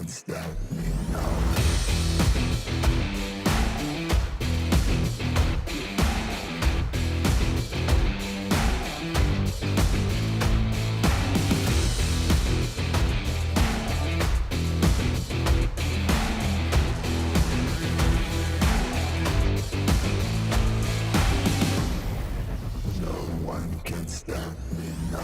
can stop me now. No one can stop me now.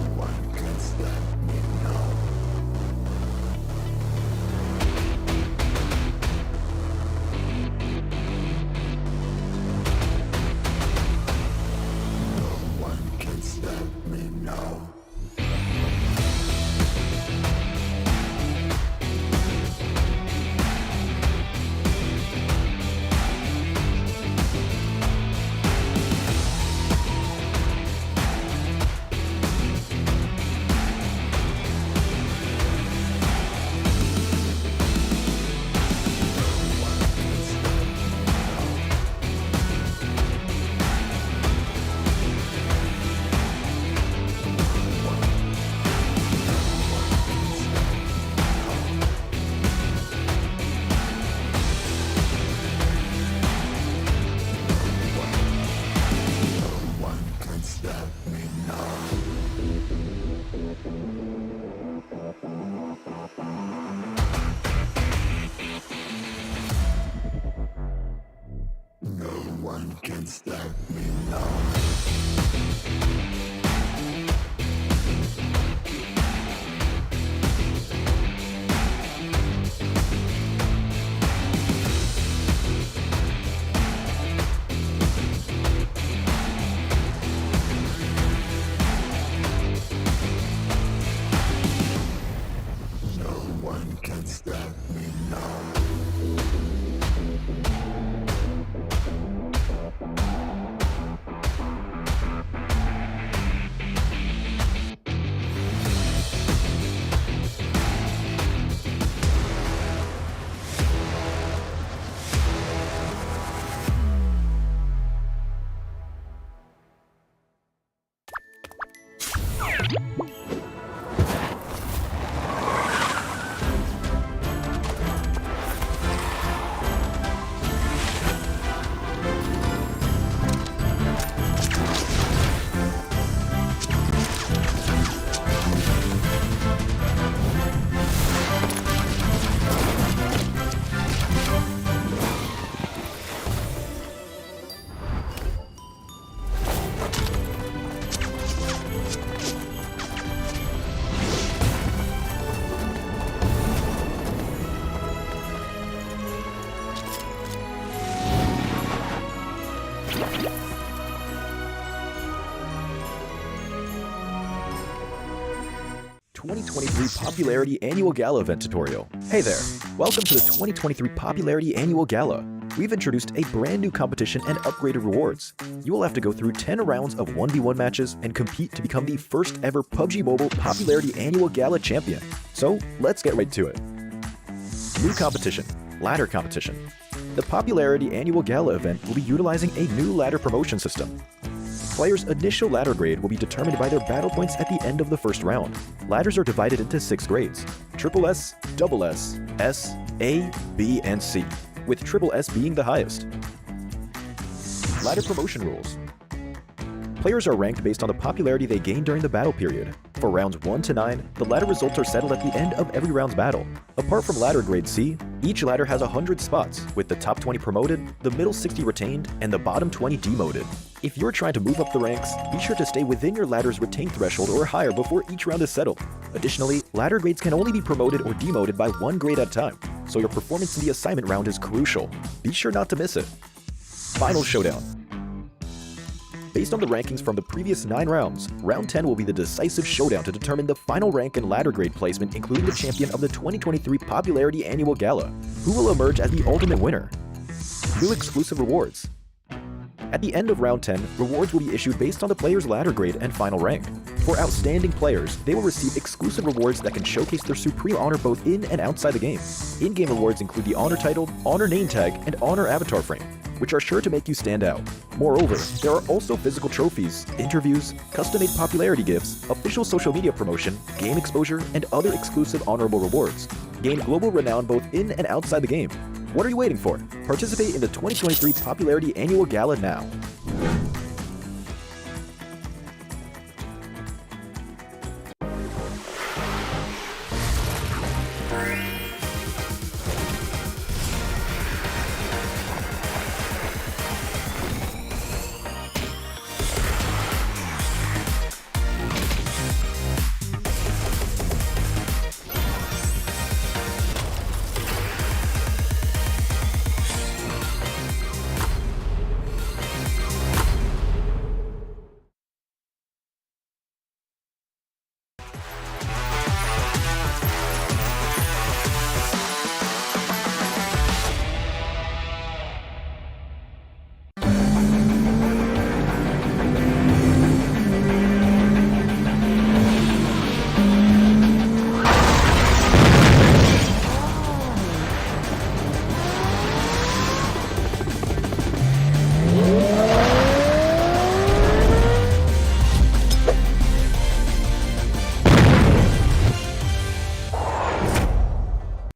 No one can stop me now. No one can stop me now. No one can stop me now. No one can stop me now. No one can stop me now. Popularity Annual Gala event tutorial. Hey there, welcome to the 2023 Popularity Annual Gala. We've introduced a brand new competition and upgraded rewards. You will have to go through 10 rounds of 1v1 matches and compete to become the first ever PUBG Mobile Popularity Annual Gala champion. So let's get right to it. New competition, ladder competition. The Popularity Annual Gala event will be utilizing a new ladder promotion system. Players' initial ladder grade will be determined by their battle points at the end of the first round. Ladders are divided into 6 grades: Triple S, Double S, S, A, B, and C, with Triple S being the highest. Ladder promotion rules. Players are ranked based on the popularity they gain during the battle period. For rounds 1 to 9, the ladder results are settled at the end of every round's battle. Apart from ladder grade C, each ladder has 100 spots, with the top 20 promoted, the middle 60 retained, and the bottom 20 demoted. If you're trying to move up the ranks, be sure to stay within your ladder's retained threshold or higher before each round is settled. Additionally, ladder grades can only be promoted or demoted by 1 grade at a time, so your performance in the assignment round is crucial. Be sure not to miss it. Final showdown. Based on the rankings from the previous 9 rounds, round 10 will be the decisive showdown to determine the final rank and ladder grade placement, including the champion of the 2023 Popularity Annual Gala. Who will emerge as the ultimate winner? New exclusive rewards. At the end of round 10, rewards will be issued based on the player's ladder grade and final rank. For outstanding players, they will receive exclusive rewards that can showcase their supreme honor both in and outside the game. In-game rewards include the honor title, honor name tag, and honor avatar frame, which are sure to make you stand out. Moreover, there are also physical trophies, interviews, custom-made popularity gifts, official social media promotion, game exposure, and other exclusive honorable rewards. Gain global renown both in and outside the game. What are you waiting for? Participate in the 2023 Popularity Annual Gala now.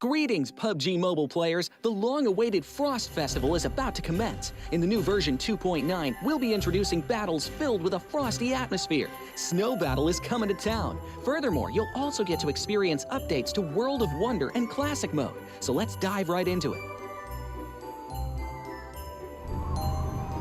Greetings, PUBG Mobile players! The long-awaited Frost Festival is about to commence. In the new version 2.9, we'll be introducing battles filled with a frosty atmosphere. Snow Battle is coming to town. Furthermore, you'll also get to experience updates to World of Wonder and Classic Mode. So let's dive right into it.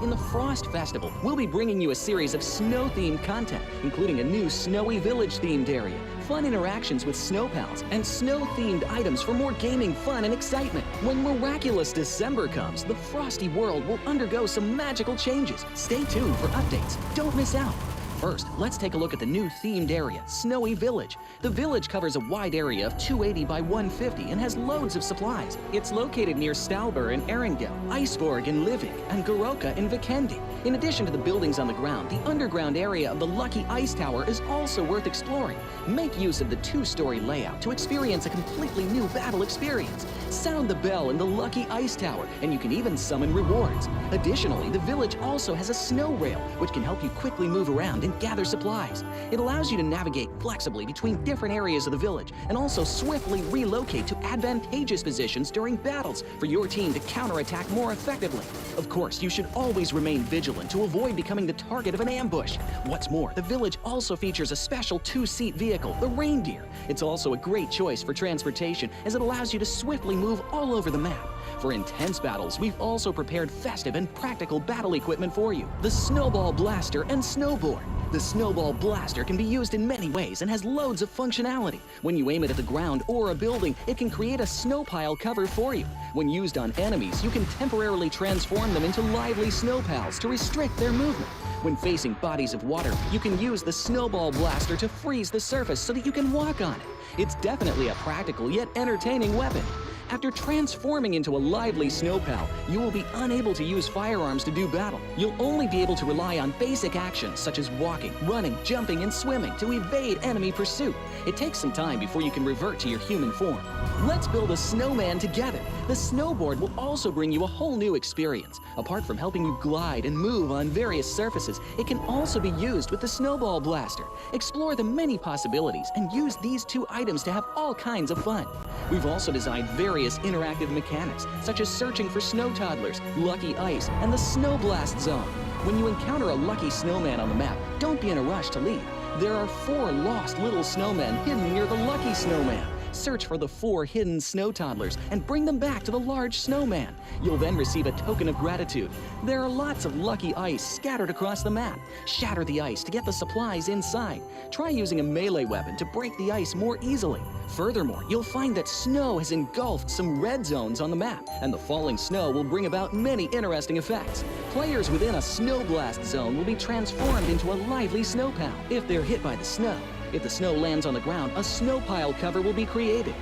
In the Frost Festival, we'll be bringing you a series of snow-themed content, including a new Snowy Village-themed area, fun interactions with snow pals, and snow-themed items for more gaming fun and excitement. When miraculous December comes, the frosty world will undergo some magical changes. Stay tuned for updates. Don't miss out. First, let's take a look at the new themed area, Snowy Village. The village covers a wide area of 280 by 150 and has loads of supplies. It's located near Stalber in Erringel, Iceborg in Livik, and Goroka in Vikendi. In addition to the buildings on the ground, the underground area of the Lucky Ice Tower is also worth exploring. Make use of the 2-story layout to experience a completely new battle experience. Sound the bell in the Lucky Ice Tower, and you can even summon rewards. Additionally, the village also has a snow rail, which can help you quickly move around and gather supplies. It allows you to navigate flexibly between different areas of the village and also swiftly relocate to advantageous positions during battles for your team to counterattack more effectively. Of course, you should always remain vigilant to avoid becoming the target of an ambush. What's more, the village also features a special 2-seat vehicle, the Reindeer. It's also a great choice for transportation as it allows you to swiftly move all over the map. For intense battles, we've also prepared festive and practical battle equipment for you, the Snowball Blaster and Snowboard. The Snowball Blaster can be used in many ways and has loads of functionality. When you aim it at the ground or a building, it can create a snow pile cover for you. When used on enemies, you can temporarily transform them into lively snow pals to restrict their movement. When facing bodies of water, you can use the Snowball Blaster to freeze the surface so that you can walk on it. It's definitely a practical yet entertaining weapon. After transforming into a lively snow pal, you will be unable to use firearms to do battle. You'll only be able to rely on basic actions such as walking, running, jumping, and swimming to evade enemy pursuit. It takes some time before you can revert to your human form. Let's build a snowman together. The snowboard will also bring you a whole new experience. Apart from helping you glide and move on various surfaces, it can also be used with the Snowball Blaster. Explore the many possibilities and use these 2 items to have all kinds of fun. We've also designed various interactive mechanics, such as searching for snow toddlers, lucky ice, and the Snow Blast Zone. When you encounter a lucky snowman on the map, don't be in a rush to leave. There are 4 lost little snowmen hidden near the lucky snowman. Search for the 4 hidden snow toddlers and bring them back to the large snowman. You'll then receive a token of gratitude. There are lots of lucky ice scattered across the map. Shatter the ice to get the supplies inside. Try using a melee weapon to break the ice more easily. Furthermore, you'll find that snow has engulfed some red zones on the map, and the falling snow will bring about many interesting effects. Players within a snow blast zone will be transformed into a lively snow pal if they're hit by the snow. If the snow lands on the ground, a snow pile cover will be created.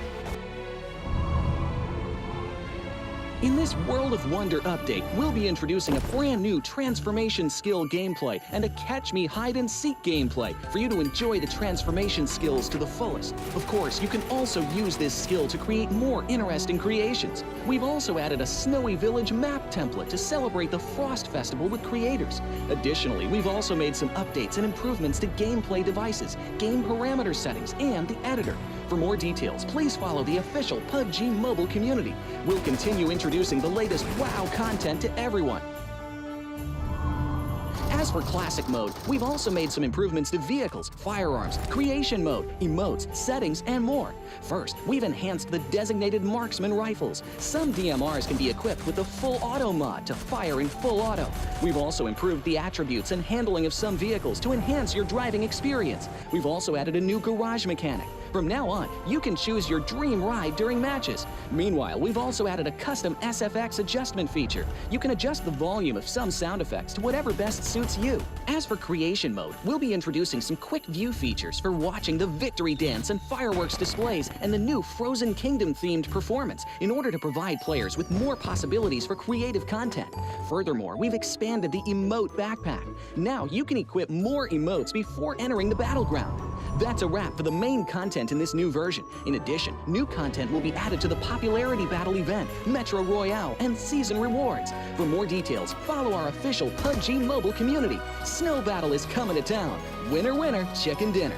In this World of Wonder update, we'll be introducing a brand new transformation skill gameplay and a catch me hide and seek gameplay for you to enjoy the transformation skills to the fullest. Of course, you can also use this skill to create more interesting creations. We've also added a Snowy Village map template to celebrate the Frost Festival with creators. Additionally, we've also made some updates and improvements to gameplay devices, game parameter settings, and the editor. For more details, please follow the official PUBG Mobile community. We'll continue introducing the latest WoW content to everyone. As for Classic Mode, we've also made some improvements to vehicles, firearms, creation mode, emotes, settings, and more. First, we've enhanced the designated marksman rifles. Some DMRs can be equipped with the full auto mod to fire in full auto. We've also improved the attributes and handling of some vehicles to enhance your driving experience. We've also added a new garage mechanic. From now on, you can choose your dream ride during matches. Meanwhile, we've also added a custom SFX adjustment feature. You can adjust the volume of some sound effects to whatever best suits you. As for creation mode, we'll be introducing some quick view features for watching the victory dance and fireworks displays and the new Frozen Kingdom themed performance in order to provide players with more possibilities for creative content. Furthermore, we've expanded the emote backpack. Now you can equip more emotes before entering the battleground. That's a wrap for the main content in this new version. In addition, new content will be added to the Popularity Battle event, Metro Royale, and Season Rewards. For more details, follow our official PUBG Mobile community. Snow Battle is coming to town. Winner, winner, chicken dinner.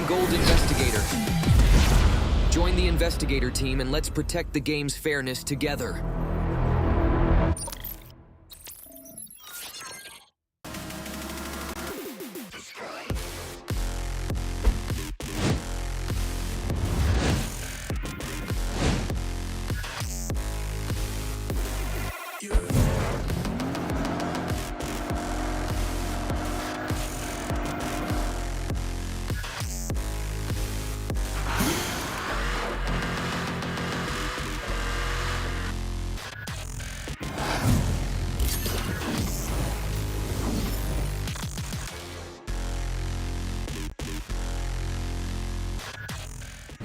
Gold Investigator. Join the Investigator team and let's protect the game's fairness together.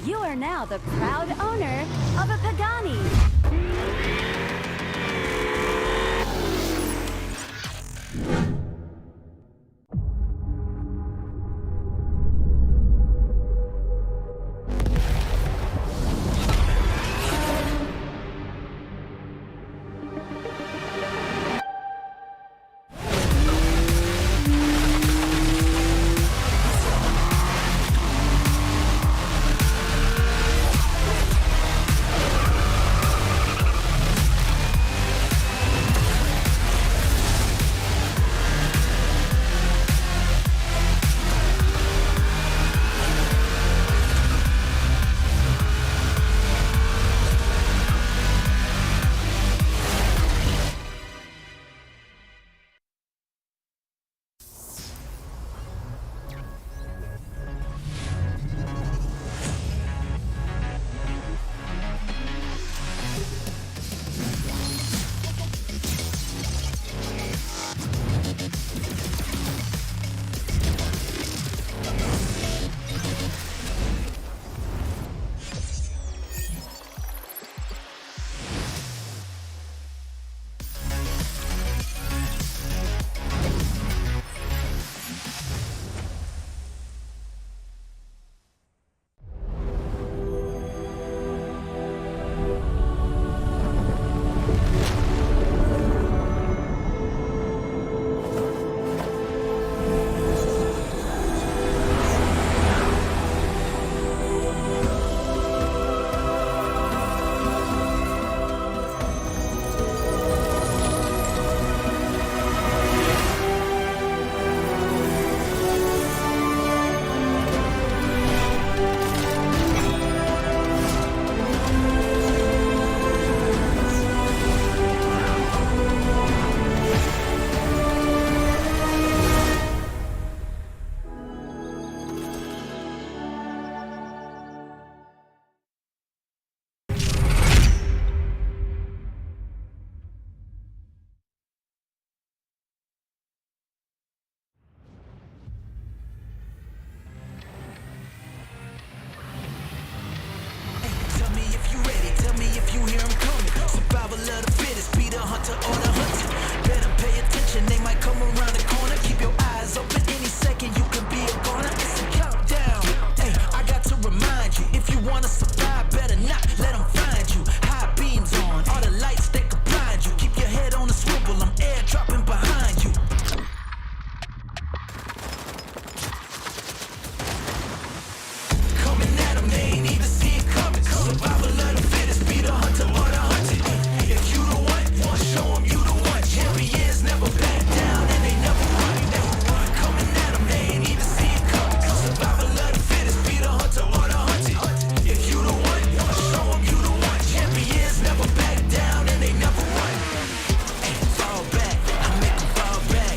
You are now the proud owner of a Pagani. Survival of the fittest, be the hunter or the hunted. Better pay attention, they might come around the corner. Keep your eyes open, any second you can be a goner. It's a countdown. Hey, I got to remind you, if you wanna survive, better not let them find you. High beams on, all the lights they can blind you. Keep your head on a swivel, I'm airdropping behind you. Coming at them, they ain't even see it coming. Survival of the fittest, be the hunter or the hunted. If you the one, show them you the one. Champions never back down and they never run. Coming at them, they ain't even see it coming. Survival of the fittest, be the hunter or the hunted. If you the one, show them you the one. Champions never back down and they never run. Hey, fall back, I make them fall back.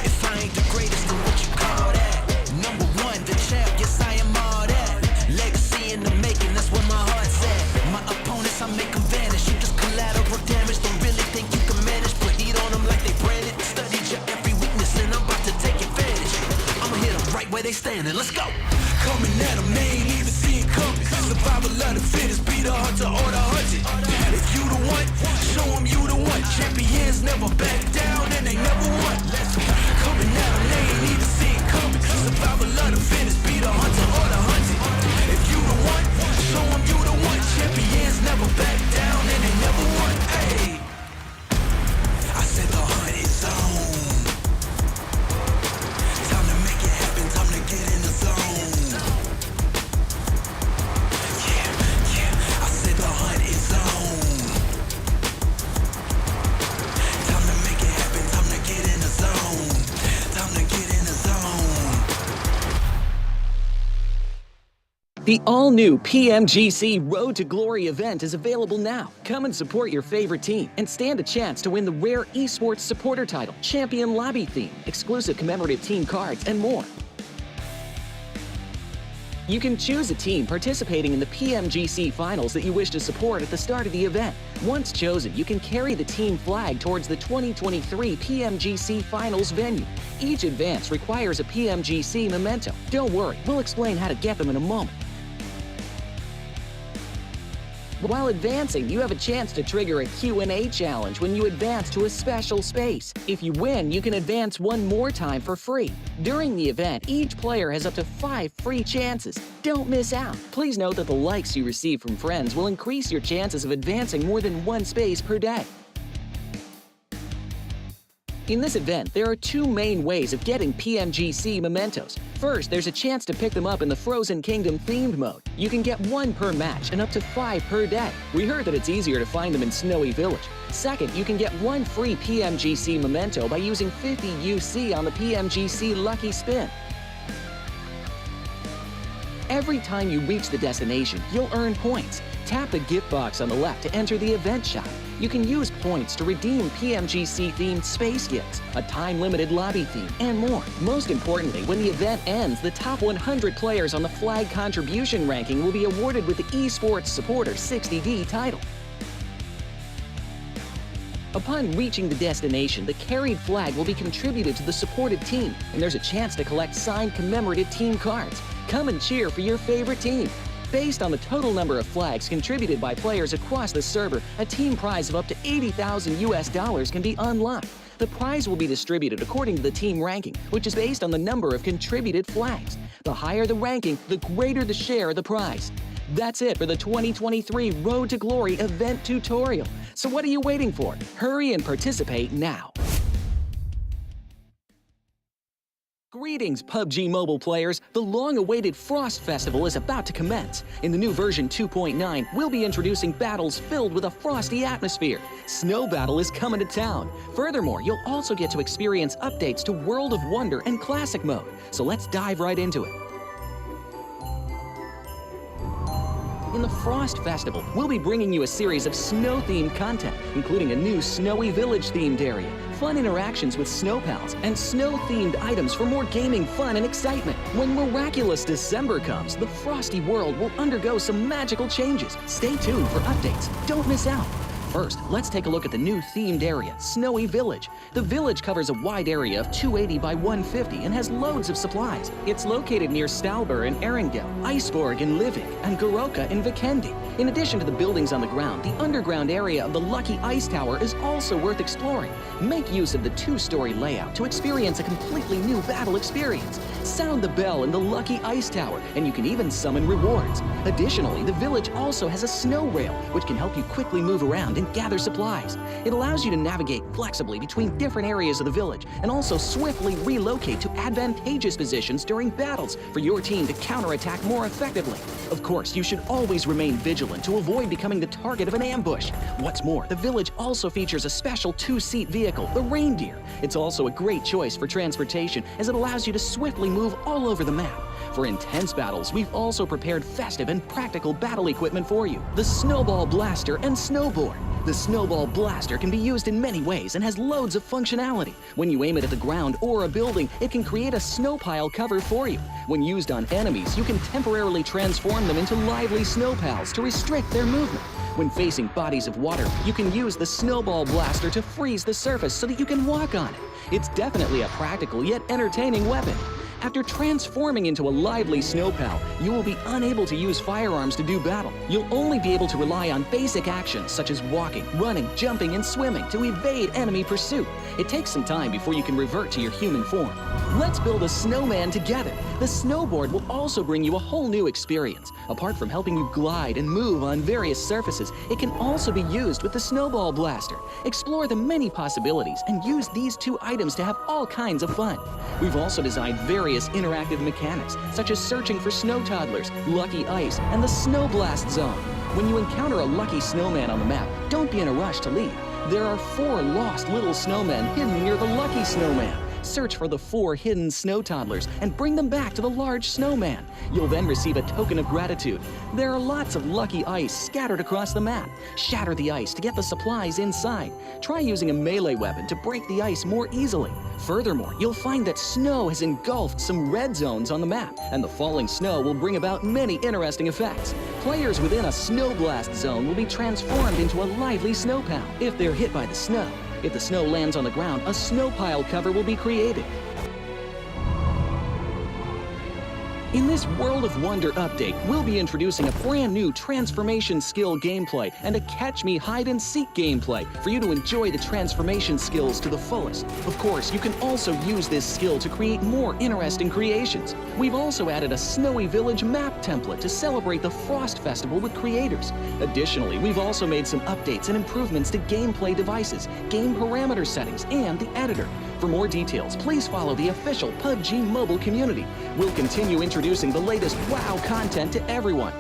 If I ain't the greatest, then what you call that? Number one, the champ, yes I am all that. Legacy in the making, that's where my heart's at. My opponents, I make them vanish. You just collateral damage, don't really think you can manage. Put heat on them like they branded. Studied your every weakness and I'm about to take advantage. I'ma hit them right where they standing, let's go. Coming at them, they ain't even see it coming. Survival of the fittest, be the hunter or the hunted. If you the one, show them you the one. Champions never back down and they never won. Coming at them, they ain't even see it coming. Survival of the fittest, be the hunter or the hunted. If you the one, show them you the one. Champions never back down and they never won. Hey, I said the hunt is on. Time to make it happen, time to get in the zone. Yeah, I said the hunt is on. Time to make it happen, time to get in the zone. Time to get in the zone. The all-new PMGC Road to Glory event is available now. Come and support your favorite team and stand a chance to win the rare esports supporter title, Champion Lobby theme, exclusive commemorative team cards, and more. You can choose a team participating in the PMGC finals that you wish to support at the start of the event. Once chosen, you can carry the team flag towards the 2023 PMGC finals venue. Each advance requires a PMGC memento. Don't worry, we'll explain how to get them in a moment. While advancing, you have a chance to trigger a Q&A challenge when you advance to a special space. If you win, you can advance one more time for free. During the event, each player has up to 5 free chances. Don't miss out. Please note that the likes you receive from friends will increase your chances of advancing more than one space per day. In this event, there are 2 main ways of getting PMGC mementos. First, there's a chance to pick them up in the Frozen Kingdom themed mode. You can get 1 per match and up to 5 per day. We heard that it's easier to find them in Snowy Village. Second, you can get 1 free PMGC memento by using 50 UC on the PMGC Lucky Spin. Every time you reach the destination, you'll earn points. Tap the gift box on the left to enter the event shop. You can use points to redeem PMGC-themed space gifts, a time-limited lobby theme, and more. Most importantly, when the event ends, the top 100 players on the flag contribution ranking will be awarded with the Esports Supporter 60D title. Upon reaching the destination, the carried flag will be contributed to the supported team, and there's a chance to collect signed commemorative team cards. Come and cheer for your favorite team. Based on the total number of flags contributed by players across the server, a team prize of up to $80,000 can be unlocked. The prize will be distributed according to the team ranking, which is based on the number of contributed flags. The higher the ranking, the greater the share of the prize. That's it for the 2023 Road to Glory event tutorial. So what are you waiting for? Hurry and participate now. Greetings, PUBG Mobile players! The long-awaited Frost Festival is about to commence. In the new version 2.9, we'll be introducing battles filled with a frosty atmosphere. Snow Battle is coming to town. Furthermore, you'll also get to experience updates to World of Wonder and Classic Mode. So let's dive right into it. In the Frost Festival, we'll be bringing you a series of snow-themed content, including a new Snowy Village-themed area, fun interactions with snow pals, and snow-themed items for more gaming fun and excitement. When miraculous December comes, the frosty world will undergo some magical changes. Stay tuned for updates. Don't miss out. First, let's take a look at the new themed area, Snowy Village. The village covers a wide area of 280 by 150 and has loads of supplies. It's located near Stalber in Erringel, Iceborg in Livik, and Goroka in Vikendi. In addition to the buildings on the ground, the underground area of the Lucky Ice Tower is also worth exploring. Make use of the two-story layout to experience a completely new battle experience. Sound the bell in the Lucky Ice Tower, and you can even summon rewards. Additionally, the village also has a snow rail, which can help you quickly move around and gather supplies. It allows you to navigate flexibly between different areas of the village and also swiftly relocate to advantageous positions during battles for your team to counterattack more effectively. Of course, you should always remain vigilant to avoid becoming the target of an ambush. What's more, the village also features a special two-seat vehicle, the reindeer. It's also a great choice for transportation as it allows you to swiftly move all over the map. For intense battles, we've also prepared festive and practical battle equipment for you, the Snowball Blaster and Snowboard. The Snowball Blaster can be used in many ways and has loads of functionality. When you aim it at the ground or a building, it can create a snow pile cover for you. When used on enemies, you can temporarily transform them into lively snow pals to restrict their movement. When facing bodies of water, you can use the Snowball Blaster to freeze the surface so that you can walk on it. It's definitely a practical yet entertaining weapon. After transforming into a lively snow pal, you will be unable to use firearms to do battle. You'll only be able to rely on basic actions such as walking, running, jumping, and swimming to evade enemy pursuit. It takes some time before you can revert to your human form. Let's build a snowman together. The snowboard will also bring you a whole new experience. Apart from helping you glide and move on various surfaces, it can also be used with the Snowball Blaster. Explore the many possibilities and use these two items to have all kinds of fun. We've also designed various interactive mechanics, such as searching for snow toddlers, lucky ice, and the snow blast zone. When you encounter a lucky snowman on the map, don't be in a rush to leave. There are 4 lost little snowmen hidden near the lucky snowman. Search for the 4 hidden snow toddlers and bring them back to the large snowman. You'll then receive a token of gratitude. There are lots of lucky ice scattered across the map. Shatter the ice to get the supplies inside. Try using a melee weapon to break the ice more easily. Furthermore, you'll find that snow has engulfed some red zones on the map, and the falling snow will bring about many interesting effects. Players within a snow blast zone will be transformed into a lively snow pal if they're hit by the snow. If the snow lands on the ground, a snow pile cover will be created. In this World of Wonder update, we'll be introducing a brand new transformation skill gameplay and a catch me hide and seek gameplay for you to enjoy the transformation skills to the fullest. Of course, you can also use this skill to create more interesting creations. We've also added a Snowy Village map template to celebrate the Frost Festival with creators. Additionally, we've also made some updates and improvements to gameplay devices, game parameter settings, and the editor. For more details, please follow the official PUBG Mobile community. We'll continue introducing the latest WoW content to everyone.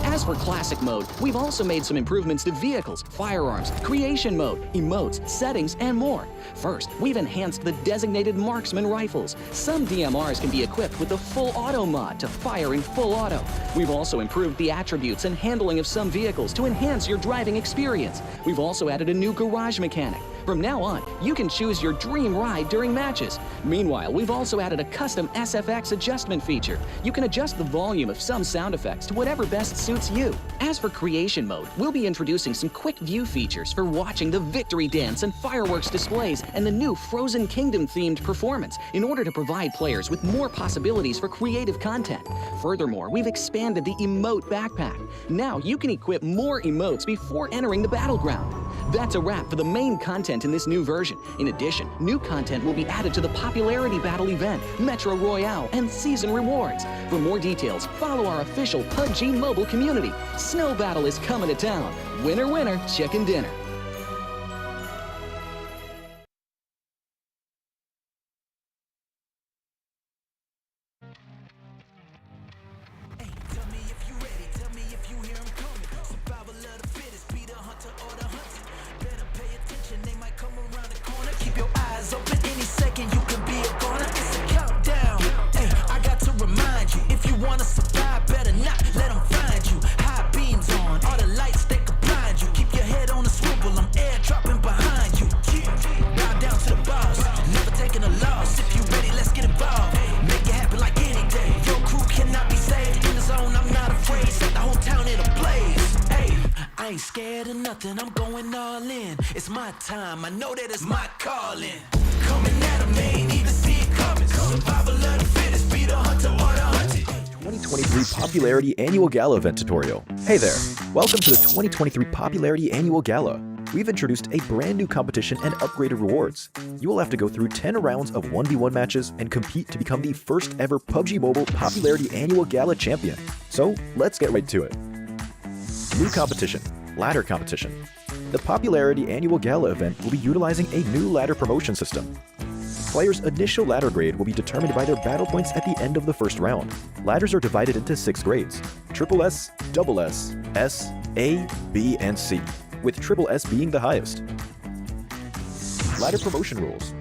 As for Classic Mode, we've also made some improvements to vehicles, firearms, creation mode, emotes, settings, and more. First, we've enhanced the designated marksman rifles. Some DMRs can be equipped with the full auto mod to fire in full auto. We've also improved the attributes and handling of some vehicles to enhance your driving experience. We've also added a new garage mechanic. From now on, you can choose your dream ride during matches. Meanwhile, we've also added a custom SFX adjustment feature. You can adjust the volume of some sound effects to whatever best suits you. As for creation mode, we'll be introducing some quick view features for watching the victory dance and fireworks displays and the new Frozen Kingdom themed performance in order to provide players with more possibilities for creative content. Furthermore, we've expanded the emote backpack. Now you can equip more emotes before entering the battleground. That's a wrap for the main content in this new version. In addition, new content will be added to the popularity battle event, Metro Royale, and season rewards. For more details, follow our official PUBG Mobile community. Snow Battle is coming to town. Winner, winner, chicken dinner. Tell me if you ready, tell me if you hear 'em coming. Survival of the fittest, be the hunter or the hunted. Better pay attention, they might come around the corner. Keep your eyes open, any second you could be a goner. It's a countdown. Hey, I got to remind you, if you wanna survive, better not let them find you. High beams on, all the lights they could blind you. Keep your head on a swivel, I'm airdropping behind you. Bow down to the boss, never taking a loss. If you ready, let's get involved. Make it happen like any day. Your crew cannot be saved. In the zone, I'm not afraid. Set the whole town in a blaze. Hey, I ain't scared of nothing, I'm going all in. It's my time, I know that it's my calling. Coming at 'em, they ain't even see it coming. Survival of the fittest, be the hunter or the hunted. 2023 Popularity Annual Gala event tutorial. Hey there, welcome to the 2023 Popularity Annual Gala. We've introduced a brand new competition and upgraded rewards. You will have to go through 10 rounds of 1v1 matches and compete to become the first ever PUBG Mobile Popularity Annual Gala champion. So let's get right to it. New competition, ladder competition. The Popularity Annual Gala event will be utilizing a new ladder promotion system. Players' initial ladder grade will be determined by their battle points at the end of the first round. Ladders are divided into 6 grades: Triple S, Double S, S, A, B, and C, with Triple S being the highest. Ladder promotion rules.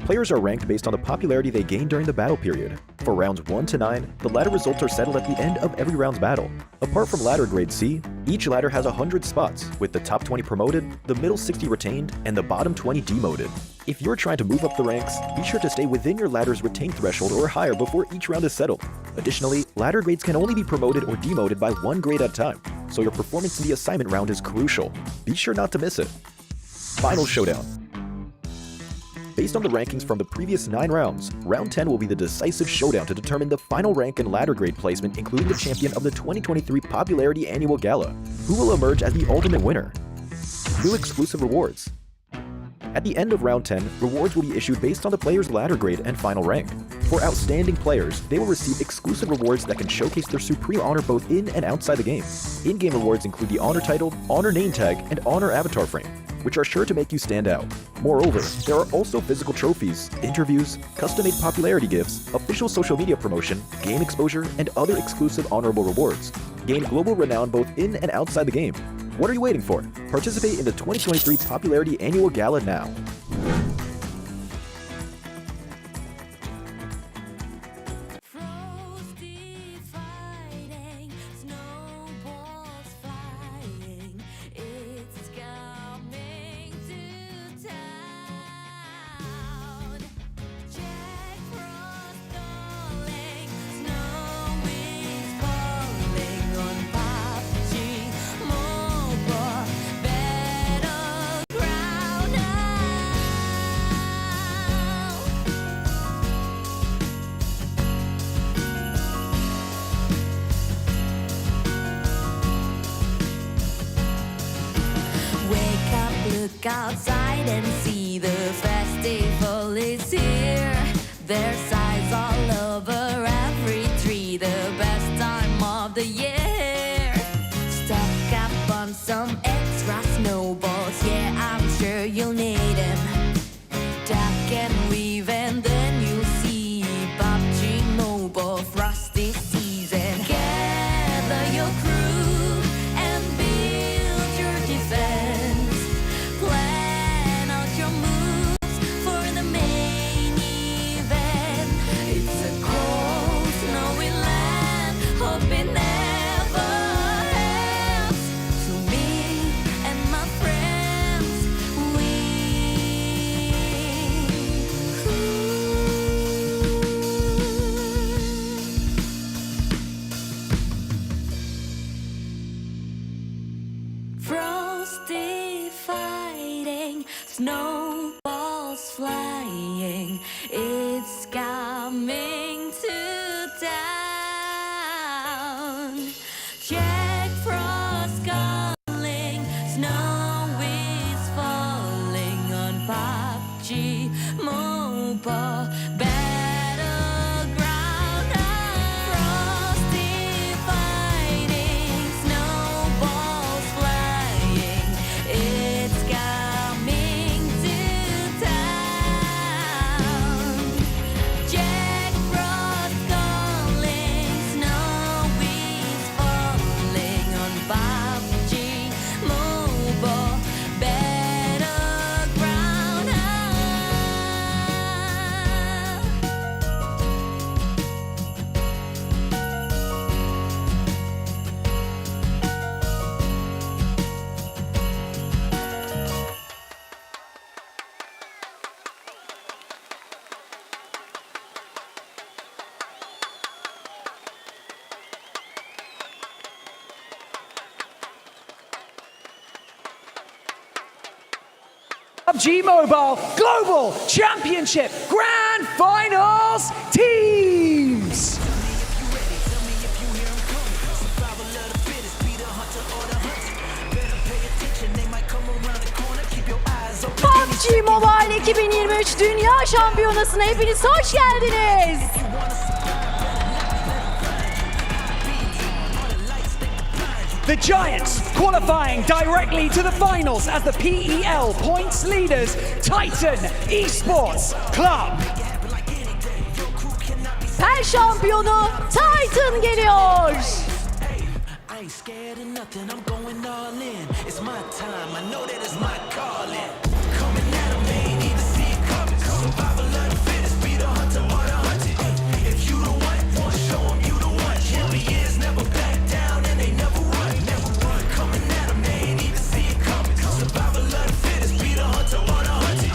Players are ranked based on the popularity they gain during the battle period. For rounds 1 to 9, the ladder results are settled at the end of every round's battle. Apart from ladder grade C, each ladder has 100 spots, with the top 20 promoted, the middle 60 retained, and the bottom 20 demoted. If you're trying to move up the ranks, be sure to stay within your ladder's retained threshold or higher before each round is settled. Additionally, ladder grades can only be promoted or demoted by 1 grade at a time, so your performance in the assignment round is crucial. Be sure not to miss it. Final showdown. Based on the rankings from the previous 9 rounds, round 10 will be the decisive showdown to determine the final rank and ladder grade placement, including the champion of the 2023 Popularity Annual Gala, who will emerge as the ultimate winner. New exclusive rewards. At the end of round 10, rewards will be issued based on the player's ladder grade and final rank. For outstanding players, they will receive exclusive rewards that can showcase their supreme honor both in and outside the game. In-game rewards include the honor title, honor name tag, and honor avatar frame, which are sure to make you stand out. Moreover, there are also physical trophies, interviews, custom-made popularity gifts, official social media promotion, game exposure, and other exclusive honorable rewards. Gain global renown both in and outside the game. What are you waiting for? Participate in the 2023 Popularity Annual Gala now. Look outside and see the festival is here. There's signs all over every tree, the best time of the year. Stock up on some extra snowballs, yeah, I'm sure you'll need them. Duck and weave and then you'll see PUBG Mobile Frosty season. Gather your crew and build your defense. Plan out your moves for the main event. It's a cold, snowy land, hope it never ends. So me and my friends, Frosty fighting, snowballs flying, it's coming to town. Jack Frost calling, snow is falling on PUBG Mobile Battleground. Frosty fighting, snowballs flying, it's coming to town. Jack PUBG Mobile Global Championship Grand Finals teams. PUBG Mobile 2023 Dünya Şampiyonası'na hepiniz hoş geldiniz. The Giants qualifying directly to the finals as the PEL points leaders, Titan Esports Club. Per şampiyonu Titan geliyor. I ain't scared of nothing, I'm going all in. It's my time, I know that it's my calling. Coming at 'em, they ain't even see it coming. Survival of the fittest, be the hunter or the hunted. If you the one, show 'em you the one. Champions never back down and they never run, never run. Coming at 'em, they ain't even see it coming. Survival of the fittest, be the hunter or the hunted.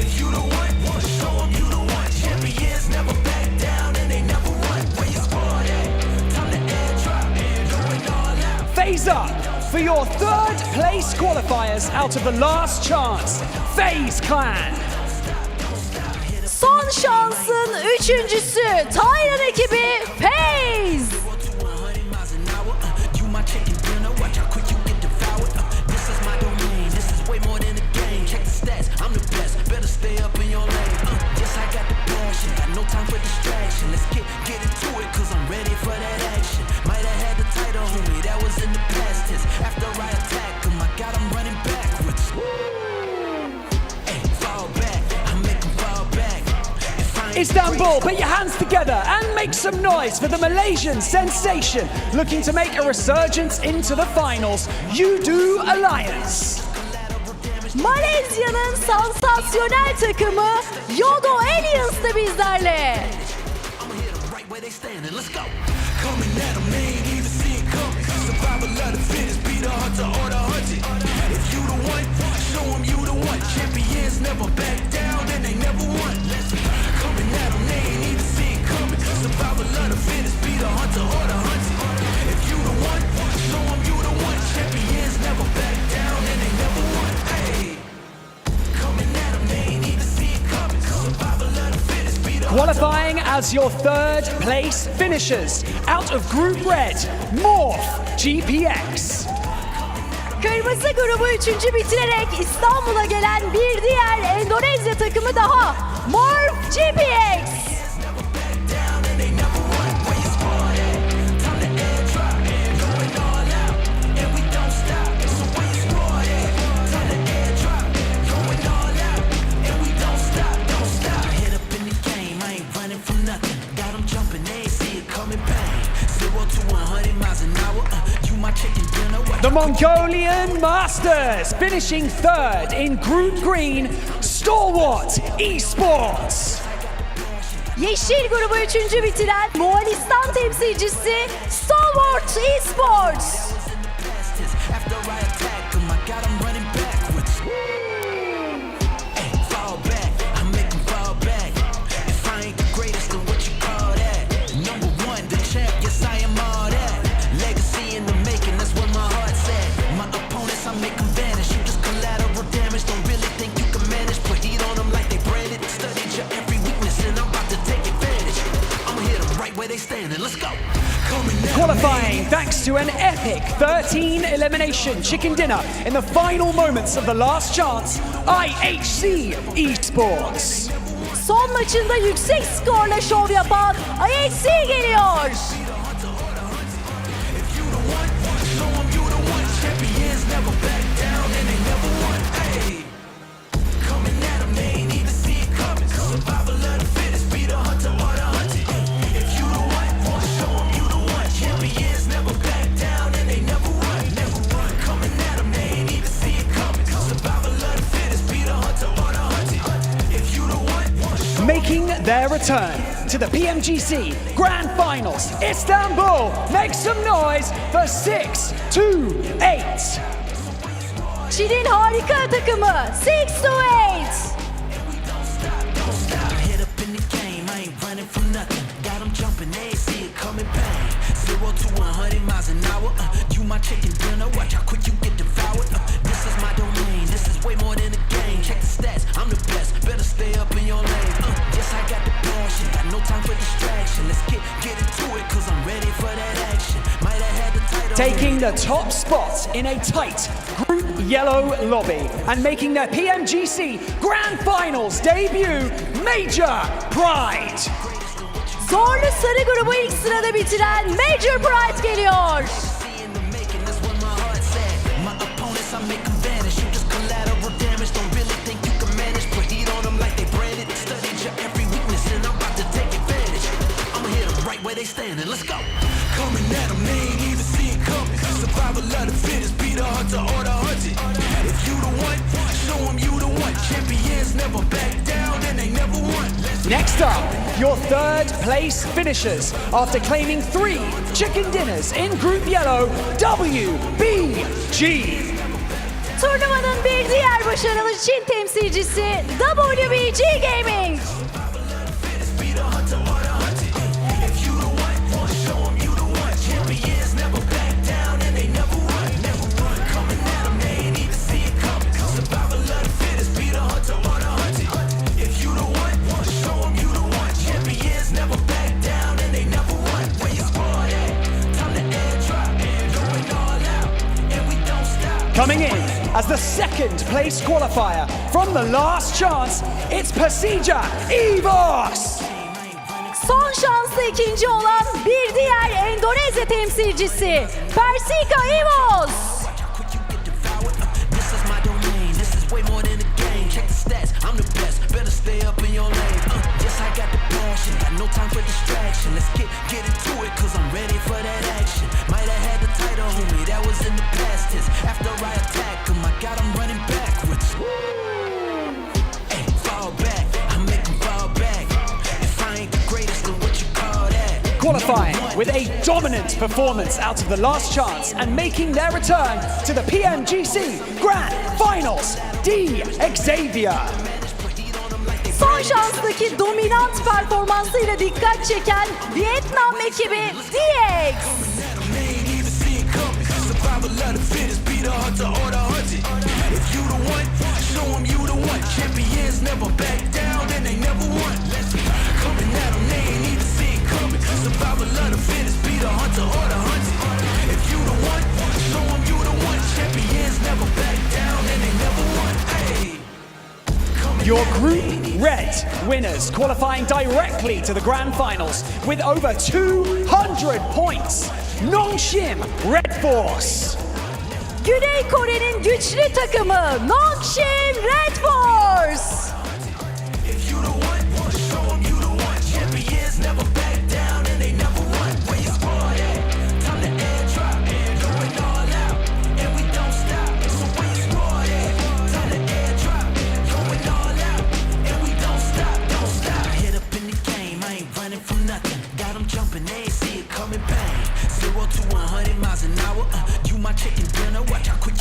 If you the one, show 'em you the one. Champions never back down and they never run. Where you squad at? Time to airdrop, going all out. Phase up for your third place qualifiers out of the last chance, FaZe Clan. Son şansın üçüncüsü Titan ekibi FaZe. You my chicken dinner, watch how quick you get devoured. This is my domain, this is way more than a game. Check the stats, I'm the best, better stay up in your lane. Yes, I got the passion, got no time for distraction. Let's get into it, cause I'm ready for that action. Might have had the title, homie, that was in the past tense. After I attack him, I got him running backwards. Hey, fall back, I make him fall back. Istanbul, put your hands together and make some noise for the Malaysian sensation looking to make a resurgence into the finals, You Alliance. Malezya'nın sansasyonel takımı Yodo Aliens da bizlerle. I'ma hit 'em right where they standing, let's go. Coming at 'em, they ain't even see it coming. Survival of the fittest, be the hunter or the hunted. If you the one, show 'em you the one. Champions never back down and they never won. Coming at 'em, they ain't even see it coming. Survival of the fittest, be the hunter or the hunted. If you the one, show 'em you the one. Champions never back down and they never won. Hey, coming at 'em, they ain't even see it coming. Survival of the fittest, be the Qualifying as your third place finishers out of Group Red, Morph GPX. Kırmızı grubu üçüncü bitirerek İstanbul'a gelen bir diğer Endonezya takımı daha Morph GPX. The Mongolian Masters finishing third in Group Green, Stalwart Esports. Yeşil grubu üçüncü bitiren Moğolistan temsilcisi Stalwart Esports. After I attack 'em, I got 'em running backwards. Hey, fall back, I make 'em fall back. If I ain't the greatest, then what you call that? Number one, the champ, yes I am all that. Legacy in the making, that's where my heart's at. My opponents, I make 'em vanish. You just collateral damage, don't really think you can manage. Put heat on 'em like they branded. Studied your every weakness and I'm about to take advantage. I'ma hit 'em right where they standing, let's go. Qualifying thanks to an epic 13 elimination chicken dinner in the final moments of the last chance, IHC Esports. Son maçında yüksek skorla şov yapan IHC geliyor. Making their return to the PMGC Grand Finals, Istanbul, make some noise for 6-8. Çin'in harika takımı 6-8. Hit up in the game, I ain't running from nothing. Got 'em jumping, they ain't see it coming, bang. 0 to 100 miles an hour. You my chicken dinner, watch how quick you get devoured. This is my domain, this is way more than a game. Check the taking the top spot in a tight Group Yellow lobby and making their PMGC Grand Finals debut, Major Pride. Zorlu sarı grubu ilk sırada bitiren Major Pride geliyor. They standing, let's go. Coming at them, they ain't even see it coming. Survival of the fittest, be the hunter or the hunted. If you the one, show them you the one. Champions never back down and they never won. Next up, your third place finishers after claiming 3 chicken dinners in Group Yellow, WBG. Turnuvanın bir diğer başarılı Çin temsilcisi WBG Gaming. Coming in as the second place qualifier from the last chance, it's Persija Evos. Son şanslı ikinci olan bir diğer Endonezya temsilcisi Persija Evos. Qualifying with a dominant performance out of the last chance and making their return to the PMGC Grand Finals, Xavier. Son şanstaki dominant performansıyla dikkat çeken Vietnam ekibi DX. Your Group Red winners qualifying directly to the Grand Finals with over 200 points. Nongshim Red Force. Güney Kore'nin güçlü takımı Nongshim Red Force.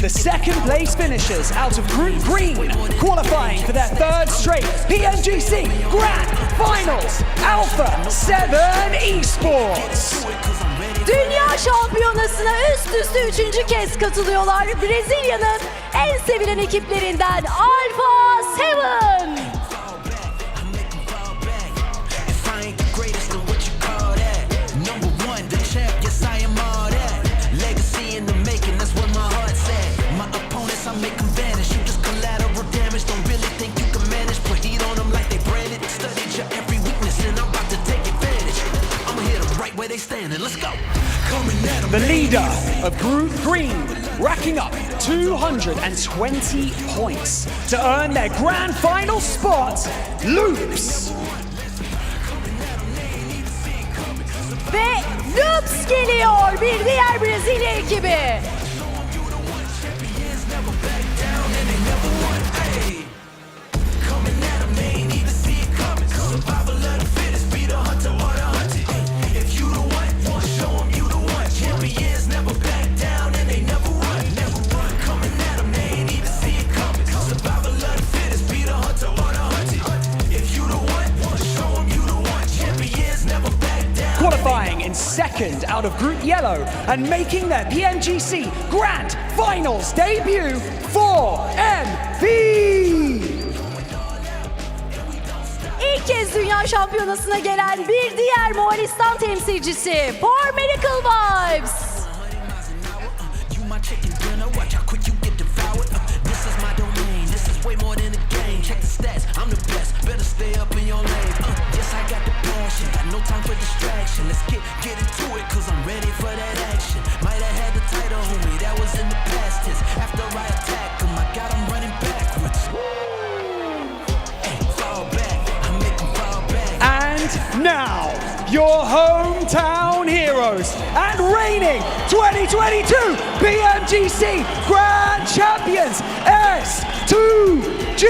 The second place finishers out of Group Green, qualifying for their third straight PMGC Grand Finals, Alpha 7 Esports. Dünya şampiyonasına üst üste 3. kez katılıyorlar. Brezilya'nın en sevilen ekiplerinden Alpha 7. The leader of Group Green, racking up 220 points to earn their Grand Final spot, Loops. Ve Loops geliyor, bir diğer Brezilya ekibi. Qualifying in second out of Group Yellow and making their PMGC Grand Finals debut, 4MV. İlk kez Dünya Şampiyonası'na gelen bir diğer Moğolistan temsilcisi For Miracle Vibes. your hometown heroes and reigning 2022 PMGC Grand Champions S2G.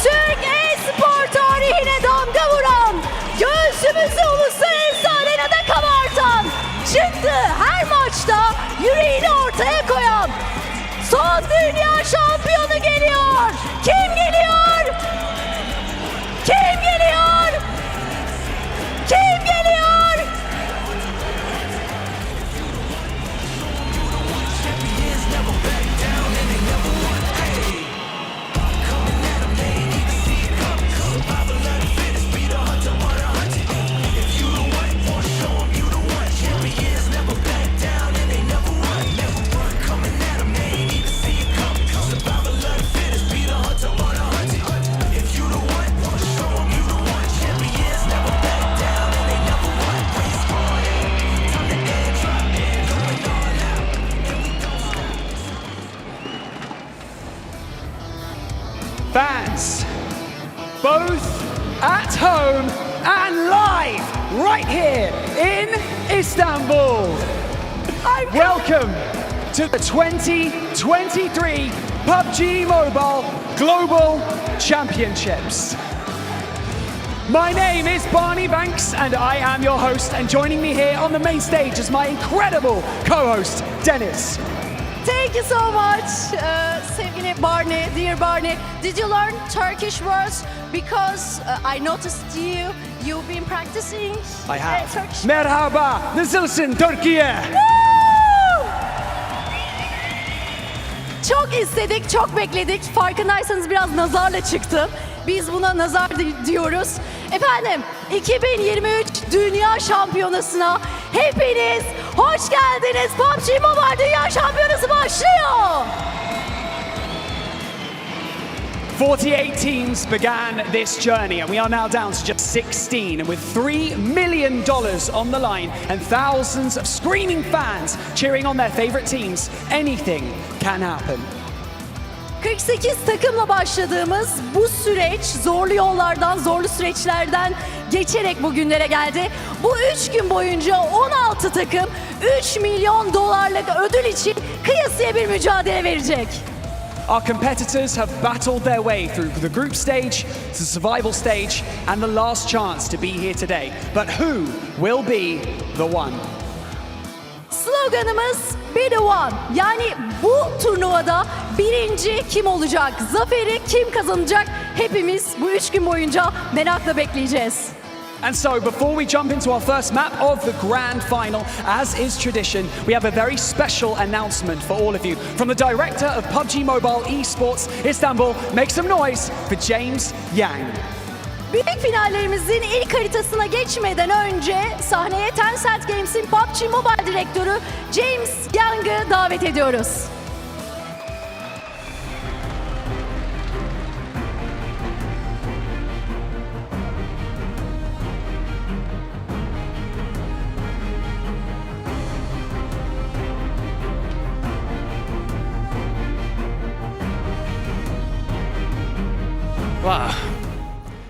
Türk e-spor tarihine damga vuran, göğsümüzü uluslararası arenada kabartan, çıktı her maçta yüreğini ortaya koyan, son dünya şampiyonu geliyor. Kim geliyor? Kim geliyor? Kim geliyor? Fans, both at home and live right here in Istanbul. Welcome to the 2023 PUBG Mobile Global Championships. My name is Barney Banks and I am your host, and joining me here on the main stage is my incredible co-host, Dennis. Thank you so much, sevgili Barney, dear Barney. Did you learn Turkish words? Because I noticed you've been practicing. I have. Turkish. Merhaba, nasılsın Türkiye? Woo! Çok istedik, çok bekledik. Farkındaysanız biraz nazarla çıktı. Biz buna nazar diyoruz. Efendim, 2023 Dünya Şampiyonası'na hepiniz hoş geldiniz. PUBG Mobile Dünya Şampiyonası başlıyor. 48 teams began this journey, and we are now down to just 16. And with $3 million on the line and thousands of screaming fans cheering on their favorite teams, anything can happen. 48 takımla başladığımız bu süreç zorlu yollardan, zorlu süreçlerden geçerek bugünlere geldi. Bu 3 gün boyunca 16 takım $3 milyon ödül için kıyasıya bir mücadele verecek. Our competitors have battled their way through the group stage, the survival stage, and the last chance to be here today. But who will be the one? Sloganımız Be the One. Yani bu turnuvada birinci kim olacak? Zaferi kim kazanacak? Hepimiz bu 3 gün boyunca merakla bekleyeceğiz. And so, before we jump into our first map of the grand final, as is tradition, we have a very special announcement for all of you. From the director of PUBG Mobile Esports Istanbul, make some noise for James Yang. Büyük finallerimizin ilk haritasına geçmeden önce sahneye Tencent Games'in PUBG Mobile direktörü James Yang'ı davet ediyoruz. Wow.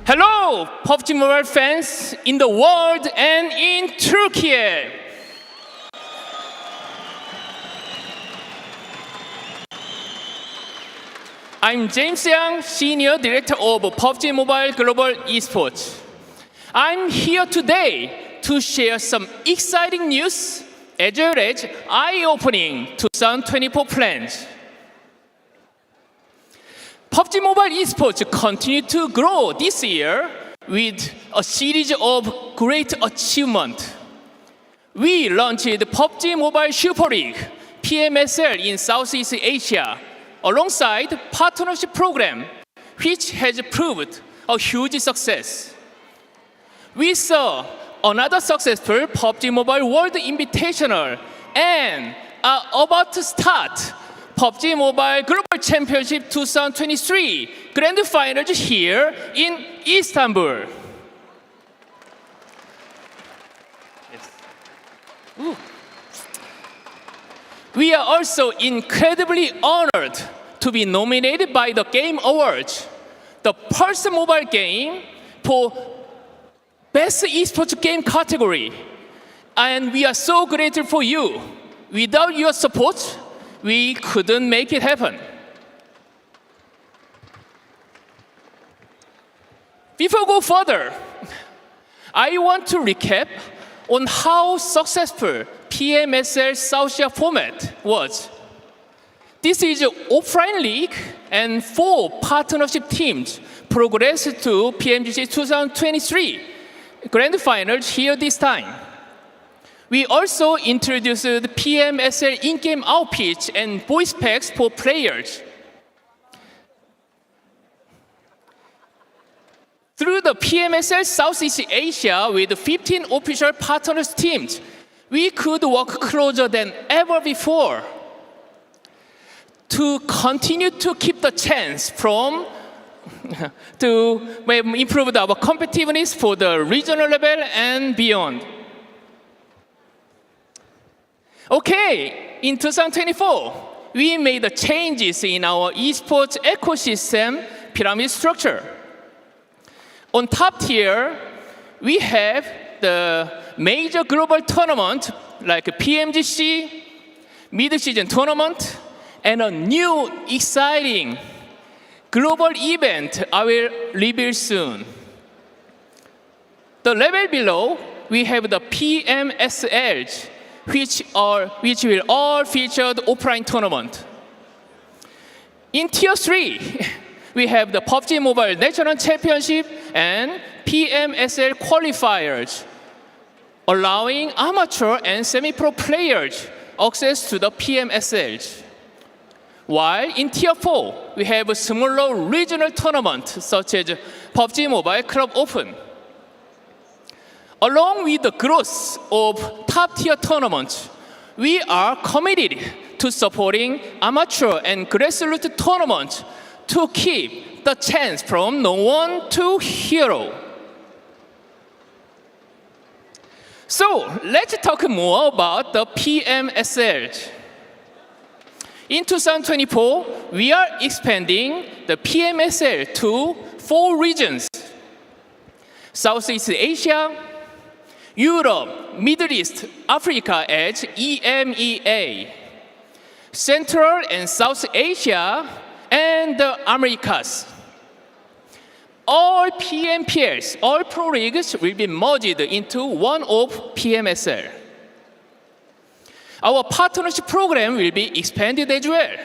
Hello, PUBG Mobile fans in the world and in Turkey. I'm James Yang, Senior Director of PUBG Mobile Global Esports. I'm here today to share some exciting news as well as eye-opening 2024 plans. PUBG Mobile Esports continue to grow this year with a series of great achievements. We launched the PUBG Mobile Super League, PMSL in Southeast Asia, alongside partnership program, which has proved a huge success. We saw another successful PUBG Mobile World Invitational and are about to start PUBG Mobile Global Championship 2023 Grand Finals here in Istanbul. Yes. We are also incredibly honored to be nominated by the Game Awards, the first mobile game for best esports game category. And we are so grateful for you. Without your support, we couldn't make it happen. Before we go further, I want to recap on how successful PMSL South Asia format was. This is an offline league, and 4 partnership teams progressed to PMGC 2023 Grand Finals here this time. We also introduced the PMSL in-game outfits and voice packs for players. Through the PMSL Southeast Asia with 15 official partners teams, we could work closer than ever before to continue to keep the chance to improve our competitiveness for the regional level and beyond. Okay, in 2024, we made the changes in our esports ecosystem pyramid structure. On top tier, we have the major global tournament like PMGC, mid-season tournament, and a new exciting global event I will reveal soon. The level below, we have the PMSL, which will all feature the offline tournament. In tier 3, we have the PUBG Mobile National Championship and PMSL qualifiers, allowing amateur and semi-pro players access to the PMSL. While in tier 4, we have a smaller regional tournament such as PUBG Mobile Club Open. Along with the growth of top-tier tournaments, we are committed to supporting amateur and grassroots tournaments to keep the chance from no one to hero. So let's talk more about the PMSL. In 2024, we are expanding the PMSL to 4 regions: Southeast Asia, Europe, Middle East, Africa as EMEA, Central and South Asia, and the Americas. All PMPLs, all pro leagues will be merged into one of PMSL. Our partnership program will be expanded as well.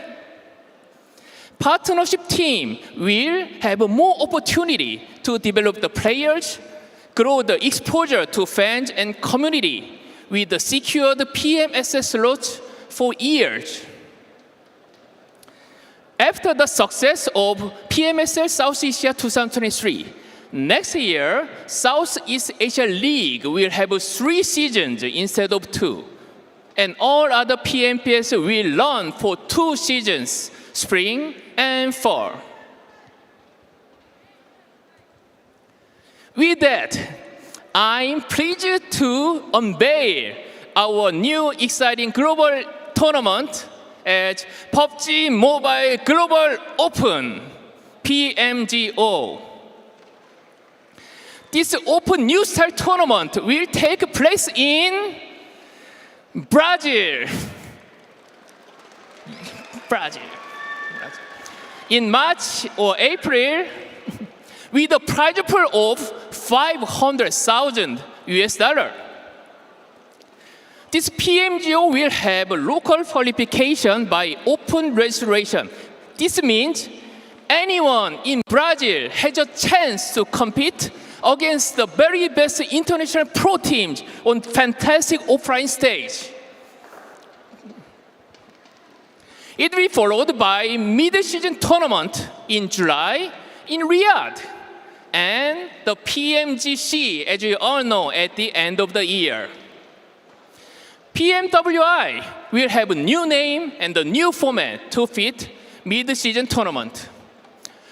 Partnership team will have more opportunity to develop the players, grow the exposure to fans and community with the secured PMSL slots for years. After the success of PMSL South Asia 2023, next year, Southeast Asia League will have 3 seasons instead of 2. And all other PMPS will run for 2 seasons, spring and fall. With that, I'm pleased to unveil our new exciting global tournament at PUBG Mobile Global Open, PMGO. This Open New Style tournament will take place in Brazil. In March or April, with a prize pool of $500,000 US. This PMGO will have a local qualification by open registration. This means anyone in Brazil has a chance to compete against the very best international pro teams on fantastic offline stage. It will be followed by mid-season tournament in July in Riyadh, and the PMGC, as you all know, at the end of the year. PMWI will have a new name and a new format to fit mid-season tournament,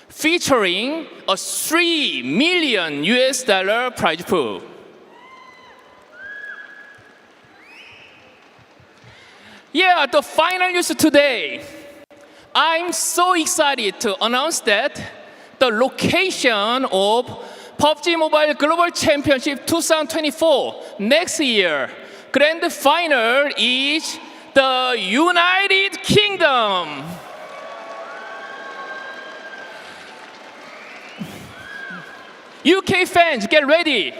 featuring a $3 million US prize pool. Yeah, the final news today. I'm so excited to announce that the location of PUBG Mobile Global Championship 2024. Next year, grand final is the United Kingdom. UK fans, get ready.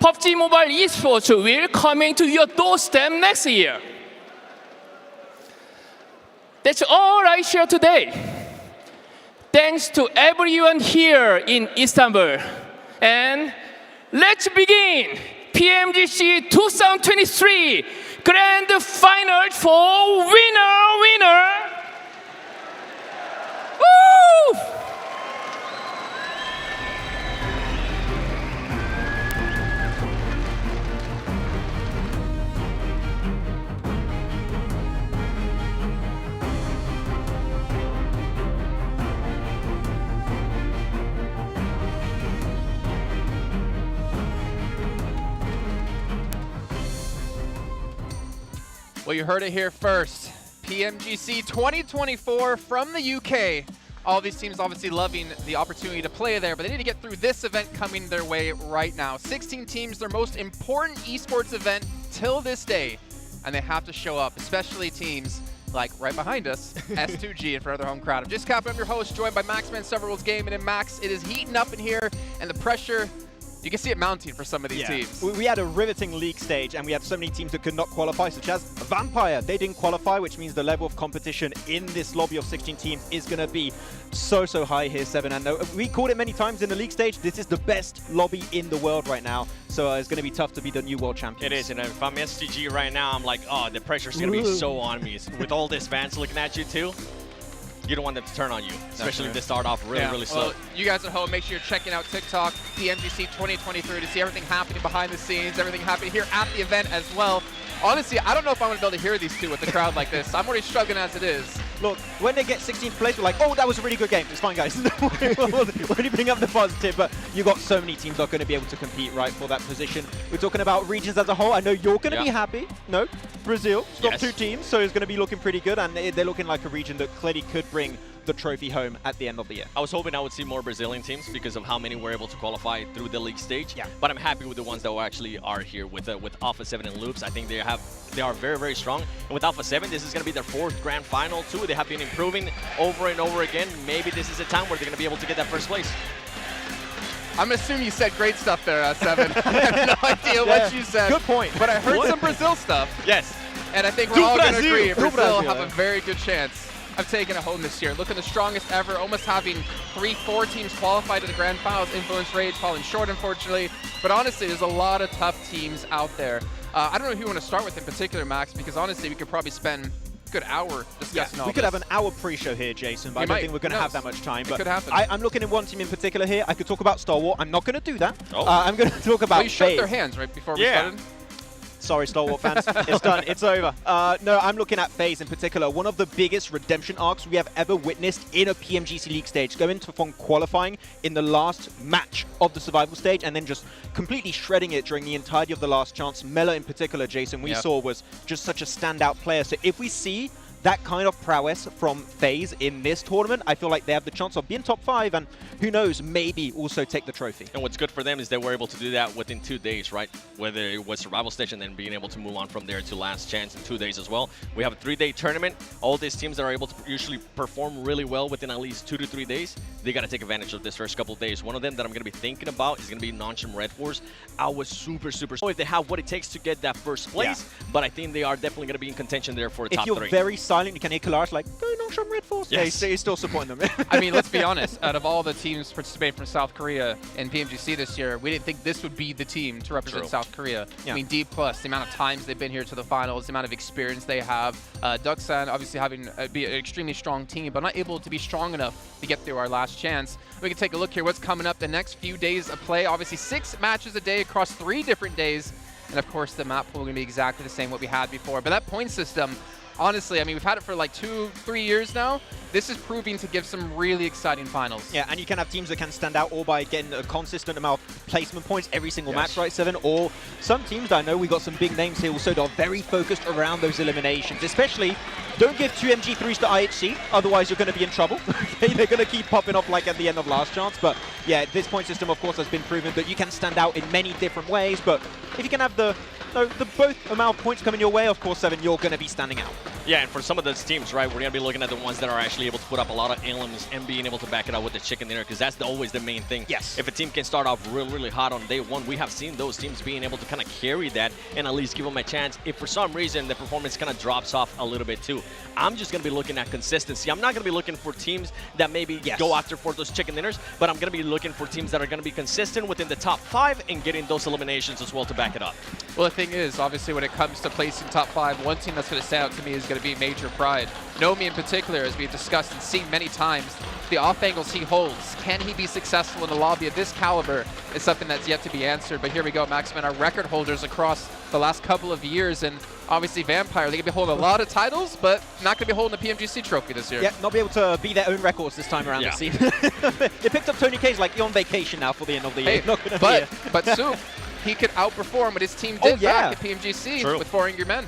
PUBG Mobile esports will coming to your doorstep next year. That's all I share today. Thanks to everyone here in Istanbul. And let's begin PMGC 2023 Grand Final for winner. Woo! Well, you heard it here first. PMGC 2024 from the UK. All these teams obviously loving the opportunity to play there, but they need to get through this event coming their way right now. 16 teams, their most important esports event till this day, and they have to show up, especially teams like right behind us, S2G in front of their home crowd. I'm just Cap, I'm your host, joined by Maxman Several's Gaming, and Max, it is heating up in here, and the pressure, you can see it mounting for some of these teams. We had a riveting league stage, and we had so many teams that could not qualify, such as Vampire. They didn't qualify, which means the level of competition in this lobby of 16 teams is going to be so high here, Seven. And we called it many times in the league stage. This is the best lobby in the world right now, so it's going to be tough to be the new world champions. It is, and if I'm STG right now, I'm like, oh, the pressure's going to be so on me. With all these fans looking at you too, you don't want them to turn on you, especially if they start off really slow. Well, you guys at home, make sure you're checking out TikTok, PMGC 2023 to see everything happening behind the scenes, everything happening here at the event as well. Honestly, I don't know if I'm going to be able to hear these two with the crowd like this. I'm already struggling as it is. Look, when they get 16th place, we're like, oh, that was a really good game. It's fine, guys. We're only bring up the positive, but you got so many teams that are going to be able to compete, right, for that position. We're talking about regions as a whole. I know you're going to be happy. No, Brazil, top 2 teams, so it's going to be looking pretty good, and they're looking like a region that clearly could bring the trophy home at the end of the year. I was hoping I would see more Brazilian teams because of how many were able to qualify through the league stage. But I'm happy with the ones that actually are here with Alpha 7 and Loops. I think they are very strong. And with Alpha 7, this is going to be their 4th grand final too. They have been improving over and over again. Maybe this is a time where they're going to be able to get that first place. I'm assuming you said great stuff there, Seven. I have no idea what you said. Good point. But I heard some Brazil stuff. Yes. And I think we're all going to agree Brazil have a very good chance of taking it home this year. Looking the strongest ever, almost having 3-4 teams qualified to the grand finals. Influence Rage falling short, unfortunately. But honestly, there's a lot of tough teams out there. I don't know who you want to start with in particular, Max, because honestly, we could probably spend a good hour discussing all we could have an hour pre-show here, Jason, but I don't think we're going to have that much time. But could happen. I'm looking at one team in particular here. I could talk about Star Wars. I'm not going to do that. I'm going to talk about you shook their hands right before we started. Sorry, Star Wars fans. It's done. It's over. No, I'm looking at FaZe in particular. One of the biggest redemption arcs we have ever witnessed in a PMGC League stage. Going from qualifying in the last match of the survival stage and then just completely shredding it during the entirety of the last chance. Mela in particular, Jason, we saw was just such a standout player. So if we see that kind of prowess from FaZe in this tournament, I feel like they have the chance of being top 5 and who knows, maybe also take the trophy. And what's good for them is they were able to do that within 2 days, right? Whether it was survival stage and then being able to move on from there to last chance in 2 days as well. We have a 3-day tournament. All these teams that are able to usually perform really well within at least 2 to 3 days, they got to take advantage of this first couple of days. One of them that I'm going to be thinking about is going to be Noncham Red Force. I was super if they have what it takes to get that first place, but I think they are definitely going to be in contention there for top 3. If you're very silent, you can hear Kalash like, go Noncham Red Force. Yes. Yeah, he's still supporting them. I mean, let's be honest. Out of all the teams participating from South Korea in PMGC this year, we didn't think this would be the team to represent South Korea. I mean, D+, the amount of times they've been here to the finals, the amount of experience they have. Ducksan obviously having be an extremely strong team, but not able to be strong enough to get through our last chance. We can take a look here what's coming up the next few days of play. Obviously 6 matches a day across 3 different days. And of course, the map pool is going to be exactly the same what we had before. But that point system, honestly, I mean, we've had it for like 2-3 years now. This is proving to give some really exciting finals. Yeah, and you can have teams that can stand out all by getting a consistent amount of placement points every single Yes. match, right, Seven? Or some teams, I know we got some big names here also that are very focused around those eliminations. Especially, don't give 2 MG3s to IHC, otherwise you're going to be in trouble. Okay, they're going to keep popping off like at the end of last chance. But yeah, this point system, of course, has been proven that you can stand out in many different ways. But if you can have the both amount of points coming your way, of course, Seven, you're going to be standing out. Yeah, and for some of those teams, right, we're going to be looking at the ones that are actually able to put up a lot of elims and being able to back it up with the chicken dinner, because that's always the main thing. Yes. If a team can start off really hot on day one, we have seen those teams being able to kind of carry that and at least give them a chance. If for some reason the performance kind of drops off a little bit too, I'm just going to be looking at consistency. I'm not going to be looking for teams that maybe go after for those chicken dinners, but I'm going to be looking for teams that are going to be consistent within the top 5 and getting those eliminations as well to back it up. Well, the thing is, obviously, when it comes to placing top 5, one team that's going to stand out to me is going to be Major Pride. Nomi in particular, as we've discussed and seen many times, the off angles he holds. Can he be successful in a lobby of this caliber is something that's yet to be answered. But here we go, Maximin, our record holders across the last couple of years. And obviously Vampire, they're going to be holding a lot of titles, but not going to be holding the PMGC trophy this year. Yeah, not be able to beat their own records this time around, it seems. They picked up Tony K's like, you're on vacation now for the end of the year. Hey, Not gonna be here. but Soup, he could outperform what his team did back at PMGC True. with 4 angry men.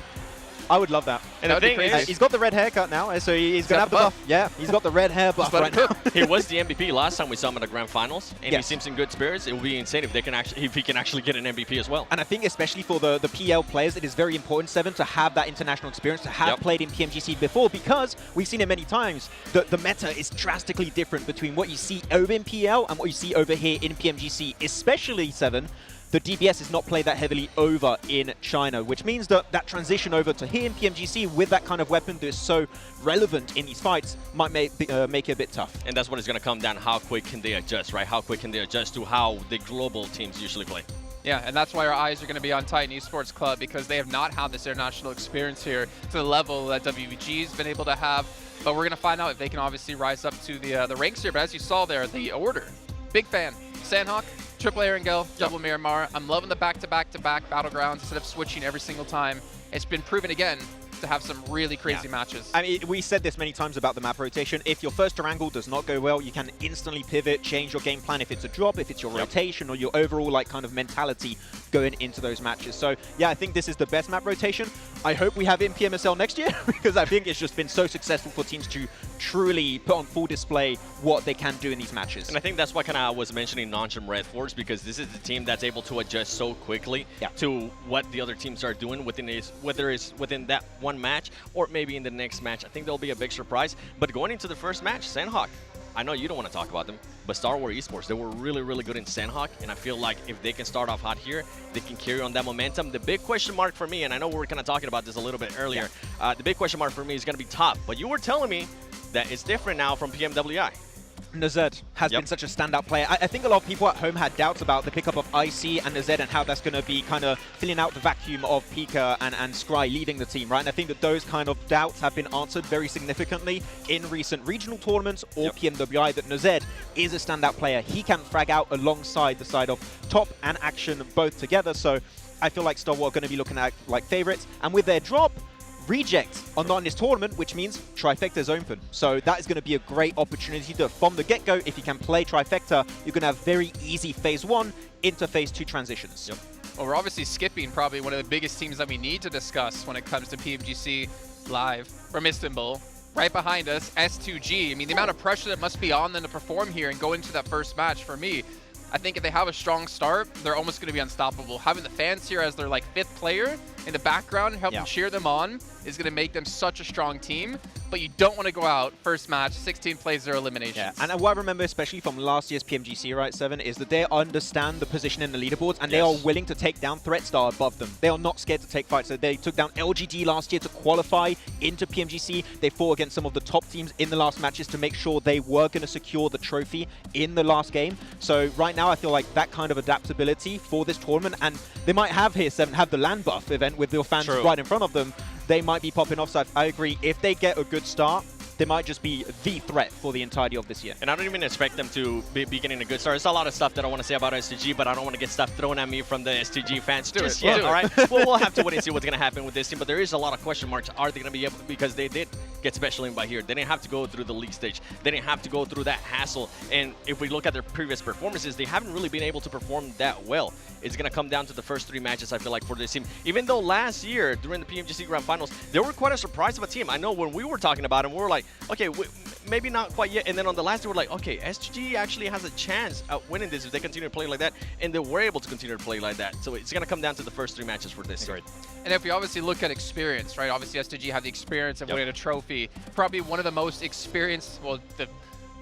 I would love that. And the thing is, he's got the red haircut now, so he's going to have the buff. Yeah, he's got the red hair buff right now. he was the MVP last time we saw him at the grand finals, and he Yes. seems in good spirits. It would be insane if they can actually, if he can actually get an MVP as well. And I think especially for the PL players, it is very important, Seven, to have that international experience, to have played in PMGC before, because we've seen it many times. The meta is drastically different between what you see over in PL and what you see over here in PMGC, especially, Seven. The DBS is not played that heavily over in China, which means that that transition over to here in PMGC with that kind of weapon that is so relevant in these fights might make it a bit tough. And that's what it's going to come down, how quick can they adjust, right? How quick can they adjust to how the global teams usually play? Yeah, and that's why our eyes are going to be on Titan Esports Club, because they have not had this international experience here to the level that WBG's been able to have. But we're going to find out if they can obviously rise up to the ranks here. But as you saw there, the order, big fan. Sandhawk, Triple Erangel, Double Miramar. I'm loving the back-to-back-to-back battlegrounds instead of switching every single time. It's been proven again to have some really crazy matches. I mean, we said this many times about the map rotation. If your first angle does not go well, you can instantly pivot, change your game plan if it's a drop, if it's your rotation, or your overall like kind of mentality going into those matches. So yeah, I think this is the best map rotation. I hope we have it in PMSL next year, because I think it's just been so successful for teams to truly put on full display what they can do in these matches. And I think that's why kind of I was mentioning Noncham Red Force, because this is the team that's able to adjust so quickly to what the other teams are doing within whether it's within that one match or maybe in the next match. I think there'll be a big surprise. But going into the first match, Sandhawk, I know you don't want to talk about them, but Star Wars Esports, they were really good in Sandhawk, and I feel like if they can start off hot here, they can carry on that momentum. The big question mark for me, and I know we were kind of talking about this a little bit earlier, the big question mark for me is going to be top, but you were telling me that it's different now from PMWI. Nazed has been such a standout player. I think a lot of people at home had doubts about the pickup of IC and Nazed and how that's going to be kind of filling out the vacuum of Pika and Scry leaving the team, right? And I think that those kind of doubts have been answered very significantly in recent regional tournaments or PMWI, that Nazed is a standout player. He can frag out alongside the side of Top and Action both together. So I feel like Star Wars are going to be looking at like favorites. And with their drop, Reject are not in this tournament, which means Trifecta is open. So that is going to be a great opportunity to, from the get-go, if you can play Trifecta, you're going to have very easy Phase 1 into Phase 2 transitions. Well, we're obviously skipping probably one of the biggest teams that we need to discuss when it comes to PMGC Live from Istanbul. Right behind us, S2G. I mean, the amount of pressure that must be on them to perform here and go into that first match, for me, I think if they have a strong start, they're almost going to be unstoppable. Having the fans here as their like 5th player in the background and helping cheer them on is going to make them such a strong team. But you don't want to go out first match, 16 plays, 0 eliminations. Yeah, and what I remember especially from last year's PMGC, right, Seven, is that they understand the position in the leaderboards and they are willing to take down threats that are above them. They are not scared to take fights. So they took down LGD last year to qualify into PMGC. They fought against some of the top teams in the last matches to make sure they were going to secure the trophy in the last game. So right now I feel like that kind of adaptability for this tournament, and they might have here, Seven, have the land buff event with their fans right in front of them. They might be popping off. So I agree. If they get a good start, they might just be the threat for the entirety of this year. And I don't even expect them to be getting a good start. There's a lot of stuff that I want to say about STG, but I don't want to get stuff thrown at me from the STG fans just yet, all right? Well, we'll have to wait and see what's going to happen with this team, but there is a lot of question marks. Are they going to be able, because they did get special in by here. They didn't have to go through the league stage. They didn't have to go through that hassle. And if we look at their previous performances, they haven't really been able to perform that well. It's going to come down to the first 3 matches, I feel like, for this team. Even though last year, during the PMGC Grand Finals, they were quite a surprise of a team. I know when we were talking about them, we were like, okay, maybe not quite yet. And then on the last day, we're like, okay, STG actually has a chance at winning this if they continue to play like that. And they were able to continue to play like that. So it's going to come down to the first 3 matches for this team. And if we obviously look at experience, right? Obviously, STG have the experience of winning a trophy. Probably one of the most experienced, well,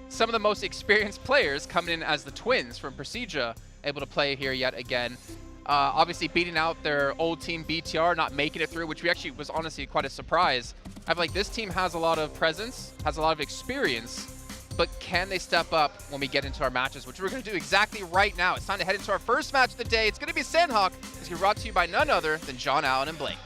some of the most experienced players coming in as the twins from Procedure, able to play here yet again. Obviously beating out their old team BTR, not making it through, which we actually was honestly quite a surprise. I feel like this team has a lot of presence, has a lot of experience, but can they step up when we get into our matches, which we're going to do exactly right now. It's time to head into our first match of the day. It's going to be Sandhawk. It's going to be brought to you by none other than John Allen and Blake.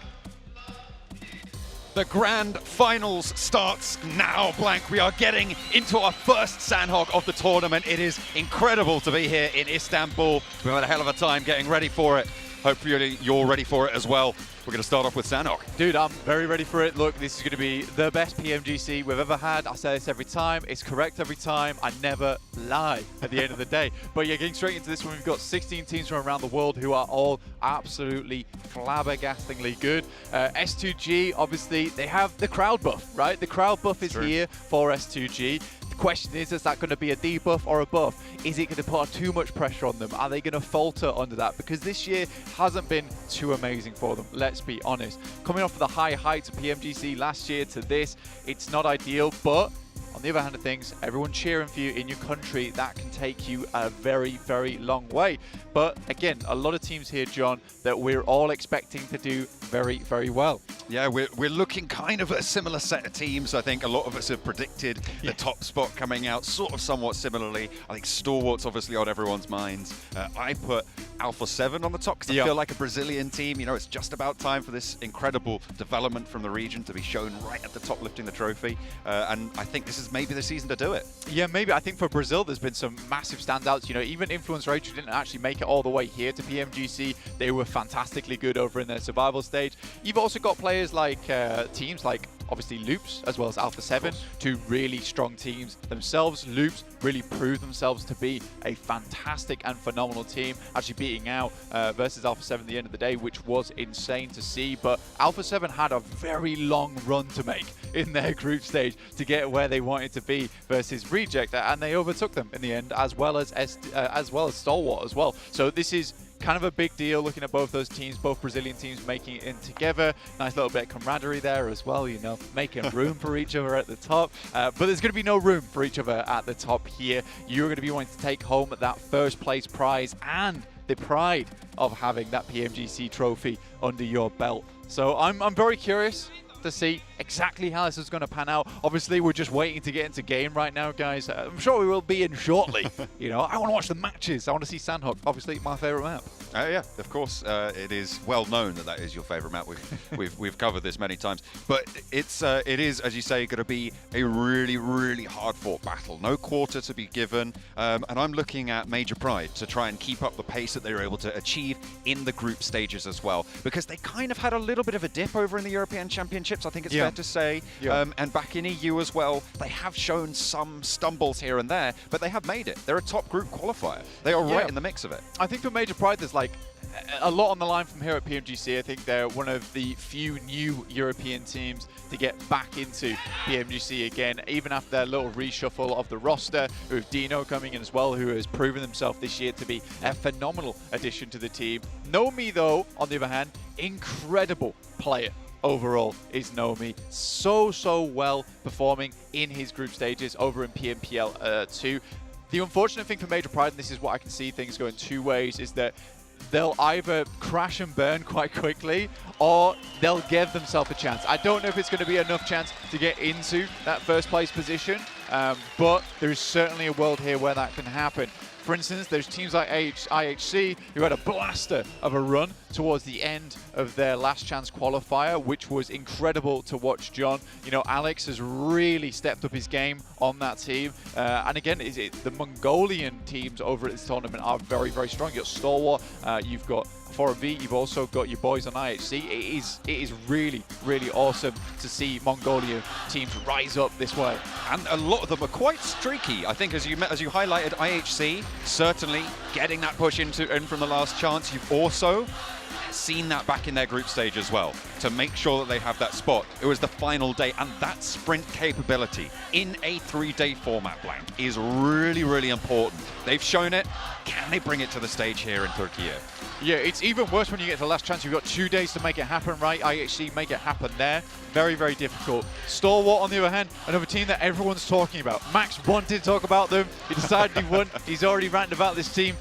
The grand finals starts now, Blank. We are getting into our first Sandhawk of the tournament. It is incredible to be here in Istanbul. We've had a hell of a time getting ready for it. Hopefully you're ready for it as well. We're going to start off with Sandhawk. Dude, I'm very ready for it. Look, this is going to be the best PMGC we've ever had. I say this every time. It's correct every time. I never lie at the end of the day. But yeah, getting straight into this one, we've got 16 teams from around the world who are all absolutely flabbergastingly good. S2G, obviously, they have the crowd buff, right? The crowd buff is here for S2G. Question is that going to be a debuff or a buff? Is it going to put too much pressure on them? Are they going to falter under that? Because this year hasn't been too amazing for them, let's be honest. Coming off of the high heights of PMGC last year to this, it's not ideal, but on the other hand of things, everyone cheering for you in your country, that can take you a very, very long way. But again, a lot of teams here, John, that we're all expecting to do very, very well. Yeah, we're looking kind of at a similar set of teams. I think a lot of us have predicted the top spot coming out sort of somewhat similarly. I think Stalwart's obviously on everyone's minds. I put Alpha 7 on the top because I feel like a Brazilian team. You know, it's just about time for this incredible development from the region to be shown right at the top lifting the trophy. And I think this is maybe the season to do it. Yeah, maybe. I think for Brazil, there's been some massive standouts. You know, even Influence Rage, who didn't actually make it all the way here to PMGC, they were fantastically good over in their survival stage. You've also got players like teams like obviously Loops as well as Alpha 7, 2 really strong teams themselves. Loops really proved themselves to be a fantastic and phenomenal team, actually beating out versus Alpha 7 at the end of the day, which was insane to see. But Alpha 7 had a very long run to make in their group stage to get where they wanted to be versus Reject, and they overtook them in the end, as well as Stalwart as well. So this is kind of a big deal looking at both those teams, both Brazilian teams making it in together. Nice little bit of camaraderie there as well, you know, making room for each other at the top. But there's going to be no room for each other at the top here. You're going to be wanting to take home that first place prize and the pride of having that PMGC trophy under your belt. So I'm very curious to see exactly how this is going to pan out. Obviously, we're just waiting to get into game right now, guys. I'm sure we will be in shortly. You know, I want to watch the matches. I want to see Sandhawk. Obviously, my favorite map. Yeah, of course. It is well known that that is your favorite map. We've covered this many times, but it is, as you say, going to be a really, really hard-fought battle. No quarter to be given, and I'm looking at Major Pride to try and keep up the pace that they were able to achieve in the group stages as well, because they kind of had a little bit of a dip over in the European Championships, I think it's fair to say, and back in EU as well. They have shown some stumbles here and there, but they have made it. They're a top group qualifier. They are right in the mix of it. I think for Major Pride, there's like a lot on the line from here at PMGC. I think they're one of the few new European teams to get back into PMGC again, even after their little reshuffle of the roster, with Dino coming in as well, who has proven himself this year to be a phenomenal addition to the team. Nomi, though, on the other hand, incredible player. Overall is Nomi, so well performing in his group stages over in PMPL 2. The unfortunate thing for Major Pride, and this is what I can see things going 2 ways, is that they'll either crash and burn quite quickly, or they'll give themselves a chance. I don't know if it's going to be enough chance to get into that first place position, but there is certainly a world here where that can happen. For instance, there's teams like IHC who had a blaster of a run towards the end of their last chance qualifier, which was incredible to watch, John. You know, Alex has really stepped up his game on that team. And again, the Mongolian teams over at this tournament are very, very strong. You've got Stalwart, you've got 4V, you've also got your boys on IHC. It is really, really awesome to see Mongolian teams rise up this way. And a lot of them are quite streaky. I think as you highlighted, IHC certainly getting that push in from the last chance. You've also seen that back in their group stage as well, to make sure that they have that spot. It was the final day, and that sprint capability in a 3-day format, Blank, is really, really important. They've shown it. Can they bring it to the stage here in Türkiye? Yeah, it's even worse when you get to the last chance. You've got 2 days to make it happen, right? IHC make it happen there. Very, very difficult. Stalwart, on the other hand, another team that everyone's talking about. Max wanted to talk about them. He decided he won. He's already ranted about this team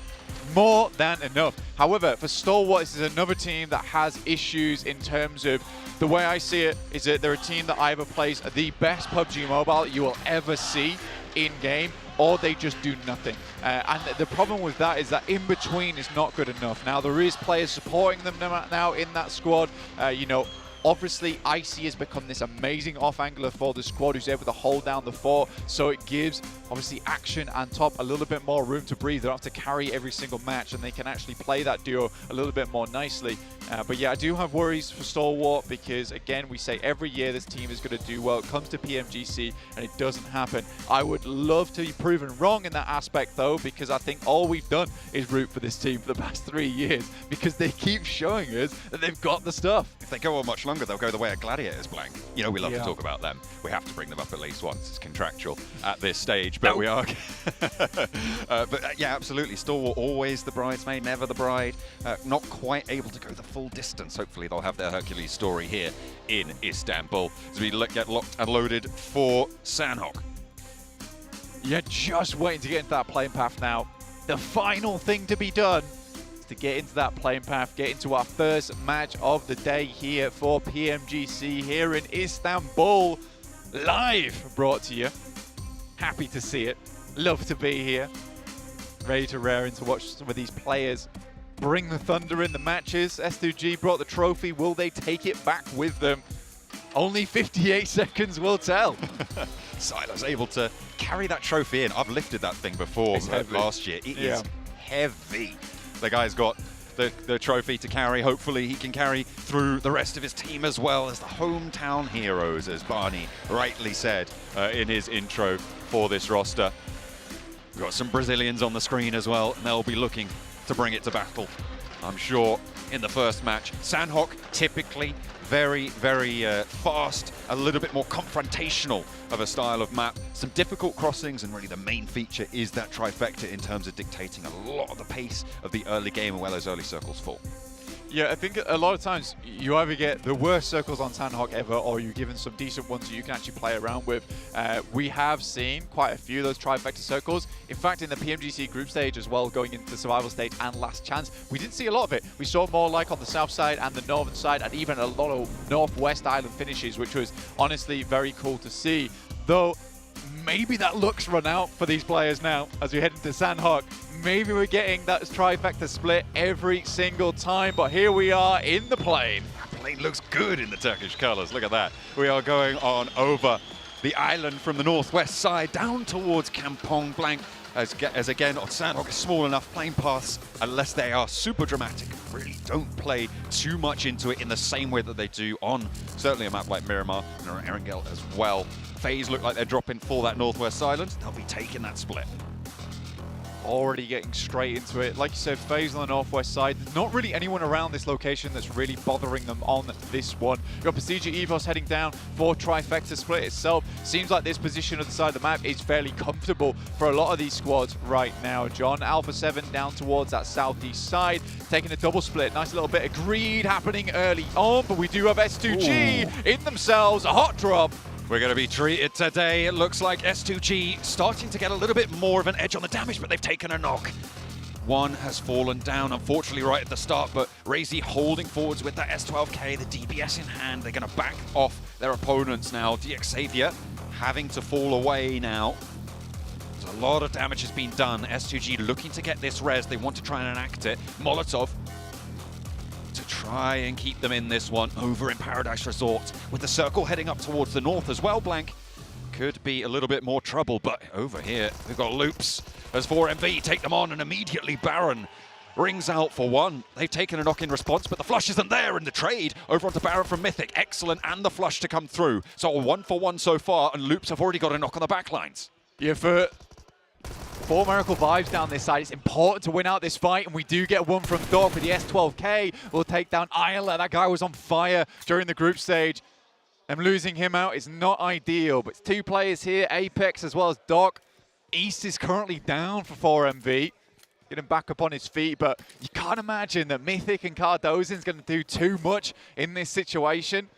more than enough. However, for Stalwart, this is another team that has issues in terms of the way I see it is that they're a team that either plays the best PUBG Mobile you will ever see in-game, or they just do nothing. And the problem with that is that in between is not good enough. Now, there is players supporting them now in that squad. You know, obviously, Icy has become this amazing off-angler for the squad who's able to hold down the fort, so it gives, obviously, Action and Top a little bit more room to breathe. They don't have to carry every single match, and they can actually play that duo a little bit more nicely. But yeah, I do have worries for Stalwart because, again, we say every year this team is going to do well. It comes to PMGC, and it doesn't happen. I would love to be proven wrong in that aspect, though, because I think all we've done is root for this team for the past 3 years because they keep showing us that they've got the stuff. If they go on much longer, they'll go the way of Gladiators, Blank. You know, we love to talk about them. We have to bring them up at least once. It's contractual at this stage, but we are. But yeah, absolutely. Stalwart, always the bridesmaid, never the bride. Not quite able to go the full distance. Hopefully, they'll have their Hercules story here in Istanbul as we get locked and loaded for Sandhawk. Yeah, just waiting to get into that playing path now. The final thing to be done to get into that playing path, get into our first match of the day here for PMGC here in Istanbul. Live brought to you. Happy to see it. Love to be here. Ready to rear in to watch some of these players bring the thunder in the matches. S2G brought the trophy. Will they take it back with them? Only 58 seconds will tell. Silas able to carry that trophy in. I've lifted that thing before last year. It is heavy. The guy's got the trophy to carry. Hopefully he can carry through the rest of his team as well as the hometown heroes, as Barney rightly said in his intro for this roster. We've got some Brazilians on the screen as well, and they'll be looking to bring it to battle, I'm sure, in the first match. Sandhawk, typically very, very fast, a little bit more confrontational of a style of map. Some difficult crossings, and really the main feature is that trifecta in terms of dictating a lot of the pace of the early game and where those early circles fall. Yeah, I think a lot of times you either get the worst circles on Sandhawk ever, or you're given some decent ones that you can actually play around with. We have seen quite a few of those trifecta circles. In fact, in the PMGC group stage as well, going into the survival stage and last chance, we didn't see a lot of it. We saw more like on the south side and the northern side, and even a lot of northwest island finishes, which was honestly very cool to see. Though, maybe that luck's run out for these players now as we head into Sandhawk. Maybe we're getting that trifecta split every single time, but here we are in the plane. That plane looks good in the Turkish colours. Look at that. We are going on over the island from the northwest side down towards Kampong Blank. As again, Sandhawk is small enough, plane paths, unless they are super dramatic, really don't play too much into it in the same way that they do on certainly a map like Miramar and Erangel as well. FaZe look like they're dropping for that northwest island. They'll be taking that split. Already getting straight into it. Like you said, FaZe on the northwest side. There's not really anyone around this location that's really bothering them on this one. You've got Prestige Evos heading down for trifecta split itself. Seems like this position of the side of the map is fairly comfortable for a lot of these squads right now, John. Alpha 7 down towards that southeast side, taking a double split. Nice little bit of greed happening early on, but we do have S2G in themselves. A hot drop. We're going to be treated today. It looks like S2G starting to get a little bit more of an edge on the damage, but they've taken a knock. One has fallen down, unfortunately, right at the start, but Razy holding forwards with that S12K, the DBS in hand. They're going to back off their opponents now. DX Xavier having to fall away now. So a lot of damage has been done. S2G looking to get this res. They want to try and enact it. Molotov to try and keep them in this one over in Paradise Resort. With the circle heading up towards the north as well, Blank. Could be a little bit more trouble, but over here we've got Loops as 4MV take them on, and immediately Baron rings out for one. They've taken a knock in response, but the flush isn't there, and the trade over onto Baron from Mythic. Excellent, and the flush to come through. So a 1-for-1 so far, and Loops have already got a knock on the backlines. Yeah, for Miracle Vibes down this side, it's important to win out this fight, and we do get one from Doc with the S12K. We'll take down Isla. That guy was on fire during the group stage. And losing him out is not ideal, but it's two players here, Apex as well as Doc. East is currently down for 4MV. Get him back up on his feet, but you can't imagine that Mythic and Cardozin's going to do too much in this situation.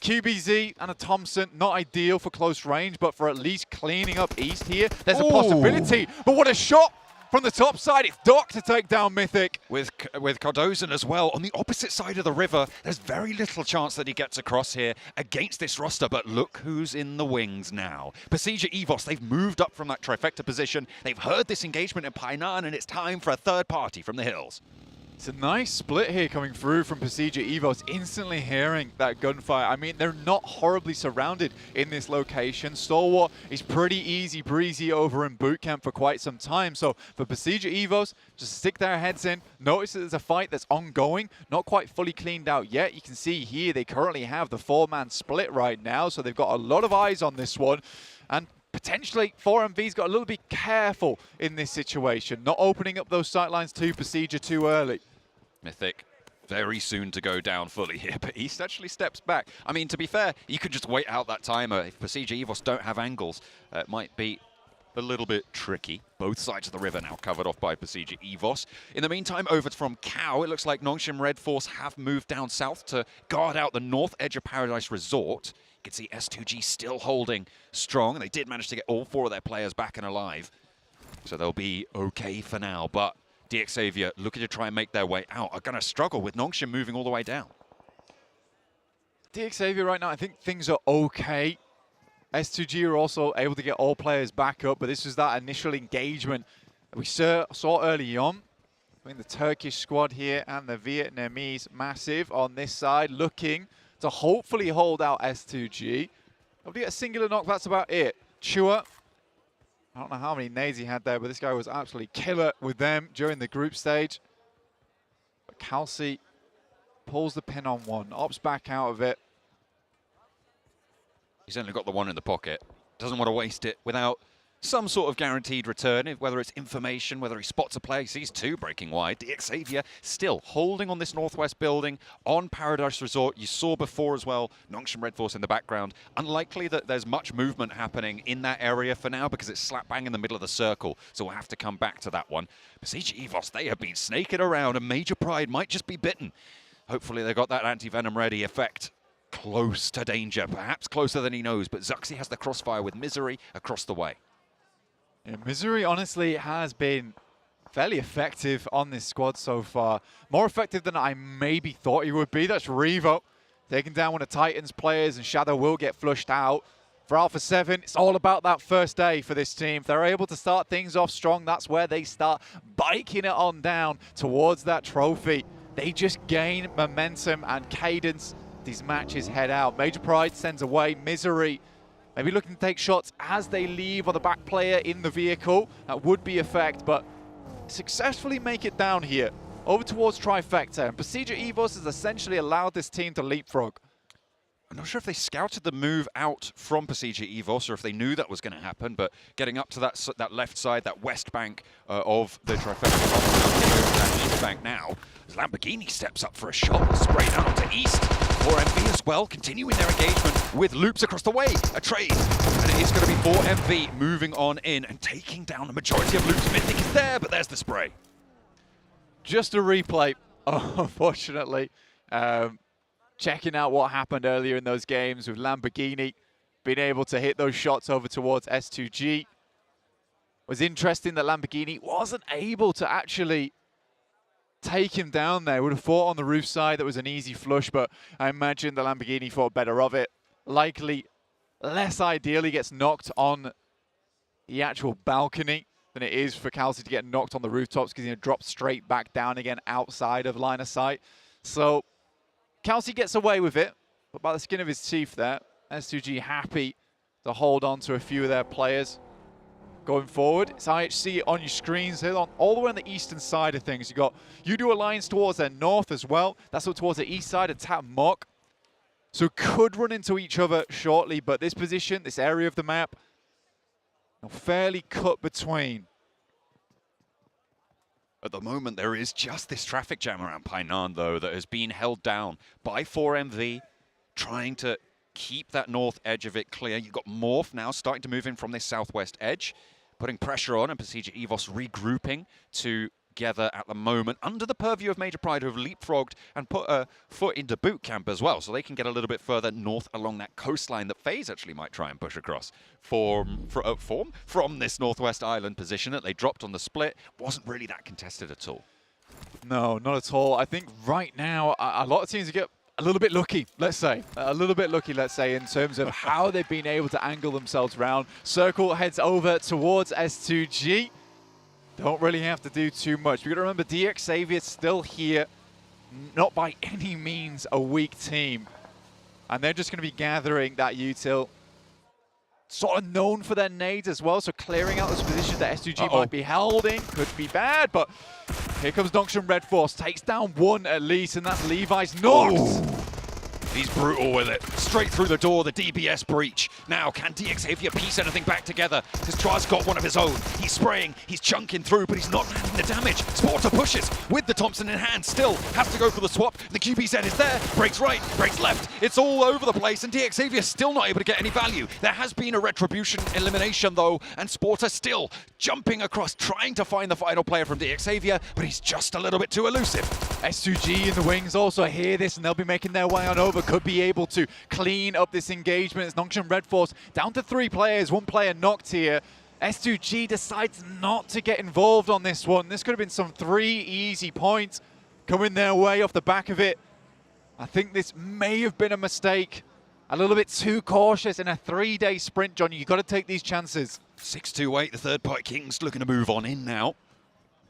QBZ and a Thompson, not ideal for close range, but for at least cleaning up East here, there's a possibility. But what a shot from the top side. It's Doc to take down Mythic. With Cardozan as well. On the opposite side of the river, there's very little chance that he gets across here against this roster, but look who's in the wings now. Pasija Evos, they've moved up from that trifecta position. They've heard this engagement in Painan, and it's time for a third party from the hills. It's a nice split here coming through from Pasija Evos, instantly hearing that gunfire. I mean, they're not horribly surrounded in this location. Stalwart is pretty easy breezy over in boot camp for quite some time. So for Pasija Evos, just stick their heads in. Notice that there's a fight that's ongoing, not quite fully cleaned out yet. You can see here they currently have the 4-man split right now, so they've got a lot of eyes on this one. And potentially 4MV's got a little bit careful in this situation, not opening up those sightlines to Pasija too early. Mythic very soon to go down fully here, but East actually steps back. I mean, to be fair, you could just wait out that timer. If Pasija Evos don't have angles, it might be a little bit tricky. Both sides of the river now covered off by Pasija Evos. In the meantime, over from Cow, it looks like Nongshim Red Force have moved down south to guard out the north edge of Paradise Resort. You can see S2G still holding strong, and they did manage to get all 4 of their players back and alive. So they'll be okay for now, but DXavier looking to try and make their way out are going to struggle with Nongshim moving all the way down. DXavier right now, I think things are okay. S2G are also able to get all players back up, but this was that initial engagement that we saw early on between the Turkish squad here and the Vietnamese massive on this side, looking to hopefully hold out S2G. Nobody get a singular knock, that's about it. Chua, I don't know how many nades he had there, but this guy was absolutely killer with them during the group stage. But Kelsey pulls the pin on one, opts back out of it. He's only got the one in the pocket. Doesn't want to waste it without some sort of guaranteed return, whether it's information, whether he spots a play. Sees 2 breaking wide. DXavier still holding on this northwest building on Paradise Resort. You saw before as well, Nongshim Red Force in the background. Unlikely that there's much movement happening in that area for now because it's slap bang in the middle of the circle. So we'll have to come back to that one. Pasija Evos, they have been snaking around, and Major Pride might just be bitten. Hopefully they got that anti-venom ready effect. Close to danger, perhaps closer than he knows, but Zuxi has the crossfire with Misery across the way. Yeah, Misery honestly has been fairly effective on this squad so far. More effective than I maybe thought he would be. That's Revo taking down one of Titan's players, and Shadow will get flushed out. For Alpha 7, it's all about that first day for this team. If they're able to start things off strong, that's where they start biking it on down towards that trophy. They just gain momentum and cadence. These matches head out. Major Pride sends away Misery. Maybe looking to take shots as they leave on the back player in the vehicle. That would be effect, but successfully make it down here over towards Trifecta. And Pasija Evos has essentially allowed this team to leapfrog. I'm not sure if they scouted the move out from Pasija Evos or if they knew that was going to happen, but getting up to that left side, that west bank of the Trifecta, that east bank now, as Lamborghini steps up for a shot, sprayed out to east. 4MV as well, continuing their engagement with Loops across the way. A trade, and it is going to be 4MV moving on in and taking down the majority of Loops. Mythic is there, but there's the spray. Just a replay, unfortunately. Checking out what happened earlier in those games with Lamborghini being able to hit those shots over towards S2G. It was interesting that Lamborghini wasn't able to actually take him down there. Would have fought on the roof side. That was an easy flush, but I imagine the Lamborghini thought better of it. Likely, less ideally, gets knocked on the actual balcony than it is for Kelsey to get knocked on the rooftops because he's going to drop straight back down again outside of line of sight. So Kelsey gets away with it, but by the skin of his teeth there, S2G happy to hold on to a few of their players. Going forward, it's IHC on your screens here, all the way on the eastern side of things. You got Udo Alliance towards their north as well. That's up towards the east side of Tap Mock. So could run into each other shortly, but this position, this area of the map, fairly cut between. At the moment, there is just this traffic jam around Painan, though, that has been held down by 4MV, trying to keep that north edge of it clear. You've got Morph now starting to move in from this southwest edge, putting pressure on, and Procedure EVOS regrouping together at the moment under the purview of Major Pride, who have leapfrogged and put a foot into boot camp as well, so they can get a little bit further north along that coastline that FaZe actually might try and push across from this northwest island position that they dropped on the split. Wasn't really that contested at all. No, not at all. I think right now a lot of teams get a little bit lucky, let's say. A little bit lucky, let's say, in terms of how they've been able to angle themselves around. Circle heads over towards S2G. Don't really have to do too much. We've got to remember DX Xavier's still here. Not by any means a weak team. And they're just going to be gathering that util. Sort of known for their nades as well, so clearing out this position that S2G might be held in could be bad, but here comes Nongshim Red Force, takes down one at least, and that's Levi's knocked. He's brutal with it. Straight through the door, the DBS breach. Now, can DX Xavier piece anything back together? Because Draz got one of his own. He's spraying, he's chunking through, but he's not landing the damage. Sporter pushes with the Thompson in hand, still has to go for the swap. The QBZ is there, breaks right, breaks left. It's all over the place, and DX Xavier still not able to get any value. There has been a Retribution elimination, though, and Sporter still jumping across, trying to find the final player from DX Xavier, but he's just a little bit too elusive. S2G in the wings also hear this, and they'll be making their way on over. Could be able to clean up this engagement. It's Nongshim Red Force down to 3 players, 1 player knocked here. S2G decides not to get involved on this one. This could have been some 3 easy points coming their way off the back of it. I think this may have been a mistake. A little bit too cautious in a 3-day sprint, John. You've got to take these chances. 6-2-8, the third party Kings looking to move on in now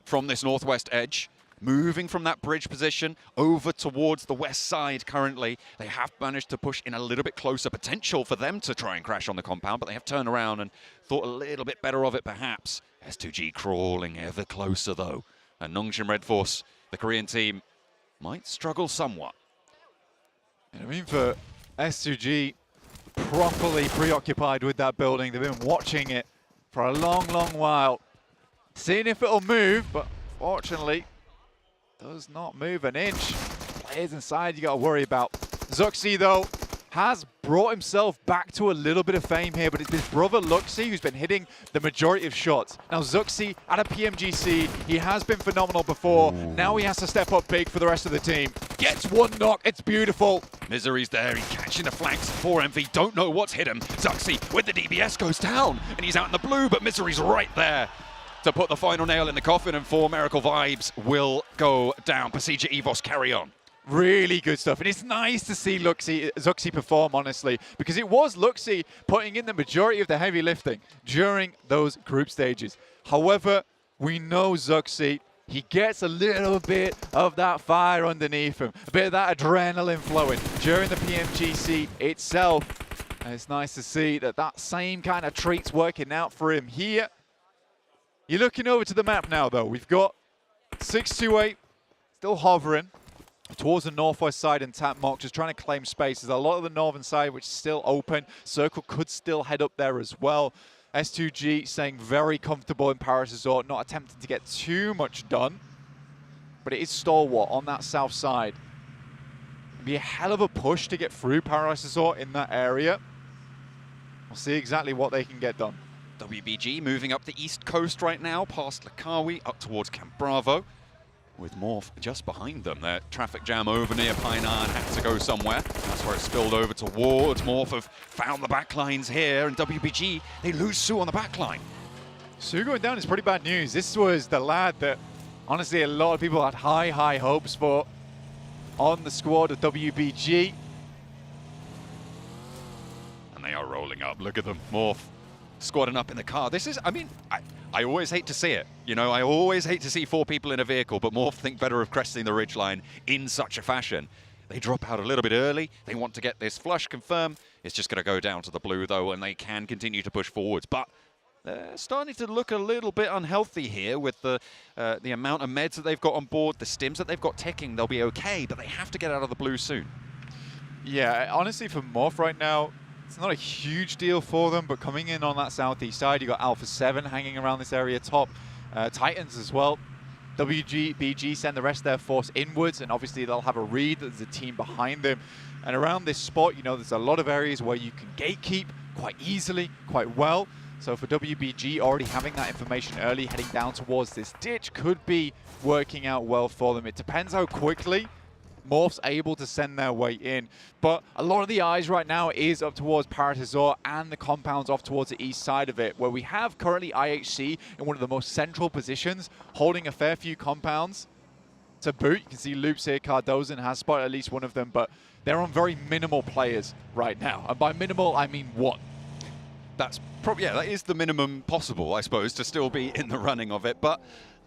from this northwest edge. Moving from that bridge position over towards the west side currently. They have managed to push in a little bit closer, potential for them to try and crash on the compound, but they have turned around and thought a little bit better of it perhaps. S2G crawling ever closer though. And Nongshim Red Force, the Korean team, might struggle somewhat. And I mean, for S2G, properly preoccupied with that building. They've been watching it for a long, long while. Seeing if it'll move, but fortunately, does not move an inch. Players inside you got to worry about. Zuxi, though, has brought himself back to a little bit of fame here, but it's his brother Luxi who's been hitting the majority of shots. Now, Zuxi at a PMGC, he has been phenomenal before. Now he has to step up big for the rest of the team. Gets 1 knock, it's beautiful. Misery's there, he's catching the flanks. 4MV don't know what's hit him. Zuxi with the DBS goes down, and he's out in the blue, but Misery's right there to put the final nail in the coffin, and 4 Miracle Vibes will go down. Procedure EVOS carry on. Really good stuff, and it's nice to see Zuxi perform, honestly, because it was Luxi putting in the majority of the heavy lifting during those group stages. However, we know Zuxi, he gets a little bit of that fire underneath him, a bit of that adrenaline flowing during the PMGC itself, and it's nice to see that that same kind of treat's working out for him here. You're looking over to the map now, though. We've got 628 still hovering towards the northwest side and Tap Mock, just trying to claim space. There's a lot of the northern side which is still open. Circle could still head up there as well. S2G staying very comfortable in Paris Resort, not attempting to get too much done. But it is stalwart on that south side. It'll be a hell of a push to get through Paris Resort in that area. We'll see exactly what they can get done. WBG moving up the east coast right now, past Lakawi, up towards Camp Bravo, with Morph just behind them. Their traffic jam over near Painan had to go somewhere. That's where it spilled over towards Morph. Have found the backlines here, and WBG, they lose Sue on the backline. Sue going down is pretty bad news. This was the lad that, honestly, a lot of people had high, high hopes for on the squad of WBG. And they are rolling up. Look at them. Morph squadding up in the car. This is, I mean, I always hate to see it. You know, I always hate to see 4 people in a vehicle, but Morph think better of cresting the ridgeline in such a fashion. They drop out a little bit early. They want to get this flush confirmed. It's just going to go down to the blue, though, and they can continue to push forwards. But they're starting to look a little bit unhealthy here with the amount of meds that they've got on board, the stims that they've got ticking. They'll be okay, but they have to get out of the blue soon. Yeah, honestly, for Morph right now, it's not a huge deal for them, but coming in on that southeast side, you got Alpha 7 hanging around this area top, Titans as well. WBG send the rest of their force inwards, and obviously they'll have a read that there's a team behind them. And around this spot, you know, there's a lot of areas where you can gatekeep quite easily, quite well. So for WBG, already having that information early, heading down towards this ditch could be working out well for them. It depends how quickly Morph's able to send their way in. But a lot of the eyes right now is up towards Paratizor and the compounds off towards the east side of it, where we have currently IHC in one of the most central positions, holding a fair few compounds to boot. You can see Loops here, Cardozan has spotted at least one of them, but they're on very minimal players right now. And by minimal, I mean 1. That's probably, yeah, that is the minimum possible, I suppose, to still be in the running of it, but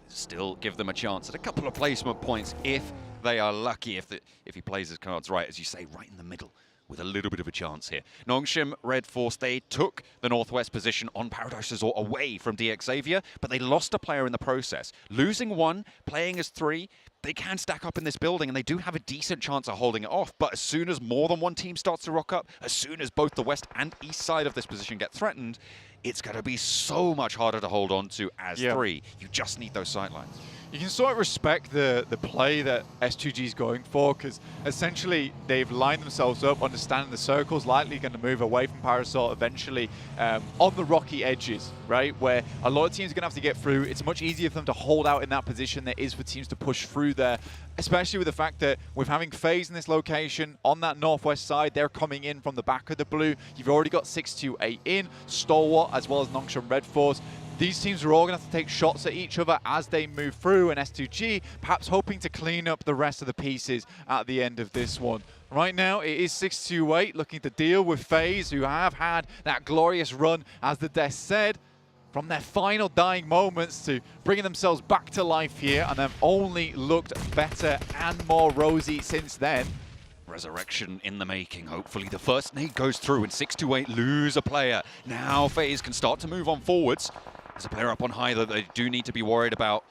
still give them a chance at a couple of placement points if they are lucky, if he plays his cards right, as you say, right in the middle, with a little bit of a chance here. Nongshim, Red Force, they took the northwest position on Paradise Resort away from DX Xavier, but they lost a player in the process. Losing 1, playing as 3, they can stack up in this building, and they do have a decent chance of holding it off. But as soon as more than one team starts to rock up, as soon as both the west and east side of this position get threatened, it's going to be so much harder to hold on to as 3. You just need those sightlines. You can sort of respect the play that S2G is going for, because essentially they've lined themselves up, understanding the circle's likely going to move away from Parasol eventually on the rocky edges, right? Where a lot of teams are going to have to get through. It's much easier for them to hold out in that position than it is for teams to push through there, especially with the fact that with having FaZe in this location on that northwest side, they're coming in from the back of the blue. You've already got 628 in, Stalwart, as well as Nongshim Red Force. These teams are all going to have to take shots at each other as they move through, and S2G perhaps hoping to clean up the rest of the pieces at the end of this one. Right now, it is 628 looking to deal with FaZe, who have had that glorious run, as the Death said, from their final dying moments to bringing themselves back to life here, and they've only looked better and more rosy since then. Resurrection in the making. Hopefully the first nade goes through, and 628 lose a player. Now FaZe can start to move on forwards. There's a player up on high that they do need to be worried about.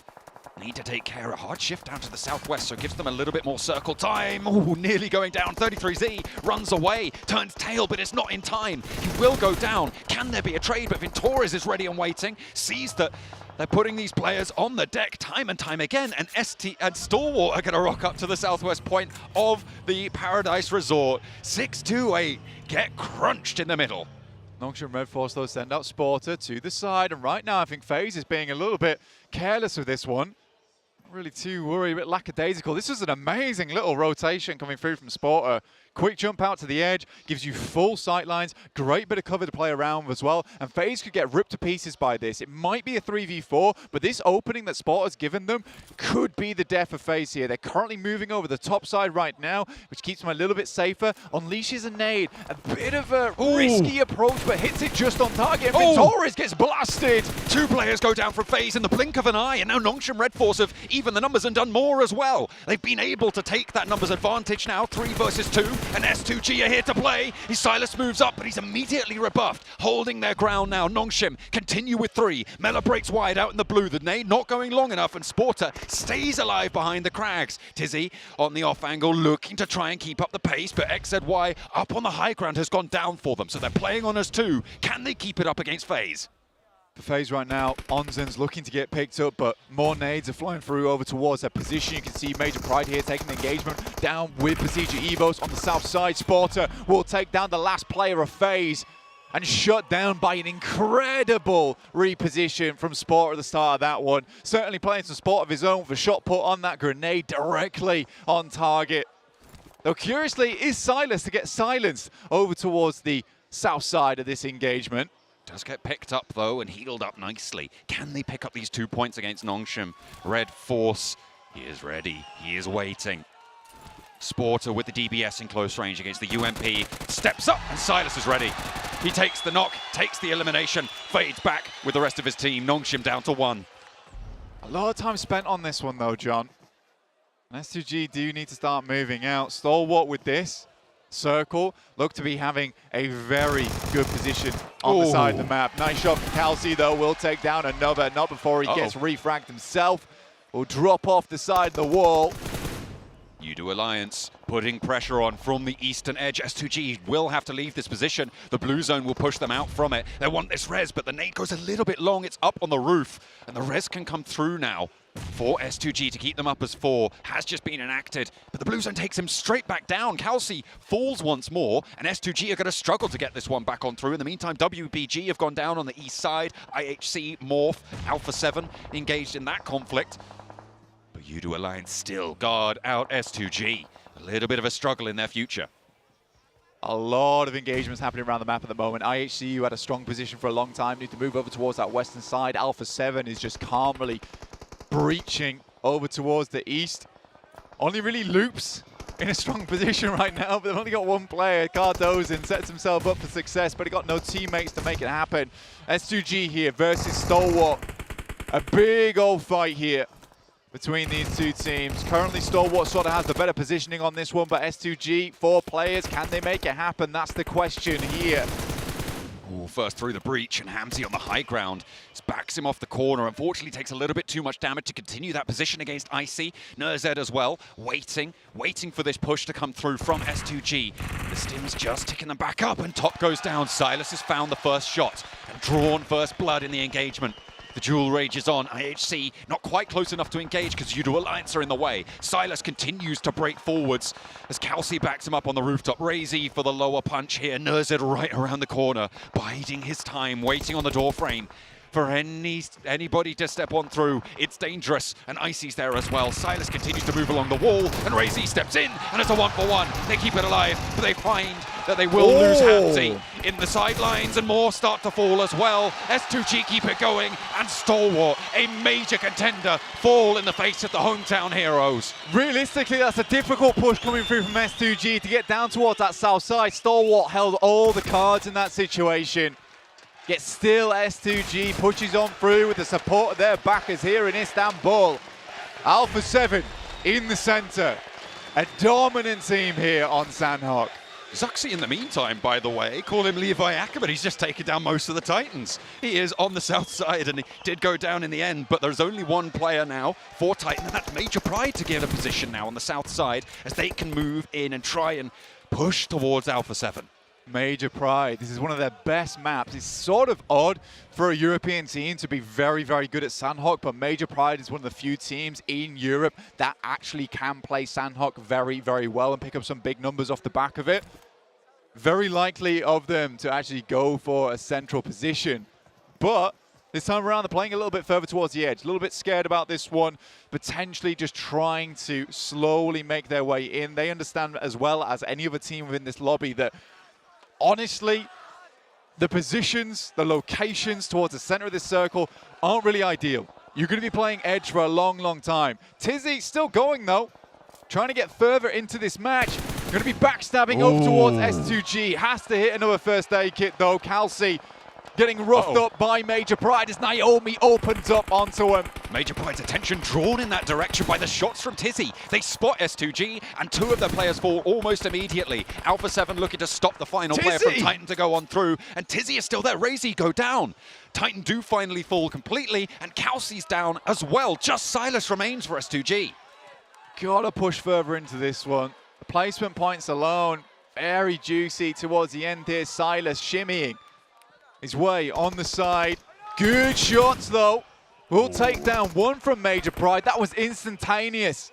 Need to take care. A hard shift down to the southwest, so it gives them a little bit more circle time. Oh, nearly going down. 33Z runs away, turns tail, but it's not in time. He will go down. Can there be a trade? But Ventores is ready and waiting. Sees that they're putting these players on the deck time and time again, and ST and Stalwart are going to rock up to the southwest point of the Paradise Resort. 628 get crunched in the middle. Nongshim Red Force, though, send out Sporter to the side. And right now, I think FaZe is being a little bit careless with this one. Not really too worried, a bit lackadaisical. This is an amazing little rotation coming through from Sporter. Quick jump out to the edge, gives you full sight lines, great bit of cover to play around with as well, and FaZe could get ripped to pieces by this. It might be a 3v4, but this opening that Sporter's given them could be the death of FaZe here. They're currently moving over the top side right now, which keeps them a little bit safer. Unleashes a nade, a bit of a risky approach, but hits it just on target. Ventores gets blasted. 2 players go down from FaZe in the blink of an eye, and now Nongshim Red Force have even the numbers and done more as well. They've been able to take that numbers advantage now, 3 versus 2. And S2G are here to play. Silas moves up, but he's immediately rebuffed. Holding their ground now. Nongshim continue with 3. Mela breaks wide out in the blue. The nade not going long enough, and Sporter stays alive behind the crags. Tizzy on the off angle, looking to try and keep up the pace, but XZY up on the high ground has gone down for them, so they're playing on us too. Can they keep it up against FaZe? For FaZe right now, Onzen's looking to get picked up, but more nades are flying through over towards their position. You can see Major Pride here taking the engagement down with Procedure Evos on the south side. Sporter will take down the last player of FaZe and shut down by an incredible reposition from Sporter at the start of that one. Certainly playing some sport of his own with a shot put on that grenade directly on target. Though curiously, is Silas to get silenced over towards the south side of this engagement. Does get picked up though and healed up nicely. Can they pick up these 2 points against Nongshim Red Force? He is ready. He is waiting. Sporter with the DBS in close range against the UMP. Steps up and Silas is ready. He takes the knock, takes the elimination, fades back with the rest of his team. Nongshim down to 1. A lot of time spent on this one though, John. And S2G do need to start moving out. Stalwart with this circle look to be having a very good position on the side of the map. Nice shot from Kelsey though, will take down another, not before he gets refragged himself. Will drop off the side of the wall. Udo Alliance putting pressure on from the eastern edge. S2G will have to leave this position. The blue zone will push them out from it. They want this res, but the nade goes a little bit long. It's up on the roof, and the res can come through now for S2G to keep them up as 4. Has just been enacted, but the blue zone takes him straight back down. Kelsey falls once more, and S2G are going to struggle to get this one back on through. In the meantime, WBG have gone down on the east side. IHC, Morph, Alpha 7 engaged in that conflict. But Udo Alliance still guard out S2G. A little bit of a struggle in their future. A lot of engagements happening around the map at the moment. IHC, who had a strong position for a long time, need to move over towards that western side. Alpha 7 is just calmly breaching over towards the east. Only really Loops in a strong position right now, but they've only got one player. Cardozen sets himself up for success, but he got no teammates to make it happen. S2G here versus Stalwart. A big old fight here between these two teams. Currently, Stalwart sort of has the better positioning on this one, but S2G, 4 players, can they make it happen? That's the question here. Ooh, first through the breach, and Hamzy on the high ground backs him off the corner. Unfortunately, takes a little bit too much damage to continue that position against Icy. Nurzed as well, waiting for this push to come through from S2G. The Stim's just ticking them back up, and top goes down. Silas has found the first shot and drawn first blood in the engagement. The duel rages on. IHC not quite close enough to engage because Udo Alliance are in the way. Silas continues to break forwards as Kelsey backs him up on the rooftop. Razy for the lower punch here. Nurzed right around the corner, biding his time, waiting on the door frame for anybody to step on through. It's dangerous, and Icy's there as well. Silas continues to move along the wall, and Razy steps in, and it's a 1-for-1. They keep it alive, but they find that they will lose Hamzy in the sidelines, and more start to fall as well. S2G keep it going, and Stalwart, a major contender, fall in the face of the hometown heroes. Realistically, that's a difficult push coming through from S2G to get down towards that south side. Stalwart held all the cards in that situation. Yet still S2G pushes on through with the support of their backers here in Istanbul. Alpha 7 in the center. A dominant team here on Sandhawk. Zuxi in the meantime, by the way, call him Levi Ackerman, he's just taken down most of the Titans. He is on the south side, and he did go down in the end, but there's only one player now for Titan, and that's Major Pride to get a position now on the south side as they can move in and try and push towards Alpha 7. Major Pride. This is one of their best maps. It's sort of odd for a European team to be very, very good at Sandhawk, but Major Pride is one of the few teams in Europe that actually can play Sandhawk very, very well and pick up some big numbers off the back of it. Very likely of them to actually go for a central position. But this time around, they're playing a little bit further towards the edge. A little bit scared about this one, potentially just trying to slowly make their way in. They understand as well as any other team within this lobby that honestly, the positions, the locations towards the center of this circle aren't really ideal. You're going to be playing edge for a long, long time. Tizzy still going though, trying to get further into this match. Going to be backstabbing over towards S2G. Has to hit another first aid kit though. Kelsey getting roughed up by Major Pride as Naomi opens up onto him. Major Pride's attention drawn in that direction by the shots from Tizzy. They spot S2G, and 2 of their players fall almost immediately. Alpha 7 looking to stop the final player from Titan to go on through, and Tizzy is still there. Razy go down. Titan do finally fall completely, and Kelsey's down as well. Just Silas remains for S2G. Gotta push further into this one. The placement points alone, very juicy towards the end here. Silas shimmying his way on the side. Good shots though. We'll take down one from Major Pride. That was instantaneous.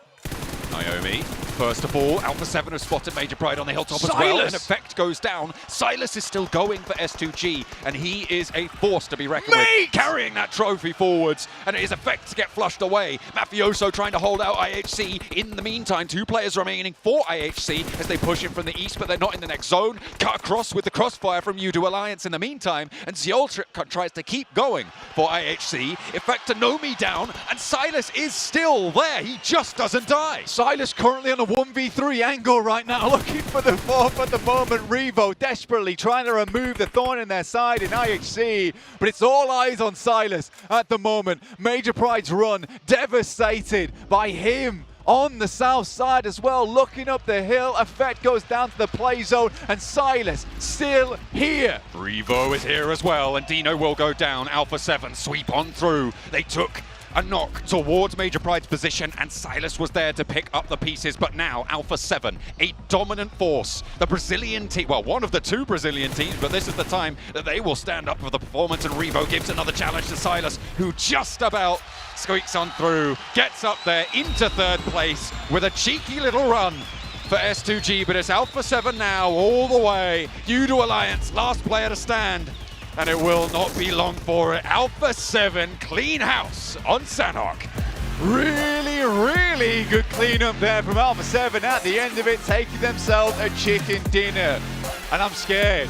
Naomi, first of all, Alpha 7 have spotted Major Pride on the hilltop as well, and Effect goes down. Silas is still going for S2G, and he is a force to be reckoned with, carrying that trophy forwards, and it is Effect to get flushed away. Mafioso trying to hold out IHC. In the meantime, 2 players remaining for IHC as they push in from the east, but they're not in the next zone. Cut across with the crossfire from Udo Alliance in the meantime, and Ziol tries to keep going for IHC. Effect to Nomi down, and Silas is still there. He just doesn't die. Silas currently on the 1v3 angle right now, looking for the fourth at the moment. Revo desperately trying to remove the thorn in their side in IHC, but it's all eyes on Silas at the moment. Major Pride's run devastated by him on the south side as well, looking up the hill. Effect goes down to the play zone, and Silas still here. Revo is here as well, and Dino will go down. Alpha 7 sweep on through. They took a knock towards Major Pride's position, and Silas was there to pick up the pieces. But now Alpha 7, a dominant force. The Brazilian team, well, one of the two Brazilian teams, but this is the time that they will stand up for the performance, and Revo gives another challenge to Silas, who just about squeaks on through, gets up there into third place with a cheeky little run for S2G, but it's Alpha 7 now all the way. Udo Alliance, last player to stand. And it will not be long for it. Alpha 7, clean house on Sanhok. Really, really good cleanup there from Alpha 7 at the end of it, taking themselves a chicken dinner. And I'm scared.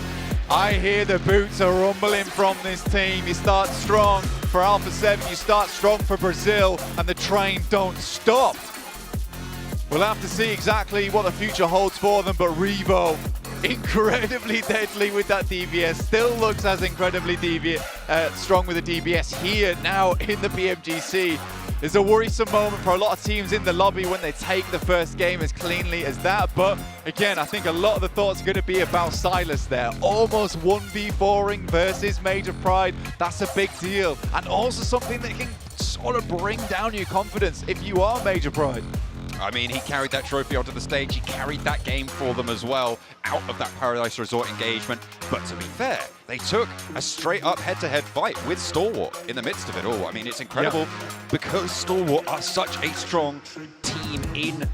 I hear the boots are rumbling from this team. You start strong for Alpha 7, you start strong for Brazil, and the train don't stop. We'll have to see exactly what the future holds for them, but Revo, incredibly deadly with that DBS, still looks as incredibly strong with the DBS here now in the PMGC. It's a worrisome moment for a lot of teams in the lobby when they take the first game as cleanly as that, but again, I think a lot of the thoughts are going to be about Silas there. Almost 1v4ing versus Major Pride, that's a big deal, and also something that can sort of bring down your confidence if you are Major Pride. I mean, he carried that trophy onto the stage. He carried that game for them as well, out of that Paradise Resort engagement. But to be fair, they took a straight-up head-to-head fight with Stalwart in the midst of it all. I mean, it's incredible because Stalwart are such a strong team in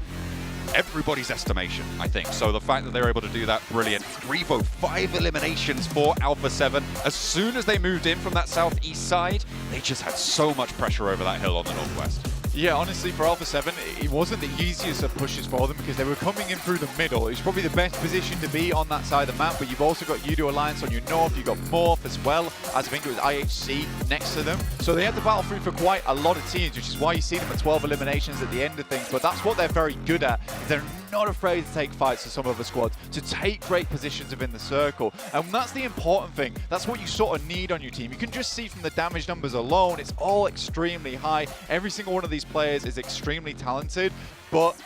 everybody's estimation, I think. So the fact that they're able to do that, brilliant. Revo, 5 eliminations for Alpha 7. As soon as they moved in from that southeast side, they just had so much pressure over that hill on the northwest. Yeah, honestly, for Alpha 7, it wasn't the easiest of pushes for them because they were coming in through the middle. It's probably the best position to be on that side of the map, but you've also got Udo Alliance on your north, you've got Morph as well, as I think it was IHC next to them. So they had to battle through for quite a lot of teams, which is why you see them at 12 eliminations at the end of things, but that's what they're very good at. They're not afraid to take fights to some other squads, to take great positions within the circle, and that's the important thing. That's what you sort of need on your team. You can just see from the damage numbers alone, it's all extremely high. Every single one of these players is extremely talented, but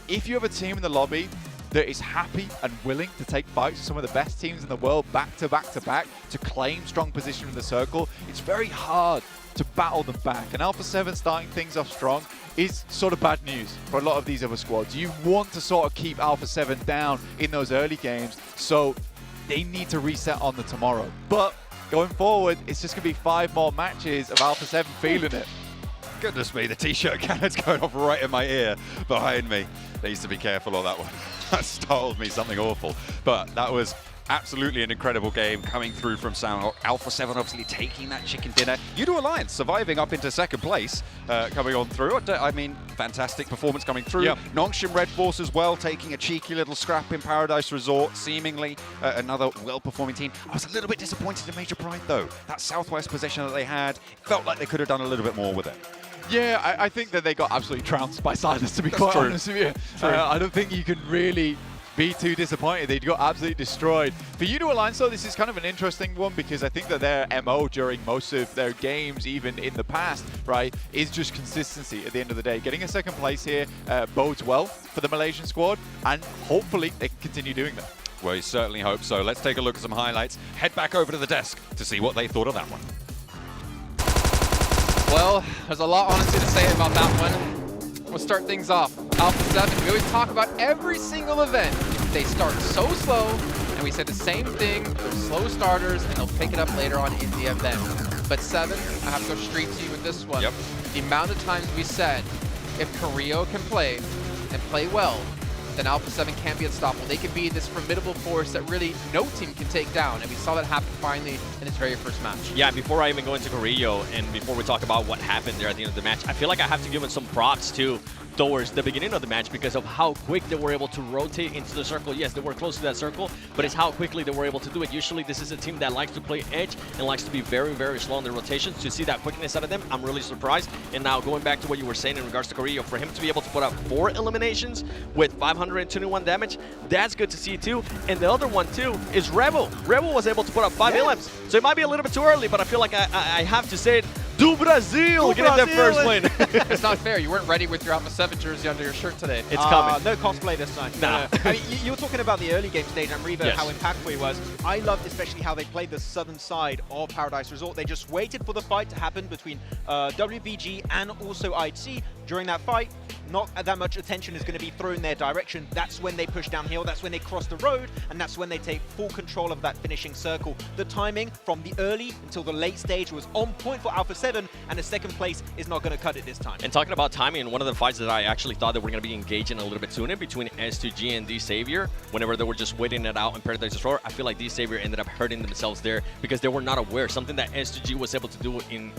if you have a team in the lobby that is happy and willing to take fights with some of the best teams in the world back to back to back to claim strong position in the circle, it's very hard to battle them back. And Alpha 7 starting things off strong is sort of bad news for a lot of these other squads. You want to sort of keep Alpha 7 down in those early games, so they need to reset on the tomorrow. But going forward, it's just going to be 5 more matches of Alpha 7 feeling it. Goodness me, the t-shirt cannon's going off right in my ear behind me. Needs to be careful on that one. That startled me something awful. But that was absolutely an incredible game coming through from Sanhok. Alpha 7 obviously taking that chicken dinner. Udo Alliance surviving up into second place, coming on through. I mean, fantastic performance coming through. Yep. Nongshim Red Force as well, taking a cheeky little scrap in Paradise Resort, seemingly another well-performing team. I was a little bit disappointed in Major Pride, though. That southwest position that they had, felt like they could have done a little bit more with it. Yeah, I think that they got absolutely trounced by Silas, to be quite honest with you. I don't think you can really be too disappointed. They got absolutely destroyed. For Udo Alliance, though, this is kind of an interesting one because I think that their MO during most of their games, even in the past, right, is just consistency at the end of the day. Getting a second place here bodes well for the Malaysian squad, and hopefully they can continue doing that. Well, you certainly hope so. Let's take a look at some highlights. Head back over to the desk to see what they thought of that one. Well, there's a lot, honestly, to say about that one. We'll start things off. Alpha 7, we always talk about every single event. They start so slow, and we said the same thing. They're slow starters, and they'll pick it up later on in the event. But 7, I have to go straight to you with this one. Yep. The amount of times we said, if Carrillo can play, and play well, then Alpha 7 can't be unstoppable. They can be this formidable force that really no team can take down, and we saw that happen finally in its very first match. Yeah, before I even go into Carrillo, and before we talk about what happened there at the end of the match, I feel like I have to give it some props too towards the beginning of the match because of how quick they were able to rotate into the circle. Yes, they were close to that circle, but it's how quickly they were able to do it. Usually this is a team that likes to play edge and likes to be very, very slow in their rotations. To see that quickness out of them, I'm really surprised. And now going back to what you were saying in regards to Carrillo, for him to be able to put up 4 eliminations with 521 damage, that's good to see too. And the other one too is Rebel. Rebel was able to put up 5 elims. So it might be a little bit too early, but I feel like I have to say it. Do Brazil! Getting their first win. It's not fair. You weren't ready with your Alpha 7 jersey under your shirt today. It's coming. No cosplay this time. Nah. I mean, you were talking about the early game stage and Revo, Yes. how impactful he was. I loved especially how they played the southern side of Paradise Resort. They just waited for the fight to happen between WBG and also IHC. During that fight, not that much attention is going to be thrown their direction. That's when they push downhill, that's when they cross the road, and that's when they take full control of that finishing circle. The timing from the early until the late stage was on point for Alpha 7, and the second place is not going to cut it this time. And talking about timing, one of the fights that I actually thought that we're going to be engaging a little bit sooner between S2G and D-Savior, whenever they were just waiting it out in Paradise Resort, I feel like D-Savior ended up hurting themselves there because they were not aware. Something that S2G was able to do in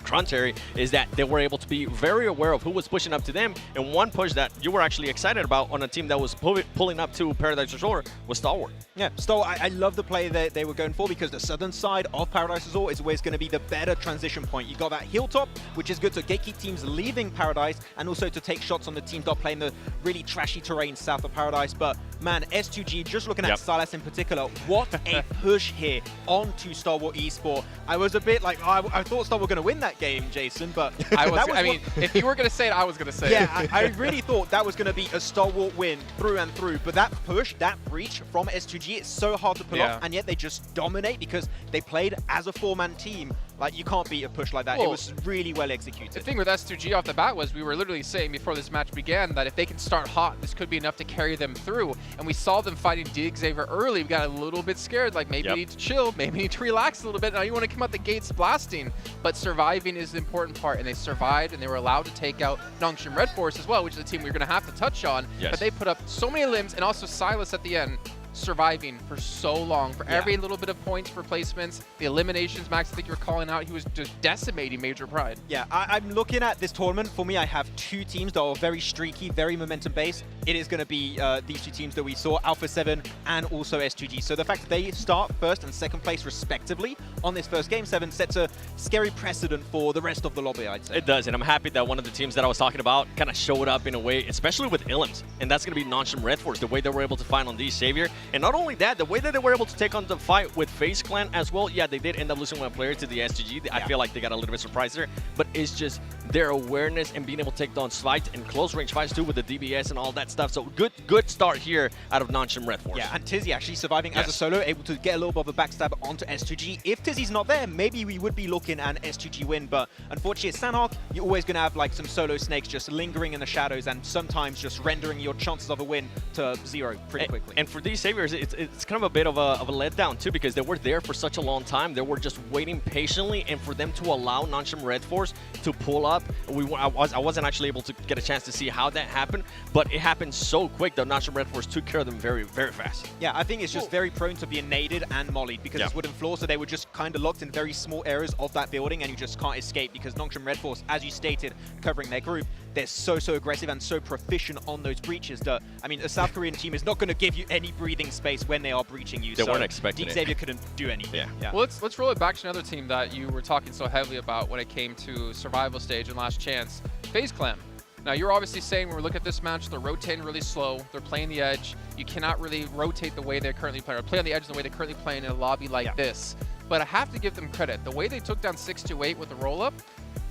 contrary is that they were able to be very aware of who was pushing up to them, and one push that you were actually excited about on a team that was pulling up to Paradise Resort was Stalwart. Yeah, Stalwart, I love the play that they were going for because the southern side of Paradise Resort is always going to be the better transition point. You got that hilltop, which is good to gatekeep teams leaving Paradise and also to take shots on the teams not playing the really trashy terrain south of Paradise. But man, S2G, just looking at Silas in particular, what a push here onto Stalwart Esport. I was a bit like, I thought Stalwart were going to win that game, Jason, but I mean, if you were going to say it, I was going to say it. Yeah, I really thought that was going to be a Stalwart win through and through, but that push, that breach from S2G, it's so hard to pull off, and yet they just dominate because they played as a 4-man team. Like, you can't beat a push like that. It was really well executed. The thing with S2G off the bat was we were literally saying before this match began that if they can start hot, this could be enough to carry them through. And we saw them fighting Xavier early. We got a little bit scared, like maybe we need to chill, maybe we need to relax a little bit. Now you want to come out the gates blasting, but surviving is the important part. And they survived, and they were allowed to take out Nongshim Red Force as well, which is a team we're going to have to touch on. But they put up so many limbs, and also Silas at the end, surviving for so long, for every little bit of points for placements, the eliminations. Max, I think you were calling out, he was just decimating Major Pride. Yeah, I'm looking at this tournament. For me, I have 2 teams that are very streaky, very momentum based. It is going to be these 2 teams that we saw, Alpha 7 and also S2G. So the fact that they start first and second place respectively on this first Game 7 sets a scary precedent for the rest of the lobby, I'd say. It does, and I'm happy that one of the teams that I was talking about kind of showed up in a way, especially with Illims, and that's going to be Nongshim Red Force, the way they were able to find on D-Savior. And not only that, the way that they were able to take on the fight with FaZe Clan as well. Yeah, they did end up losing one player to the S2G. I feel like they got a little bit surprised there, but it's just their awareness and being able to take down fights and close range fights too with the DBS and all that stuff. So good start here out of Nongshim Red Force. Yeah, and Tizzy actually surviving as a solo, able to get a little bit of a backstab onto S2G. If Tizzy's not there, maybe we would be looking at an S2G win, but unfortunately at Sanhok, you're always going to have like some solo snakes just lingering in the shadows and sometimes just rendering your chances of a win to 0 pretty quickly. And for these Saviors, it's kind of a bit of a letdown too, because they were there for such a long time. They were just waiting patiently, and for them to allow Nongshim Red Force to pull up, I wasn't actually able to get a chance to see how that happened, but it happened so quick that Nongshim Red Force took care of them very, very fast. Yeah, I think it's just very prone to being naded and mollied because it's wooden floor, so they were just kind of locked in very small areas of that building, and you just can't escape because Nongshim Red Force, as you stated, covering their group, they're so aggressive and so proficient on those breaches that, I mean, a South Korean team is not going to give you any breathing space when they are breaching you. They weren't expecting it. Xavier couldn't do anything. Yeah. Well, let's roll it back to another team that you were talking so heavily about when it came to survival stage and last chance, FaZe Clan. Now, you're obviously saying when we look at this match, they're rotating really slow. They're playing the edge. You cannot really rotate the way they're currently playing, or play on the edge the way they're currently playing in a lobby like this. But I have to give them credit. The way they took down 628 with the roll-up,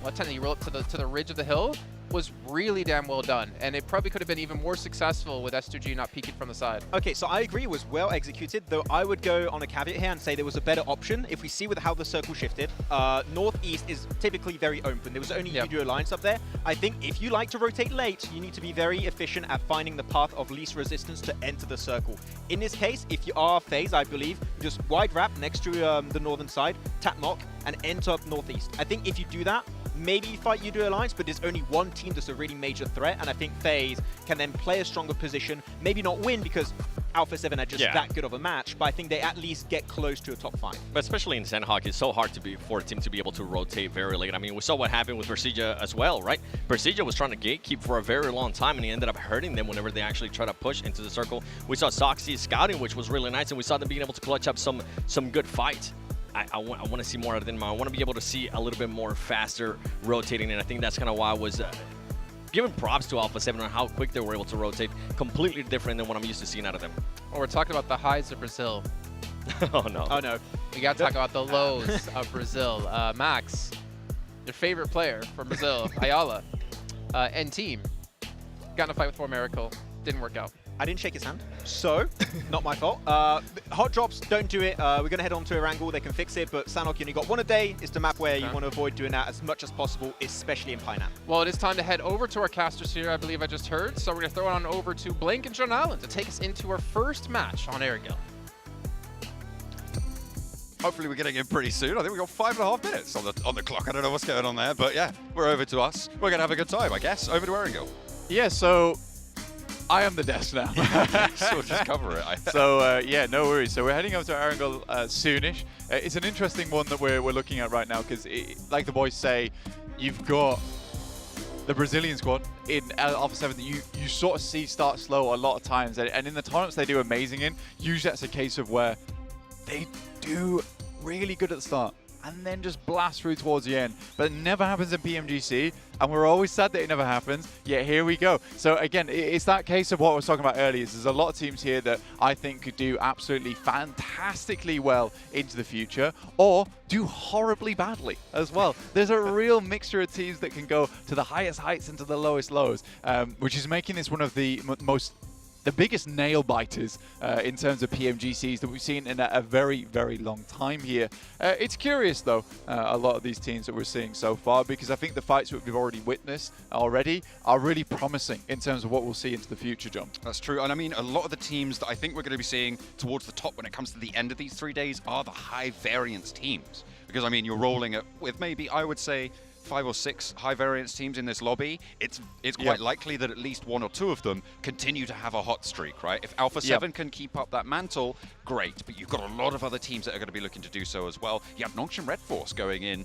well, you roll up to the ridge of the hill, was really damn well done, and it probably could have been even more successful with S2G not peeking from the side. Okay, so I agree it was well executed, though I would go on a caveat here and say there was a better option. If we see with how the circle shifted, northeast is typically very open. There was only Yudu Alliance up there. I think if you like to rotate late, you need to be very efficient at finding the path of least resistance to enter the circle. In this case, if you are FaZe, I believe, just wide wrap next to the northern side, tap knock, and enter up northeast. I think if you do that, maybe you fight Yudu Alliance, but there's only one team that's a really major threat, and I think FaZe can then play a stronger position, maybe not win because Alpha 7 are just Yeah. that good of a match, but I think they at least get close to a top 5. But especially in Sandhawk, it's so hard for a team to be able to rotate very late. I mean, we saw what happened with Persija as well, right? Persija was trying to gatekeep for a very long time, and he ended up hurting them whenever they actually try to push into the circle. We saw Soxy scouting, which was really nice, and we saw them being able to clutch up some good fight. I want to see more out of them. I want to be able to see a little bit more faster rotating, and I think that's kind of why I was giving props to Alpha 7 on how quick they were able to rotate. Completely different than what I'm used to seeing out of them. Well, we're talking about the highs of Brazil. Oh, no. Oh, no. We got to talk about the lows of Brazil. Max, your favorite player from Brazil, Ayala, and team, got in a fight with 4 Miracle. Didn't work out. I didn't shake his hand, so not my fault. Hot drops, don't do it. We're going to head on to Erangel. They can fix it, but Sanhok, you only got 1 a day. It's the map where you want to avoid doing that as much as possible, especially in Pineapple. Well, it is time to head over to our casters here, I believe I just heard. So we're going to throw it on over to Blink and John Allen to take us into our first match on Erangel. Hopefully we're getting in pretty soon. I think we've got 5.5 minutes on the clock. I don't know what's going on there, but yeah, we're over to us. We're going to have a good time, I guess. Over to Erangel. Yeah, so I am the desk now. So we'll just cover it. So yeah, no worries. So we're heading over to Erangel soonish. It's an interesting one that we're looking at right now because, like the boys say, you've got the Brazilian squad in Alpha 7 that you sort of see start slow a lot of times, and in the tournaments they do amazing in. Usually that's a case of where they do really good at the start and then just blast through towards the end. But it never happens in PMGC, and we're always sad that it never happens, yet here we go. So again, it's that case of what I was talking about earlier. There's a lot of teams here that I think could do absolutely fantastically well into the future, or do horribly badly as well. There's a real mixture of teams that can go to the highest heights and to the lowest lows, which is making this one of the the biggest nail biters in terms of PMGCs that we've seen in a very, very long time here. It's curious, though, a lot of these teams that we're seeing so far, because I think the fights that we've already witnessed already are really promising in terms of what we'll see into the future, John. That's true. And I mean, a lot of the teams that I think we're going to be seeing towards the top when it comes to the end of these 3 days are the high variance teams. Because, I mean, you're rolling with maybe, I would say, 5 or 6 high variance teams in this lobby. It's quite likely that at least 1 or 2 of them continue to have a hot streak, right? If Alpha 7 can keep up that mantle, great. But you've got a lot of other teams that are going to be looking to do so as well. You have Nongshim Red Force going in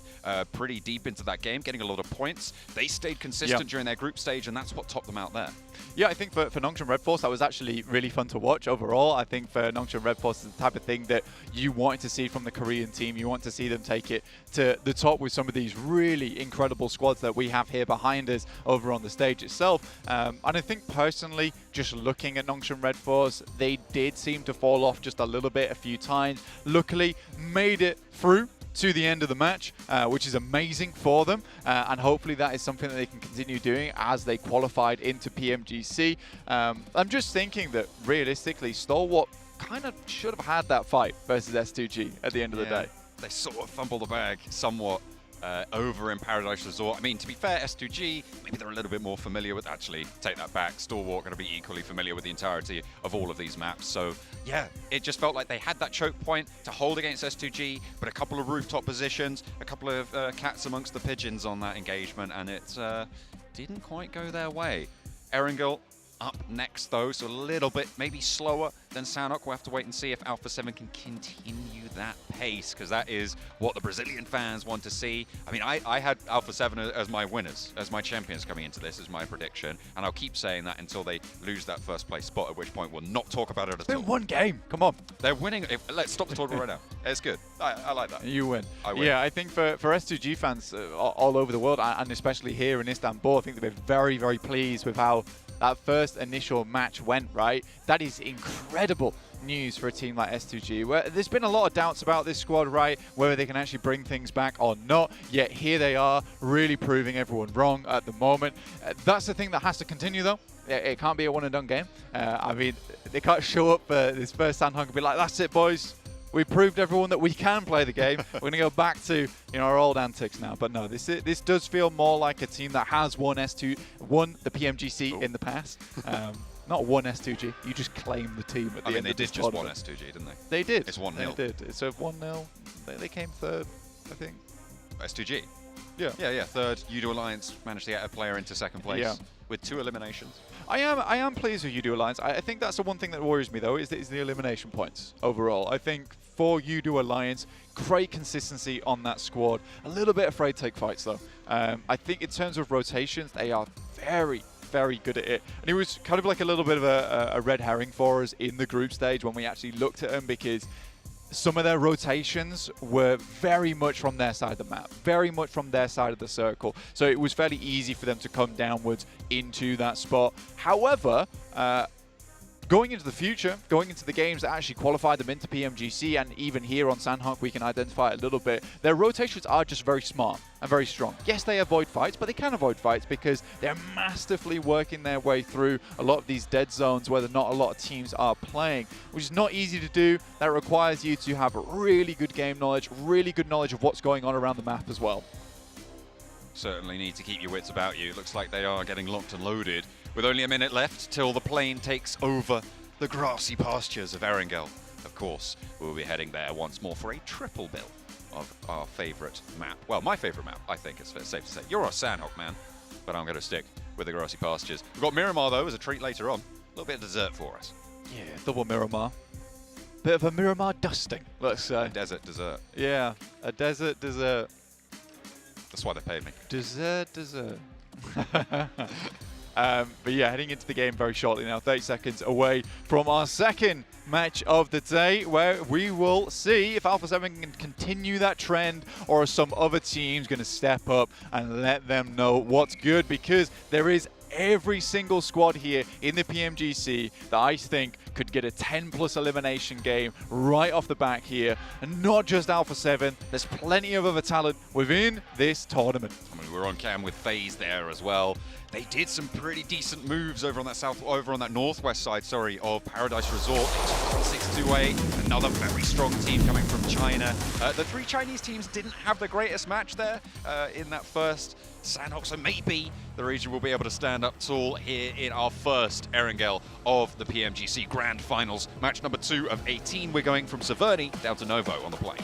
pretty deep into that game, getting a lot of points. They stayed consistent during their group stage, and that's what topped them out there. Yeah, I think for Nongshim Red Force, that was actually really fun to watch overall. I think for Nongshim Red Force, it's the type of thing that you wanted to see from the Korean team. You want to see them take it to the top with some of these really incredible squads that we have here behind us over on the stage itself. And I think personally, just looking at Nongshim Red Force, they did seem to fall off just a little bit a few times. Luckily, made it through to the end of the match, which is amazing for them, and hopefully that is something that they can continue doing as they qualified into PMGC. I'm just thinking that realistically, Stalwart kind of should have had that fight versus S2G at the end of the day. They sort of fumbled the bag somewhat over in Paradise Resort. I mean, to be fair, S2G, maybe they're a little bit more familiar with, actually, take that back, Stalwart going to be equally familiar with the entirety of all of these maps. So, yeah, it just felt like they had that choke point to hold against S2G, but a couple of rooftop positions, a couple of cats amongst the pigeons on that engagement, and it didn't quite go their way. Erangel up next, though, so a little bit maybe slower than Sanhok. We'll have to wait and see if Alpha 7 can continue that pace, because that is what the Brazilian fans want to see. I mean, I had Alpha 7 as my winners, as my champions coming into this, as my prediction, and I'll keep saying that until they lose that first place spot, at which point we'll not talk about it at all. It's been one game. Come on. They're winning. Let's stop the tournament right now. It's good. I like that. You win. I win. Yeah, I think for S2G fans all over the world, and especially here in Istanbul, I think they've been very, very pleased with how that first initial match went, right? That is incredible news for a team like S2G, where there's been a lot of doubts about this squad, right? Whether they can actually bring things back or not. Yet here they are, really proving everyone wrong at the moment. That's the thing that has to continue, though. It can't be a one-and-done game. I mean, they can't show up for this first Sandhawk and be like, that's it, boys. We proved everyone that we can play the game. We're going to go back to our old antics now. But no, this does feel more like a team that has won the PMGC in the past. Not won S2G. You just claim the team at the end of this they did just won S2G, didn't they? They did. It's 1-0. They did. So 1-0. They came third, I think. S2G? Yeah. Third, Udo Alliance managed to get a player into second place with 2 eliminations. I am pleased with Udo Alliance. I think that's the one thing that worries me though is the elimination points overall. I think for Udo Alliance, great consistency on that squad. A little bit afraid to take fights though. I think in terms of rotations, they are very good at it. And it was kind of like a little bit of a red herring for us in the group stage when we actually looked at them, because some of their rotations were very much from their side of the map, very much from their side of the circle. So it was fairly easy for them to come downwards into that spot. However, going into the future, going into the games that actually qualify them into PMGC, and even here on Sandhawk we can identify it a little bit, their rotations are just very smart and very strong. Yes, they avoid fights, but they can avoid fights because they're masterfully working their way through a lot of these dead zones where not a lot of teams are playing, which is not easy to do. That requires you to have really good game knowledge, really good knowledge of what's going on around the map as well. Certainly need to keep your wits about you. Looks like they are getting locked and loaded. With only a minute left till the plane takes over the grassy pastures of Erangel. Of course, we'll be heading there once more for a triple bill of our favourite map. Well, my favourite map, I think it's safe to say. You're a Sandhawk man, but I'm going to stick with the grassy pastures. We've got Miramar, though, as a treat later on. A little bit of dessert for us. Yeah, double Miramar. Bit of a Miramar dusting, let's say. A desert dessert. Yeah, a desert dessert. That's why they paid me. Dessert. But yeah, heading into the game very shortly now, 30 seconds away from our second match of the day, where we will see if Alpha 7 can continue that trend or are some other teams going to step up and let them know what's good, because there is every single squad here in the PMGC that I think could get a 10+ elimination game right off the back here. And not just Alpha 7, there's plenty of other talent within this tournament. I mean, we're on cam with FaZe there as well. They did some pretty decent moves over on that northwest side, of Paradise Resort. 6-2-8, another very strong team coming from China. The 3 Chinese teams didn't have the greatest match there in that first Sandhawk, so maybe the region will be able to stand up tall here in our first Erangel of the PMGC Grand Finals. Match number 2 of 18. We're going from Severny down to Novo on the plane.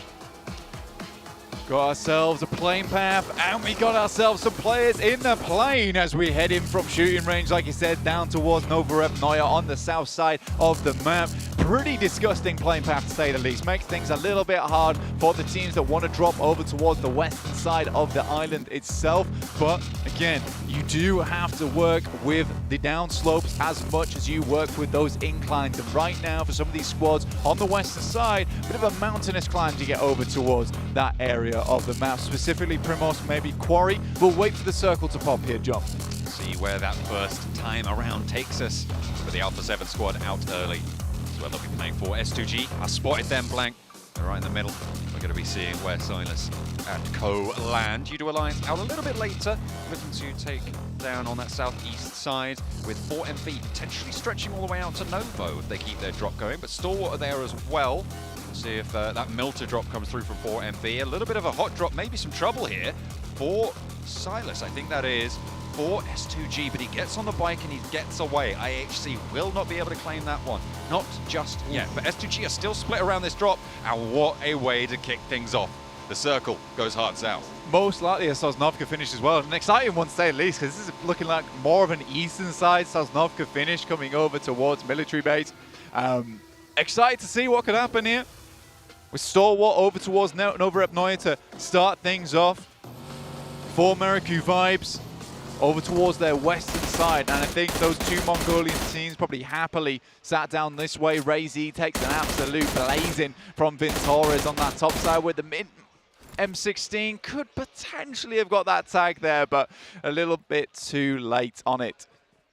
Got ourselves a plane path, and we got ourselves some players in the plane as we head in from shooting range, like you said, down towards Novorepnoye on the south side of the map. Pretty disgusting plane path, to say the least. Makes things a little bit hard for the teams that want to drop over towards the western side of the island itself. But again, you do have to work with the downslopes as much as you work with those inclines. And right now, for some of these squads on the western side, a bit of a mountainous climb to get over towards that area of the map, specifically Primos, maybe Quarry. We'll wait for the circle to pop here, John. See where that first time around takes us. With the Alpha 7 squad out early. That's where they'll be playing for. S2G, I spotted them blank. They're right in the middle. We're going to be seeing where Silas and co land. Udo Alliance out a little bit later, looking to take down on that southeast side, with 4MV potentially stretching all the way out to Novo if they keep their drop going. But Stalwart are there as well. See if that Milter drop comes through from 4MV. A little bit of a hot drop, maybe some trouble here for Silas. I think that is for S2G, but he gets on the bike and he gets away. IHC will not be able to claim that one. Not just yet, but S2G are still split around this drop, and what a way to kick things off. The circle goes hard south. Most likely a Sosnovka finish as well. An exciting one to say at least, because this is looking like more of an eastern side Sosnovka finish coming over towards military base. Excited to see what could happen here. With Stalwart over towards Novorepnoye to start things off. For Meriku vibes over towards their western side, and I think those 2 Mongolian teams probably happily sat down this way. Razy takes an absolute blazing from Vintores on that top side, with the mid M16 could potentially have got that tag there, but a little bit too late on it.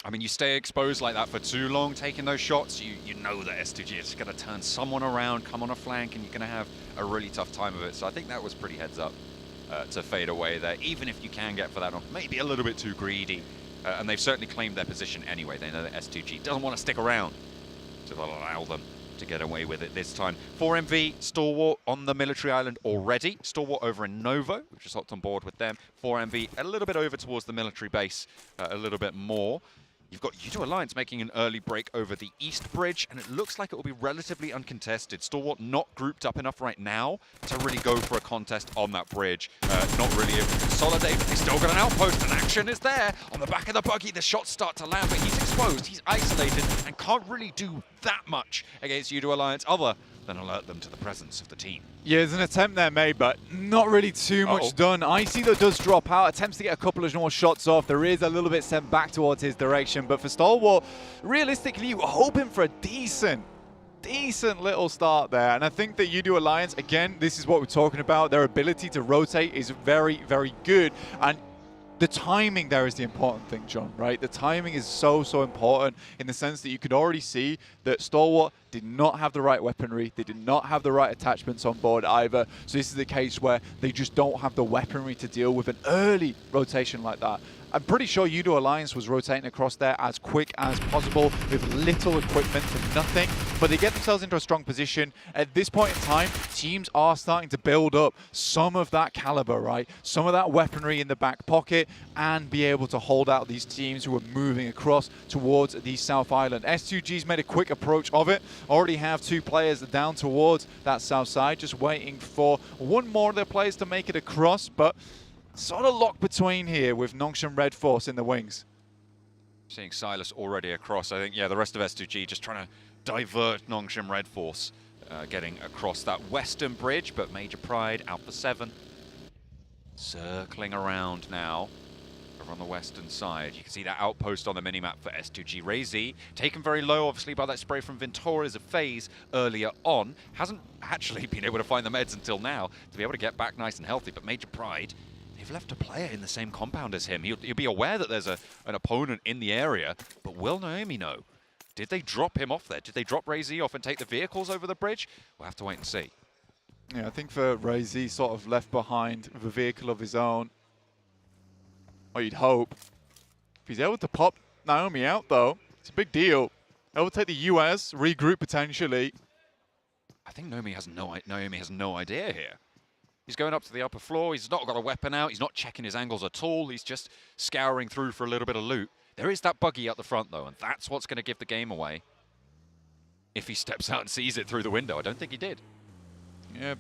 I mean, you stay exposed like that for too long, taking those shots, you know that S2G is going to turn someone around, come on a flank, and you're going to have a really tough time of it. So I think that was pretty heads up to fade away there, even if you can get for that one. Maybe a little bit too greedy. And they've certainly claimed their position anyway. They know that S2G doesn't want to stick around, so they'll allow them to get away with it this time. 4MV, Stalwart on the military island already. Stalwart over in Novo, we've just hopped on board with them. 4MV a little bit over towards the military base, a little bit more. You've got U2 Alliance making an early break over the east bridge, and it looks like it will be relatively uncontested. Stalwart not grouped up enough right now to really go for a contest on that bridge. Not really able to consolidate, but they still got an outpost, and action is there. On the back of the buggy, the shots start to land, but he's exposed, he's isolated, and can't really do that much against U2 Alliance other than alert them to the presence of the team. Yeah, there's an attempt there made, but not really too much done. Icy, though, does drop out, attempts to get a couple of more shots off. There is a little bit sent back towards his direction, but for Stalwart, realistically, you were hoping for a decent little start there. And I think that U2 Alliance, again, this is what we're talking about. Their ability to rotate is very, very good. And the timing there is the important thing, John, right? The timing is so important in the sense that you could already see that Stalwart did not have the right weaponry. They did not have the right attachments on board either. So this is the case where they just don't have the weaponry to deal with an early rotation like that. I'm pretty sure U2 Alliance was rotating across there as quick as possible with little equipment to nothing, but they get themselves into a strong position. At this point in time, teams are starting to build up some of that caliber, right? Some of that weaponry in the back pocket and be able to hold out these teams who are moving across towards the South Island. S2G's made a quick approach of it. Already have 2 players down towards that south side, just waiting for one more of their players to make it across, but sort of locked between here with Nongshim Red Force in the wings. Seeing Silas already across, I think, yeah, the rest of S2G just trying to divert Nongshim Red Force, getting across that western bridge, but Major Pride, Alpha 7, circling around now over on the western side. You can see that outpost on the minimap for S2G. Razy, taken very low, obviously, by that spray from Ventora's FaZe earlier on. Hasn't actually been able to find the meds until now to be able to get back nice and healthy, but Major Pride, they've left a player in the same compound as him. He'll be aware that there's an opponent in the area, but will Naomi know? Did they drop him off there? Did they drop Razy off and take the vehicles over the bridge? We'll have to wait and see. Yeah, I think for Razy, sort of left behind with a vehicle of his own. Or you'd hope. If he's able to pop Naomi out, though, it's a big deal. Able to take the US, regroup potentially. I think Naomi has no idea here. He's going up to the upper floor. He's not got a weapon out. He's not checking his angles at all. He's just scouring through for a little bit of loot. There is that buggy at the front, though, and that's what's going to give the game away. If he steps out and sees it through the window. I don't think he did. Yeah,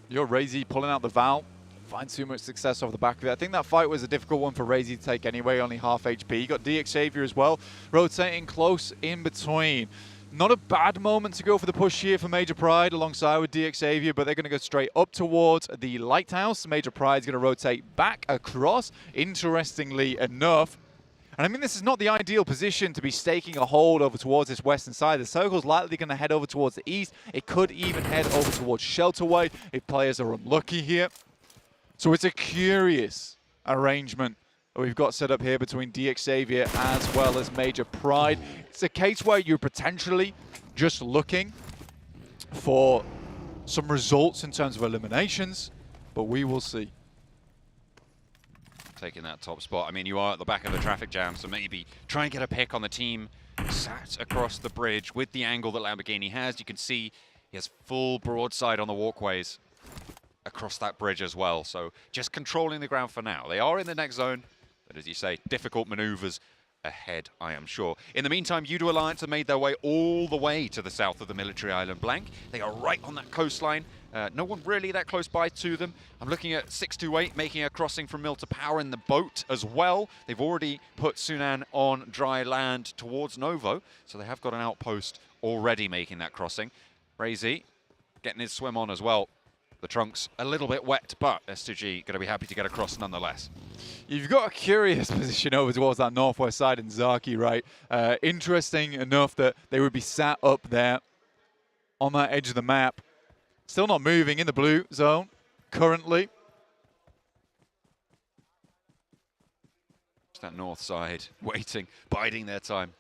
you're Razy pulling out the Val. Find too much success off the back of it. I think that fight was a difficult one for Razy to take anyway, only half HP. You got DXavier as well, rotating close in between. Not a bad moment to go for the push here for Major Pride alongside with DXavier, but they're going to go straight up towards the lighthouse. Major Pride's going to rotate back across, interestingly enough. And I mean, this is not the ideal position to be staking a hold over towards this western side. The circle's likely going to head over towards the east. It could even head over towards Shelterway if players are unlucky here. So it's a curious arrangement that we've got set up here between DXavier as well as Major Pride. It's a case where you're potentially just looking for some results in terms of eliminations, but we will see. Taking that top spot. I mean, you are at the back of the traffic jam, so maybe try and get a pick on the team sat across the bridge with the angle that Lamborghini has. You can see he has full broadside on the walkways across that bridge as well. So just controlling the ground for now. They are in the next zone, but as you say, difficult maneuvers ahead, I am sure. In the meantime, U2 Alliance have made their way all the way to the south of the military island Blank. They are right on that coastline. No one really that close by to them. I'm looking at 628 making a crossing from Mill to Power in the boat as well. They've already put Sunan on dry land towards Novo, so they have got an outpost already making that crossing. Razy getting his swim on as well. The trunk's a little bit wet, but S2G going to be happy to get across nonetheless. You've got a curious position over towards that northwest side in Zaki, right? Interesting enough that they would be sat up there on that edge of the map. Still not moving in the blue zone currently. Just that north side, waiting, biding their time.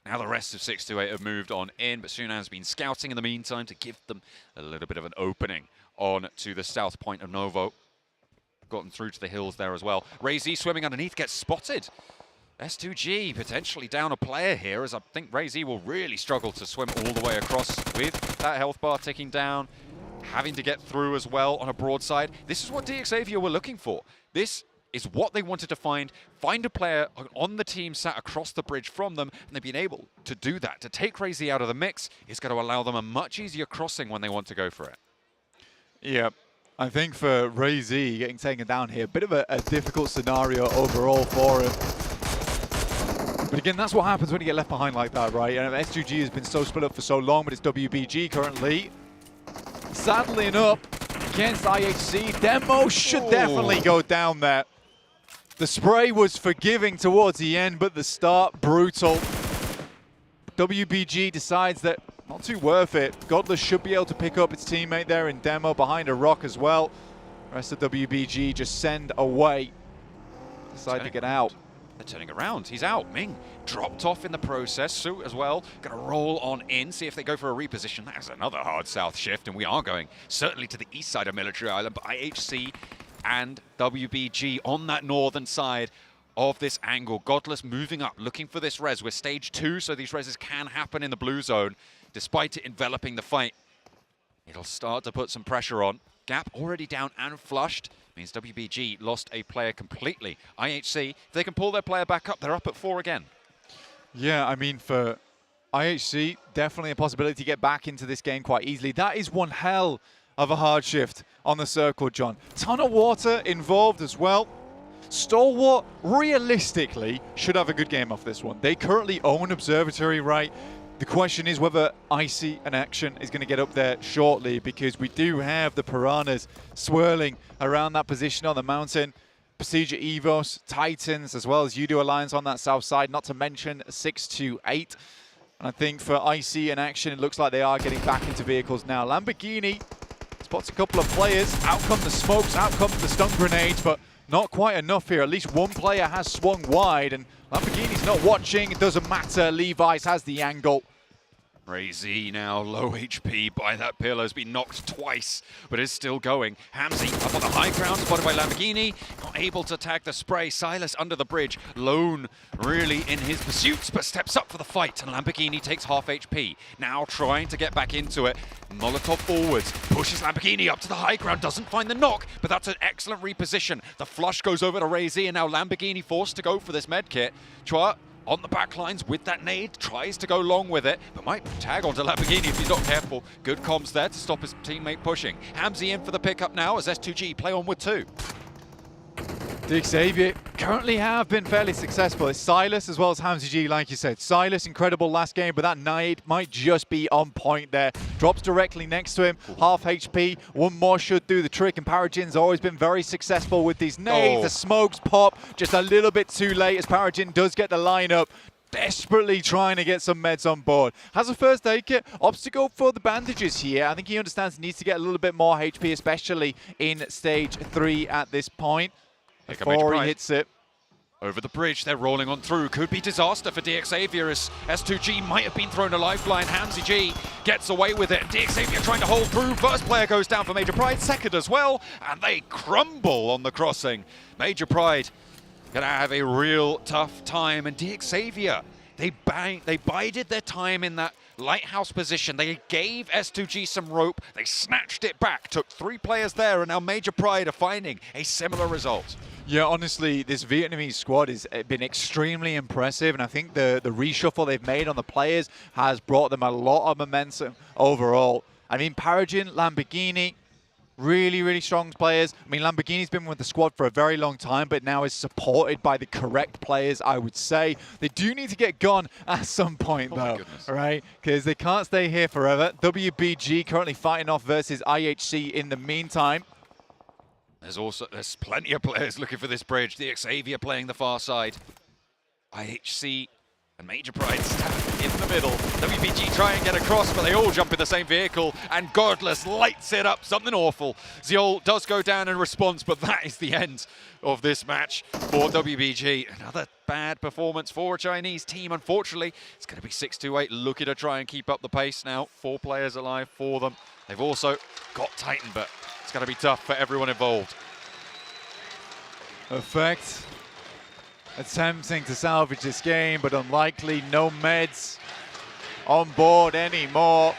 Now the rest of 628 have moved on in, but Sunan's been scouting in the meantime to give them a little bit of an opening on to the south point of Novo. Gotten through to the hills there as well. Razy swimming underneath gets spotted. S2G potentially down a player here, as I think Razy will really struggle to swim all the way across with that health bar ticking down. Having to get through as well on a broadside. This is what DXavier were looking for. This is what they wanted to find a player on the team sat across the bridge from them, and they've been able to do that. To take Crazy out of the mix is going to allow them a much easier crossing when they want to go for it. Yeah, I think for Ray Z getting taken down here, a bit of a difficult scenario overall for him. But again, that's what happens when you get left behind like that, right? And S2G has been so split up for so long, but it's WBG currently saddling up against IHC. Demo should definitely go down there. The spray was forgiving towards the end, but the start, brutal. WBG decides that not too worth it. Godless should be able to pick up its teammate there in Demo behind a rock as well. The rest of WBG just send away. Decide to get out. They're turning around. He's out. Ming dropped off in the process. Su as well. Going to roll on in, see if they go for a reposition. That is another hard south shift, and we are going certainly to the east side of Military Island. But IHC and WBG on that northern side of this angle. Godless moving up, looking for this res. We're stage 2, so these reses can happen in the blue zone. Despite it enveloping the fight, it'll start to put some pressure on. Gap already down and flushed. Means WBG lost a player completely. IHC, if they can pull their player back up, they're up at 4 again. Yeah, I mean, for IHC, definitely a possibility to get back into this game quite easily. That is one hell of a hard shift on the circle, John. Ton of water involved as well. Stalwart, realistically, should have a good game off this one. They currently own Observatory, right? The question is whether Icy and Action is going to get up there shortly, because we do have the Piranhas swirling around that position on the mountain. Procedure Evos, Titans, as well as Udo Alliance on that south side, not to mention 628. And I think for Icy and Action, it looks like they are getting back into vehicles now. Lamborghini spots a couple of players. Out come the smokes, out come the stun grenades, but not quite enough here. At least one player has swung wide, and Lamborghini's not watching. It doesn't matter. Levi's has the angle. Ray Z now low HP by that pillar, has been knocked twice, but is still going. Hamzy up on the high ground, spotted by Lamborghini, not able to tag the spray. Silas under the bridge, lone really in his pursuits, but steps up for the fight, and Lamborghini takes half HP. Now trying to get back into it. Molotov forwards, pushes Lamborghini up to the high ground, doesn't find the knock, but that's an excellent reposition. The flush goes over to Ray Z, and now Lamborghini forced to go for this med kit. Chua on the back lines with that nade, tries to go long with it, but might tag onto Lamborghini if he's not careful. Good comms there to stop his teammate pushing. Hamzy in for the pickup now as S2G play on with 2. The Xavier currently have been fairly successful. It's Silas as well as Hamzy G, like you said. Silas, incredible last game, but that nade might just be on point there. Drops directly next to him, half HP. One more should do the trick, and Parajin's always been very successful with these nades. The smokes pop just a little bit too late as Parajin does get the lineup. Desperately trying to get some meds on board. Has a first aid kit, opts to go for the bandages here. I think he understands he needs to get a little bit more HP, especially in stage 3 at this point. Before he hits it. Over the bridge, they're rolling on through. Could be disaster for DXavier as S2G might have been thrown a lifeline. Hamzy G gets away with it. DXavier trying to hold through. First player goes down for Major Pride, second as well, and they crumble on the crossing. Major Pride gonna have a real tough time, and DXavier, they bided their time in that lighthouse position. They gave S2G some rope, they snatched it back, took 3 players there, and now Major Pride are finding a similar result. Yeah, honestly, this Vietnamese squad has been extremely impressive, and I think the reshuffle they've made on the players has brought them a lot of momentum overall. I mean, Parajin, Lamborghini, really, really strong players. I mean, Lamborghini's been with the squad for a very long time, but now is supported by the correct players, I would say. They do need to get gone at some point, though, right? Because they can't stay here forever. WBG currently fighting off versus IHC in the meantime. There's plenty of players looking for this bridge. The Xavier playing the far side. IHC and Major Pride standing in the middle. WBG try and get across, but they all jump in the same vehicle, and Godless lights it up, something awful. Zeol does go down in response, but that is the end of this match for WBG. Another bad performance for a Chinese team, unfortunately. It's going to be 6-8, looking to try and keep up the pace now. 4 players alive for them. They've also got Titan, but it's going to be tough for everyone involved. Effect. Attempting to salvage this game, but unlikely. No meds on board anymore.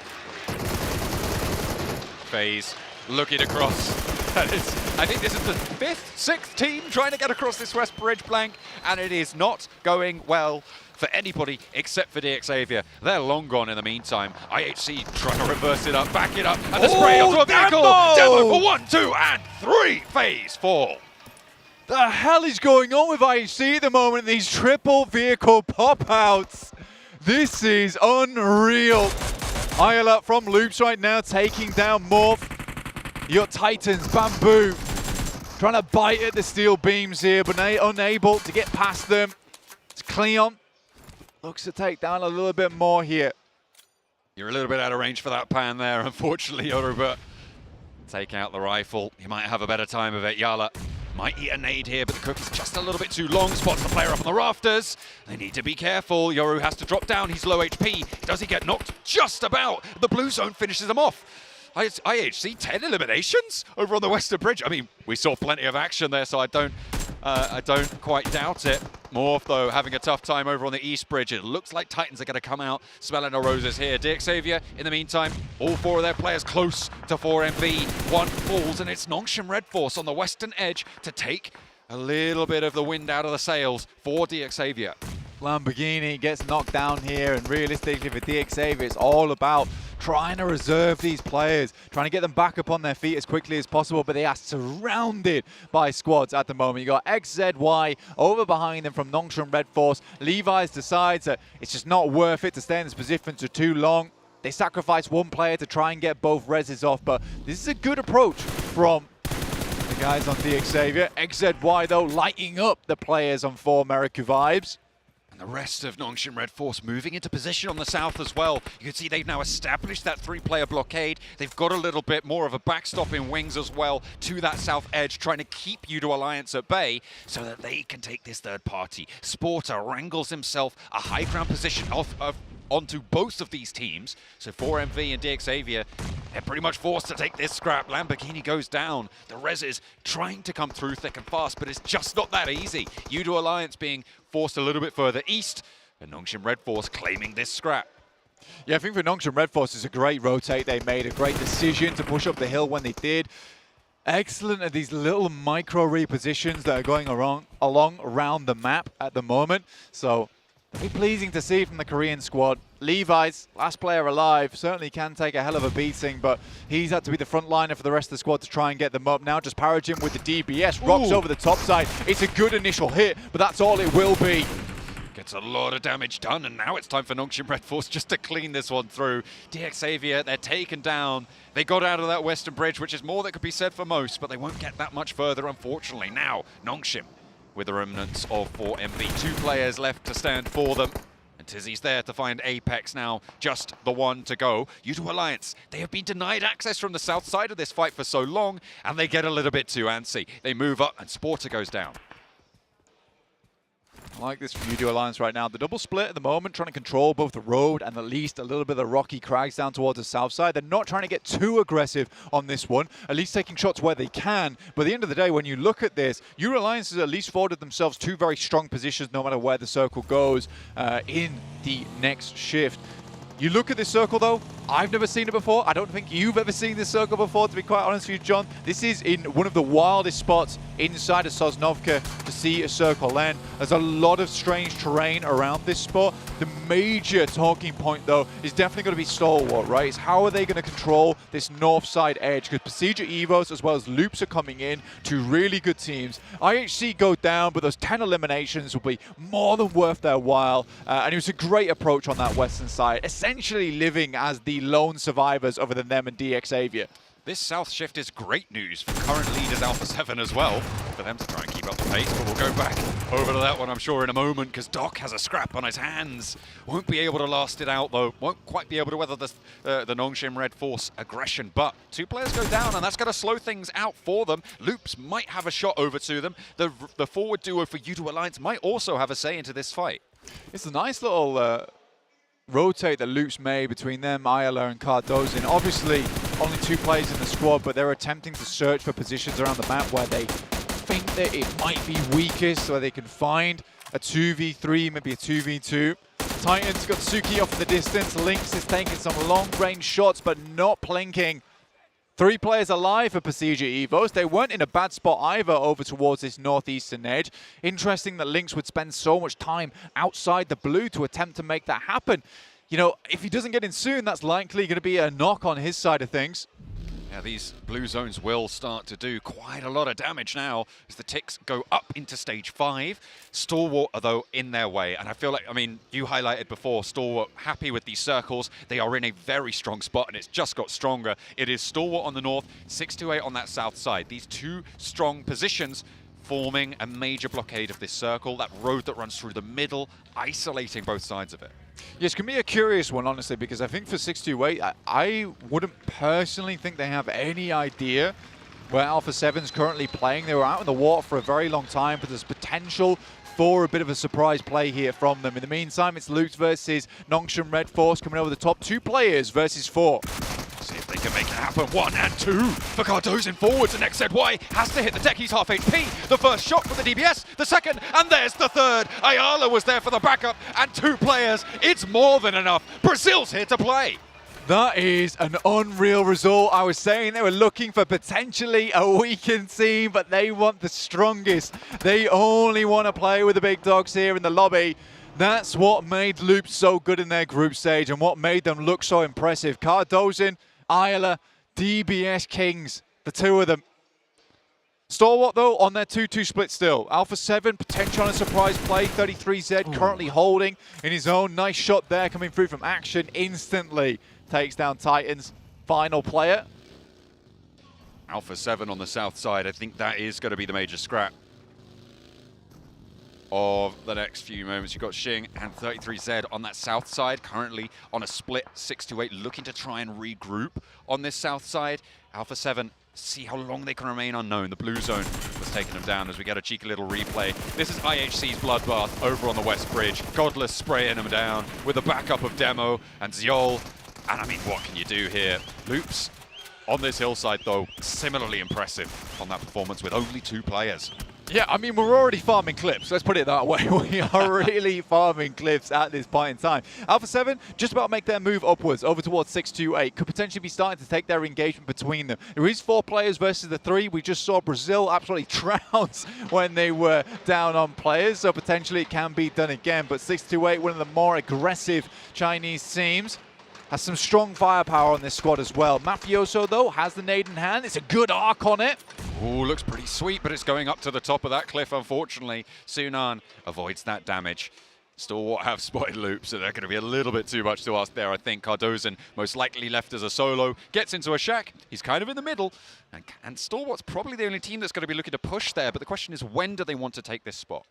FaZe looking across. That is I think this is the 5th, 6th team trying to get across this west bridge blank, and it is not going well for anybody except for DXavier. They're long gone in the meantime. IHC trying to reverse it up, back it up, and the spray onto a vehicle. Demo for 1, 2, and 3. Phase 4. The hell is going on with IHC at the moment? These triple vehicle pop-outs. This is unreal. Ayala from Loops right now taking down Morph. You got Titans, Bamboo, trying to bite at the steel beams here, but unable to get past them. It's Cleon. Looks to take down a little bit more here. You're a little bit out of range for that pan there, unfortunately, Yoru, but take out the rifle. You might have a better time of it. Yala might eat a nade here, but the cook is just a little bit too long. Spots the player up on the rafters. They need to be careful. Yoru has to drop down. He's low HP. Does he get knocked? Just about. The blue zone finishes him off. IHC 10 eliminations over on the Western Bridge. I mean, we saw plenty of action there, so I don't quite doubt it. Morph, though, having a tough time over on the East Bridge. It looks like Titans are going to come out smelling the roses here. DXavier, in the meantime, all 4 of their players close to 4MV. 1 falls, and it's Nongshim Red Force on the Western Edge to take a little bit of the wind out of the sails for DXavier. Lamborghini gets knocked down here, and realistically for DXavier, it's all about trying to reserve these players, trying to get them back up on their feet as quickly as possible, but they are surrounded by squads at the moment. You got XZY over behind them from Nongshim Red Force. Levi's decides that it's just not worth it to stay in this position for too long. They sacrifice 1 player to try and get both reses off, but this is a good approach from the guys on DXavier. XZY, though, lighting up the players on 4 America Vibes. And the rest of Nongshim Red Force moving into position on the south as well. You can see they've now established that 3-player blockade. They've got a little bit more of a backstop in wings as well to that south edge, trying to keep Udo Alliance at bay so that they can take this third party. Sporter wrangles himself a high ground position onto both of these teams. So 4MV and DXavier, they're pretty much forced to take this scrap. Lamborghini goes down. The res is trying to come through thick and fast, but it's just not that easy. Udo Alliance being forced a little bit further east, and Nongshim Red Force claiming this scrap. Yeah, I think for Nongshim Red Force, it's a great rotate they made, a great decision to push up the hill when they did. Excellent at these little micro repositions that are going along around the map at the moment. So very pleasing to see from the Korean squad. Levi's, last player alive, certainly can take a hell of a beating, but he's had to be the front liner for the rest of the squad to try and get them up. Now just Paragym with the DBS, rocks over the top side. It's a good initial hit, but that's all it will be. Gets a lot of damage done, and now it's time for Nongshim Red Force just to clean this one through. DXavier, they're taken down. They got out of that Western Bridge, which is more that could be said for most, but they won't get that much further, unfortunately. Now, Nongshim with the remnants of 4MV. 2 players left to stand for them. And Tizzy's there to find Apex now, just the one to go. Udo Alliance, they have been denied access from the south side of this fight for so long, and they get a little bit too antsy. They move up, and Sporter goes down. I like this from Udo Alliance right now. The double split at the moment, trying to control both the road and at least a little bit of the rocky crags down towards the south side. They're not trying to get too aggressive on this one, at least taking shots where they can. But at the end of the day, when you look at this, Udo Alliance has at least afforded themselves 2 very strong positions no matter where the circle goes in the next shift. You look at this circle, though, I've never seen it before. I don't think you've ever seen this circle before, to be quite honest with you, John. This is in one of the wildest spots inside of Sosnovka to see a circle end. There's a lot of strange terrain around this spot. The major talking point, though, is definitely going to be Stalwart, right? It's how are they going to control this north side edge? Because Procedure Evos as well as Loops are coming in, 2 really good teams. IHC go down, but those 10 eliminations will be more than worth their while. And it was a great approach on that western side, essentially living as the lone survivors other than them and DXavier. This south shift is great news for current leaders Alpha 7 as well, for them to try and keep up the pace, but we'll go back over to that one I'm sure in a moment, because Doc has a scrap on his hands. Won't be able to last it out though, won't quite be able to weather the Nongshim Red Force aggression, but 2 players go down and that's going to slow things out for them. Loops might have a shot over to them. The forward duo for Udo Alliance might also have a say into this fight. It's a nice little rotate that Loops made between them, Ayala and Cardozin. Obviously, only 2 players in the squad, but they're attempting to search for positions around the map where they think that it might be weakest, where they can find a 2v3, maybe a 2v2. Titans got Suki off in the distance. Lynx is taking some long-range shots, but not plinking. 3 players alive for Procedure Evos. They weren't in a bad spot either over towards this northeastern edge. Interesting that Lynx would spend so much time outside the blue to attempt to make that happen. You know, if he doesn't get in soon, that's likely going to be a knock on his side of things. Yeah, these blue zones will start to do quite a lot of damage now as the ticks go up into stage 5. Stalwart are, though, in their way. And I feel like, I mean, you highlighted before, Stalwart happy with these circles. They are in a very strong spot, and it's just got stronger. It is Stalwart on the north, 628 on that south side. These 2 strong positions forming a major blockade of this circle, that road that runs through the middle, isolating both sides of it. Yeah, it's going to be a curious one, honestly, because I think for 628, I wouldn't personally think they have any idea where Alpha 7's currently playing. They were out in the water for a very long time, but there's potential for a bit of a surprise play here from them. In the meantime, it's Lux versus Nongshan Red Force coming over the top. 2 players versus 4. See if they can make it happen. 1 and 2 for Cardozo forwards, and XZY has to hit the deck. He's half HP. The first shot for the DBS, the second, and there's the third. Ayala was there for the backup, and 2 players. It's more than enough. Brazil's here to play. That is an unreal result. I was saying they were looking for potentially a weakened team, but they want the strongest. They only want to play with the big dogs here in the lobby. That's what made Loop so good in their group stage and what made them look so impressive. Cardozo, Ayala, DBS Kings, the 2 of them. Stalwart, though, on their 2-2 split still. Alpha 7, potential on a surprise play. 33Z currently holding in his own. Nice shot there coming through from Action. Instantly takes down Titans. Final player. Alpha 7 on the south side. I think that is going to be the major scrap of the next few moments. You've got Xing and 33Z on that south side, currently on a split 6-8, looking to try and regroup on this south side. Alpha 7, see how long they can remain unknown. The blue zone was taking them down as we get a cheeky little replay. This is IHC's Bloodbath over on the West Bridge. Godless spraying them down with the backup of Demo and Ziol. And I mean, what can you do here? Loops on this hillside, though, similarly impressive on that performance with only 2 players. Yeah, I mean, we're already farming clips. Let's put it that way. We are really farming clips at this point in time. Alpha 7 just about make their move upwards over towards 628. Could potentially be starting to take their engagement between them. There is 4 players versus the 3. We just saw Brazil absolutely trounce when they were down on players. So potentially it can be done again. But 628, one of the more aggressive Chinese teams, has some strong firepower on this squad as well. Mafioso, though, has the nade in hand. It's a good arc on it. Ooh, looks pretty sweet, but it's going up to the top of that cliff, unfortunately. Sunan avoids that damage. Stalwart have spotted Loop, so they're going to be a little bit too much to ask there, I think. Cardozo, most likely left as a solo, gets into a shack. He's kind of in the middle. And Stalwart's probably the only team that's going to be looking to push there, but the question is, when do they want to take this spot?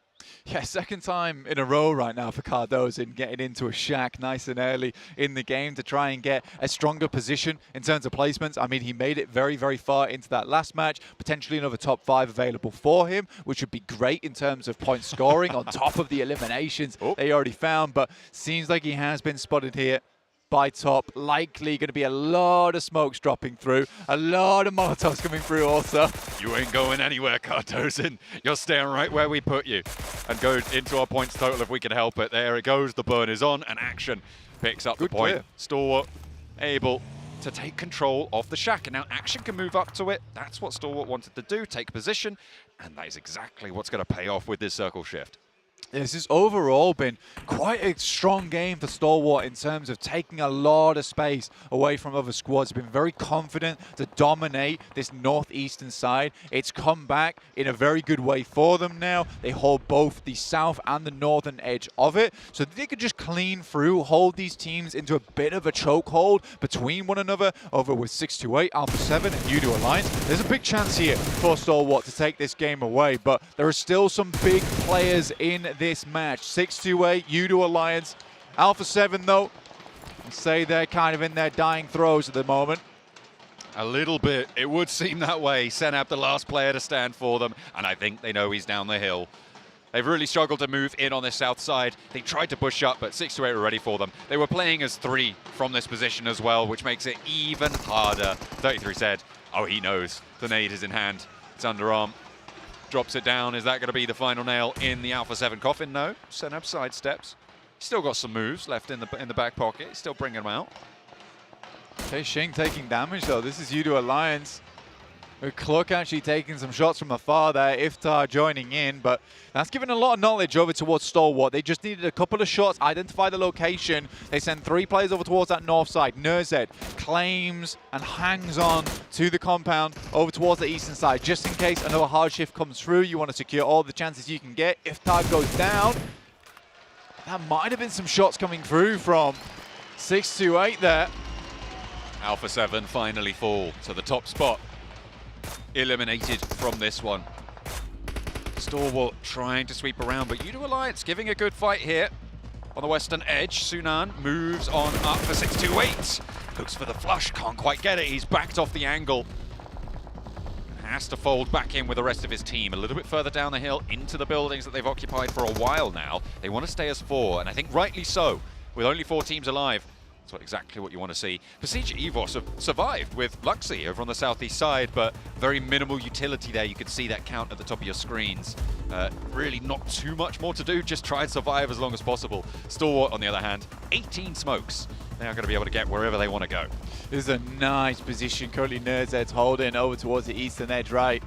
Yeah, 2nd time in a row right now for Cardozo getting into a shack nice and early in the game to try and get a stronger position in terms of placements. I mean, he made it very, very far into that last match. Potentially another top 5 available for him, which would be great in terms of point scoring on top of the eliminations they already found. But seems like he has been spotted here by top. Likely going to be a lot of smokes dropping through, a lot of Molotovs coming through also. You ain't going anywhere, Cardozo. You're staying right where we put you. And go into our points total if we can help it. There it goes. The burn is on, and Action picks up the point. Clear. Stalwart able to take control of the shack, and now Action can move up to it. That's what Stalwart wanted to do, take position, and that is exactly what's going to pay off with this circle shift. This has overall been quite a strong game for Stalwart in terms of taking a lot of space away from other squads. Been very confident to dominate this northeastern side. It's come back in a very good way for them now. They hold both the south and the northern edge of it, so they could just clean through, hold these teams into a bit of a chokehold between one another over with 628, Alpha 7, and Udo Alliance. There's a big chance here for Stalwart to take this game away, but there are still some big players in this match. 628, Udo Alliance. Alpha 7, though, I'd say they're kind of in their dying throes at the moment. A little bit. It would seem that way. Senab, the last player to stand for them, and I think they know he's down the hill. They've really struggled to move in on the south side. They tried to push up, but 628 were ready for them. They were playing as 3 from this position as well, which makes it even harder. 33 said, oh, he knows. The nade is in hand. It's underarm. Drops it down. Is that going to be the final nail in the Alpha 7 coffin? No. Senab sidesteps. He's still got some moves left in the back pocket. He's still bringing them out. Okay, Shing taking damage though. This is Yudo Alliance. With Cluck actually taking some shots from afar there. Iftar joining in, but that's given a lot of knowledge over towards Stalwart. They just needed a couple of shots, identify the location. They send 3 players over towards that north side. Nurzed claims and hangs on to the compound over towards the eastern side. Just in case another hard shift comes through, you want to secure all the chances you can get. Iftar goes down. That might have been some shots coming through from 628 there. Alpha 7 finally fall to the top spot. Eliminated from this one. Stalwart trying to sweep around, but Yudo Alliance giving a good fight here. On the western edge, Sunan moves on up for 628. Looks for the flush, can't quite get it. He's backed off the angle. Has to fold back in with the rest of his team. A little bit further down the hill into the buildings that they've occupied for a while now. They want to stay as 4, and I think rightly so, with only 4 teams alive. That's exactly what you want to see. Besiege Evos have survived with Luxy over on the southeast side, but very minimal utility there. You can see that count at the top of your screens. Really not too much more to do, just try and survive as long as possible. Stalwart, on the other hand, 18 smokes. They are going to be able to get wherever they want to go. This is a nice position. Currently Nurzed's holding over towards the eastern edge, right?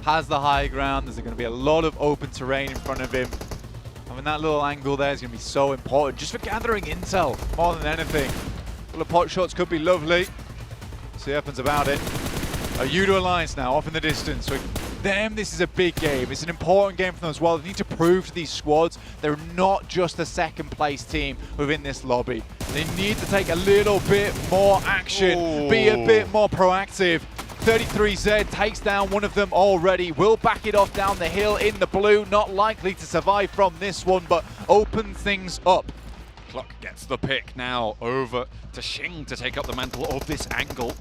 Has the high ground. There's going to be a lot of open terrain in front of him. I mean, that little angle there is going to be so important, just for gathering intel more than anything. A couple of pot shots could be lovely. See what happens about it. A Yudo Alliance now off in the distance. For them, this is a big game. It's an important game for them as well. They need to prove to these squads they're not just a second place team within this lobby. They need to take a little bit more action, be a bit more proactive. 33Z takes down one of them already, will back it off down the hill in the blue, not likely to survive from this one, but open things up. Clock gets the pick now over to Shing to take up the mantle of this angle.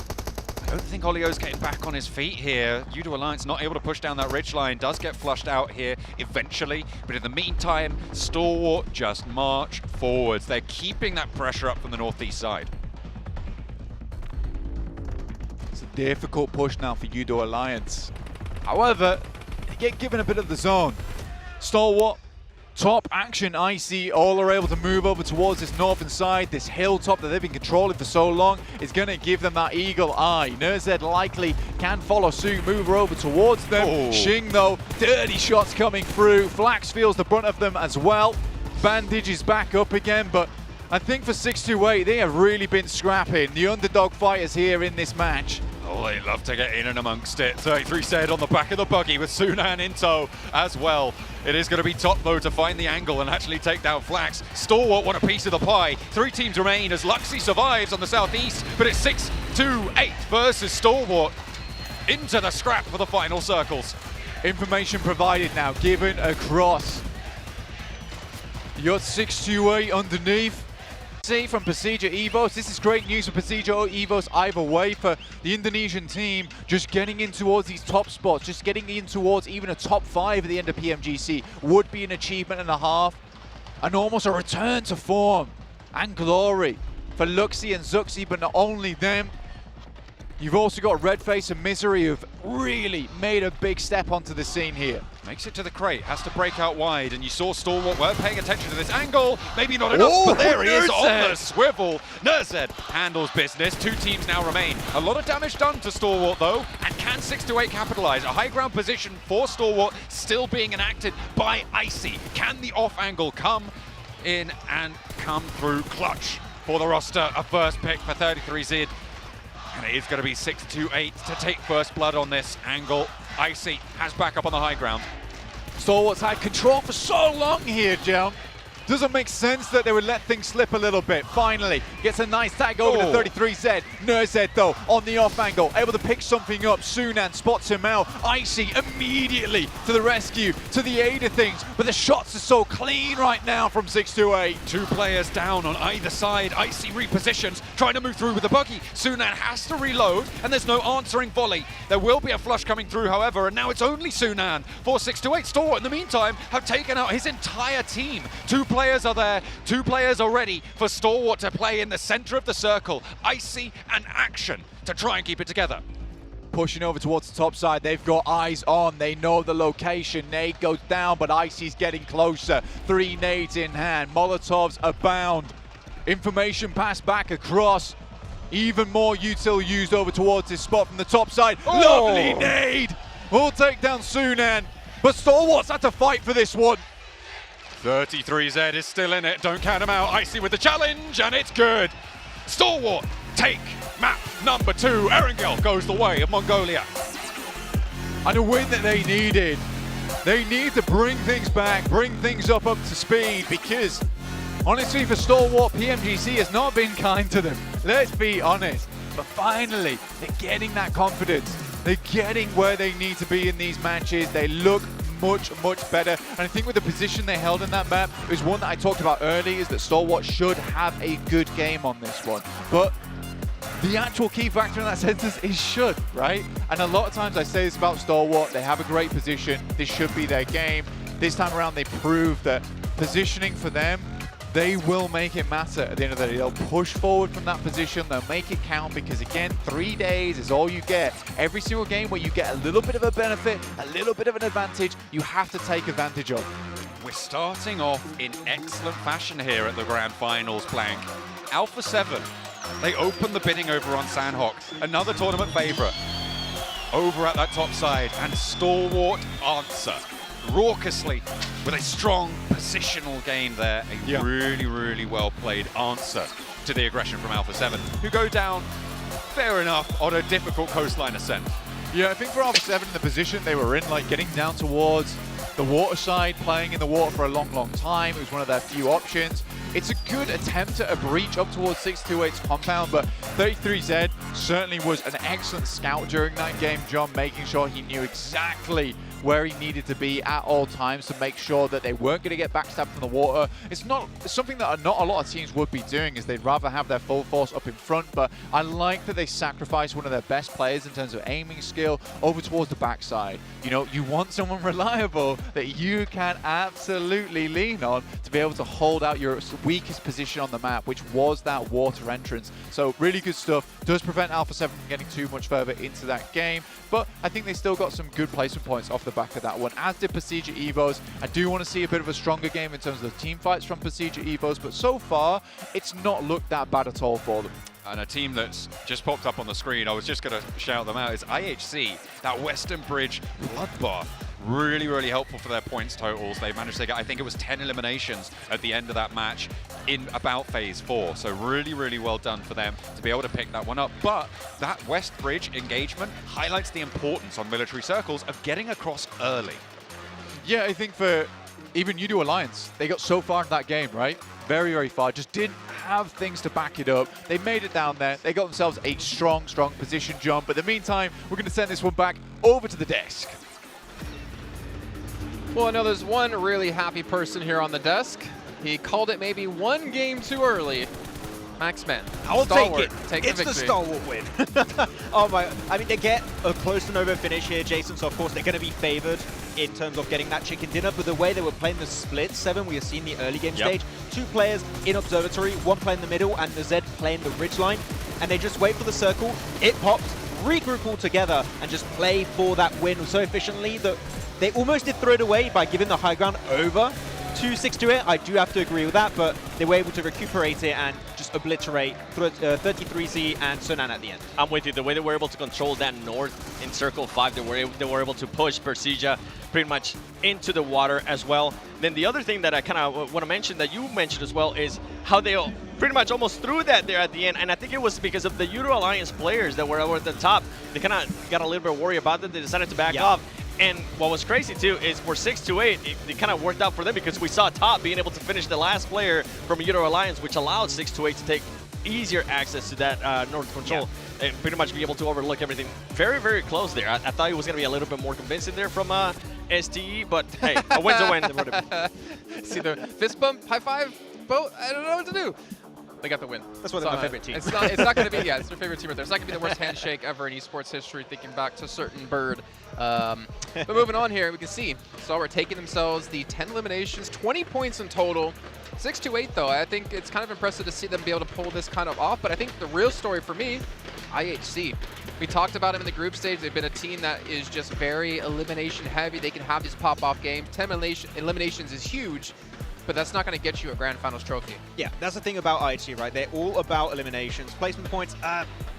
I don't think Olio's getting back on his feet here. Yudo Alliance not able to push down that ridgeline, does get flushed out here eventually, but in the meantime, Stalwart just march forwards. They're keeping that pressure up from the northeast side. Difficult push now for Yudo Alliance. However, they get given a bit of the zone. Stalwart, top action, Icy, all are able to move over towards this northern side. This hilltop that they've been controlling for so long is going to give them that eagle eye. Nurzed likely can follow suit, move over towards them. Shing though, dirty shots coming through. Flax feels the brunt of them as well. Bandage is back up again, but I think for 628, they have really been scrapping. The underdog fighters here in this match. Oh, they love to get in and amongst it. 33 said on the back of the buggy with Sunan in tow as well. It is going to be top though to find the angle and actually take down Flax. Stalwart want a piece of the pie. 3 teams remain as Luxy survives on the southeast, but it's 6-2-8 versus Stalwart into the scrap for the final circles. Information provided now, given across. You got 628 underneath. See from Pasija Evos, this is great news for Pasija Evos either way for the Indonesian team, just getting in towards these top spots, just getting in towards even a top 5 at the end of PMGC would be an achievement and a half, and almost a return to form and glory for Luxy and Zuxi, but not only them. You've also got Redface and Misery who've really made a big step onto the scene here. Makes it to the crate, has to break out wide, and you saw Stalwart were paying attention to this angle. Maybe not enough, but there he is on the swivel. Nurzed handles business. 2 teams now remain. A lot of damage done to Stalwart though, and can 628 capitalize? A high ground position for Stalwart still being enacted by Icy. Can the off angle come in and come through clutch for the roster? A first pick for 33Z. And it is going to be 6-2-8 to take first blood on this angle. Icy has back up on the high ground. Stalwart's had control for so long here, Joe. Doesn't make sense that they would let things slip a little bit. Finally, gets a nice tag over to 33Z. Nurzed, though, on the off angle, able to pick something up. Sunan spots him out. Icy immediately to the rescue, to the aid of things. But the shots are so clean right now from 628. 2 players down on either side. Icy repositions, trying to move through with the buggy. Sunan has to reload, and there's no answering volley. There will be a flush coming through, however, and now it's only Sunan for 628. Stalwart, in the meantime, have taken out his entire team. 2 players are there, 2 players are ready for Stalwart to play in the center of the circle. Icy and Action to try and keep it together. Pushing over towards the top side, they've got eyes on, they know the location. Nade goes down, but Icy's getting closer. 3 nades in hand, Molotovs abound. Information passed back across. Even more util used over towards this spot from the top side. Oh. Lovely nade. We'll take down Sunan. But Stalwart's had to fight for this one. 33Z is still in it. Don't count him out. Icy with the challenge, and it's good. Stalwart, take map number 2. Erangel goes the way of Mongolia. And a win that they needed. They need to bring things back, bring things up to speed, because honestly for Stalwart, PMGC has not been kind to them. Let's be honest. But finally, they're getting that confidence. They're getting where they need to be in these matches. They look much better. And I think with the position they held in that map, it was one that I talked about earlier, is that Stalwart should have a good game on this one. But the actual key factor in that sentence is should, right? And a lot of times I say this about Stalwart, they have a great position, this should be their game. This time around they proved that positioning for them, they will make it matter at the end of the day. They'll push forward from that position, they'll make it count, because again, 3 days is all you get. Every single game where you get a little bit of a benefit, a little bit of an advantage, you have to take advantage of. We're starting off in excellent fashion here at the Grand Finals, Blank. Alpha 7, they open the bidding over on Sandhawk, another tournament favorite. Over at that top side, and Stalwart answer raucously with a strong positional game there. A really well played answer to the aggression from Alpha 7, who go down, fair enough, on a difficult coastline ascent. Yeah, I think for Alpha 7 in the position they were in, like getting down towards the water side, playing in the water for a long time, it was one of their few options. It's a good attempt at a breach up towards 628's compound, but 33Z certainly was an excellent scout during that game, John, making sure he knew exactly where he needed to be at all times to make sure that they weren't going to get backstabbed from the water. It's something that not a lot of teams would be doing, is they'd rather have their full force up in front, but I like that they sacrificed one of their best players in terms of aiming skill over towards the backside. You know, you want someone reliable that you can absolutely lean on to be able to hold out your weakest position on the map, which was that water entrance. So really good stuff. Does prevent Alpha 7 from getting too much further into that game, but I think they still got some good placement points off the back of that one, as did Procedure Evos. I do want to see a bit of a stronger game in terms of the team fights from Procedure Evos, but so far it's not looked that bad at all for them. And a team that's just popped up on the screen, I was just going to shout them out, is IHC, that Western Bridge bloodbath. Really helpful for their points totals. They managed to get, I think it was 10 eliminations at the end of that match in about phase 4. So really well done for them to be able to pick that one up. But that West Bridge engagement highlights the importance on military circles of getting across early. Yeah, I think for even Udo Alliance, they got so far in that game, right? Very far, just didn't have things to back it up. They made it down there. They got themselves a strong position jump. But in the meantime, we're going to send this one back over to the desk. Well, I know there's one really happy person here on the desk. He called it maybe one game too early. Maxman. I'll take it. It's the Stalwart win. Oh my! I mean, they get a close to over finish here, Jason. So of course they're going to be favored in terms of getting that chicken dinner. But the way they were playing the split 7, we have seen the early game stage. 2 players in observatory, 1 playing the middle, and the Z playing the ridge line. And they just wait for the circle. It pops, regroup all together, and just play for that win so efficiently that they almost did throw it away by giving the high ground over to 628. I do have to agree with that, but they were able to recuperate it and just obliterate 33Z and Sunan at the end. I'm with you. The way they were able to control that north in Circle 5, they were able to push Persija pretty much into the water as well. Then the other thing that I kind of want to mention that you mentioned as well is how they pretty much almost threw that there at the end, and I think it was because of the Euro Alliance players that were over at the top. They kind of got a little bit worried about that. They decided to back off. And what was crazy too is for 628, it kind of worked out for them because we saw Top being able to finish the last player from Euro Alliance, which allowed 628 to take easier access to that north control and pretty much be able to overlook everything. Very close there. I thought it was going to be a little bit more convincing there from STE, but hey, a win's a win. See the fist bump, high five, boat. I don't know what to do. They got the win. That's one of my favorite teams. It's not going to be, it's their favorite team right there. It's not going to be the worst handshake ever in esports history, thinking back to certain bird. But moving on here, we can see Stalwart taking themselves the 10 eliminations, 20 points in total. 6-8 though, I think it's kind of impressive to see them be able to pull this kind of off, but I think the real story for me, IHC. We talked about them in the group stage. They've been a team that is just very elimination heavy. They can have these pop-off games. 10 eliminations is huge. but that's not going to get you a Grand Finals trophy. Yeah, that's the thing about IHC, right? They're all about eliminations. Placement points,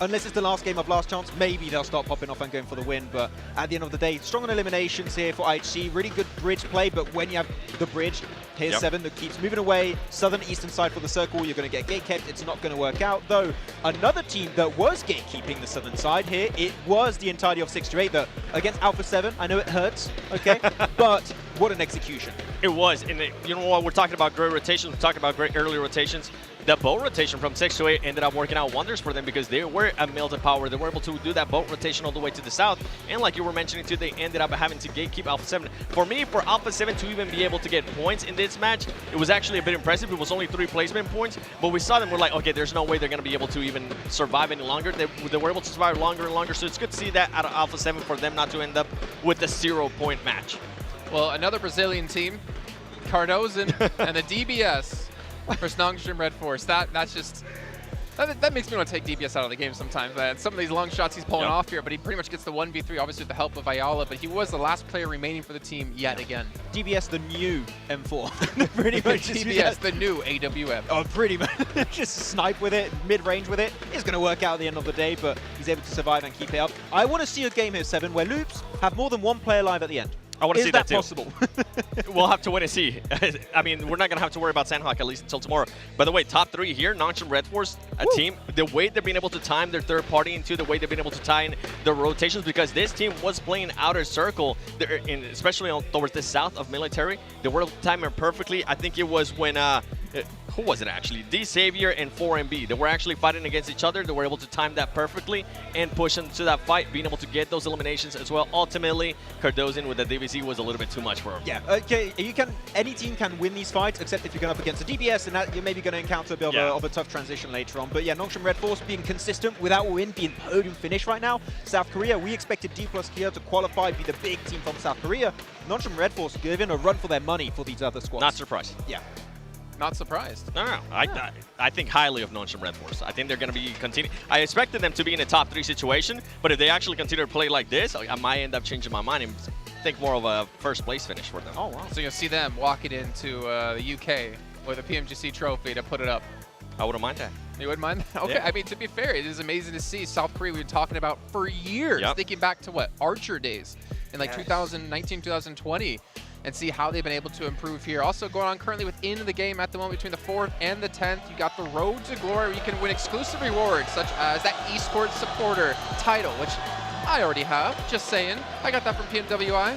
unless it's the last game of last chance, maybe they'll start popping off and going for the win. But at the end of the day, strong on eliminations here for IHC. Really good bridge play, but when you have the bridge, here's 7 that keeps moving away. Southern eastern side for the circle, you're going to get gate kept. It's not going to work out, though. Another team that was gatekeeping the southern side here, it was the entirety of 6-8 that against Alpha 7. I know it hurts, okay? But what an execution. It was, and you know what, we're talking about great rotations, we're talking about great early rotations. The boat rotation from 6-8 ended up working out wonders for them because they were a melted power. They were able to do that boat rotation all the way to the south. And like you were mentioning too, they ended up having to gatekeep Alpha 7. For me, for Alpha 7 to even be able to get points in this match, it was actually a bit impressive. It was only 3 placement points, but we saw them, we're like, okay, there's no way they're going to be able to even survive any longer. They were able to survive longer and longer, so it's good to see that out of Alpha 7 for them not to end up with a 0-point match. Well, another Brazilian team, Cardozo and the DBS versus Nongstrom Red Force. That's just that makes me want to take DBS out of the game sometimes, man. Some of these long shots he's pulling off here, but he pretty much gets the 1v3, obviously with the help of Ayala, but he was the last player remaining for the team yet again. DBS, the new M4. Pretty much. DBS, the new AWM. Oh, pretty much. Just snipe with it, mid-range with it. It's going to work out at the end of the day, but he's able to survive and keep it up. I want to see a game here, 7, where loops have more than 1 player alive at the end. I want to see that too. Is that possible? We'll have to wait and see. I mean, we're not going to have to worry about Sandhawk at least until tomorrow. By the way, top 3 here, Nongstrom Red Force, a team, the way they've been able to time their third party into the way they've been able to tie in the rotations, because this team was playing outer circle, especially towards the south of military. They were able to time it perfectly. I think it was when who was it actually? D Savior and 4MB. They were actually fighting against each other. They were able to time that perfectly and push into that fight, being able to get those eliminations as well. Ultimately, Cardozo with the DBC was a little bit too much for him. Yeah, okay. Any team can win these fights, except if you're going up against a DBS, and that you're maybe going to encounter a bit of a tough transition later on. But yeah, Nongstrom Red Force being consistent without a win, being podium finish right now. South Korea, we expected D+ Kia to qualify, be the big team from South Korea. Nongstrom Red Force giving a run for their money for these other squads. Not surprised. Yeah. Not surprised. No. I think highly of Nongstrom Red Force. I think they're going to be continuing. I expected them to be in a top 3 situation, but if they actually continue to play like this, I might end up changing my mind and think more of a first place finish for them. Oh, wow. So you'll see them walking into the UK with a PMGC trophy to put it up. I wouldn't mind that. You wouldn't mind that? Okay, yeah. I mean, to be fair, it is amazing to see South Korea we've been talking about for years, thinking back to what, Archer days in like 2019, 2020. And see how they've been able to improve here. Also going on currently within the game at the moment between the 4th and the 10th. You got the Road to Glory where you can win exclusive rewards such as that esports supporter title, which I already have, just saying. I got that from PMWI.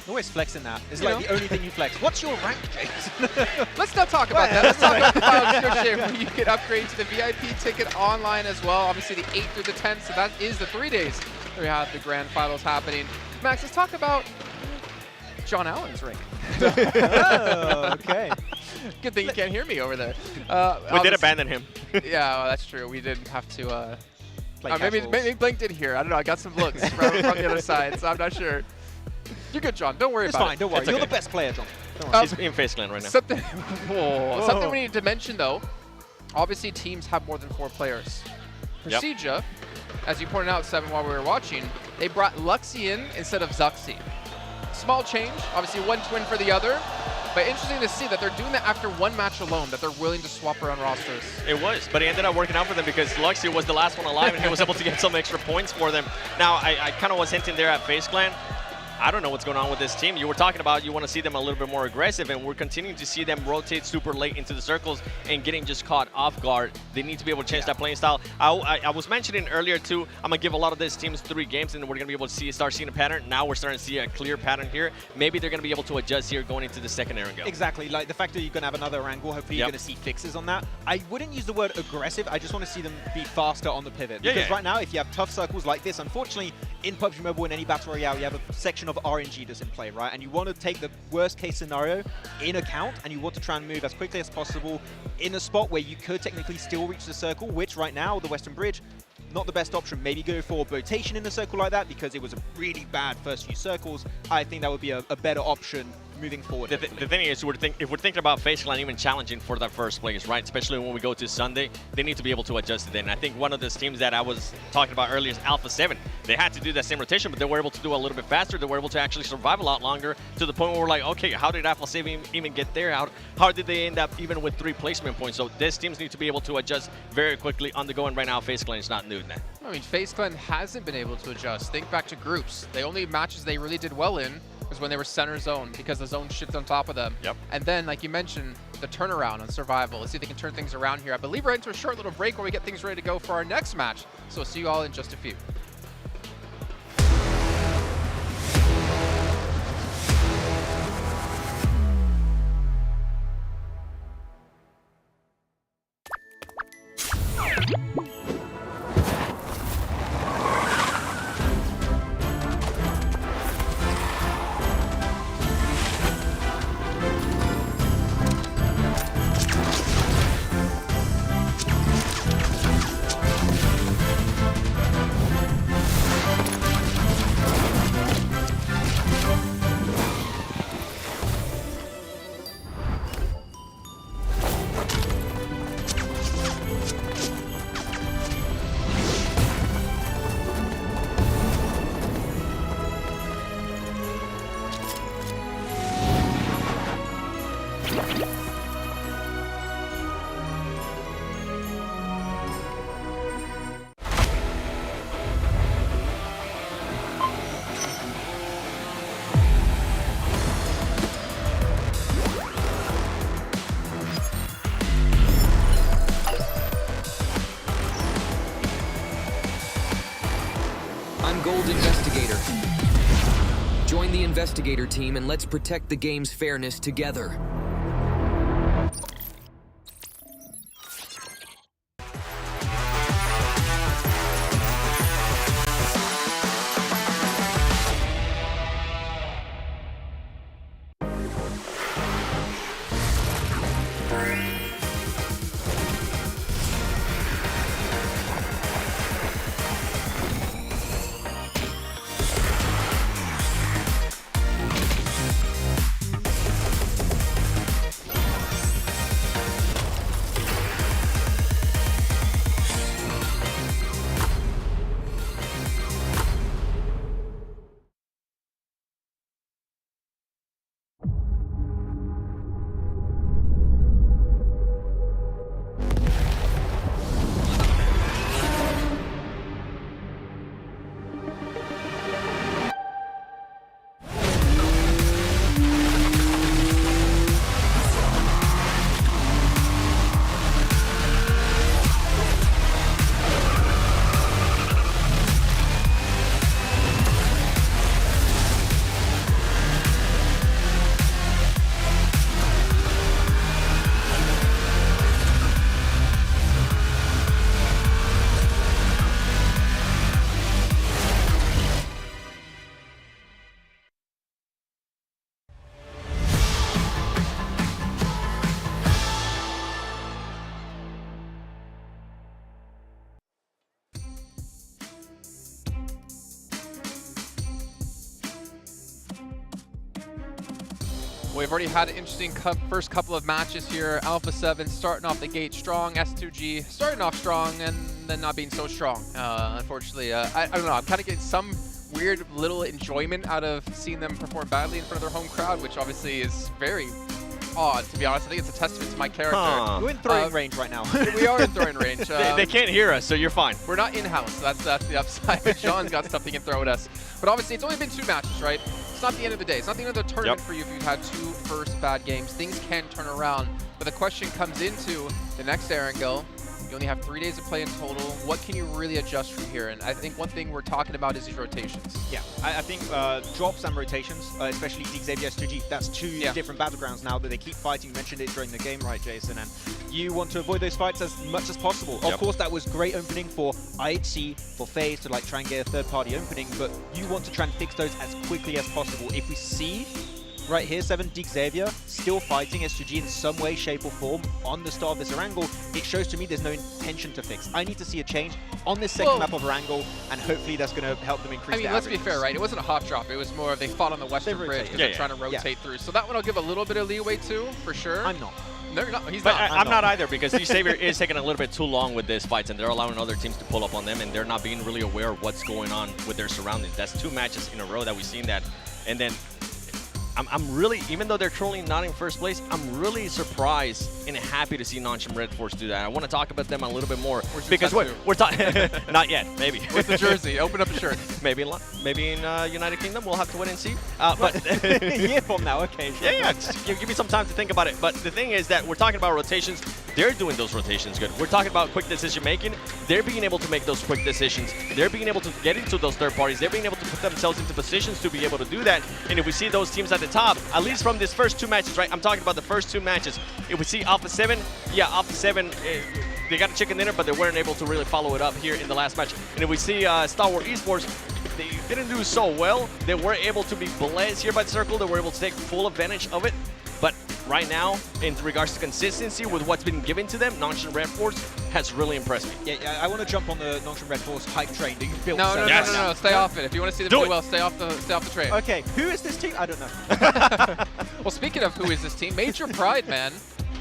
Always flexing that. It's like the only thing you flex. What's your rank, James? Let's not talk about that. Let's talk about the PUBG where you can upgrade to the VIP ticket online as well. Obviously the 8th through the 10th, so that is the 3 days where we have the grand finals happening. Max, let's talk about John Allen's ring. Oh, okay. Good thing you can't hear me over there. We did abandon him. Yeah, well, that's true. We didn't have to. Maybe Blink did here. I don't know. I got some looks from the other side, so I'm not sure. You're good, John. Don't worry about it. It's fine. Don't worry. You're the best player, John. Don't worry. He's in Face Clan right now. Something we need to mention, though. Obviously, teams have more than 4 players. Presija, as you pointed out, 7, while we were watching, they brought Luxie in instead of Zuxi. Small change, obviously 1 twin for the other, but interesting to see that they're doing that after 1 match alone, that they're willing to swap around rosters. It was, but it ended up working out for them because Luxie was the last one alive and he was able to get some extra points for them. Now, I kind of was hinting there at Face Clan. I don't know what's going on with this team. You were talking about you want to see them a little bit more aggressive, and we're continuing to see them rotate super late into the circles and getting just caught off guard. They need to be able to change that playing style. I was mentioning earlier, too, I'm going to give a lot of these teams 3 games, and we're going to be able to start seeing a pattern. Now we're starting to see a clear pattern here. Maybe they're going to be able to adjust here going into the second Erangel. Exactly. Like the fact that you're going to have another angle, hopefully you're going to see fixes on that. I wouldn't use the word aggressive. I just want to see them be faster on the pivot. Because right now, if you have tough circles like this, unfortunately, in PUBG Mobile, in any Battle Royale, you have a section of RNG that's in play, right? And you want to take the worst case scenario in account, and you want to try and move as quickly as possible in a spot where you could technically still reach the circle, which right now, the Western Bridge, not the best option. Maybe go for rotation in a circle like that because it was a really bad first few circles. I think that would be a better option moving forward. The thing is, if we're thinking about Face Clan even challenging for that first place, right? Especially when we go to Sunday, they need to be able to adjust it. And I think one of those teams that I was talking about earlier is Alpha 7. they had to do that same rotation, but they were able to do it a little bit faster. They were able to actually survive a lot longer, to the point where we're like, okay, how did Alpha Save even get there? How did they end up even with 3 placement points? So these teams need to be able to adjust very quickly on the go, and right now FaZe Clan is not new to that. I mean, FaZe Clan hasn't been able to adjust. Think back to groups. The only matches they really did well in was when they were center zone, because the zone shifted on top of them. Yep. And then, like you mentioned, the turnaround on survival. Let's see if they can turn things around here. I believe we're into a short little break where we get things ready to go for our next match. So we'll see you all in just a few. I'm Gold Investigator. Join the Investigator team and let's protect the game's fairness together. We've already had an interesting first couple of matches here. Alpha 7 starting off the gate strong, S2G starting off strong and then not being so strong. Unfortunately, I don't know, I'm kind of getting some weird little enjoyment out of seeing them perform badly in front of their home crowd, which obviously is very odd, to be honest. I think it's a testament to my character. We're in throwing range right now. We are in throwing range. They can't hear us, so you're fine. We're not in-house. That's the upside. John's got stuff he can throw at us. But obviously, it's only been 2 matches, right? It's not the end of the day. It's not the end of the tournament for you if you've had 2 first bad games. Things can turn around. But the question comes into the next Erangel. You only have 3 days to play in total. What can you really adjust from here? And I think one thing we're talking about is these rotations. Yeah, I think drops and rotations, especially Xavier S2G, that's 2 different battlegrounds now that they keep fighting. You mentioned it during the game, right, Jason? And you want to avoid those fights as much as possible. Of course, that was great opening for IHC, for FaZe to like try and get a third-party opening, but you want to try and fix those as quickly as possible. If we see right here, 7 Deke Xavier, still fighting S2G in some way, shape or form on the start of this Erangel. It shows to me there's no intention to fix. I need to see a change on this second map of Erangel, and hopefully that's going to help them increase their let's be averages. fair, right? It wasn't a hop drop. It was more of they fought on the western bridge because they're trying to rotate through. So that one I'll give a little bit of leeway to, for sure. I'm not. No, you're not. He's But not. I'm not either, because Deke Xavier is taking a little bit too long with this fight, and they're allowing other teams to pull up on them, and they're not being really aware of what's going on with their surroundings. That's 2 matches in a row that we've seen that. And then I'm really, even though they're currently not in first place, I'm really surprised and happy to see Nonchalant Red Force do that. I want to talk about them a little bit more because we're talking. Not yet, maybe. With the jersey, open up a shirt. Maybe in United Kingdom, we'll have to wait and see. But a year from now, okay. Sure. Yeah, just give me some time to think about it. But the thing is that we're talking about rotations. They're doing those rotations good. We're talking about quick decision making. They're being able to make those quick decisions. They're being able to get into those third parties. They're being able to put themselves into positions to be able to do that. And if we see those teams at the top, at least from these first 2 matches, right? I'm talking about the first 2 matches. If we see Alpha 7, yeah, Alpha 7, they got a chicken dinner, but they weren't able to really follow it up here in the last match. And if we see Star Wars Esports, they didn't do so well. They were able to be blessed here by the circle. They were able to take full advantage of it. But right now, in regards to consistency with what's been given to them, Nonchalant Red Force has really impressed me. Yeah, I want to jump on the Nonchalant Red Force hype train that you've built. No, stay off it. If you want to see them do well, stay off the train. Okay, who is this team? I don't know. Well, speaking of who is this team, Major Pride, man.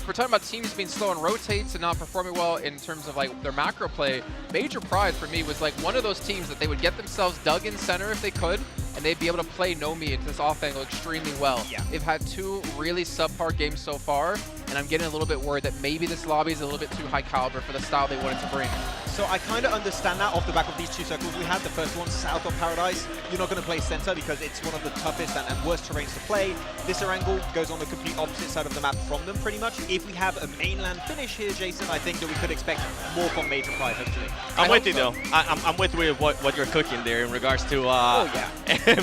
We're talking about teams being slow in rotates and not performing well in terms of like their macro play. Major Pride for me was like one of those teams that they would get themselves dug in center if they could, and they'd be able to play Nomi into this off angle extremely well. Yeah. They've had 2 really subpar games so far, and I'm getting a little bit worried that maybe this lobby is a little bit too high caliber for the style they wanted to bring. So I kind of understand that off the back of these 2 circles we had. The first one, south of Paradise. You're not going to play center because it's one of the toughest and worst terrains to play. This Erangel goes on the complete opposite side of the map from them, pretty much. If we have a mainland finish here, Jason, I think that we could expect more from Major Pride, hopefully. I'm with you, though. I'm with you with what you're cooking there in regards to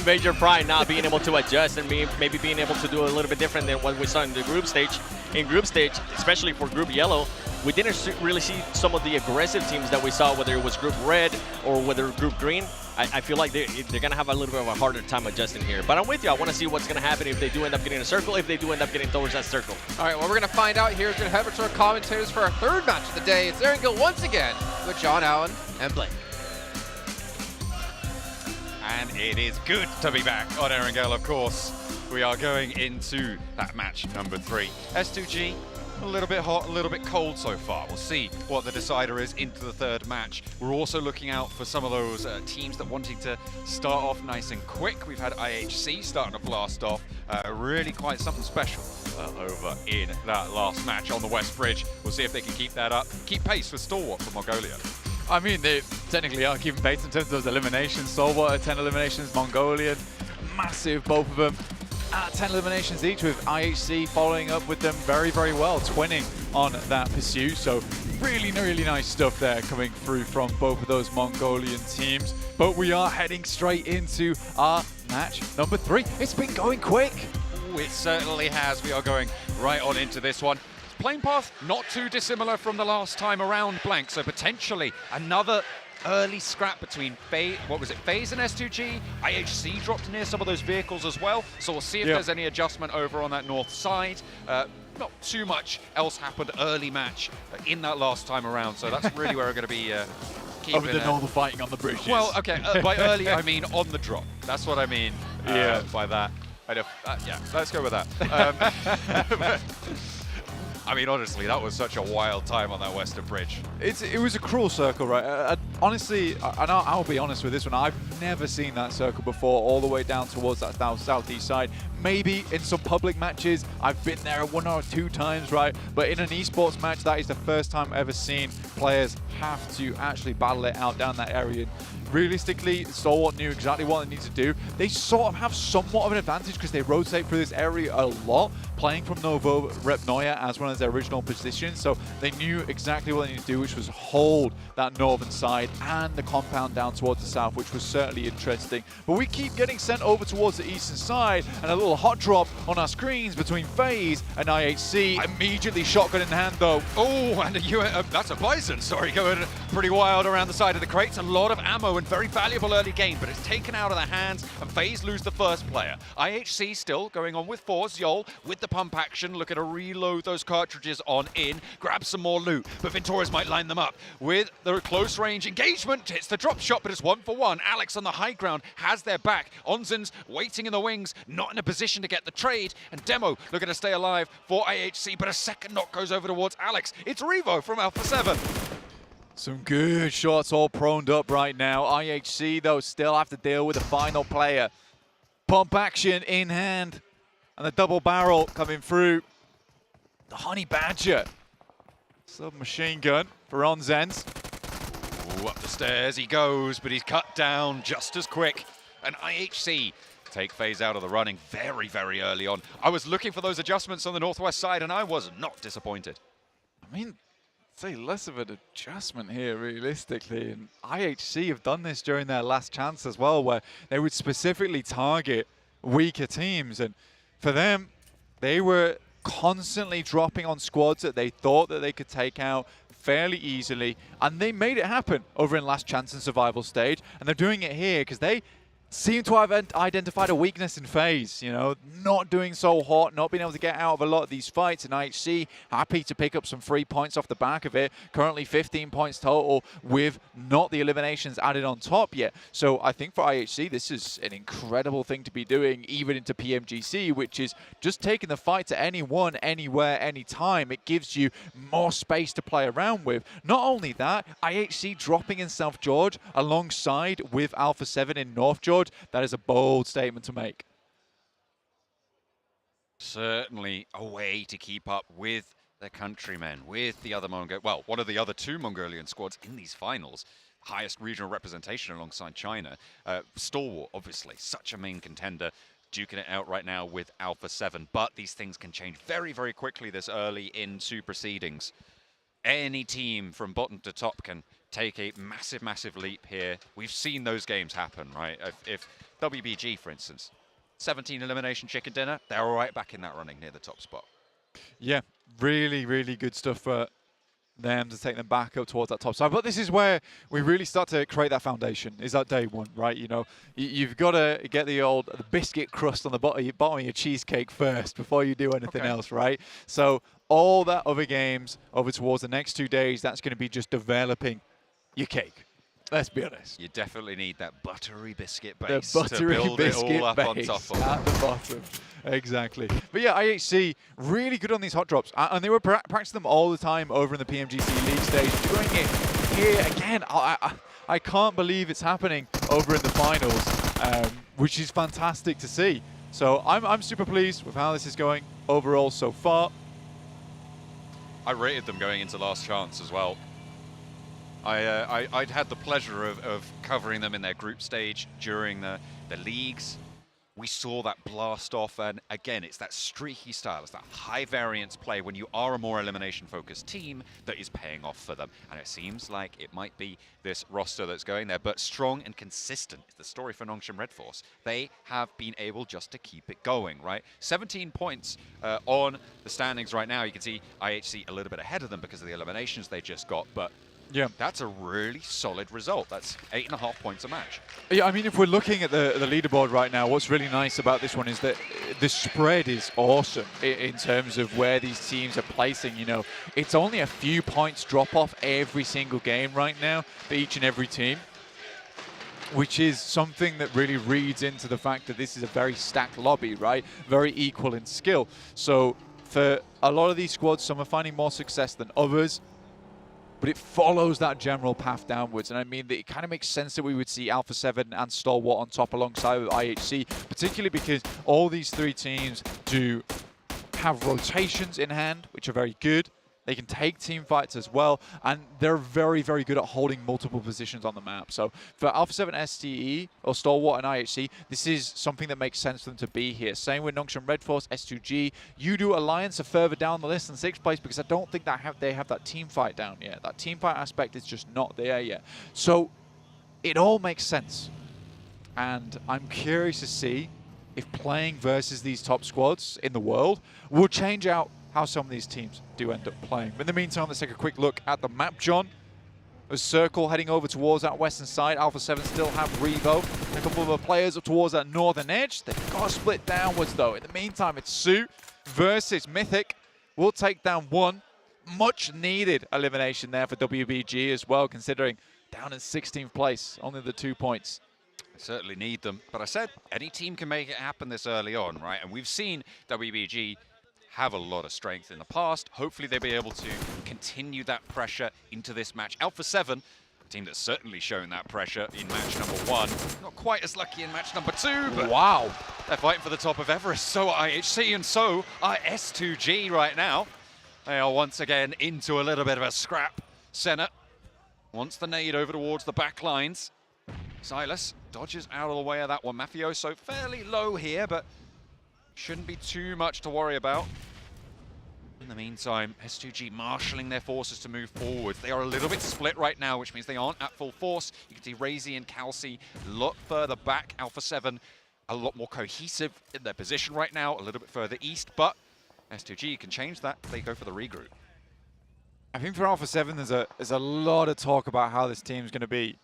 Major Pride not being able to adjust and maybe being able to do a little bit different than what we saw in the group stage. In group stage, especially for Group Yellow, we didn't really see some of the aggressive teams that we saw, whether it was Group Red or whether Group Green. I feel like they're going to have a little bit of a harder time adjusting here. But I'm with you. I want to see what's going to happen if they do end up getting a circle, if they do end up getting towards that circle. All right, well, we're going to find out here. We're going to head over to our commentators for our 3rd match of the day. It's Erangel once again with John Allen and Blake. And it is good to be back on Erangel, of course. We are going into that match number 3. S2G, a little bit hot, a little bit cold so far. We'll see what the decider is into the 3rd match. We're also looking out for some of those teams that wanting to start off nice and quick. We've had IHC starting to blast off really quite something special over in that last match on the West Bridge. We'll see if they can keep that up, keep pace with Stalwart from Mongolia. I mean, they technically are keeping pace in terms of those eliminations. Stalwart at 10 eliminations, Mongolian, massive, both of them. At 10 eliminations each, with IHC following up with them very, very well, twinning on that pursuit. So really, really nice stuff there coming through from both of those Mongolian teams. But we are heading straight into our match number 3. It's been going quick. Ooh, it certainly has. We are going right on into this one. Playing path not too dissimilar from the last time around, Blank, so potentially another early scrap between FaZe and S2G. IHC dropped near some of those vehicles as well, so we'll see if there's any adjustment over on that north side. Not too much else happened early match in that last time around, so that's really where we're going to be keeping... Other than all the fighting on the bridges. Well, okay, by early I mean on the drop. That's what I mean by that. Yeah, let's go with that. I mean, honestly, that was such a wild time on that Western Bridge. It was a cruel circle, right? Honestly, and I'll be honest with this one, I've never seen that circle before, all the way down towards that southeast side. Maybe in some public matches, I've been there 1 or 2 times, right? But in an esports match, that is the first time I've ever seen players have to actually battle it out down that area. Realistically, Stalwart knew exactly what they need to do. They sort of have somewhat of an advantage because they rotate through this area a lot, playing from Novo Repnoya as one of their original positions. So they knew exactly what they need to do, which was hold that northern side and the compound down towards the south, which was certainly interesting. But we keep getting sent over towards the eastern side, and a little hot drop on our screens between FaZe and IHC. Immediately shotgun in hand, though. Oh, and that's a Bison, sorry, going pretty wild around the side of the crates. A lot of ammo moment. Very valuable early game, but it's taken out of their hands, and FaZe lose the first player. IHC still going on with 4. Zol with the pump action, looking to reload those cartridges on in, grab some more loot, but Ventoris might line them up with the close range engagement. Hits the drop shot, but it's 1 for 1. Alex on the high ground has their back. Onzen's waiting in the wings, not in a position to get the trade, and Demo looking to stay alive for IHC, but a second knock goes over towards Alex. It's Revo from Alpha 7. Some good shots all proned up right now. IHC, though, still have to deal with the final player. Pump action in hand. And the double barrel coming through. The Honey Badger. Submachine gun for Onzens. Ooh, up the stairs he goes, but he's cut down just as quick. And IHC take FaZe out of the running very, very early on. I was looking for those adjustments on the northwest side, and I was not disappointed. I mean, say less of an adjustment here, realistically. And IHC have done this during their last chance as well, where they would specifically target weaker teams. And for them, they were constantly dropping on squads that they thought that they could take out fairly easily. And they made it happen over in last chance and survival stage. And they're doing it here because they seem to have identified a weakness in FaZe, you know, not doing so hot, not being able to get out of a lot of these fights, and IHC happy to pick up some free points off the back of it. Currently 15 points total with not the eliminations added on top yet. So I think for IHC, this is an incredible thing to be doing, even into PMGC, which is just taking the fight to anyone, anywhere, anytime. It gives you more space to play around with. Not only that, IHC dropping in South George alongside with Alpha 7 in North George. That is a bold statement to make. Certainly a way to keep up with their countrymen, with the other one of the other 2 Mongolian squads in these finals. Highest regional representation alongside China. Stalwart, obviously, such a main contender, duking it out right now with Alpha 7. But these things can change very, very quickly this early into proceedings. Any team from bottom to top can take a massive, massive leap here. We've seen those games happen, right? If WBG, for instance, 17 elimination chicken dinner, they're right back in that running near the top spot. Yeah, really, really good stuff for them to take them back up towards that top side. But this is where we really start to create that foundation, is that day one, right? You know, you've got to get the biscuit crust on the bottom of your cheesecake first before you do anything else, right? So all that other games over towards the next 2 days, that's going to be just developing your cake. Let's be honest. You definitely need that buttery biscuit base to build biscuit it all up on base top of. at the bottom. Exactly. But yeah, IHC really good on these hot drops, and they were practicing them all the time over in the PMGC League stage. Doing it here again. I can't believe it's happening over in the finals, which is fantastic to see. So I'm super pleased with how this is going overall so far. I rated them going into last chance as well. I'd had the pleasure of covering them in their group stage during the leagues. We saw that blast off, and again, it's that streaky style, it's that high variance play when you are a more elimination focused team that is paying off for them. And it seems like it might be this roster that's going there, but strong and consistent is the story for Nongshim Red Force. They have been able just to keep it going, right? 17 points on the standings right now. You can see IHC a little bit ahead of them because of the eliminations they just got, but yeah, that's a really solid result. That's 8.5 points a match. Yeah, I mean, if we're looking at the leaderboard right now, what's really nice about this one is that the spread is awesome in terms of where these teams are placing. You know, it's only a few points drop off every single game right now for each and every team, which is something that really reads into the fact that this is a very stacked lobby, right? Very equal in skill. So for a lot of these squads, some are finding more success than others, but it follows that general path downwards. And I mean, it kind of makes sense that we would see Alpha 7 and Stalwart on top alongside with IHC, particularly because all these 3 teams do have rotations in hand, which are very good. They can take team fights as well, and they're very, very good at holding multiple positions on the map. So for Alpha 7 STE, or Stalwart and IHC, this is something that makes sense for them to be here. Same with Nongshim Red Force, S2G. Udo Alliance are further down the list in 6th place because I don't think that they have that team fight down yet. That team fight aspect is just not there yet. So it all makes sense. And I'm curious to see if playing versus these top squads in the world will change out how some of these teams do end up playing. But in the meantime, let's take a quick look at the map, John. A circle heading over towards that western side. Alpha 7 still have Revo. And a couple of other players up towards that northern edge. They've got to split downwards though. In the meantime, it's Sue versus Mythic. We'll take down one. Much needed elimination there for WBG as well, considering down in 16th place, only the 2 points. Certainly need them, but I said any team can make it happen this early on, right? And we've seen WBG have a lot of strength in the past. Hopefully they'll be able to continue that pressure into this match. Alpha 7, a team that's certainly shown that pressure in match number 1. Not quite as lucky in match number 2, but wow, they're fighting for the top of Everest. So are IHC and so are S2G right now. They are once again into a little bit of a scrap. Senna wants the nade over towards the back lines. Silas dodges out of the way of that one. Mafioso fairly low here, but shouldn't be too much to worry about. In the meantime, S2G marshalling their forces to move forward. They are a little bit split right now, which means they aren't at full force. You can see Razy and Calci a lot further back. Alpha 7 a lot more cohesive in their position right now, a little bit further east, but S2G can change that. They go for the regroup. I think for Alpha 7, there's a lot of talk about how this team's going to be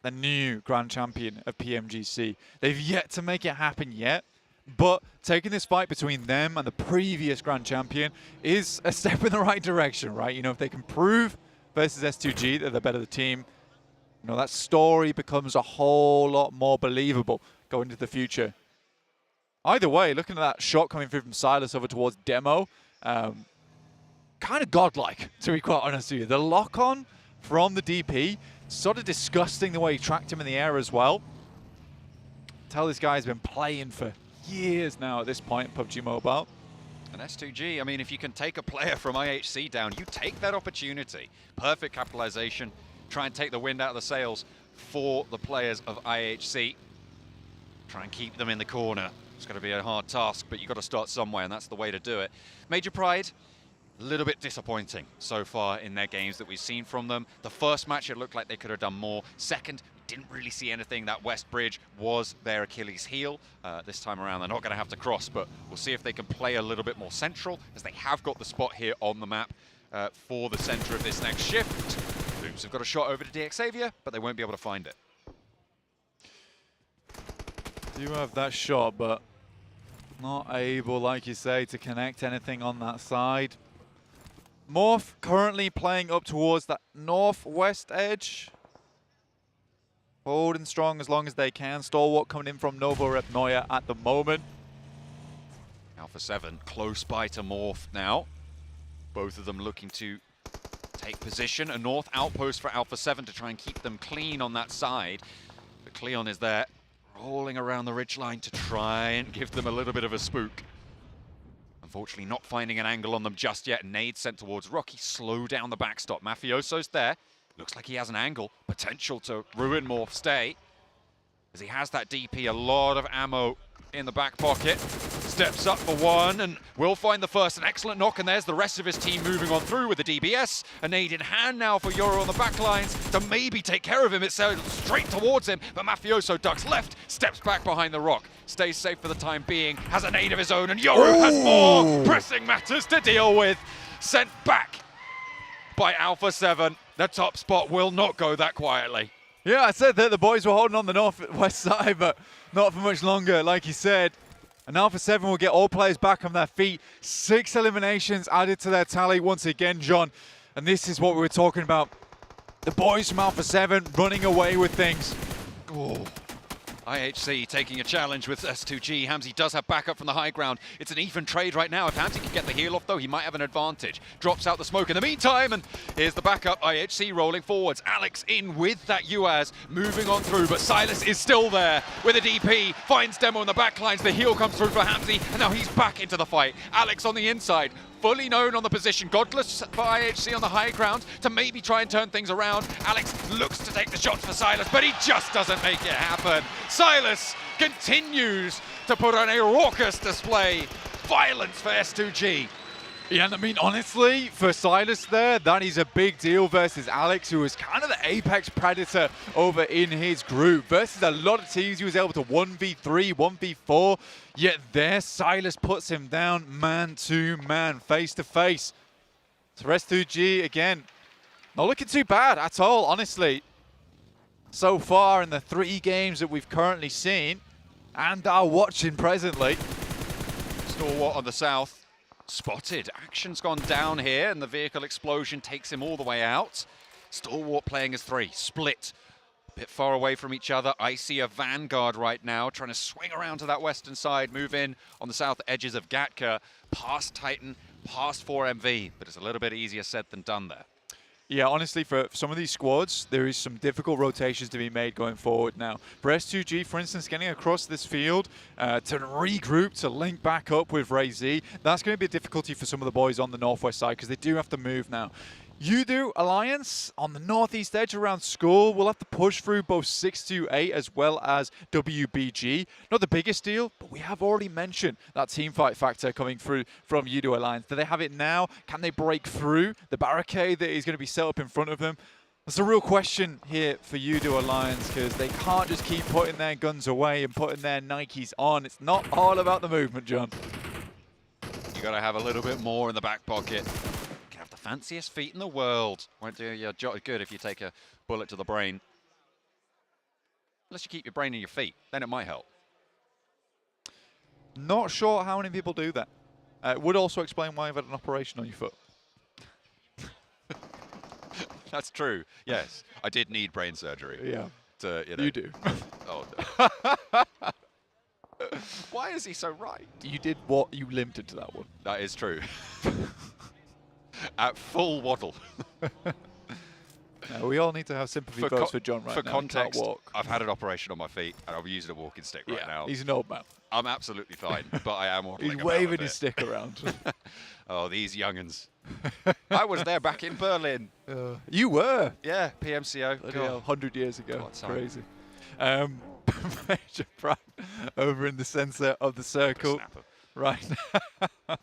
the new grand champion of PMGC. They've yet to make it happen yet, but taking this fight between them and the previous grand champion is a step in the right direction, right? You know, if they can prove versus S2G that they're better the team, you know, that story becomes a whole lot more believable going into the future. Either way, looking at that shot coming through from Silas over towards Demo, kind of godlike, to be quite honest with you. The lock-on from the DP, sort of disgusting the way he tracked him in the air as well. Tell this guy's been playing for years now at this point in PUBG Mobile. And S2G, I mean, if you can take a player from IHC down, you take that opportunity. Perfect capitalization. Try and take the wind out of the sails for the players of IHC. Try and keep them in the corner. It's going to be a hard task, but you've got to start somewhere, and that's the way to do it. Major Pride, a little bit disappointing so far in their games that we've seen from them. The first match, it looked like they could have done more. Second, we didn't really see anything. That West Bridge was their Achilles heel. This time around, they're not going to have to cross, but we'll see if they can play a little bit more central, as they have got the spot here on the map for the center of this next shift. Loops have got a shot over to DX Xavier, but they won't be able to find it. Do have that shot, but not able, like you say, to connect anything on that side. Morph currently playing up towards that northwest edge. Holding strong as long as they can. Stalwart coming in from Novo Repnoya at the moment. Alpha 7 close by to Morph now. Both of them looking to take position. A north outpost for Alpha 7 to try and keep them clean on that side. But Cleon is there, rolling around the ridgeline to try and give them a little bit of a spook. Unfortunately, not finding an angle on them just yet. Nade sent towards Rocky. Slow down the backstop. Mafioso's there. Looks like he has an angle. Potential to ruin Morph's stay. As he has that DP, a lot of ammo in the back pocket. Steps up for one and will find the first. An excellent knock, and there's the rest of his team moving on through with the DBS. A nade in hand now for Yoro on the back lines to maybe take care of him. It's straight towards him, but Mafioso ducks left, steps back behind the rock. Stays safe for the time being, has a nade of his own, and Yoro has more pressing matters to deal with. Sent back by Alpha 7. The top spot will not go that quietly. Yeah, I said that the boys were holding on the northwest side, but not for much longer, like you said. And Alpha 7 will get all players back on their feet. 6 eliminations added to their tally once again, John. And this is what we were talking about. The boys from Alpha 7 running away with things. Oh. IHC taking a challenge with S2G. Hamzy does have backup from the high ground. It's an even trade right now. If Hamzy can get the heal off, though, he might have an advantage. Drops out the smoke in the meantime, and here's the backup. IHC rolling forwards. Alex in with that UAZ, moving on through, but Silas is still there with a DP. Finds Demo in the backlines. The heal comes through for Hamzy, and now he's back into the fight. Alex on the inside, fully known on the position. Godless for IHC on the high ground to maybe try and turn things around. Alex looks to take the shots for Silas, but he just doesn't make it happen. Silas continues to put on a raucous display. Violence for S2G. Yeah, and I mean, honestly, for Silas there, that is a big deal versus Alex, who was kind of the apex predator over in his group. Versus a lot of teams, he was able to 1v3, 1v4, yet there, Silas puts him down man to man, face to face. So S2G, again, Not looking too bad at all, honestly. So far in the 3 games that we've currently seen and are watching presently. Stalwart on the south. Spotted. Action's gone down here, and the vehicle explosion takes him all the way out. Stalwart playing as 3. Split. A bit far away from each other. I see a Vanguard right now trying to swing around to that western side, move in on the south edges of Gatka, past Titan, past 4MV, but it's a little bit easier said than done there. Yeah, honestly, for some of these squads, there is some difficult rotations to be made going forward now. For S2G, for instance, getting across this field to regroup, to link back up with Ray Z, that's going to be a difficulty for some of the boys on the northwest side because they do have to move now. Udo Alliance on the northeast edge around school will have to push through both 628 as well as WBG. Not the biggest deal, but we have already mentioned that team fight factor coming through from Udo Alliance. Do they have it now? Can they break through the barricade that is going to be set up in front of them? That's a real question here for Udo Alliance because they can't just keep putting their guns away and putting their Nikes on. It's not all about the movement, John. You got to have a little bit more in the back pocket. Have the fanciest feet in the world. Won't do your job good if you take a bullet to the brain. Unless you keep your brain in your feet, then it might help. Not sure how many people do that. It would also explain why you've had an operation on your foot. That's true. Yes, I did need brain surgery. Yeah. To, you know. You do. Oh. Why is he so right? You did what? You limped into that one. That is true. At full waddle. We all need to have sympathy votes for John right now. For context, Can't walk. I've had an operation on my feet and I'm using a walking stick right now. He's an old man. I'm absolutely fine, but I am walking. He's waving his stick around. Oh, these young'uns. I was there back in Berlin. You were? Yeah, PMCO. 100 years ago. What time? Crazy. Major Pride over in the centre of the circle. Right now.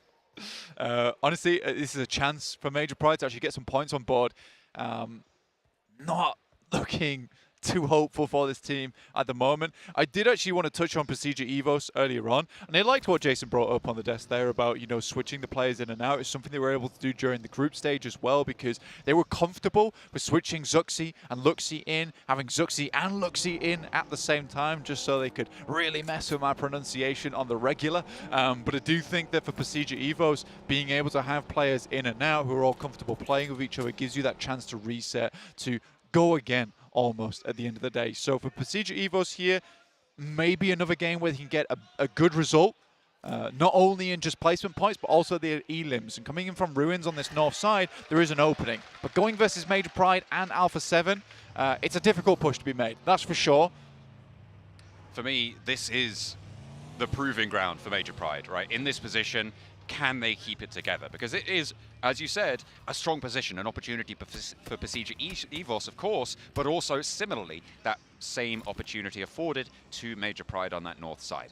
Honestly, this is a chance for Major Pride to actually get some points on board. Not looking too hopeful for this team at the moment. I did actually want to touch on Procedure Evos earlier on, and I liked what Jason brought up on the desk there about, you know, switching the players in and out. It's something they were able to do during the group stage as well because they were comfortable with switching Zuxi and Luxi in, having Zuxi and Luxi in at the same time just so they could really mess with my pronunciation on the regular. But I do think that for Procedure Evos, being able to have players in and out who are all comfortable playing with each other gives you that chance to reset, to go again almost at the end of the day. So for Procedure Evos here, maybe another game where they can get a good result, not only in just placement points, but also their elims. And coming in from Ruins on this north side, there is an opening. But going versus Major Pride and Alpha 7, it's a difficult push to be made, that's for sure. For me, this is the proving ground for Major Pride, right? In this position, can they keep it together? Because it is, as you said, a strong position, an opportunity for Procedure Evos, of course, but also similarly, that same opportunity afforded to Major Pride on that north side.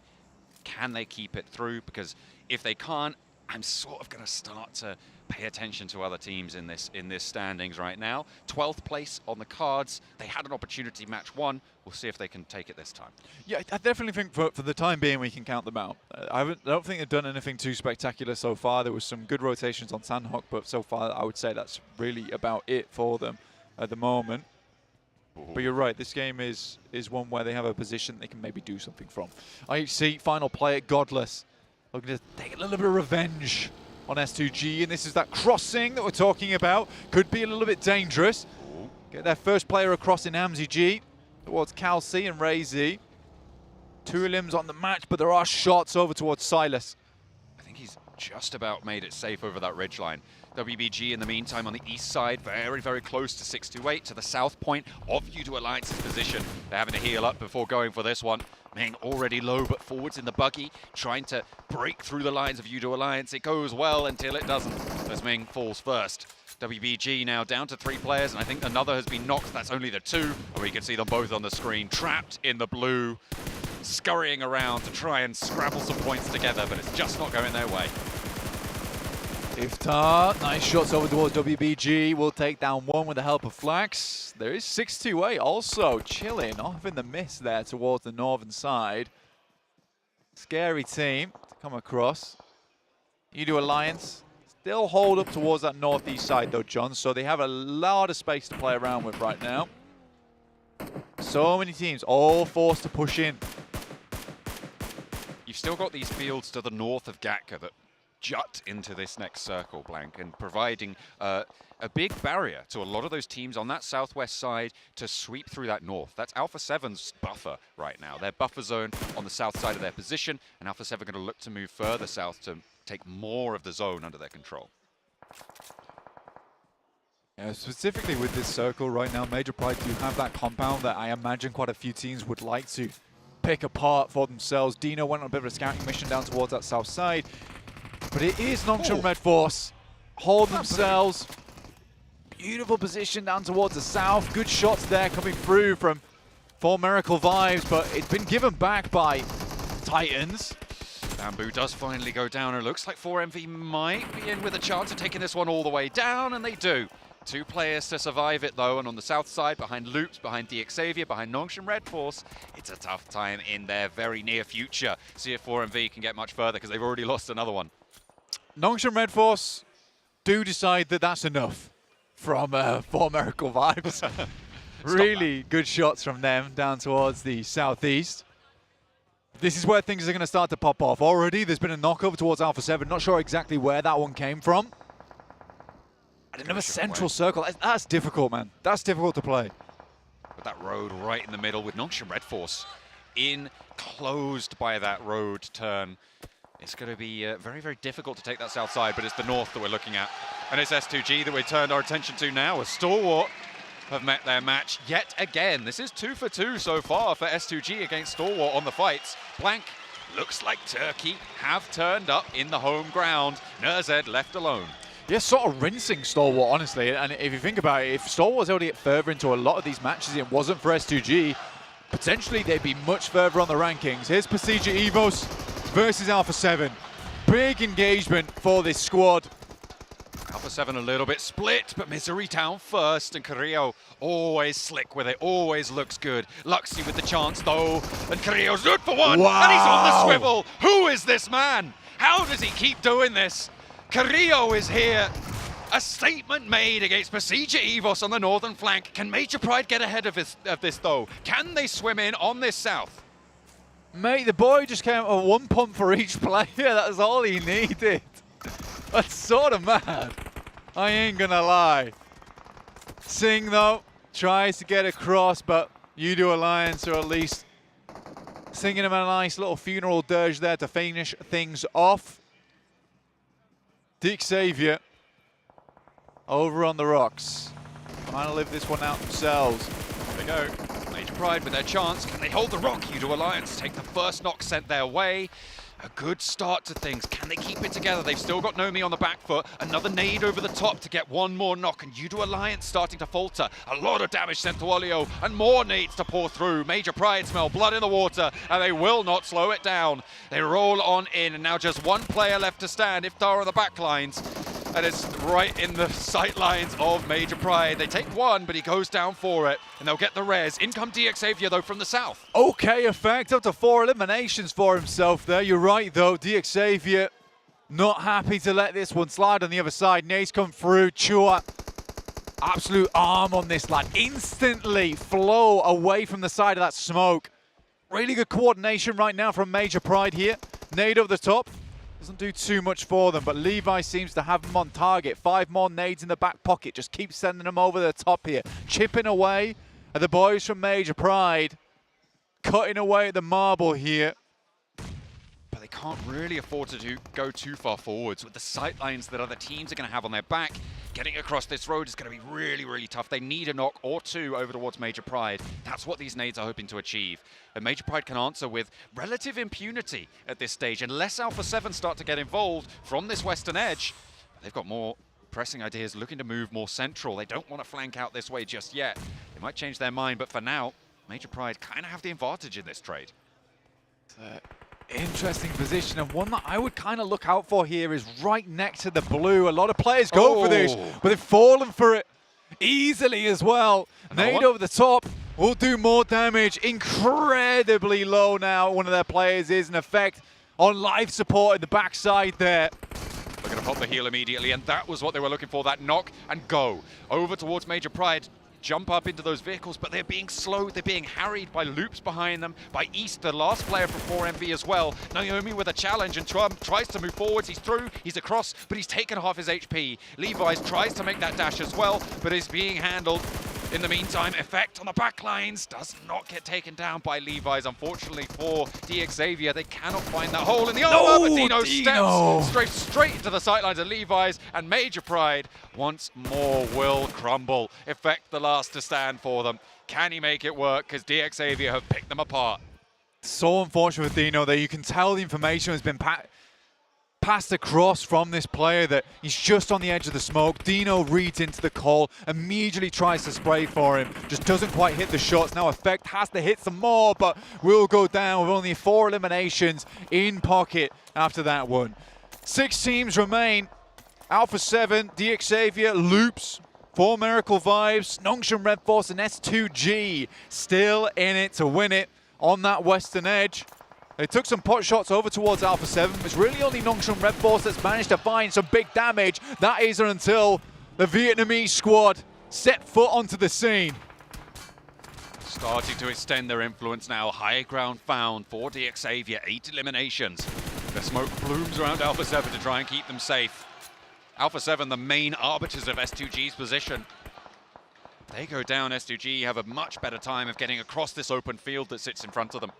Can they keep it through? Because if they can't, I'm sort of going to start to pay attention to other teams in this standings right now. 12th place on the cards. They had an opportunity match 1. We'll see if they can take it this time. Yeah, I definitely think for the time being we can count them out. I don't think they've done anything too spectacular so far. There was some good rotations on Sandhawk, but so far I would say that's really about it for them at the moment. But you're right, this game is one where they have a position they can maybe do something from. IHC, final player, Godless. Looking to take a little bit of revenge on S2G, and this is that crossing that we're talking about. Could be a little bit dangerous. Get their first player across in Amzi G towards Cal C and Ray Z. 2 limbs on the match, but there are shots over towards Silas. I think he's just about made it safe over that ridgeline. WBG in the meantime on the east side, very, very close to 628, to the south point of Udo Alliance's position. They're having to heal up before going for this one. Ming already low, but forwards in the buggy, trying to break through the lines of Udo Alliance. It goes well until it doesn't, as Ming falls first. WBG now down to 3 players, and I think another has been knocked. That's only the 2, and we can see them both on the screen, trapped in the blue, scurrying around to try and scrabble some points together, but it's just not going their way. Iftar, nice shots over towards WBG, will take down 1 with the help of Flax. There is 628 also chilling off in the mist there towards the northern side. Scary team to come across. Udo Alliance still hold up towards that northeast side though, John, so they have a lot of space to play around with right now. So many teams all forced to push in. You've still got these fields to the north of Gatka that jut into this next circle, Blank, and providing a big barrier to a lot of those teams on that southwest side to sweep through that north. That's Alpha 7's buffer right now. Their buffer zone on the south side of their position, and Alpha 7 are going to look to move further south to take more of the zone under their control. Yeah, specifically with this circle right now, Major Pride do have that compound that I imagine quite a few teams would like to pick apart for themselves. Dino went on a bit of a scouting mission down towards that south side. But it is Nongshim Red Force. Hold themselves. Beautiful position down towards the south. Good shots there coming through from For Miracle Vibes, but it's been given back by Titans. Bamboo does finally go down, and it looks like 4MV might be in with a chance of taking this one all the way down, and they do. 2 players to survive it though, and on the south side, behind Loops, behind DXavier, behind Nongshim Red Force, it's a tough time in their very near future. See if 4MV can get much further, because they've already lost another one. Nongshim Red Force do decide that that's enough from For Miracle Vibes. Really good shots from them down towards the southeast. This is where things are going to start to pop off. Already there's been a knockover towards Alpha 7. Not sure exactly where that one came from. And another central circle. That's difficult, man. That's difficult to play. With that road right in the middle, with Nongshim Red Force enclosed by that road turn. It's going to be very, very difficult to take that south side, but it's the north that we're looking at. And it's S2G that we turned our attention to now, as Stalwart have met their match yet again. This is 2 for 2 so far for S2G against Stalwart on the fights. Blank, looks like Turkey have turned up in the home ground. Nurzed left alone. Yeah, sort of rinsing Stalwart, honestly. And if you think about it, if Stalwart was able to get further into a lot of these matches, it wasn't for S2G, potentially they'd be much further on the rankings. Here's Pasija Evos versus Alpha 7. Big engagement for this squad. Alpha 7 a little bit split, but Misery Town first, and Carrillo always slick with it, always looks good. Luxy with the chance though, and Carrillo's good for one, and he's on the swivel. Who is this man? How does he keep doing this? Carrillo is here. A statement made against Pasija Evos on the northern flank. Can Major Pride get ahead of this though? Can they swim in on this south? Mate, the boy just came out with 1 pump for each player. That was all he needed. That's sort of mad. I ain't gonna lie. Singh, though, tries to get across, but Udo Alliance are at least singing him a nice little funeral dirge there to finish things off. DXavier over on the rocks. Trying to live this one out themselves. There they go. Major Pride with their chance. Can they hold the rock? Udo Alliance take the first knock sent their way. A good start to things. Can they keep it together? They've still got Nomi on the back foot. Another nade over the top to get one more knock. And Udo Alliance starting to falter. A lot of damage sent to Olio. And more nades to pour through. Major Pride smell blood in the water. And they will not slow it down. They roll on in. And now just one player left to stand. Iftar on the back lines. And it's right in the sight lines of Major Pride. They take one, but he goes down for it. And they'll get the res. In come DXavier, though, from the south. Okay, effect. Up to 4 eliminations for himself there. You're right, though. DXavier not happy to let this one slide on the other side. Nades come through. Chua, absolute arm on this lad. Instantly flow away from the side of that smoke. Really good coordination right now from Major Pride here. Nade over the top. Doesn't do too much for them, but Levi seems to have them on target. 5 more nades in the back pocket. Just keep sending them over the top here. Chipping away at the boys from Major Pride. Cutting away at the marble here. But they can't really afford to go too far forwards with the sight lines that other teams are going to have on their back. Getting across this road is going to be really, really tough. They need a knock or 2 over towards Major Pride. That's what these nades are hoping to achieve. And Major Pride can answer with relative impunity at this stage. Unless Alpha 7 start to get involved from this western edge, they've got more pressing ideas, looking to move more central. They don't want to flank out this way just yet. They might change their mind, but for now, Major Pride kind of have the advantage in this trade. Interesting position, and one that I would kind of look out for here is right next to the blue. A lot of players go for this, but they've fallen for it easily as well. Nade over the top will do more damage. Incredibly low now. One of their players is in effect on life support in the backside there. They're going to pop the heal immediately, and that was what they were looking for, that knock and go. Over towards Major Pride, jump up into those vehicles, but they're being slowed, they're being harried by Loops behind them, by East, the last player from 4MV as well. Naomi with a challenge, and Trump tries to move forwards, he's through, he's across, but he's taken half his HP. Levi's tries to make that dash as well, but is being handled. In the meantime, Effect on the back lines does not get taken down by Levi's. Unfortunately for DXavier, they cannot find that hole in the armor, but Dino steps straight into the sightlines of Levi's, and Major Pride once more will crumble. Effect the last to stand for them. Can he make it work? Because DXavier have picked them apart. So unfortunate for Dino that you can tell the information has been passed across from this player that he's just on the edge of the smoke. Dino reads into the call, immediately tries to spray for him, just doesn't quite hit the shots. Now Effect has to hit some more, but will go down with only 4 eliminations in pocket after that one. 6 teams remain. Alpha 7, DXavier, Loops, 4 Miracle Vibes, Nongshim Red Force, and S2G still in it to win it on that western edge. They took some pot shots over towards Alpha 7. It's really only Nongshim Red Force that's managed to find some big damage. That is until the Vietnamese squad set foot onto the scene. Starting to extend their influence now. High ground found for DXavier. 8 eliminations. The smoke blooms around Alpha 7 to try and keep them safe. Alpha 7, the main arbiters of S2G's position. They go down, S2G have a much better time of getting across this open field that sits in front of them.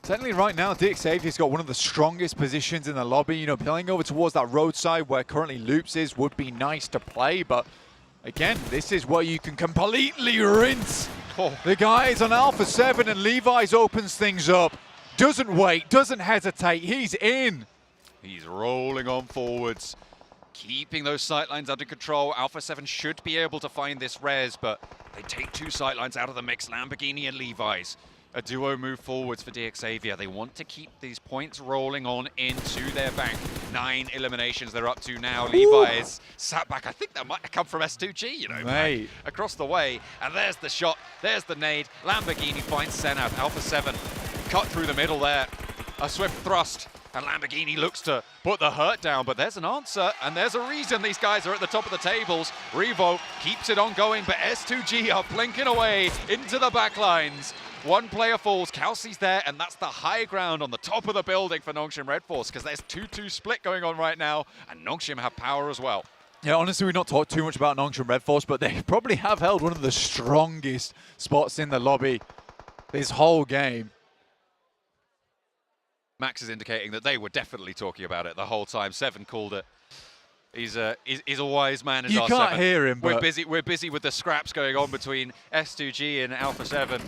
Certainly right now, DXavier's got one of the strongest positions in the lobby. You know, playing over towards that roadside where currently Loops is would be nice to play, but again, this is where you can completely rinse the guys on Alpha 7, and Levi's opens things up. Doesn't wait, doesn't hesitate, he's in. He's rolling on forwards, keeping those sightlines under control. Alpha 7 should be able to find this res, but they take 2 sightlines out of the mix, Lamborghini and Levi's. A duo move forwards for DXavier. They want to keep these points rolling on into their bank. 9 eliminations they're up to now. Levi's sat back. I think that might have come from S2G, you know, back across the way. And there's the shot. There's the nade. Lamborghini finds Senab. Alpha 7 cut through the middle there. A swift thrust. And Lamborghini looks to put the hurt down, but there's an answer, and there's a reason these guys are at the top of the tables. Revo keeps it on going, but S2G are blinking away into the back lines. 1 player falls, Kelsey's there, and that's the high ground on the top of the building for Nongshim Red Force, because there's 2-2 split going on right now, and Nongshim have power as well. Yeah, honestly, we've not talked too much about Nongshim Red Force, but they probably have held one of the strongest spots in the lobby this whole game. Max is indicating that they were definitely talking about it the whole time. 7 called it. He's a wise man. You can't hear him. We're busy with the scraps going on between S2G and Alpha 7,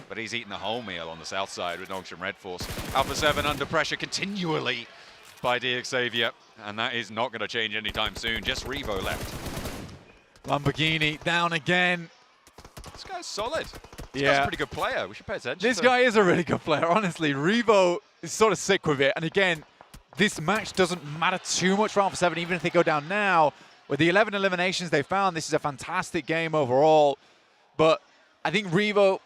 but he's eating the whole meal on the south side with Nongshim Red Force. Alpha 7 under pressure continually by DXavier, and that is not going to change anytime soon. Just Revo left. Lamborghini down again. This guy's solid. This guy's a pretty good player. We should pay attention. This guy is a really good player, honestly. Revo is sort of sick with it. And again, this match doesn't matter too much for Alpha 7, even if they go down now. With the 11 eliminations they found, this is a fantastic game overall. But I think Revo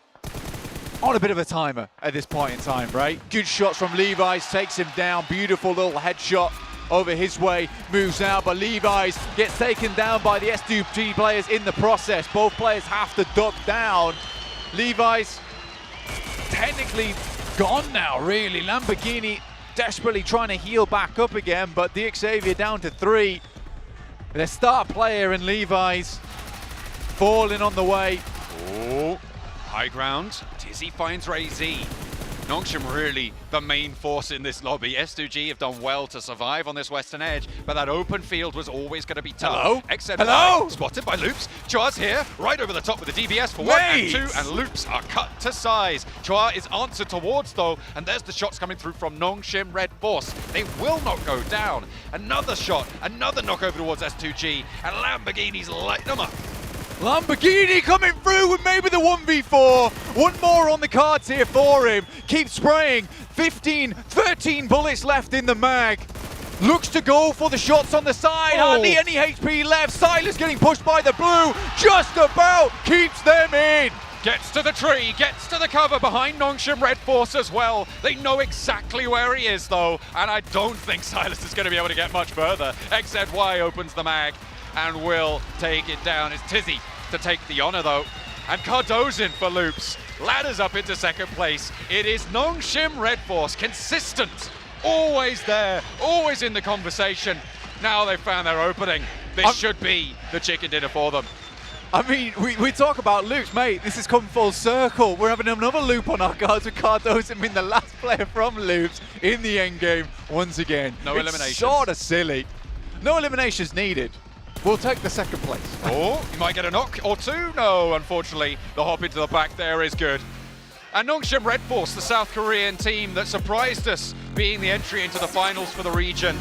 on a bit of a timer at this point in time, right? Good shots from Levi's, takes him down. Beautiful little headshot over his way, moves out, but Levi's gets taken down by the S2G players in the process. Both players have to duck down. Levi's technically gone now, really. Lamborghini desperately trying to heal back up again, but DXavier down to 3. Their star player in Levi's falling on the way. Oh, high ground. Tizzy finds Ray Z. Nongshim really the main force in this lobby. S2G have done well to survive on this western edge, but that open field was always going to be tough. Hello? Etched Hello? spotted by Loops. Chua's here, right over the top with the DBS for 1 and 2, and Loops are cut to size. Chua is answered towards though, and there's the shots coming through from Nongshim Red Force. They will not go down. Another shot, another knock over towards S2G, and Lamborghini's lighting them up. Lamborghini coming through with maybe the 1v4. One more on the cards here for him. Keeps spraying. 13 bullets left in the mag. Looks to go for the shots on the side. Hardly any HP left. Silas getting pushed by the blue. Just about keeps them in. Gets to the tree, gets to the cover behind Nongshim Red Force as well. They know exactly where he is though, and I don't think Silas is going to be able to get much further. XZY opens the mag and will take it down. It's Tizzy to take the honor though. And Cardozin for Loops. Ladders up into second place. It is Nongshim Red Force, consistent, always there, always in the conversation. Now they've found their opening. This should be the chicken dinner for them. I mean, we talk about loops, mate. This has come full circle. We're having another loop on our cards with Cardozin being the last player from loops in the end game once again. No eliminations. Sort of silly. No eliminations needed. We'll take the second place. Oh, you might get a knock or two. No, unfortunately, the hop into the back there is good. And Nongshim Red Force, the South Korean team that surprised us being the entry into the finals for the region,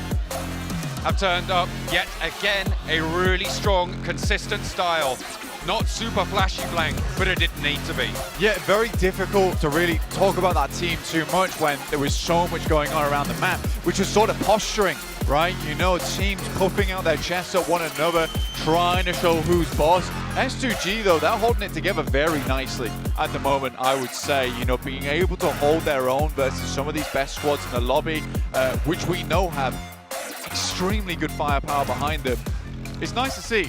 have turned up yet again a really strong, consistent style. Not super flashy blank, but it didn't need to be. Yeah, very difficult to really talk about that team too much when there was so much going on around the map, which was sort of posturing, right? You know, teams puffing out their chests at one another, trying to show who's boss. S2G though, they're holding it together very nicely at the moment, I would say. You know, being able to hold their own versus some of these best squads in the lobby, which we know have extremely good firepower behind them. It's nice to see.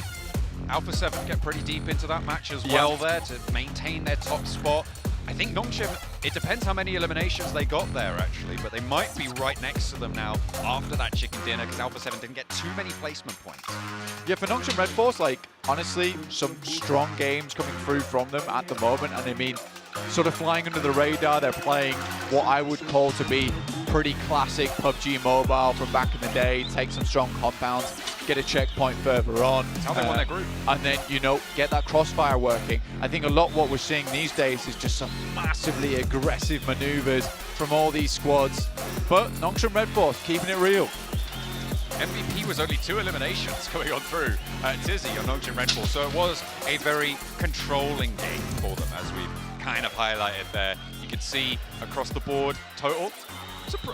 Alpha 7 get pretty deep into that match as well there to maintain their top spot. I think Nongshim, it depends how many eliminations they got there actually, but they might be right next to them now after that chicken dinner because Alpha 7 didn't get too many placement points. Yeah, for Nongshim Red Force, like, honestly, some strong games coming through from them at the moment, and I mean, sort of flying under the radar. They're playing what I would call to be pretty classic PUBG Mobile from back in the day. Take some strong compounds, get a checkpoint further on. That's how they won their group. And then, you know, get that crossfire working. I think a lot what we're seeing these days is just some massively aggressive maneuvers from all these squads. But Nongshim Red Force keeping it real. MVP was only 2 eliminations going on through Tizzy on Nongshim Red Force, so it was a very controlling game for them, as we've kind of highlighted there. You can see across the board total.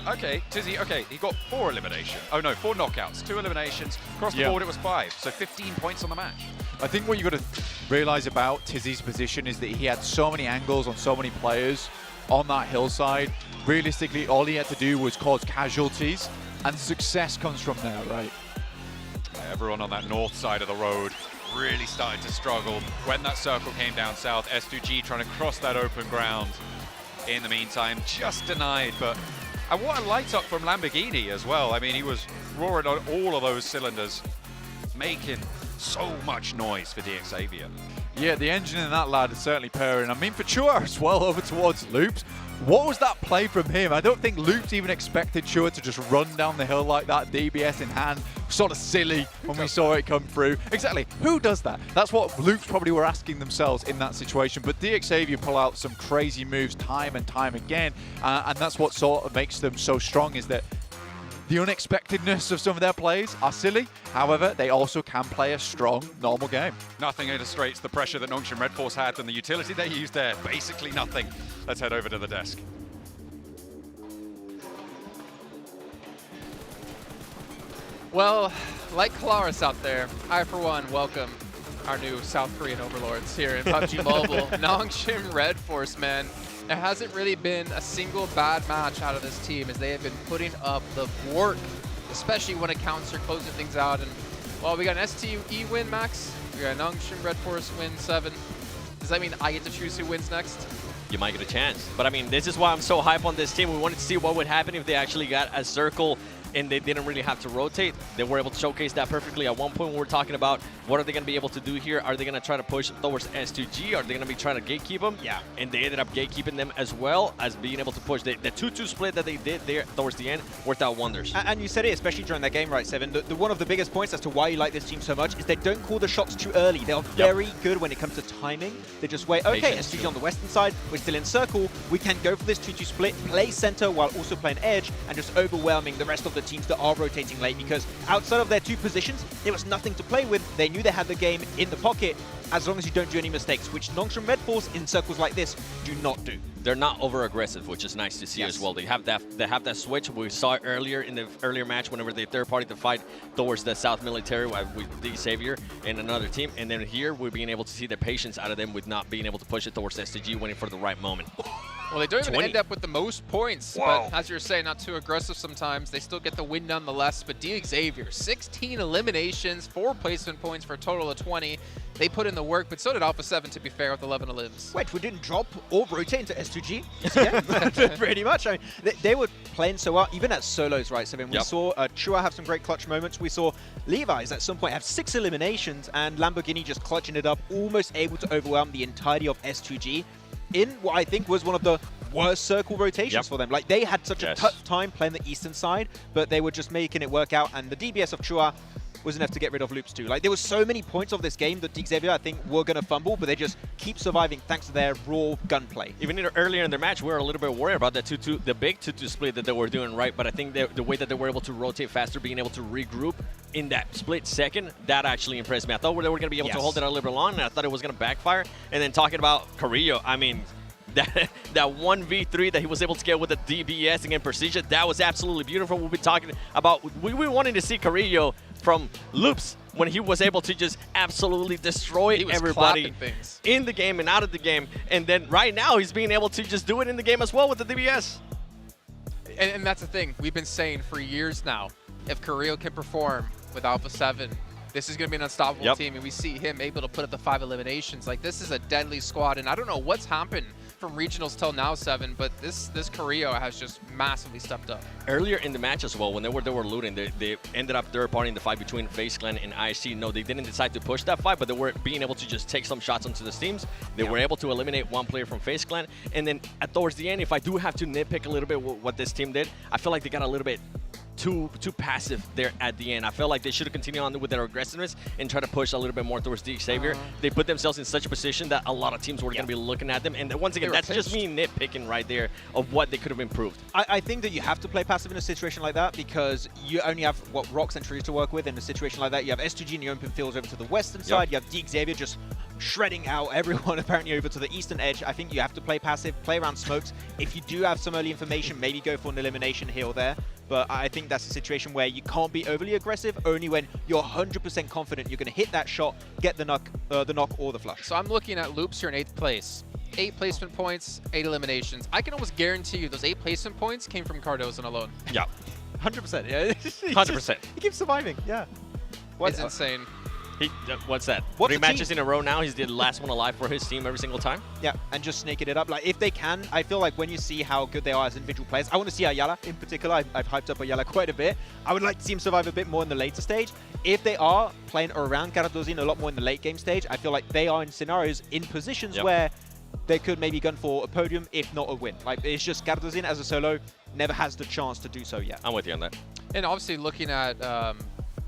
Okay, Tizzy, okay, he got 4 eliminations. Oh no, 4 knockouts, 2 eliminations. Across the board it was 5, so 15 points on the match. I think what you got to realize about Tizzy's position is that he had so many angles on so many players on that hillside. Realistically, all he had to do was cause casualties, and success comes from there, right? Everyone on that north side of the road really started to struggle when that circle came down south. S2G trying to cross that open ground. In the meantime, just denied, but and what a light up from Lamborghini as well. I mean, he was roaring on all of those cylinders, making so much noise for DXavier. Yeah, the engine in that lad is certainly purring. I mean, for Chua as well, over towards Loops. What was that play from him? I don't think Loops even expected Chua to just run down the hill like that, DBS in hand. Sort of silly when we saw it come through. Exactly, who does that? That's what Loops probably were asking themselves in that situation. But DXavier pull out some crazy moves time and time again. And that's what sort of makes them so strong, is that the unexpectedness of some of their plays are silly. However, they also can play a strong, normal game. Nothing illustrates the pressure that Nongshim Red Force had than the utility they used there. Basically nothing. Let's head over to the desk. Well, like Kalaris out there, I for one welcome our new South Korean overlords here in PUBG Mobile. Nongshim Red Force, man. There hasn't really been a single bad match out of this team, as they have been putting up the work, especially when accounts are closing things out. And, well, we got an STE win, Max. We got a Nongshim Red Force win 7. Does that mean I get to choose who wins next? You might get a chance. But I mean, this is why I'm so hype on this team. We wanted to see what would happen if they actually got a circle and they didn't really have to rotate. They were able to showcase that perfectly. At one point, we were talking about what are they going to be able to do here? Are they going to try to push towards S2G? Are they going to be trying to gatekeep them? Yeah. And they ended up gatekeeping them as well as being able to push. The 2-2 split that they did there towards the end worked out wonders. And you said it, especially during that game, right, Seven? The one of the biggest points as to why you like this team so much is they don't call the shots too early. They are very good when it comes to timing. They just wait, okay, S2G on the western side, we're still in circle, we can go for this 2-2 split, play center while also playing edge, and just overwhelming the rest of the teams that are rotating late, because outside of their 2 positions, there was nothing to play with. They knew they had the game in the pocket, as long as you don't do any mistakes, which Nongshim Red Force in circles like this do not do. They're not over aggressive, which is nice to see as well. They have that switch. We saw it earlier in the earlier match whenever they third party to fight towards the South Military with the Xavier and another team. And then here we're being able to see the patience out of them with not being able to push it towards STG, waiting for the right moment. Well, they don't even 20. end up with the most points, Wow. but as you're saying, not too aggressive sometimes. They still get the win nonetheless, but Xavier, 16 eliminations, 4 placement points for a total of 20. They put in the work, but so did Alpha 7, to be fair, with 11 elims. Wait, we didn't drop or rotate into S2G? Yeah, pretty much. I mean, they were playing so well, even at solos, right, Sevin? We saw Chua have some great clutch moments. We saw Levi's at some point have 6 eliminations, and Lamborghini just clutching it up, almost able to overwhelm the entirety of S2G in what I think was one of the worst circle rotations for them. Like, they had such a tough time playing the eastern side, but they were just making it work out, and the DBS of Chua was enough to get rid of loops too. Like, there were so many points of this game that Xavier, I think, were going to fumble, but they just keep surviving thanks to their raw gunplay. Even earlier in their match, we were a little bit worried about the big 2-2 split that they were doing right, but I think the way that they were able to rotate faster, being able to regroup in that split second, that actually impressed me. I thought they were going to be able to hold it a little bit long, and I thought it was going to backfire. And then talking about Carrillo, I mean, that 1v3 that he was able to get with the DBS against Precision, that was absolutely beautiful. We'll be talking about, we wanted to see Carrillo from loops when he was able to just absolutely destroy everybody in the game and out of the game. And then right now, he's being able to just do it in the game as well with the DBS. And that's the thing. We've been saying for years now, if Carrillo can perform with Alpha 7, this is going to be an unstoppable team, and we see him able to put up the 5 eliminations. Like, this is a deadly squad, and I don't know what's happened from regionals till now, Seven, but this Carrillo has just massively stepped up. Earlier in the match as well, when they were looting, they ended up third partying the fight between FaZe Clan and IC. No, they didn't decide to push that fight, but they were being able to just take some shots onto the teams. They were able to eliminate one player from FaZe Clan, and then towards the end, if I do have to nitpick a little bit what this team did, I feel like they got a little bit too passive there at the end. I feel like they should have continued on with their aggressiveness and try to push a little bit more towards the Xavier. They put themselves in such a position that a lot of teams were going to be looking at them. And once again, that's just me nitpicking right there of what they could have improved. I think that you have to play passive in a situation like that because you only have what Rocks and Trees to work with in a situation like that. You have S2G in the open fields over to the western side. You have Xavier just shredding out everyone apparently over to the eastern edge. I think you have to play passive, play around smokes. If you do have some early information, maybe go for an elimination here or there. But I think that's a situation where you can't be overly aggressive, only when you're 100% confident you're going to hit that shot, get the knock or the flush. So I'm looking at loops here in 8th place. 8 placement points, 8 eliminations. I can almost guarantee you those 8 placement points came from Cardozo alone. Yeah. 100%. Yeah. 100%. He keeps surviving. Yeah. It's insane. What's that? 3 matches in a row now. He's the last one alive for his team every single time. Yeah, and just snaking it up. Like, if they can, I feel like when you see how good they are as individual players, I want to see Ayala in particular. I've hyped up Ayala quite a bit. I would like to see him survive a bit more in the later stage. If they are playing around Karadozin a lot more in the late game stage, I feel like they are in scenarios, in positions where they could maybe gun for a podium, if not a win. Like, it's just Karadozin as a solo never has the chance to do so yet. I'm with you on that. And obviously looking at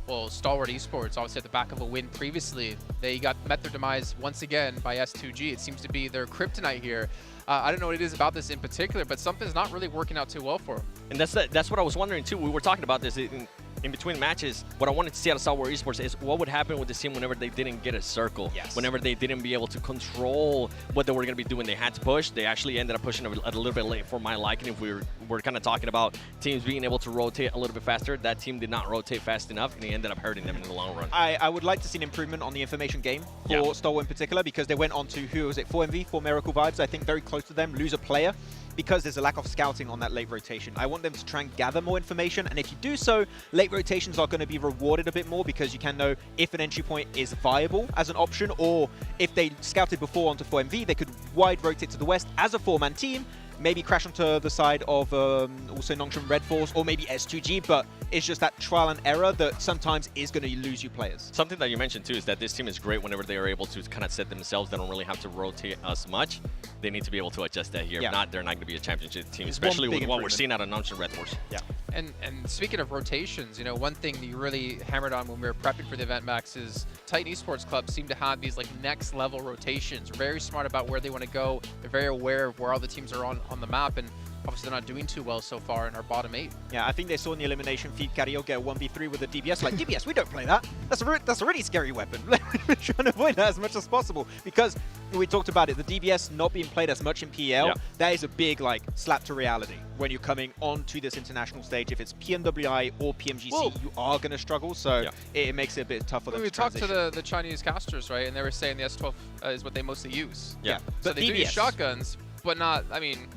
well, Stalwart Esports, obviously at the back of a win previously, they met their demise once again by S2G. It seems to be their kryptonite here. I don't know what it is about this in particular, but something's not really working out too well for them. And that's what I was wondering too. We were talking about this in between matches. What I wanted to see out of Stalwart Esports is what would happen with the team whenever they didn't get a circle. Whenever they didn't be able to control what they were going to be doing. They had to push. They actually ended up pushing a little bit late for my liking. If we're kind of talking about teams being able to rotate a little bit faster, that team did not rotate fast enough, and it ended up hurting them in the long run. I would like to see an improvement on the information game for Stalwart in particular, because they went on to, who was it, 4MV, 4 Miracle Vibes, I think very close to them, lose a player, because there's a lack of scouting on that late rotation. I want them to try and gather more information, and if you do so, late rotations are going to be rewarded a bit more because you can know if an entry point is viable as an option, or if they scouted before onto 4MV, they could wide rotate to the west as a 4-man team, maybe crash onto the side of also Nongshim Red Force or maybe S2G, but it's just that trial and error that sometimes is going to lose you players. Something that you mentioned too is that this team is great whenever they are able to kind of set themselves. They don't really have to rotate as much. They need to be able to adjust that here. If not, they're not going to be a championship team, especially with what we're seeing out of Nongshim Red Force. Yeah. And speaking of rotations, you know, one thing that you really hammered on when we were prepping for the event, Max, is Titan Esports Club seem to have these like next level rotations. Very smart about where they want to go. They're very aware of where all the teams are on the map. And obviously they're not doing too well so far in our bottom 8. Yeah, I think they saw in the elimination feed Cario get a 1v3 with a DBS. Like, DBS, we don't play that. That's a really scary weapon. We're trying to avoid that as much as possible because we talked about it, the DBS not being played as much in PL, that is a big, like, slap to reality when you're coming onto this international stage. If it's PMWI or PMGC, you are going to struggle, so it makes it a bit tougher. We talked to the Chinese casters, right, and they were saying the S12 is what they mostly use. Yeah. So they do use shotguns, but not, I mean...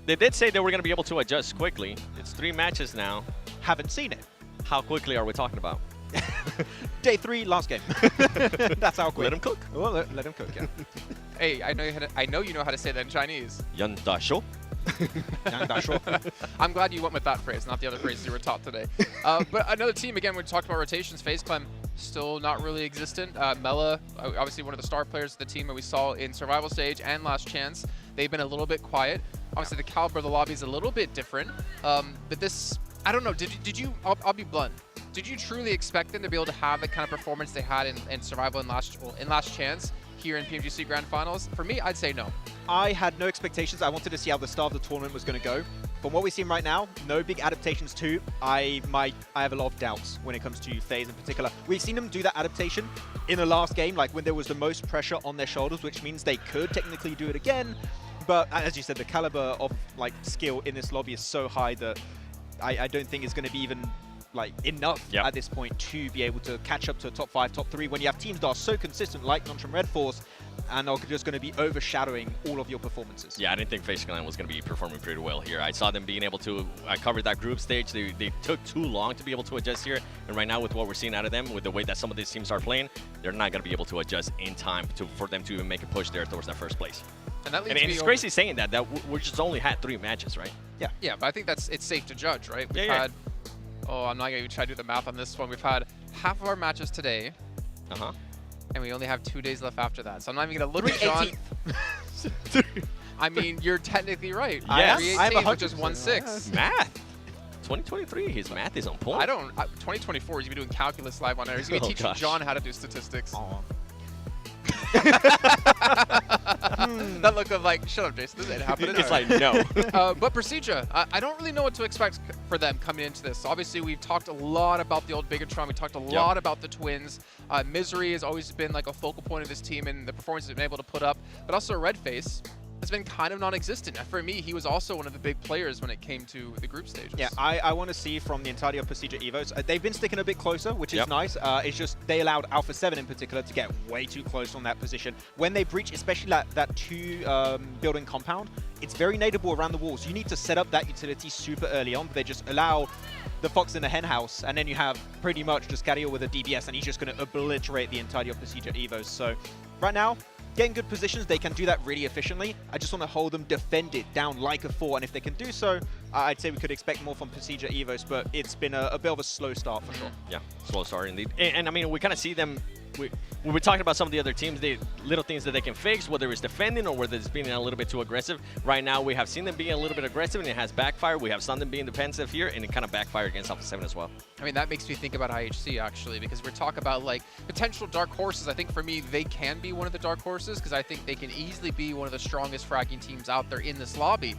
They did say they were going to be able to adjust quickly. It's 3 matches now. Haven't seen it. How quickly are we talking about? Day 3, last game. That's how quick. Let him cook. Well, let him cook, yeah. Hey, I know you know how to say that in Chinese. Yan da shou. I'm glad you went with that phrase, not the other phrases you were taught today. But another team, again, we talked about rotations. FaZe Clan still not really existent. Mela, obviously one of the star players of the team that we saw in Survival Stage and Last Chance. They've been a little bit quiet. Obviously, the caliber of the lobby is a little bit different. But this, I don't know, did you, I'll be blunt. Did you truly expect them to be able to have the kind of performance they had in Survival and Last Chance here in PMGC Grand Finals? For me, I'd say no. I had no expectations. I wanted to see how the start of the tournament was going to go. From what we've seen right now, no big adaptations too. I have a lot of doubts when it comes to FaZe in particular. We've seen them do that adaptation in the last game, like when there was the most pressure on their shoulders, which means they could technically do it again. But as you said, the caliber of like skill in this lobby is so high that I don't think it's going to be even like enough at this point to be able to catch up to a top 5, top 3 when you have teams that are so consistent like Noncham Red Force and are just going to be overshadowing all of your performances. Yeah, I didn't think FaZe Clan was going to be performing pretty well here. I saw them being able to, I covered that group stage. They took too long to be able to adjust here. And right now with what we're seeing out of them, with the way that some of these teams are playing, they're not going to be able to adjust in time for them to even make a push there towards that first place. And that leads and me it's crazy saying that we just only had 3 matches, right? Yeah. Yeah, but I think it's safe to judge, right? We've had, oh, I'm not going to even try to do the math on this one. We've had half of our matches today. And we only have 2 days left after that. So I'm not even going to look at John. I mean, you're technically right. Yes. 3/18, which is 1/6. Math. 2023, his math is on point. 2024, he's going to be doing calculus live on air. He's going to be teaching John how to do statistics. That look of like, shut up, Jason, this ain't happening. It's like, no. But Procedure, I don't really know what to expect for them coming into this. Obviously, we've talked a lot about the old Bigatron. We talked a lot about the twins. Misery has always been like a focal point of this team and the performance they've been able to put up. But also Redface has been kind of non-existent. For me, he was also one of the big players when it came to the group stages. Yeah, I want to see from the entirety of Procedure Evos, they've been sticking a bit closer, which is nice. It's just they allowed Alpha 7 in particular to get way too close on that position. When they breach, especially that 2 building compound, it's very nadeable around the walls. You need to set up that utility super early on, but they just allow the Fox in the hen house, and then you have pretty much just Cario with a DBS, and he's just going to obliterate the entirety of Procedure Evos. So right now, getting good positions, they can do that really efficiently. I just want to hold them defended down like a 4, and if they can do so, I'd say we could expect more from Procedure Evos, but it's been a bit of a slow start for sure. Yeah, slow start indeed. And I mean, we kind of see them, when we're talking about some of the other teams, the little things that they can fix, whether it's defending or whether it's being a little bit too aggressive. Right now, we have seen them being a little bit aggressive, and it has backfired. We have seen them being defensive here, and it kind of backfired against Alpha 7 as well. I mean, that makes me think about IHC, actually, because we're talking about, like, potential dark horses. I think, for me, they can be one of the dark horses, because I think they can easily be one of the strongest fragging teams out there in this lobby.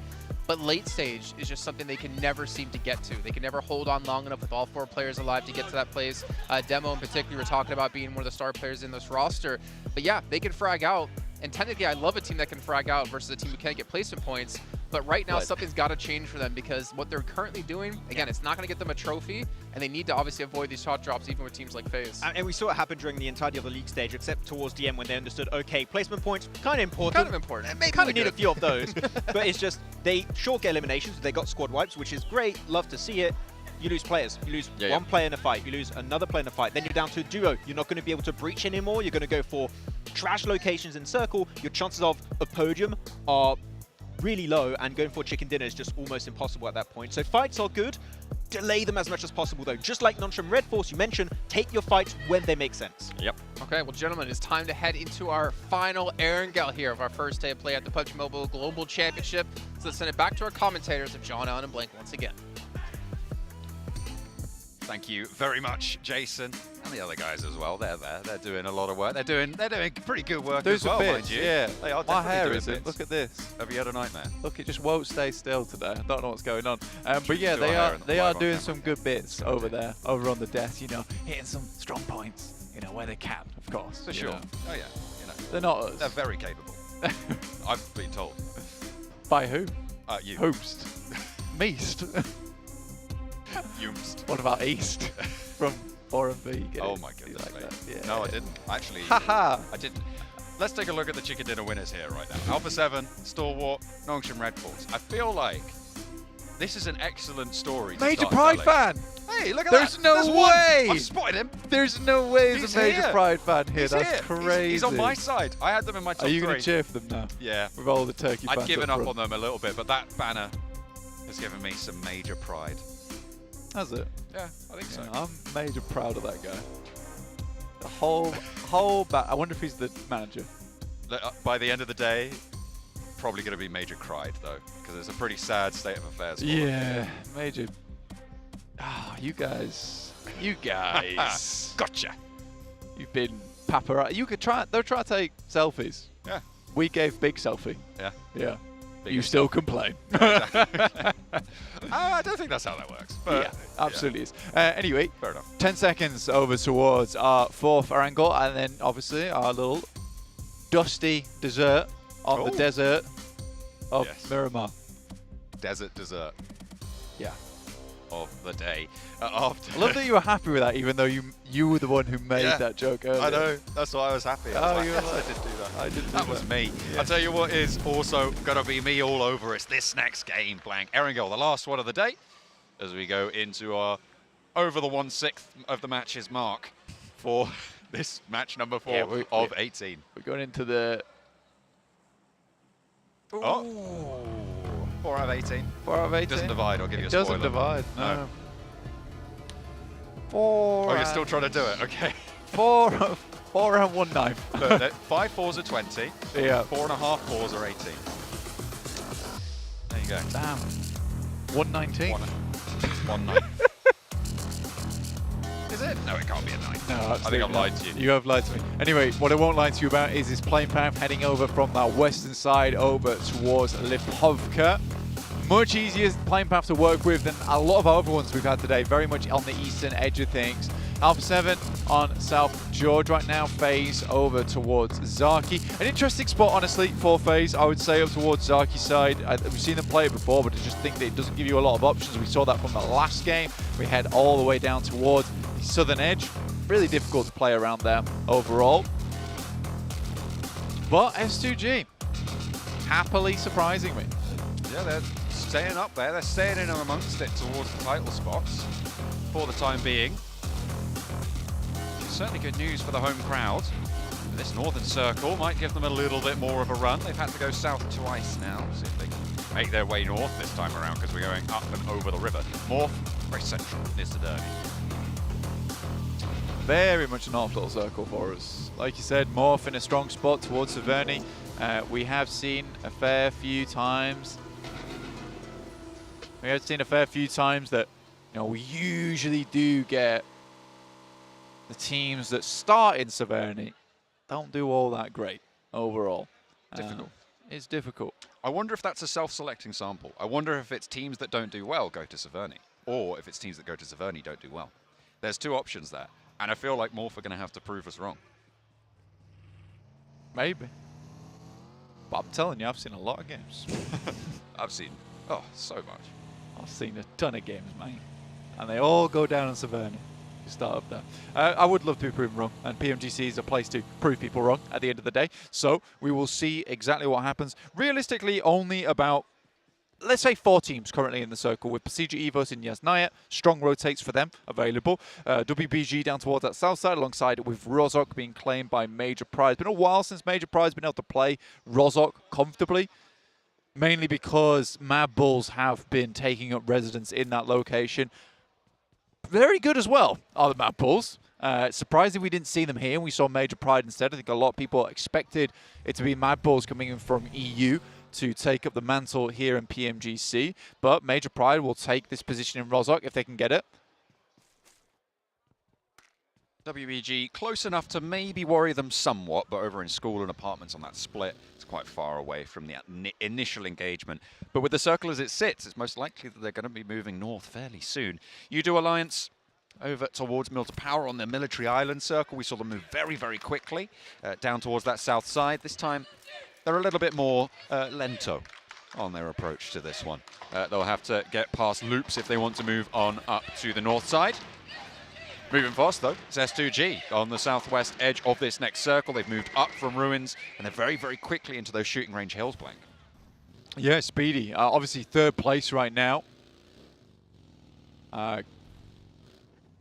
But late stage is just something they can never seem to get to. They can never hold on long enough with all 4 players alive to get to that place. Demo in particular, we're talking about being one of the star players in this roster. But yeah, they can frag out. And technically, I love a team that can frag out versus a team who can't get placement points. But right now, something's got to change for them because what they're currently doing, again, it's not going to get them a trophy, and they need to obviously avoid these shot drops even with teams like FaZe. And we saw it happen during the entirety of the league stage, except towards the end when they understood, okay, placement points, kind of important. Kind of important. Maybe we need a few of those. But it's just, they sure get eliminations, they got squad wipes, which is great, love to see it. You lose players. You lose one player in a fight. You lose another player in a fight. Then you're down to a duo. You're not going to be able to breach anymore. You're going to go for trash locations in circle. Your chances of a podium are really low, and going for chicken dinner is just almost impossible at that point. So fights are good. Delay them as much as possible, though. Just like Noncham Red Force, you mentioned, take your fights when they make sense. Yep. Okay, well, gentlemen, it's time to head into our final Erangel here of our first day of play at the PUBG Mobile Global Championship. So let's send it back to our commentators of John, Allen, and Blank once again. Thank you very much, Jason. And the other guys as well. They're there. They're doing a lot of work. They're doing pretty good work Those as well, are mind bits, you. yeah. They are My definitely hair doing isn't. bits. Look at this. Have you had a nightmare? Look, it just won't stay still today. I don't know what's going on. But yeah, Still hair in the they are live on doing camera. some good bits over there, over on the desk. You know, hitting some strong points. You know, where they can, of course. For you sure. know. Oh yeah. You know. They're not us. They're very capable. I've been told. By who? You. Hoopst. Meast. Yumst. What about East from R&B? Oh my goodness like me. that? Yeah. No, I didn't. Actually, Haha. I didn't. Let's take a look at the chicken dinner winners here right now. Alpha 7, Stalwart, Nongshim Red Force. I feel like this is an excellent story. to Major start Pride telling. fan. Hey, look at There's that. no There's way. One. I've spotted him. There's no way He's there's a Major here. Pride fan here. He's That's here. crazy. He's on my side. I had them in my top Are you three. going to cheer for them now? Yeah. With all the turkey fans I'd given up front? on them a little bit, but that banner has given me some major pride. Has it? Yeah, I think so. I'm major proud of that guy. The whole I wonder if he's the manager. By the end of the day, probably going to be major cried though, because it's a pretty sad state of affairs. For them. Yeah, major. Ah, you guys. Gotcha. You've been paparazzi. You could try. They'll try to take selfies. Yeah. We gave big selfie. Yeah. Yeah. Big You still complain. I don't think that's how that works. But Yeah, absolutely is. Anyway, fair enough. 10 seconds over towards our fourth angle, and then obviously our little dusty dessert on the Oh. desert of Yes. Miramar. Desert dessert Yeah. of the day. After I love that you were happy with that, even though you were the one who made Yeah. that joke earlier. I know. That's why I was happy. I was Oh, like, you were yes, like- I did do that. I did do That was that. me. Yeah. I'll tell you what is also going to be me all over us this next game, blank. Erangel, the last one of the day, as we go into our over the 1/6 of the matches mark for this match number 4 Yeah, of 18. We're going into the... Oh, 4 out of 18. 4 out of 18? Doesn't divide, I'll give you a It spoiler. doesn't divide, no. No. 4 Oh, you're still trying to do it, okay. 4 and 1/9. Look, 5 4s are 20. Yeah. 4.5 4s are 18. There you go. Damn. 119? 1/9. Is it? No, it can't be a 9. No, I think I've lied to you. You have lied to me. Anyway, what I won't lie to you about is this plane path heading over from that western side over towards Lipovka. Much easier plane path to work with than a lot of our other ones we've had today. Very much on the eastern edge of things. Alpha 7 on South George right now. FaZe over towards Zaki. An interesting spot, honestly, for FaZe. I would say up towards Zaki's side. We've seen them play it before, but I just think that it doesn't give you a lot of options. We saw that from the last game. We head all the way down towards the southern edge. Really difficult to play around there overall. But S2G, happily surprising me. Yeah, they're staying up there. They're staying in amongst it towards the title spots for the time being. Certainly good news for the home crowd. This northern circle might give them a little bit more of a run. They've had to go south twice now. See if they can make their way north this time around, because we're going up and over the river. Morph, very central, near Sederni. Very much a north little circle for us. Like you said, Morph in a strong spot towards Severny. We have seen a fair few times. That, you know, we usually do get the teams that start in Severny don't do all that great overall. Difficult. It's difficult. I wonder if that's a self-selecting sample. I wonder if it's teams that don't do well go to Severny, or if it's teams that go to Severny don't do well. There's two options there, and I feel like Morph are going to have to prove us wrong. Maybe. But I'm telling you, I've seen a lot of games. I've seen, oh, so much. I've seen a ton of games, mate. And they all go down in Severny. You start up there. I would love to be proven wrong, and PMGC is a place to prove people wrong at the end of the day. So we will see exactly what happens. Realistically, only about, let's say, 4 teams currently in the circle, with Pasija Evos and Yasnaya. Strong rotates for them available. WBG down towards that south side, alongside with Rozhok being claimed by Major Pride. It's been a while since Major Pride's been able to play Rozhok comfortably, mainly because Mad Bulls have been taking up residence in that location. Very good as well are the Mad Bulls. Surprising we didn't see them here. We saw Major Pride instead. I think a lot of people expected it to be Mad Bulls coming in from EU to take up the mantle here in PMGC. But Major Pride will take this position in Rozhok if they can get it. WBG close enough to maybe worry them somewhat, but over in school and apartments on that split, it's quite far away from the initial engagement. But with the circle as it sits, it's most likely that they're going to be moving north fairly soon. Udo Alliance over towards Mill to Power on the military island circle. We saw them move very, very quickly down towards that south side. This time, they're a little bit more lento on their approach to this one. They'll have to get past loops if they want to move on up to the north side. Moving fast, though, it's S2G on the southwest edge of this next circle. They've moved up from ruins, and they're very, very quickly into those shooting range hills, Blank. Yeah, speedy. Obviously, third place right now.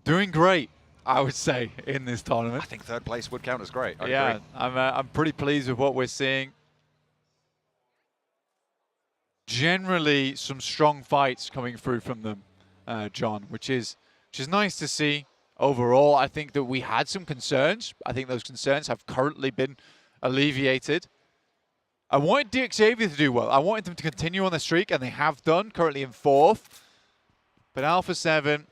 Doing great, I would say, in this tournament. I think third place would count as great. I yeah, agree. I'm pretty pleased with what we're seeing. Generally, some strong fights coming through from them, John, which is nice to see. Overall, I think that we had some concerns. I think those concerns have currently been alleviated. I wanted DXavier to do well. I wanted them to continue on the streak, and they have done, currently in 4th. But Alpha 7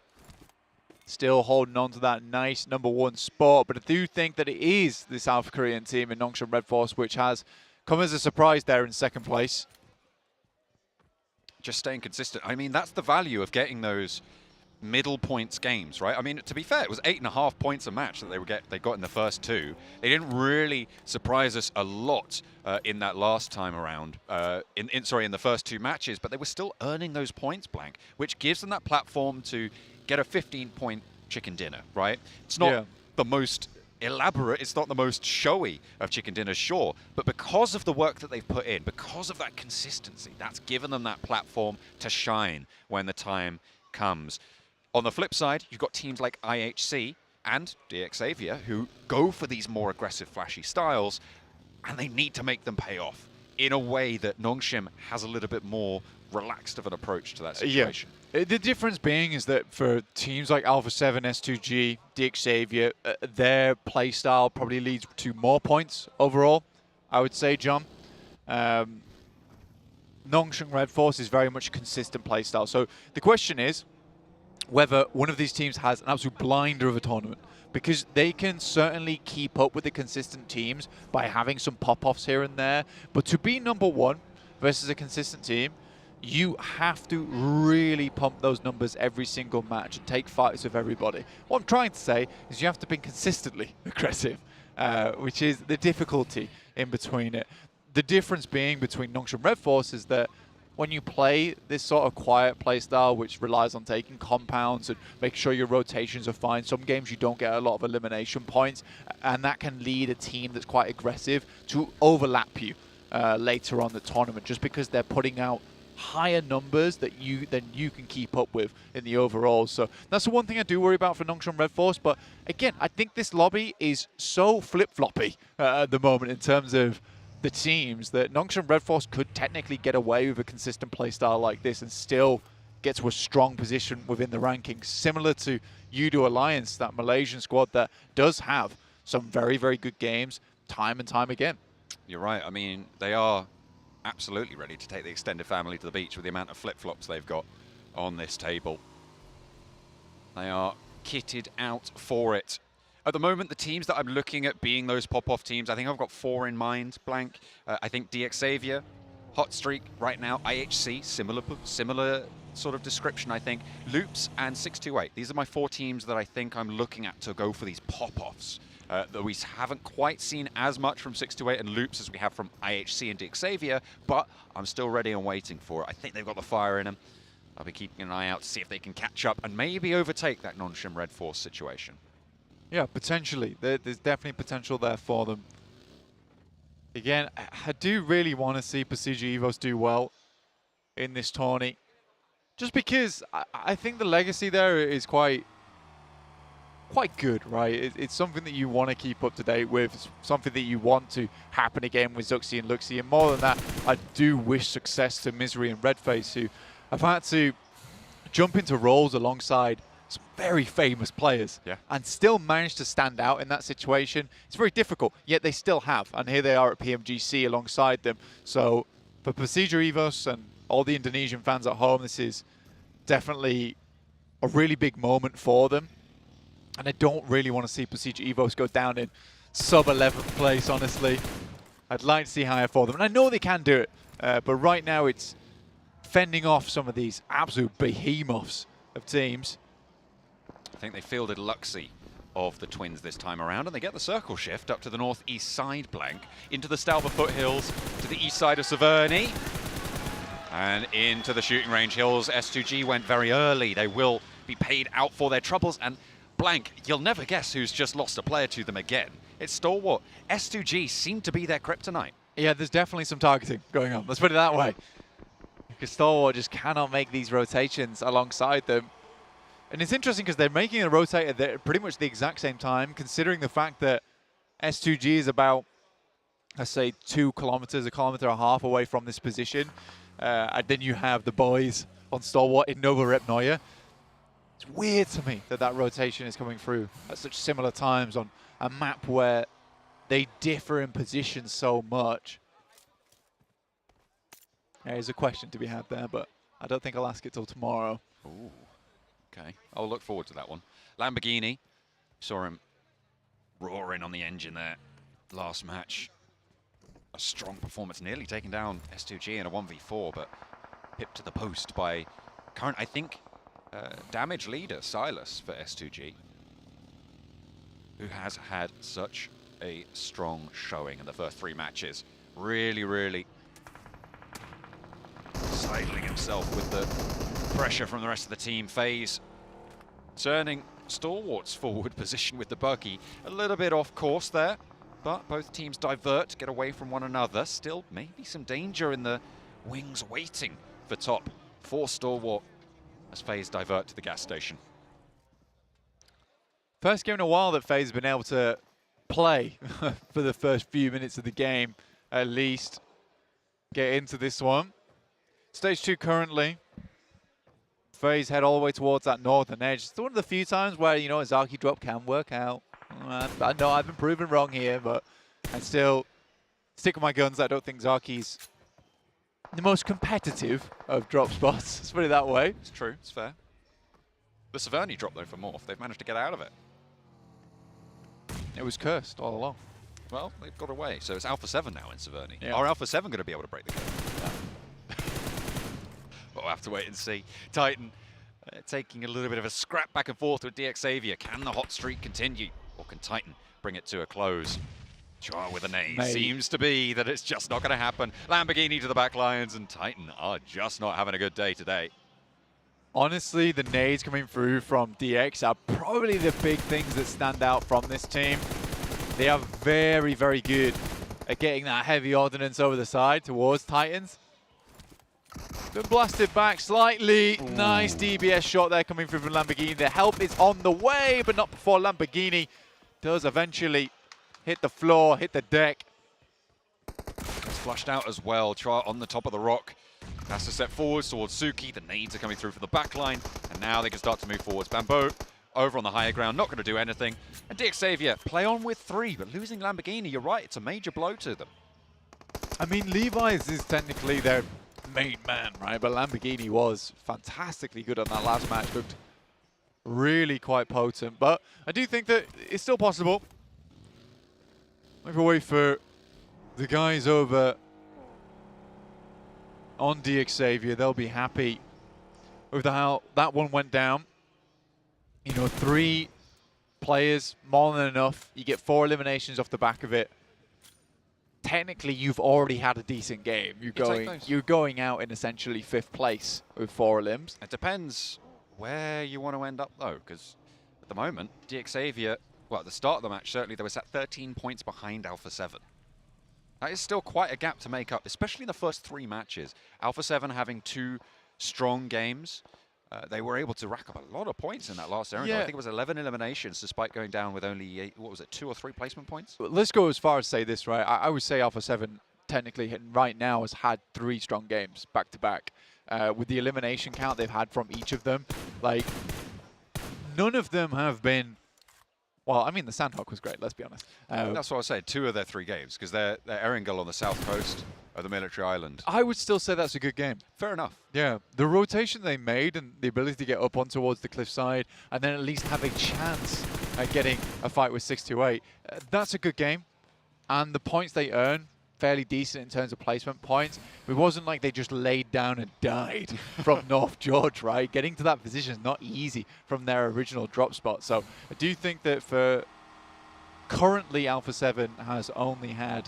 still holding on to that nice #1 spot. But I do think that it is the South Korean team in Nongshim Red Force which has come as a surprise there in 2nd place. Just staying consistent. I mean, that's the value of getting those middle points games, right? I mean, to be fair, it was 8.5 points a match that they got in the first 2. They didn't really surprise us a lot in that last time around, in the first 2 matches, but they were still earning those points, Blank, which gives them that platform to get a 15-point chicken dinner, right? It's not the most elaborate, it's not the most showy of chicken dinners, sure, but because of the work that they've put in, because of that consistency, that's given them that platform to shine when the time comes. On the flip side, you've got teams like IHC and DXavier who go for these more aggressive, flashy styles, and they need to make them pay off in a way that Nongshim has a little bit more relaxed of an approach to that situation. Yeah. The difference being is that for teams like Alpha 7, S2G, DXavier, their playstyle probably leads to more points overall, I would say, John. Nongshim Red Force is very much a consistent playstyle. So the question is whether one of these teams has an absolute blinder of a tournament, because they can certainly keep up with the consistent teams by having some pop-offs here and there. But to be #1 versus a consistent team, you have to really pump those numbers every single match and take fights with everybody. What I'm trying to say is you have to be consistently aggressive, which is the difficulty in between it. The difference being between Nongshim Red Force is that when you play this sort of quiet play style, which relies on taking compounds and make sure your rotations are fine, some games you don't get a lot of elimination points, and that can lead a team that's quite aggressive to overlap you later on the tournament, just because they're putting out higher numbers that than you can keep up with in the overall. So that's the one thing I do worry about for Nongshim Red Force. But again, I think this lobby is so flip-floppy at the moment in terms of the teams that Nongshim Red Force could technically get away with a consistent playstyle like this and still get to a strong position within the rankings, similar to Udo Alliance, that Malaysian squad that does have some very, very good games time and time again. You're right. I mean, they are absolutely ready to take the extended family to the beach with the amount of flip-flops they've got on this table. They are kitted out for it. At the moment, the teams that I'm looking at being those pop-off teams, I think I've got 4 in mind, Blank. I think DXavier, hot streak right now. IHC, similar sort of description, I think. Loops and 628. These are my 4 teams that I think I'm looking at to go for these pop-offs. That we haven't quite seen as much from 628 and Loops as we have from IHC and DXavier, but I'm still ready and waiting for it. I think they've got the fire in them. I'll be keeping an eye out to see if they can catch up and maybe overtake that Nongshim Red Force situation. Yeah, potentially. There's definitely potential there for them. Again, I do really want to see Precision Evos do well in this tourney. Just because I think the legacy there is quite good, right? It's something that you want to keep up to date with. It's something that you want to happen again with Zuxi and Luxi. And more than that, I do wish success to Misery and Redface, who have had to jump into roles alongside some very famous players and still manage to stand out in that situation. It's very difficult, yet they still have. And here they are at PMGC alongside them. So for Procedure Evos and all the Indonesian fans at home, this is definitely a really big moment for them. And I don't really want to see Procedure Evos go down in sub-11th place, honestly. I'd like to see higher for them. And I know they can do it, but right now it's fending off some of these absolute behemoths of teams. I think they fielded Luxie of the Twins this time around, and they get the circle shift up to the northeast side blank, into the Stalba foothills, to the east side of Severny, and into the shooting range hills. S2G went very early. They will be paid out for their troubles, and blank, you'll never guess who's just lost a player to them again. It's Stalwart. S2G seem to be their kryptonite. Yeah, there's definitely some targeting going on. Let's put it that way. Because Stalwart just cannot make these rotations alongside them. And it's interesting because they're making a rotator at pretty much the exact same time, considering the fact that S2G is about, let's say, 2 kilometers, 1.5 kilometers away from this position. And then you have the boys on Stalwart in Nova Rep Neue. It's weird to me that that rotation is coming through at such similar times on a map where they differ in position so much. There's a question to be had there, but I don't think I'll ask it till tomorrow. Ooh. Okay, I'll look forward to that one. Lamborghini, saw him roaring on the engine there last match. A strong performance, nearly taking down S2G in a 1v4, but pipped to the post by current, I think, damage leader Silas for S2G, who has had such a strong showing in the first 3 matches. Really sidling himself with the pressure from the rest of the team. FaZe turning Stalwart's forward position with the buggy a little bit off course there, but both teams divert, get away from one another. Still maybe some danger in the wings waiting for top for Stalwart as FaZe divert to the gas station. First game in a while that FaZe has been able to play for the first few minutes of the game, at least get into this one. Stage 2 currently. FaZe head all the way towards that northern edge. It's one of the few times where, you know, a Zaki drop can work out. I know I've been proven wrong here, but I still stick with my guns. I don't think Zaki's the most competitive of drop spots. Let's put it that way. It's true, it's fair. The Severny drop though for Morph, they've managed to get out of it. It was cursed all along. Well, they've got away, so it's Alpha 7 now in Severny. Yeah. Are Alpha 7 going to be able to break the code? Yeah. We'll have to wait and see. Titan taking a little bit of a scrap back and forth with DX Xavier. Can the hot streak continue, or can Titan bring it to a close? Char with a nade. Seems to be that it's just not going to happen. Lamborghini to the back lines, and Titan are just not having a good day today. Honestly, the nades coming through from DX are probably the big things that stand out from this team. They are very good at getting that heavy ordnance over the side towards Titans. Been blasted back slightly. Ooh. Nice DBS shot there coming through from Lamborghini. The help is on the way, but not before Lamborghini does eventually hit the floor, hit the deck. It's flushed out as well. Char on the top of the rock. Has to step forwards towards Suki. The nades are coming through from the back line, and now they can start to move forwards. Bamboo over on the higher ground, not going to do anything. And DX Xavier play on with 3, but losing Lamborghini, you're right, it's a major blow to them. I mean, Levi's is technically their main man, right? But Lamborghini was fantastically good on that last match. Looked really quite potent. But I do think that it's still possible. Maybe wait for the guys over on DX Xavier. They'll be happy with how that one went down. You know, 3 players, more than enough. You get 4 eliminations off the back of it. Technically, you've already had a decent game. You're going out in essentially 5th place with 4 elims. It depends where you want to end up, though, because at the moment, DX Xavier, well, at the start of the match, certainly, they were at 13 points behind Alpha 7. That is still quite a gap to make up, especially in the first 3 matches. Alpha 7 having 2 strong games. They were able to rack up a lot of points in that last area. Yeah. I think it was 11 eliminations, despite going down with only, what was it, 2 or 3 placement points? Let's go as far as say this, right? I would say Alpha 7 technically right now has had 3 strong games back to back. With the elimination count they've had from each of them, like, none of them have been Well, I mean, the Sandhawk was great, let's be honest. That's what I said, 2 of their 3 games, because they're Erangel on the south coast of the military island. I would still say that's a good game. Fair enough. Yeah, the rotation they made and the ability to get up on towards the cliffside and then at least have a chance at getting a fight with 628, that's a good game. And the points they earn, fairly decent in terms of placement points. It wasn't like they just laid down and died from North George, right? Getting to that position is not easy from their original drop spot. So I do think that for currently Alpha 7 has only had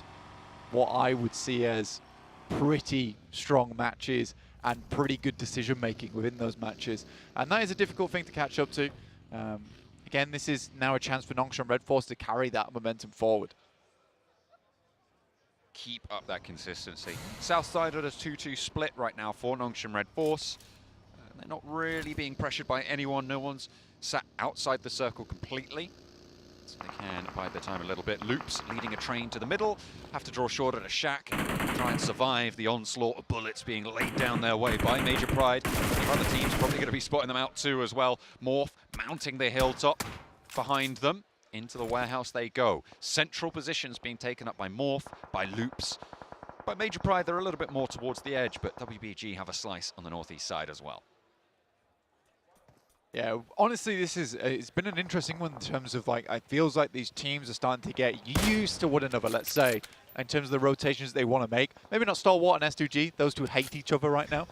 what I would see as pretty strong matches and pretty good decision making within those matches. And that is a difficult thing to catch up to. Again, this is now a chance for Nongshim Red Force to carry that momentum forward. Keep up that consistency. South side of the 2-2 split right now for Nongshim Red Force. They're not really being pressured by anyone. No one's sat outside the circle completely. So they can bide their time a little bit. Loops leading a train to the middle. Have to draw short at a shack. Try and survive the onslaught of bullets being laid down their way by Major Pride. The other team's probably going to be spotting them out too as well. Morph mounting the hilltop behind them. Into the warehouse they go. Central positions being taken up by Morph, by Loops. By Major Pride, they're a little bit more towards the edge, but WBG have a slice on the northeast side as well. Yeah, honestly, this is it's been an interesting one in terms of, like, it feels like these teams are starting to get used to one another, let's say, in terms of the rotations they want to make. Maybe not Stalwart and S2G, those two hate each other right now.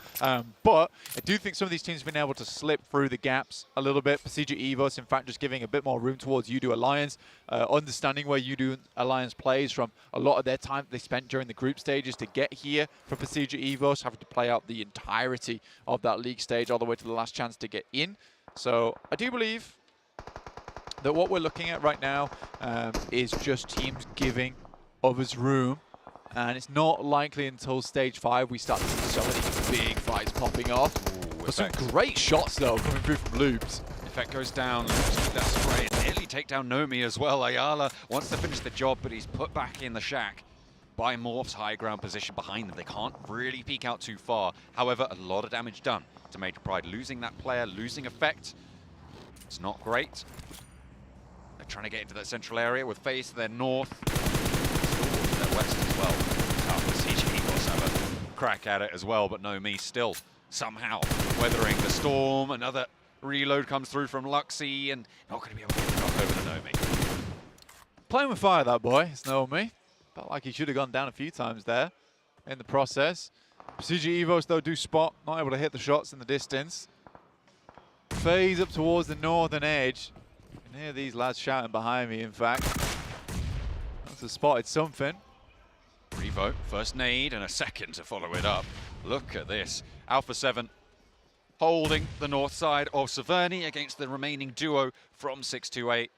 But I do think some of these teams have been able to slip through the gaps a little bit. Procedure Evos, in fact, just giving a bit more room towards Udo Alliance, understanding where Udo Alliance plays from a lot of their time they spent during the group stages to get here for Procedure Evos, having to play out the entirety of that league stage all the way to the last chance to get in. So I do believe that what we're looking at right now is just teams giving others room, and it's not likely until stage 5 we start to see so many big fights popping off. But some great shots though coming through from Loops. Effect goes down, Loops with that spray, and nearly take down Nomi as well. Ayala wants to finish the job, but he's put back in the shack by Morph's high ground position behind them. They can't really peek out too far. However, a lot of damage done to Major Pride. Losing that player, losing effect. It's not great. They're trying to get into that central area with FaZe to their north. Still to their west as well. Tough. CG Eagles have a crack at it as well, but Nomi still somehow weathering the storm. Another reload comes through from Luxy and not going to be able to get the knock over to Nomi. Playing with fire, that boy. It's Nomi. Felt like he should have gone down a few times there in the process. Procedure Evos, though, do spot. Not able to hit the shots in the distance. FaZe up towards the northern edge. You can hear these lads shouting behind me, in fact. Must have spotted something. Revo, first nade and a second to follow it up. Look at this. Alpha 7 holding the north side of Severny against the remaining duo from 628.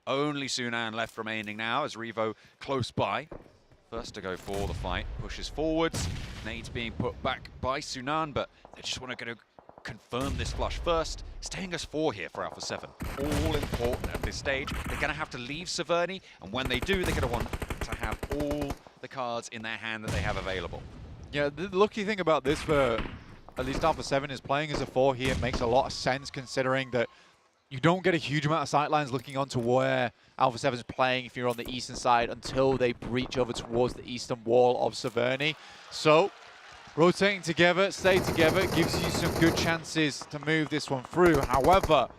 Only Sunan left remaining now as Revo close by. First to go for the fight, pushes forwards. Nades being put back by Sunan, but they just want to confirm this flush first. Staying as 4 here for Alpha 7. All important at this stage. They're going to have to leave Severny, and when they do, they're going to want to have all the cards in their hand that they have available. Yeah, the lucky thing about this for at least Alpha 7 is playing as a 4 here makes a lot of sense, considering that you don't get a huge amount of sightlines looking onto where Alpha 7 is playing if you're on the eastern side until they breach over towards the eastern wall of Severny. So, rotating together, stay together, gives you some good chances to move this one through. However,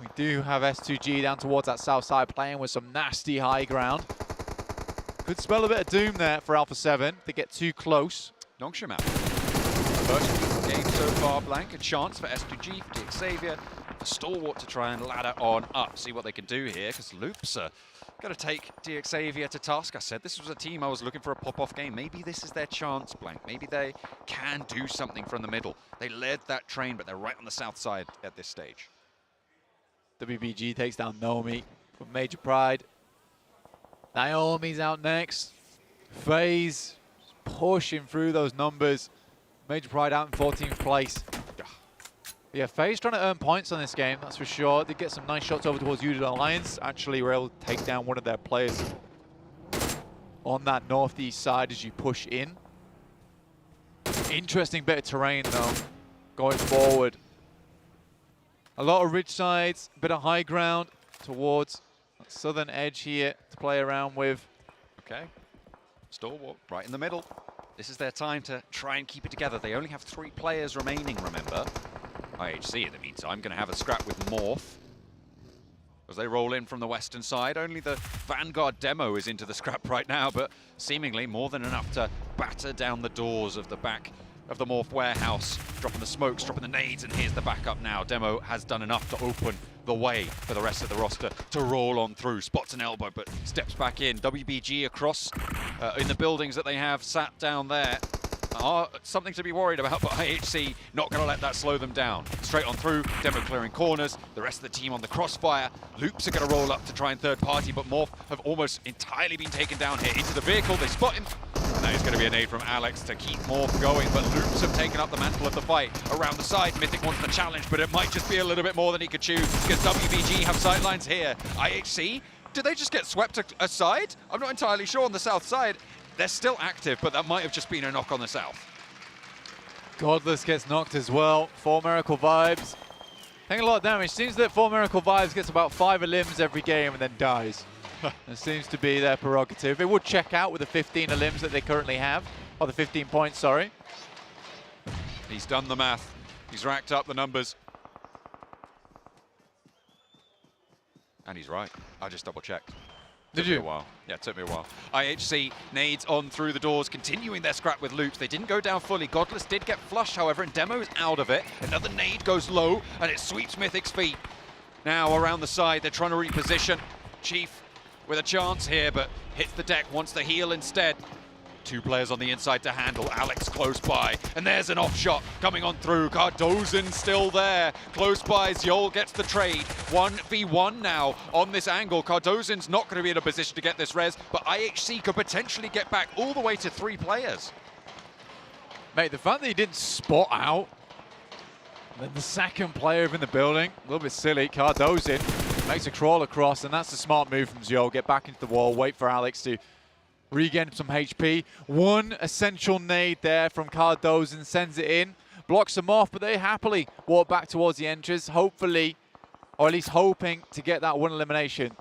we do have S2G down towards that south side playing with some nasty high ground. Could spell a bit of doom there for Alpha 7. They get too close. Nongshim out. First game so far, Blank. A chance for S2G, for DXavier, for Stalwart to try and ladder on up. See what they can do here, because Loops are going to take DXavier to task. I said this was a team I was looking for a pop-off game. Maybe this is their chance, Blank. Maybe they can do something from the middle. They led that train, but they're right on the south side at this stage. WBG takes down Nomi from Major Pride. Naomi's out next. FaZe pushing through those numbers. Major Pride out in 14th place. Yeah, FaZe trying to earn points on this game, that's for sure. They get some nice shots over towards Udo Alliance. Actually, we're able to take down one of their players on that northeast side as you push in. Interesting bit of terrain, though, going forward. A lot of ridge sides, a bit of high ground towards Southern edge here to play around with. Okay. Stalwart right in the middle. This is their time to try and keep it together. They only have 3 players remaining, remember. IHC, in the meantime, going to have a scrap with Morph as they roll in from the western side. Only the Vanguard demo is into the scrap right now, but seemingly more than enough to batter down the doors of the back of the Morph warehouse. Dropping the smokes, dropping the nades, and here's the backup now. Demo has done enough to open the way for the rest of the roster to roll on through. Spots an elbow, but steps back in. WBG across in the buildings that they have sat down there are something to be worried about, but IHC not going to let that slow them down. Straight on through, Demo clearing corners, the rest of the team on the crossfire. Loops are going to roll up to try and third party, but Morph have almost entirely been taken down here into the vehicle. They spot him. That is going to be a nade from Alex to keep Morph going, but Loops have taken up the mantle of the fight around the side. Mythic wants the challenge, but it might just be a little bit more than he could chew because WBG have sightlines here. IHC, did they just get swept aside? I'm not entirely sure on the south side. They're still active, but that might have just been a knock on the south. Godless gets knocked as well. 4 Miracle Vibes. Taking a lot of damage. Seems that 4 Miracle Vibes gets about 5 limbs every game and then dies. It seems to be their prerogative. It would check out with the 15 limbs that they currently have. Or the 15 points, sorry. He's done the math. He's racked up the numbers. And he's right. I just double checked. Did you? Took me a while. Yeah, it took me a while. IHC nades on through the doors, continuing their scrap with Loops. They didn't go down fully. Godless did get flushed, however, and Demo is out of it. Another nade goes low, and it sweeps Mythic's feet. Now around the side, they're trying to reposition. Chief with a chance here, but hits the deck, wants the heal instead. 2 players on the inside to handle. Alex close by, and there's an off shot coming on through. Cardozin still there. Close by, Zjol gets the trade. 1v1 now on this angle. Cardozin's not going to be in a position to get this res, but IHC could potentially get back all the way to 3 players. Mate, the fact that he didn't spot out, and then the second player in the building, a little bit silly. Cardozin makes a crawl across, and that's the smart move from Zjol. Get back into the wall, wait for Alex to regain some HP. 1 essential nade there from Cardozin, sends it in, blocks them off, but they happily walk back towards the entrance, hopefully, or at least hoping to get that 1 elimination.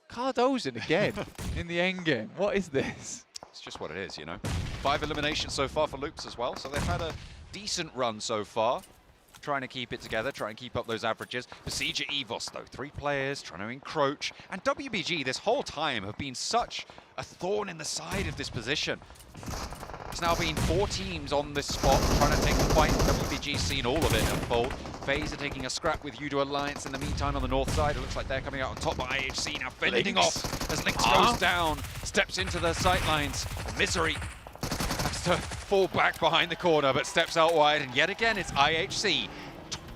Cardozin again in the end game. What is this? It's just what it is, you know. 5 eliminations so far for Loops as well, so they've had a decent run so far. Trying to keep it together, try and keep up those averages. Besieger Evos, though, 3 players trying to encroach. And WBG this whole time have been such a thorn in the side of this position. It's now been 4 teams on this spot trying to take the fight. WBG's seen all of it unfold. FaZe are taking a scrap with Udo Alliance in the meantime on the north side. It looks like they're coming out on top, but IHC now fending off as Lynx goes down, steps into the sightlines. Misery has to fall back behind the corner, but steps out wide, and yet again it's IHC.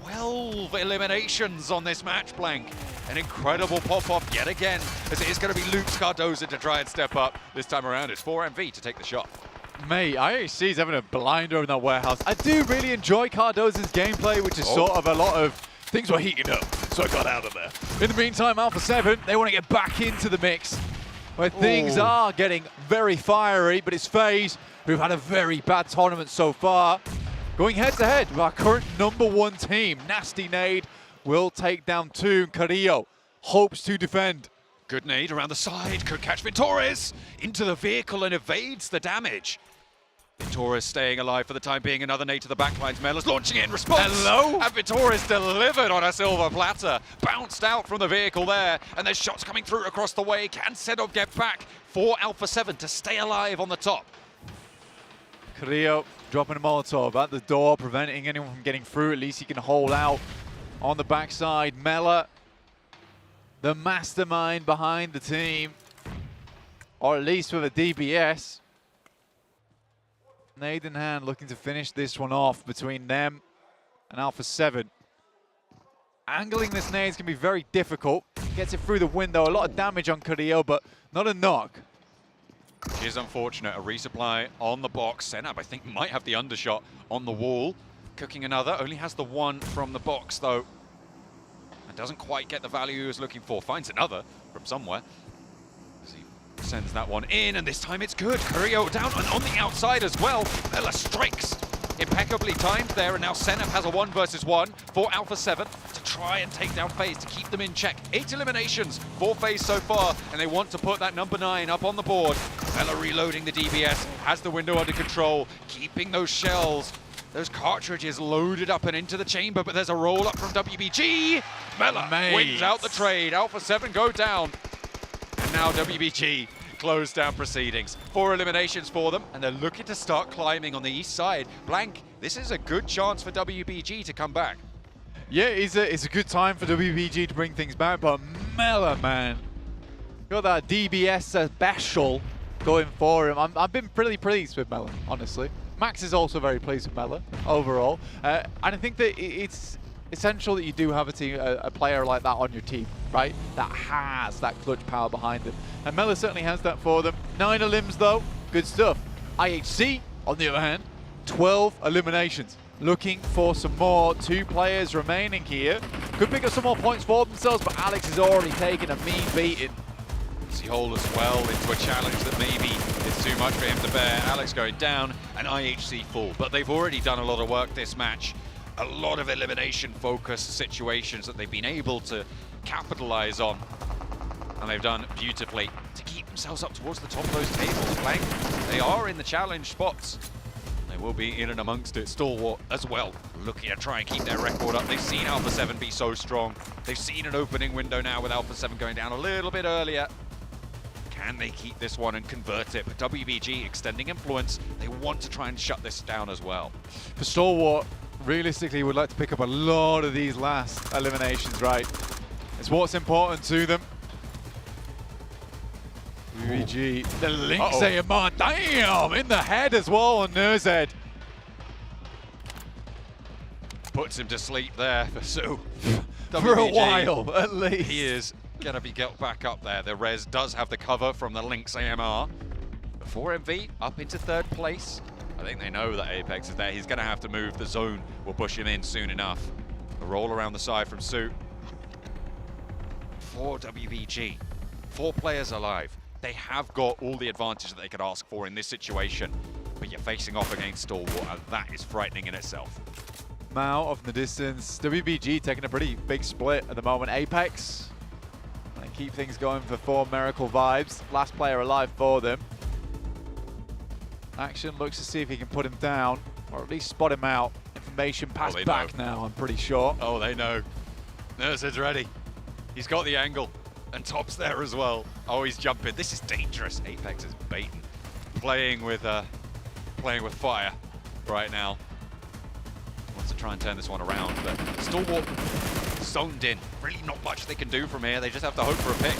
12 eliminations on this match blank. An incredible pop-off yet again, as it is going to be Luke Cardoza to try and step up. This time around it's 4MV to take the shot. Mate, IHC's having a blinder in that warehouse. I do really enjoy Cardoza's gameplay, which is sort of a lot of things were heating up, so I got out of there. In the meantime, Alpha 7, they want to get back into the mix, where things are getting very fiery, but it's FaZe, who've had a very bad tournament so far, going head-to-head with our current #1 team. Nasty nade will take down 2. Carrillo hopes to defend. Good nade around the side, could catch Ventores into the vehicle and evades the damage. Ventores staying alive for the time being. Another nade to the backlines. Mellor's launching it in response. Hello? And Ventores delivered on a silver platter. Bounced out from the vehicle there. And there's shots coming through across the way. Can Sedov get back for Alpha 7 to stay alive on the top? Carrillo dropping a Molotov at the door, preventing anyone from getting through. At least he can hold out on the backside. Mellor, the mastermind behind the team, or at least with a DBS. Nade in hand, looking to finish this one off between them and Alpha 7. Angling this nade can be very difficult. Gets it through the window. A lot of damage on Carrillo, but not a knock. Which is unfortunate. A resupply on the box. Senab, I think, might have the undershot on the wall. Cooking another. Only has the 1 from the box, though. And doesn't quite get the value he was looking for. Finds another from somewhere. As he sends that one in, and this time it's good. Carrillo down and on the outside as well. Mellor strikes. Impeccably timed there, and now Senab has a 1 versus 1 for Alpha 7 to try and take down FaZe to keep them in check. 8 eliminations for FaZe so far, and they want to put that number 9 up on the board. Mela reloading the DBS, has the window under control, keeping those shells, those cartridges loaded up and into the chamber, but there's a roll up from WBG. Mela wins out the trade. Alpha 7 go down. And now WBG close down proceedings. 4 eliminations for them, and they're looking to start climbing on the east side. Blank, this is a good chance for WBG to come back. Yeah, it's a good time for WBG to bring things back, but Mela, man, got that DBS special going for him. I've been pretty pleased with Mela, honestly. Max is also very pleased with Mela overall, and I think that it's essential that you do have a player like that on your team, right? That has that clutch power behind them. And Mela certainly has that for them. 9 elims though, good stuff. IHC, on the other hand, 12 eliminations. Looking for some more. 2 players remaining here. Could pick up some more points for themselves, but Alex has already taken a mean beating. Hole as well into a challenge that maybe is too much for him to bear. Alex going down and IHC full, but they've already done a lot of work this match. A lot of elimination focused situations that they've been able to capitalize on, and they've done beautifully to keep themselves up towards the top of those tables. Blank, they are in the challenge spots. They will be in and amongst it. Stalwart as well, looking to try and keep their record up. They've seen Alpha 7 be so strong. They've seen an opening window now with Alpha 7 going down a little bit earlier. Can they keep this one and convert it? But WBG extending influence, they want to try and shut this down as well. For Stalwart, realistically, would like to pick up a lot of these last eliminations, right? It's what's important to them. WBG, the Lynx AMR, damn, in the head as well on Nerzed. Puts him to sleep there for Sue. For a while, at least. He is gonna be get back up there. The Rez does have the cover from the Lynx AMR. 4MV up into 3rd place. I think they know that Apex is there. He's gonna have to move. The zone will push him in soon enough. A roll around the side from Sue. For WBG, 4 players alive. They have got all the advantage that they could ask for in this situation, but you're facing off against Stalwart, and that is frightening in itself. Mao off in the distance. WBG taking a pretty big split at the moment. Apex, and keep things going for 4 Miracle vibes. Last player alive for them. Action looks to see if he can put him down, or at least spot him out. Information passed back now, I'm pretty sure. Oh, they know. Nerzed's ready. He's got the angle, and Top's there as well. Oh, he's jumping. This is dangerous. Apex is baiting, playing with fire right now. Wants to try and turn this one around, but Stalwart zoned in. Really not much they can do from here. They just have to hope for a pick.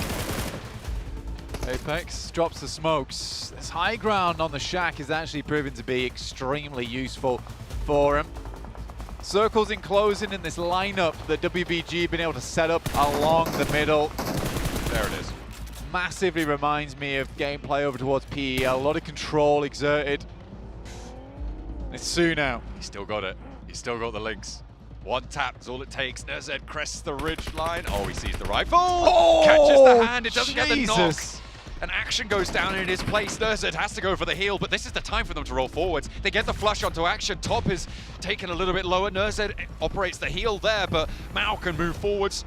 Apex drops the smokes. This high ground on the shack is actually proven to be extremely useful for him. Circles enclosing in this lineup that WBG have been able to set up along the middle. There it is. Massively reminds me of gameplay over towards PEL. A lot of control exerted. It's Sue now. He's still got it. He's still got the Lynx. 1 tap is all it takes. Nerzed crests the ridge line. Oh, he sees the rifle. Oh, catches the hand. It doesn't get the knock. Jesus. And Action goes down in his place. Nerzed has to go for the heal, but this is the time for them to roll forwards. They get the flush onto Action. Top is taken a little bit lower. Nerzed operates the heal there, but Mao can move forwards.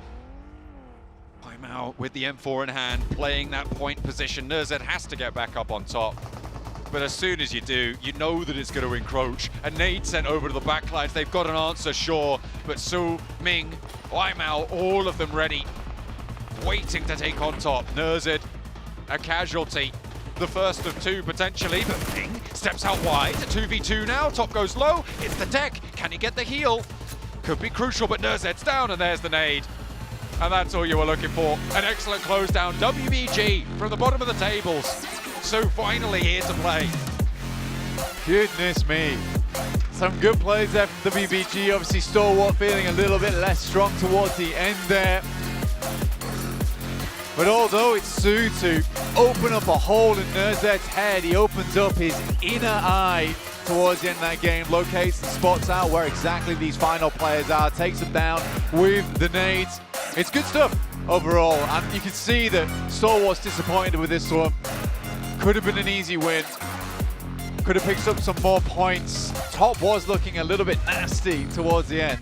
Mao with the M4 in hand, playing that point position. Nerzed has to get back up on top. But as soon as you do, you know that it's going to encroach. A nade sent over to the backlines. They've got an answer, sure. But Su, Ming, Waimao, all of them ready, waiting to take on top. Nerzed, a casualty. The first of 2 potentially, but Ming steps out wide. 2v2 now. Top goes low. It's the deck. Can he get the heal? Could be crucial, but Nerzed's down, and there's the nade. And that's all you were looking for. An excellent close down. WBG from the bottom of the tables. So finally here to play. Goodness me. Some good plays there from WBG. Obviously Stalwart feeling a little bit less strong towards the end there. But although it's Sue to open up a hole in Nerzed's head, he opens up his inner eye towards the end of that game, locates and spots out where exactly these final players are, takes them down with the nades. It's good stuff overall, and you can see that Stalwart's disappointed with this one. Could have been an easy win. Could have picked up some more points. Top was looking a little bit nasty towards the end.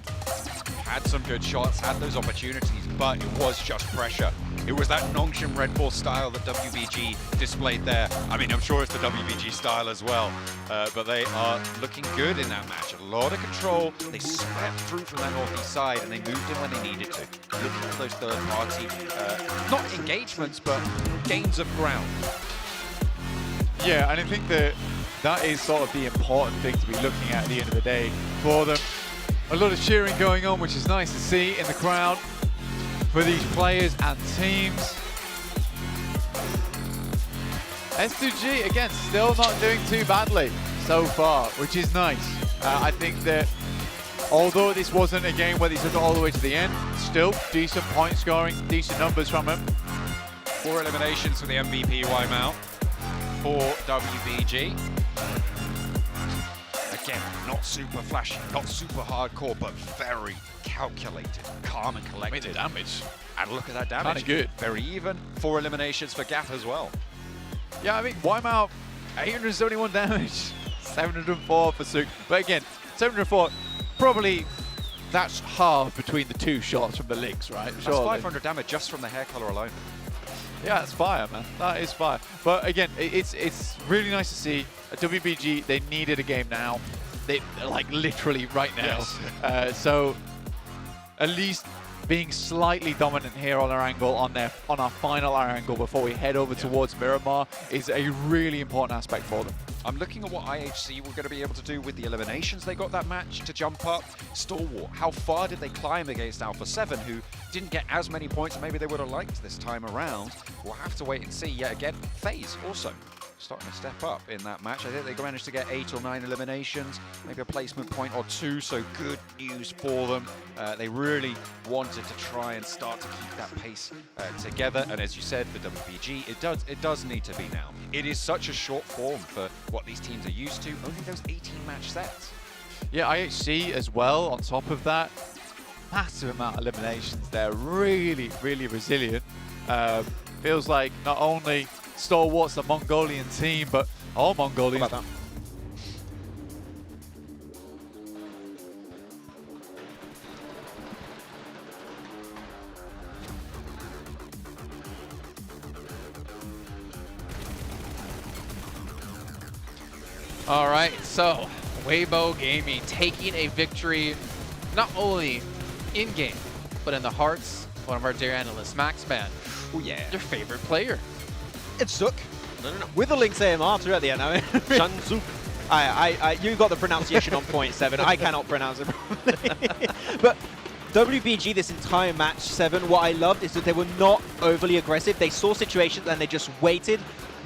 had some good shots, had those opportunities, but it was just pressure. It was that Nongshim Red Force style that WBG displayed there. I mean, I'm sure it's the WBG style as well, but they are looking good in that match. A lot of control. They swept through from that northeast side, and they moved in when they needed to. Looking for those third-party, not engagements, but gains of ground. Yeah, and I think that is sort of the important thing to be looking at the end of the day for them. A lot of cheering going on, which is nice to see in the crowd for these players and teams. S2G, again, still not doing too badly so far, which is nice. I think that although this wasn't a game where they took it all the way to the end, still decent point scoring, decent numbers from him. 4 eliminations for the MVP Wymout for WBG. Again, not super flashy, not super hardcore, but very calculated, calm and collected. Made the damage. And look at that damage. Kinda good. Very even. 4 eliminations for Gaff as well. Yeah, I mean, Wymout, 871 damage, 704 for Suk. But again, 704, probably that's half between the 2 shots from the links, right? That's Surely. 500 damage just from the hair color alone. Yeah, that's fire, man. That is fire. But again, it's really nice to see. WBG, they needed a game now. They like literally right now. Yes. So at least being slightly dominant here on our angle, on our final angle before we head over towards Miramar is a really important aspect for them. I'm looking at what IHC were going to be able to do with the eliminations they got that match to jump up. Stalwart, how far did they climb against Alpha 7, who didn't get as many points as maybe they would have liked this time around? We'll have to wait and see. Yet again, FaZe also starting to step up in that match. I think they managed to get 8 or 9 eliminations, maybe a placement point or 2, so good news for them. They really wanted to try and start to keep that pace together, and as you said, for WBG, it does need to be now. It is such a short form for what these teams are used to, only those 18-match sets. Yeah, IHC as well, on top of that. Massive amount of eliminations there, really, really resilient. Feels like not only Stalwart's the Mongolian team, but all Mongolians. How about that? All right, so Weibo Gaming taking a victory not only in-game, but in the hearts of one of our dear analysts, Maxman. Oh yeah. Your favorite player. It's Suk. No. With the Link's AMR too at the end. I mean, Shanzuk. you got the pronunciation on point, 7. I cannot pronounce it properly. But WBG this entire match, 7, what I loved is that they were not overly aggressive. They saw situations and they just waited.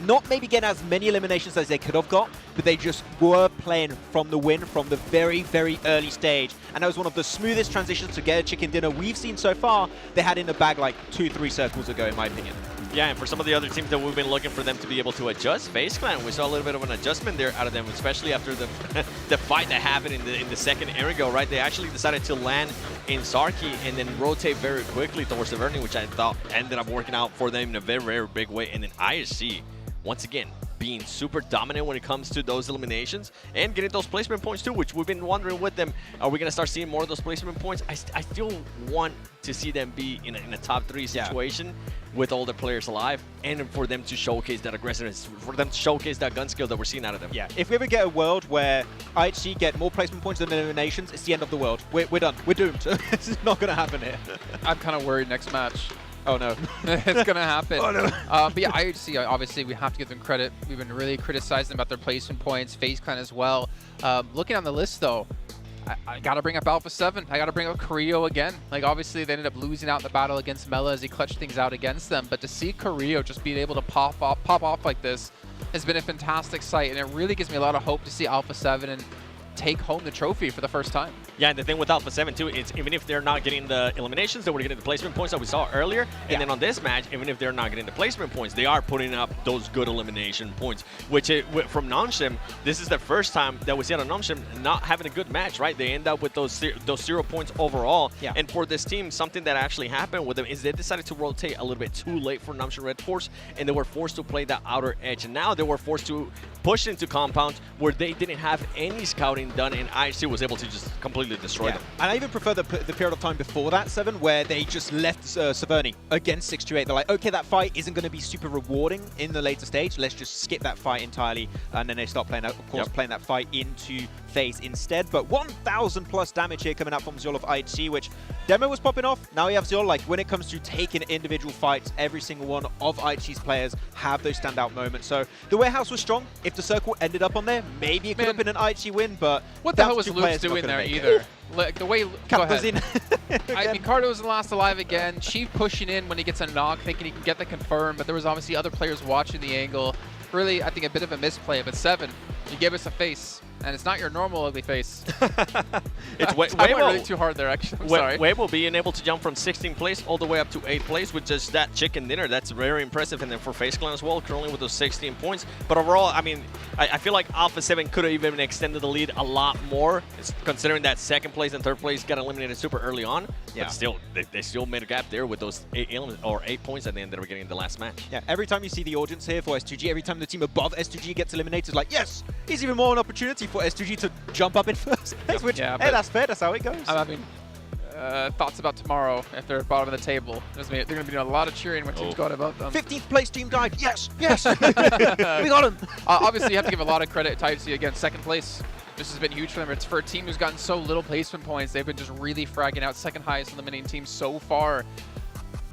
Not maybe getting as many eliminations as they could have got, but they just were playing from the win from the very, very early stage. And that was one of the smoothest transitions to get a chicken dinner we've seen so far. They had in the bag like 2-3 circles ago, in my opinion. Yeah, and for some of the other teams that we've been looking for them to be able to adjust, FaZe Clan, we saw a little bit of an adjustment there out of them, especially after the the fight that happened in the second Erigo, right? They actually decided to land in Sarki and then rotate very quickly towards the Verni, which I thought ended up working out for them in a very, very big way. And then ISC, once again, being super dominant when it comes to those eliminations and getting those placement points too, which we've been wondering with them. Are we going to start seeing more of those placement points? I still want to see them be in a top 3 situation with all the players alive, and for them to showcase that aggressiveness, for them to showcase that gun skill that we're seeing out of them. Yeah, if we ever get a world where IHC get more placement points than eliminations, it's the end of the world. We're done. We're doomed. This is not going to happen here. I'm kind of worried next match. Oh no. It's going to happen. Oh no. But yeah, IHC, obviously, we have to give them credit. We've been really criticizing about their placement points, FaZe Clan as well. Looking on the list, though, I got to bring up Alpha 7. I got to bring up Carrillo again. Like, obviously, they ended up losing out in the battle against Mela as he clutched things out against them. But to see Carrillo just being able to pop off like this has been a fantastic sight. And it really gives me a lot of hope to see Alpha 7 and take home the trophy for the first time. Yeah, and the thing with Alpha 7 too, is even if they're not getting the eliminations, they were getting the placement points that we saw earlier. And then on this match, even if they're not getting the placement points, they are putting up those good elimination points. Which from Nongshim, this is the first time that we see out of Nongshim not having a good match, right? They end up with those 0 points overall. Yeah. And for this team, something that actually happened with them is they decided to rotate a little bit too late for Nongshim Red Force, and they were forced to play that outer edge. And now they were forced to push into compounds where they didn't have any scouting done, and IHC was able to just completely completely destroy them. And I even prefer the period of time before that, 7, where they just left Severny against 628. They're like, okay, that fight isn't going to be super rewarding in the later stage. Let's just skip that fight entirely. And then they start playing, of course, playing that fight into FaZe instead. But 1,000 plus damage here coming out from Zul of IHC, which demo was popping off. Now we have Zul. Like, when it comes to taking individual fights, every single one of IHC's players have those standout moments. So the warehouse was strong. If the circle ended up on there, maybe it could have been an IHC win, but what the hell was Luke doing there either? Like the way goes in. I mean, Cardo's last alive again. Chief pushing in when he gets a knock, thinking he can get the confirm, but there was obviously other players watching the angle. Really, I think a bit of a misplay, but 7, you gave us a face. And it's not your normal ugly face. It's I went really too hard there, actually. I'm sorry. Weibo being able to jump from 16th place all the way up to 8th place with just that chicken dinner, that's very impressive. And then for FaZe Clan as well, currently with those 16 points. But overall, I mean, I feel like Alpha 7 could have even extended the lead a lot more, considering that 2nd place and 3rd place got eliminated super early on. Yeah. But still, they still made a gap there with those 8 points at the end that were getting in the last match. Yeah, every time you see the audience here for S2G, every time the team above S2G gets eliminated, it's like, yes, here's even more an opportunity for S2G to jump up in first place, which, hey, that's fair, that's how it goes. I mean, thoughts about tomorrow if they're at the bottom of the table. They're going to be doing a lot of cheering when teams got above them. 15th place team died, yes, yes, we got him. Obviously, you have to give a lot of credit to IHC again, 2nd place. This has been huge for them. It's for a team who's gotten so little placement points. They've been just really fragging out 2nd highest eliminating team so far.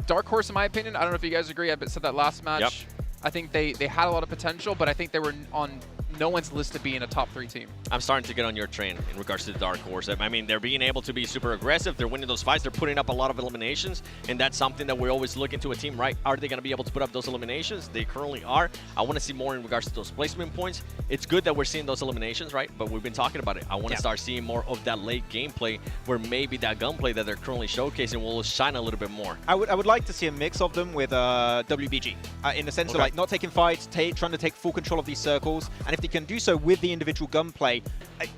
Dark horse, in my opinion. I don't know if you guys agree. I said that last match. Yep. I think they had a lot of potential, but I think they were on no one's list to be in a top 3 team. I'm starting to get on your train in regards to the Dark Horse. I mean, they're being able to be super aggressive. They're winning those fights. They're putting up a lot of eliminations, and that's something that we're always looking to a team, right? Are they going to be able to put up those eliminations? They currently are. I want to see more in regards to those placement points. It's good that we're seeing those eliminations, right? But we've been talking about it. I want to start seeing more of that late gameplay where maybe that gunplay that they're currently showcasing will shine a little bit more. I would like to see a mix of them with WBG in the sense of like not taking fights, trying to take full control of these circles, and if they can do so with the individual gunplay,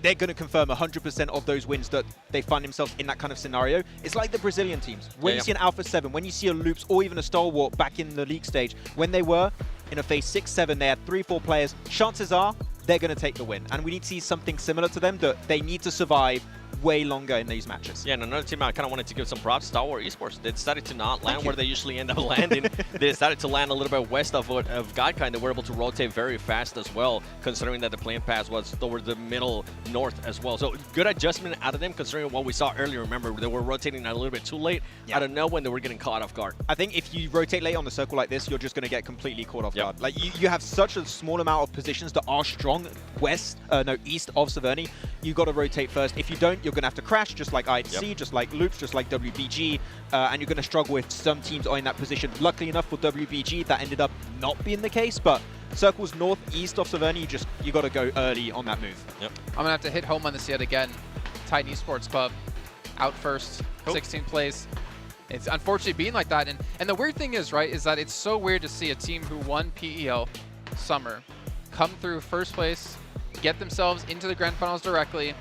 they're going to confirm 100% of those wins that they find themselves in that kind of scenario. It's like the Brazilian teams. When you see an Alpha 7, when you see a Loops or even a Stalwart back in the league stage, when they were in a phase 6-7, they had 3-4 players, chances are they're going to take the win. And we need to see something similar to them, that they need to survive way longer in these matches. Yeah, and another team I kind of wanted to give some props, Star Wars Esports. They decided to not land where they usually end up landing. They decided to land a little bit west of Godkind. They were able to rotate very fast as well, considering that the playing path was toward the middle north as well. So good adjustment out of them, considering what we saw earlier. Remember, they were rotating a little bit too late. I don't know when they were getting caught off guard. I think if you rotate late on the circle like this, you're just going to get completely caught off guard. Like you have such a small amount of positions that are strong east of Severny. You got to rotate first. If you don't, you're going to have to crash, just like IHC, just like Loops, just like WBG, and you're going to struggle if some teams are in that position. Luckily enough for WBG, that ended up not being the case, but circles northeast of Severny, you got to go early on that move. Yep. I'm going to have to hit home on this yet again. Titan Esports Club, out first, 16th place. It's unfortunately being like that. And the weird thing is, right, is that it's so weird to see a team who won PEL Summer come through first place, get themselves into the grand finals directly,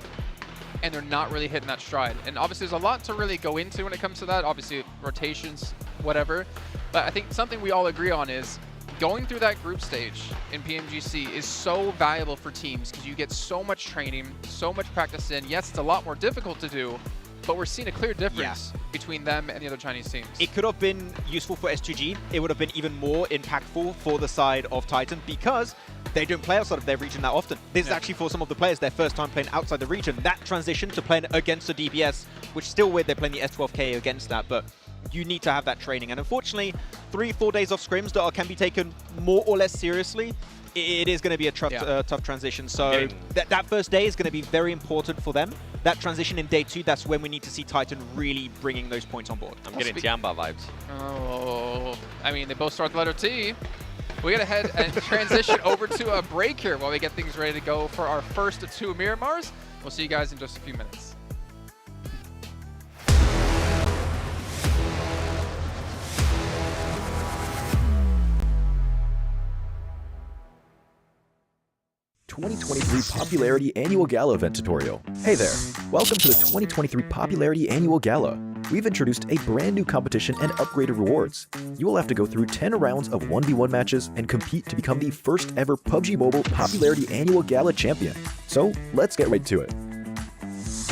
and they're not really hitting that stride. And obviously there's a lot to really go into when it comes to that. Obviously rotations, whatever. But I think something we all agree on is going through that group stage in PMGC is so valuable for teams because you get so much training, so much practice in. Yes, it's a lot more difficult to do, but we're seeing a clear difference between them and the other Chinese teams. It could have been useful for S2G. It would have been even more impactful for the side of Titan because they don't play outside of their region that often. This is actually for some of the players their first time playing outside the region. That transition to playing against the DPS, which is still weird they're playing the S12K against that, but you need to have that training. And unfortunately, 3-4 days off scrims that can be taken more or less seriously, it is going to be a tough transition. So that first day is going to be very important for them. That transition in day 2, that's when we need to see Titan really bringing those points on board. I'm getting Tiamba vibes. Oh, I mean, they both start with the letter T. We got to head and transition over to a break here while we get things ready to go for our first of 2 Miramars. We'll see you guys in just a few minutes. ...2023 Popularity Annual Gala event tutorial. Hey there, welcome to the 2023 Popularity Annual Gala. We've introduced a brand new competition and upgraded rewards. You will have to go through 10 rounds of 1v1 matches and compete to become the first ever PUBG Mobile Popularity Annual Gala champion. So let's get right to it.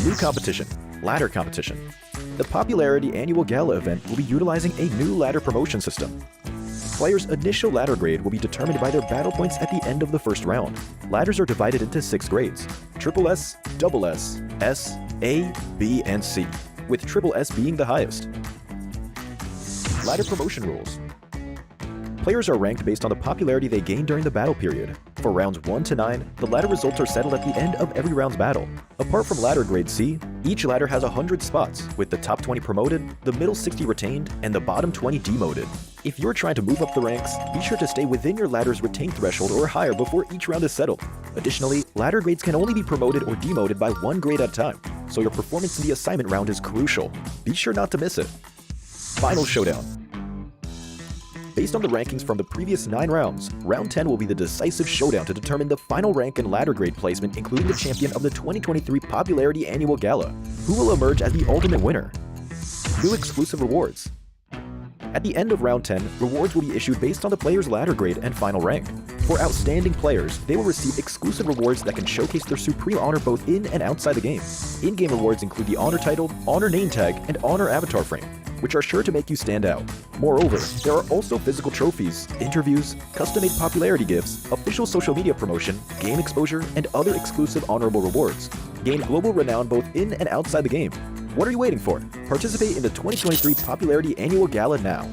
New competition, ladder competition. The Popularity Annual Gala event will be utilizing a new ladder promotion system. Players' initial ladder grade will be determined by their battle points at the end of the first round. Ladders are divided into 6 grades: Triple S, Double S, S, A, B, and C, with Triple S being the highest. Ladder promotion rules. Players are ranked based on the popularity they gain during the battle period. For rounds 1 to 9, the ladder results are settled at the end of every round's battle. Apart from ladder grade C, each ladder has 100 spots, with the top 20 promoted, the middle 60 retained, and the bottom 20 demoted. If you're trying to move up the ranks, be sure to stay within your ladder's retained threshold or higher before each round is settled. Additionally, ladder grades can only be promoted or demoted by 1 grade at a time, so your performance in the assignment round is crucial. Be sure not to miss it. Final showdown. Based on the rankings from the previous 9 rounds, round 10 will be the decisive showdown to determine the final rank and ladder grade placement, including the champion of the 2023 Popularity Annual Gala, who will emerge as the ultimate winner. New exclusive rewards. At the end of round 10, rewards will be issued based on the player's ladder grade and final rank. For outstanding players, they will receive exclusive rewards that can showcase their supreme honor both in and outside the game. In-game rewards include the honor title, honor name tag, and honor avatar frame, which are sure to make you stand out. Moreover, there are also physical trophies, interviews, custom-made popularity gifts, official social media promotion, game exposure, and other exclusive honorable rewards. Gain global renown both in and outside the game. What are you waiting for? Participate in the 2023 Popularity Annual Gala now.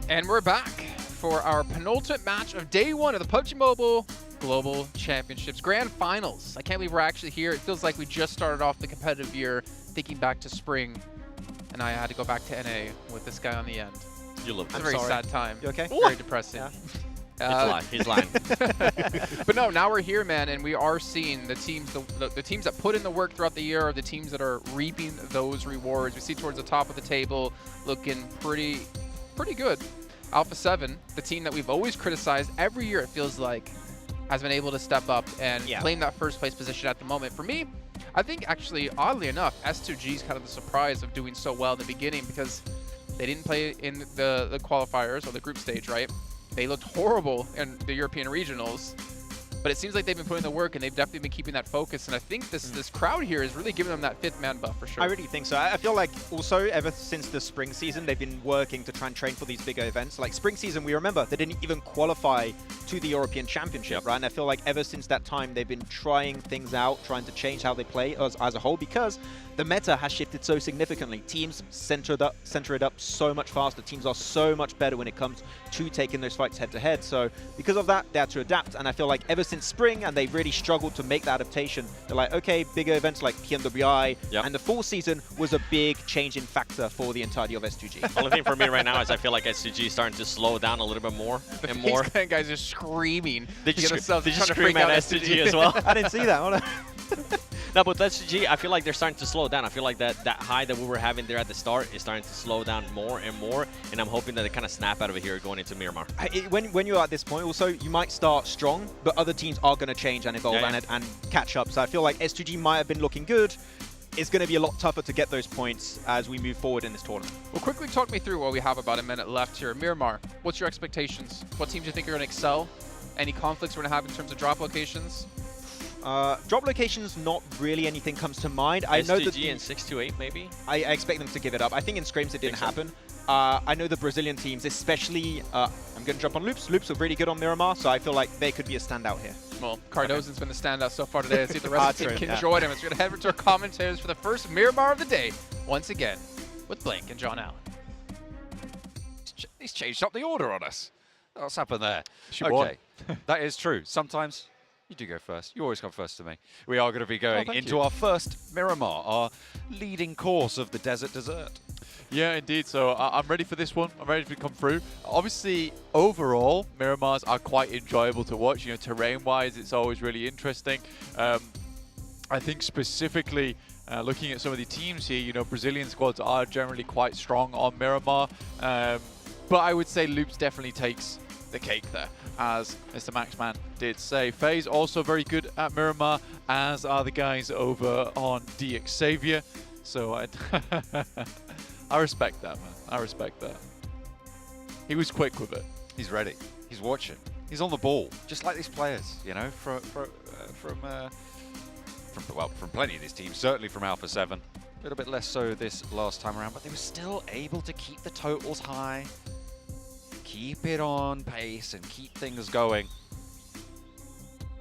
And we're back for our penultimate match of day 1 of the PUBG Mobile Global Championships Grand Finals. I can't believe we're actually here. It feels like we just started off the competitive year, thinking back to spring, and I had to go back to NA with this guy on the end. You look. It's a very sad time. You okay? Very depressing. Yeah. He's lying. But no, now we're here, man, and we are seeing the teams, the teams that put in the work throughout the year are the teams that are reaping those rewards. We see towards the top of the table looking pretty good. Alpha 7, the team that we've always criticized every year, it feels like, has been able to step up and claim that first place position at the moment. For me, I think actually, oddly enough, S2G is kind of the surprise of doing so well in the beginning because they didn't play in the qualifiers or the group stage, right? They looked horrible in the European regionals, but it seems like they've been putting the work and they've definitely been keeping that focus. And I think this crowd here is really giving them that 5th man buff for sure. I really think so. I feel like also ever since the spring season, they've been working to try and train for these bigger events. Like spring season, we remember they didn't even qualify to the European Championship, right? And I feel like ever since that time, they've been trying things out, trying to change how they play as a whole because the meta has shifted so significantly. Teams center it up so much faster. Teams are so much better when it comes to taking those fights head to head. So because of that, they had to adapt. And I feel like ever since spring, and they really struggled to make that adaptation. They're like, okay, bigger events like PMWI, and the fall season was a big changing factor for the entirety of S2G. The only thing for me right now is I feel like S2G is starting to slow down a little bit more and more. These guys are screaming. Did you scream at S2G as well? I didn't see that. Hold on. No, but SG, I feel like they're starting to slow down. I feel like that high that we were having there at the start is starting to slow down more and more, and I'm hoping that they kind of snap out of it here going into Miramar. When you're at this point, also, you might start strong, but other teams are going to change and evolve and catch up. So I feel like S2G might have been looking good. It's going to be a lot tougher to get those points as we move forward in this tournament. Well, quickly talk me through what we have about a minute left here. Miramar, what's your expectations? What teams do you think are going to excel? Any conflicts we're going to have in terms of drop locations? Drop locations, not really anything comes to mind. I know that and 628 maybe. I expect them to give it up. I think in scrims it didn't happen. I know the Brazilian teams, especially. I'm going to jump on Loops. Loops are really good on Miramar, so I feel like they could be a standout here. Well, Cardozo's been the standout so far today. Let's see if the rest of the team can join him. It's going to head over to our commentators for the first Miramar of the day, once again, with Blake and John Allen. He's changed up the order on us. What's happened there? She won. That is true. Sometimes you do go first. You always come first to me. We are going to be going into our first Miramar, our leading course of the Desert Dessert. Yeah, indeed. So I'm ready for this one. I'm ready to come through. Obviously, overall, Miramars are quite enjoyable to watch. You know, terrain-wise, it's always really interesting. I think specifically, looking at some of the teams here, you know, Brazilian squads are generally quite strong on Miramar. But I would say Loops definitely takes the cake there, as Mr. Maxman did say. FaZe also very good at Miramar, as are the guys over on DX Xavier. So I respect that, man. I respect that. He was quick with it. He's ready. He's watching. He's on the ball, just like these players, you know, from plenty of these teams. Certainly from Alpha 7. A little bit less so this last time around, but they were still able to keep the totals high, keep it on pace, and keep things going.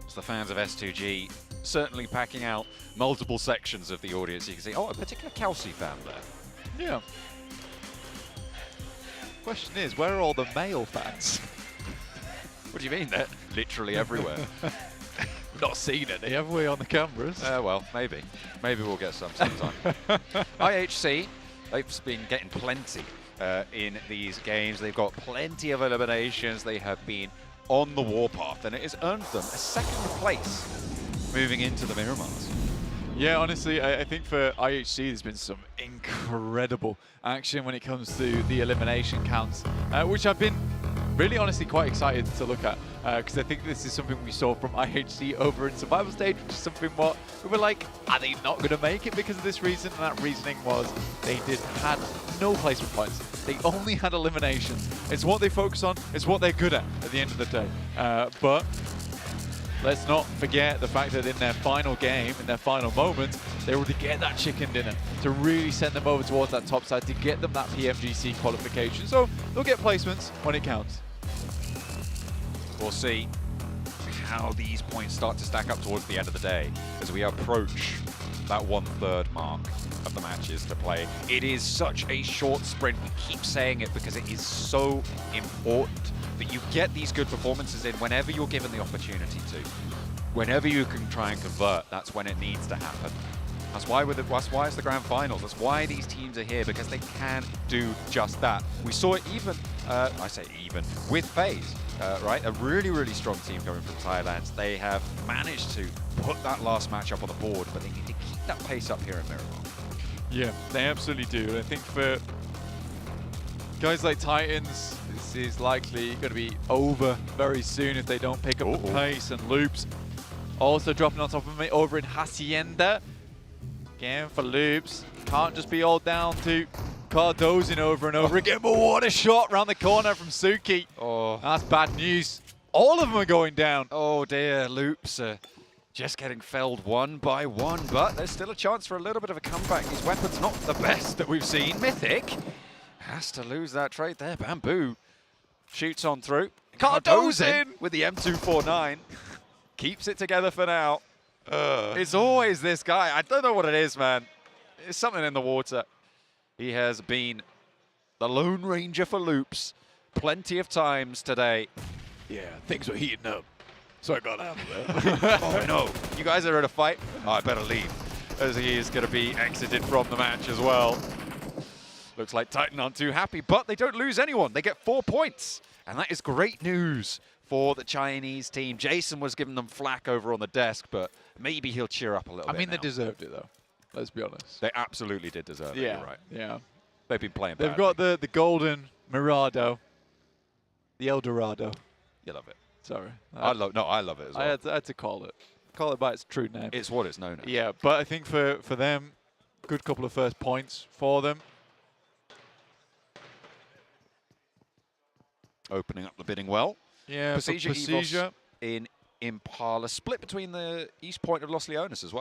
It's the fans of S2G certainly packing out multiple sections of the audience. You can see, oh, a particular Kelsey fan there. Yeah. Question is, where are all the male fans? What do you mean? They're literally everywhere. We've not seen any, have we, on the cameras? Well, maybe. Maybe we'll get some sometime. IHC, they've been getting plenty in these games. They've got plenty of eliminations. They have been on the warpath, and it has earned them a second place moving into the Miramars. Yeah, honestly, I think for IHC, there's been some incredible action when it comes to the elimination counts, which I've been really honestly quite excited to look at, because I think this is something we saw from IHC over in Survival Stage, which is something what we were like, are they not going to make it because of this reason? And that reasoning was they had no placement points. They only had eliminations. It's what they focus on. It's what they're good at the end of the day. But let's not forget the fact that in their final game, in their final moment, they were to get that chicken dinner, to really send them over towards that top side, to get them that PMGC qualification. So they'll get placements when it counts. We'll see how these points start to stack up towards the end of the day as we approach that 1/3 mark of the matches to play. It is such a short sprint. We keep saying it because it is so important that you get these good performances in whenever you're given the opportunity to. Whenever you can try and convert, that's when it needs to happen. That's why it's the grand finals. That's why these teams are here, because they can do just that. We saw it even, I say even, with FaZe, right? A really, really strong team coming from Thailand. They have managed to put that last match up on the board, but they need to keep that pace up here in Miramar. Yeah, they absolutely do. I think for guys like Titans, this is likely going to be over very soon if they don't pick up the pace. And Loops also dropping on top of me over in Hacienda. Again for Loops. Can't just be all down to Cardozin over and over again. But what a shot around the corner from Suki. Oh, that's bad news. All of them are going down. Oh dear, Loops just getting felled one by one, but there's still a chance for a little bit of a comeback. His weapon's not the best that we've seen. Mythic has to lose that trade there. Bamboo shoots on through. Cardozin with the M249. Keeps it together for now. It's always this guy. I don't know what it is, man. It's something in the water. He has been the Lone Ranger for Loops plenty of times today. Yeah, things were heating up. So I got out of there. Oh no, you guys are in a fight? Oh, I better leave, as he is going to be exited from the match as well. Looks like Titan aren't too happy, but they don't lose anyone. They get 4 points, and that is great news for the Chinese team. Jason was giving them flack over on the desk, but maybe he'll cheer up a little bit. I mean, now. they deserved it, though. Let's be honest. They absolutely did deserve it, yeah, you're right. Yeah. They've been playing They've badly. got the golden Mirado. The El Dorado. You love it. Sorry. I love it as well. I had to call it. Call it by its true name. It's what it's known as. Yeah, but I think for them, good couple of first points for them. Opening up the bidding well. Yeah, Pasija in Impala, split between the East Point of Los Leones as well.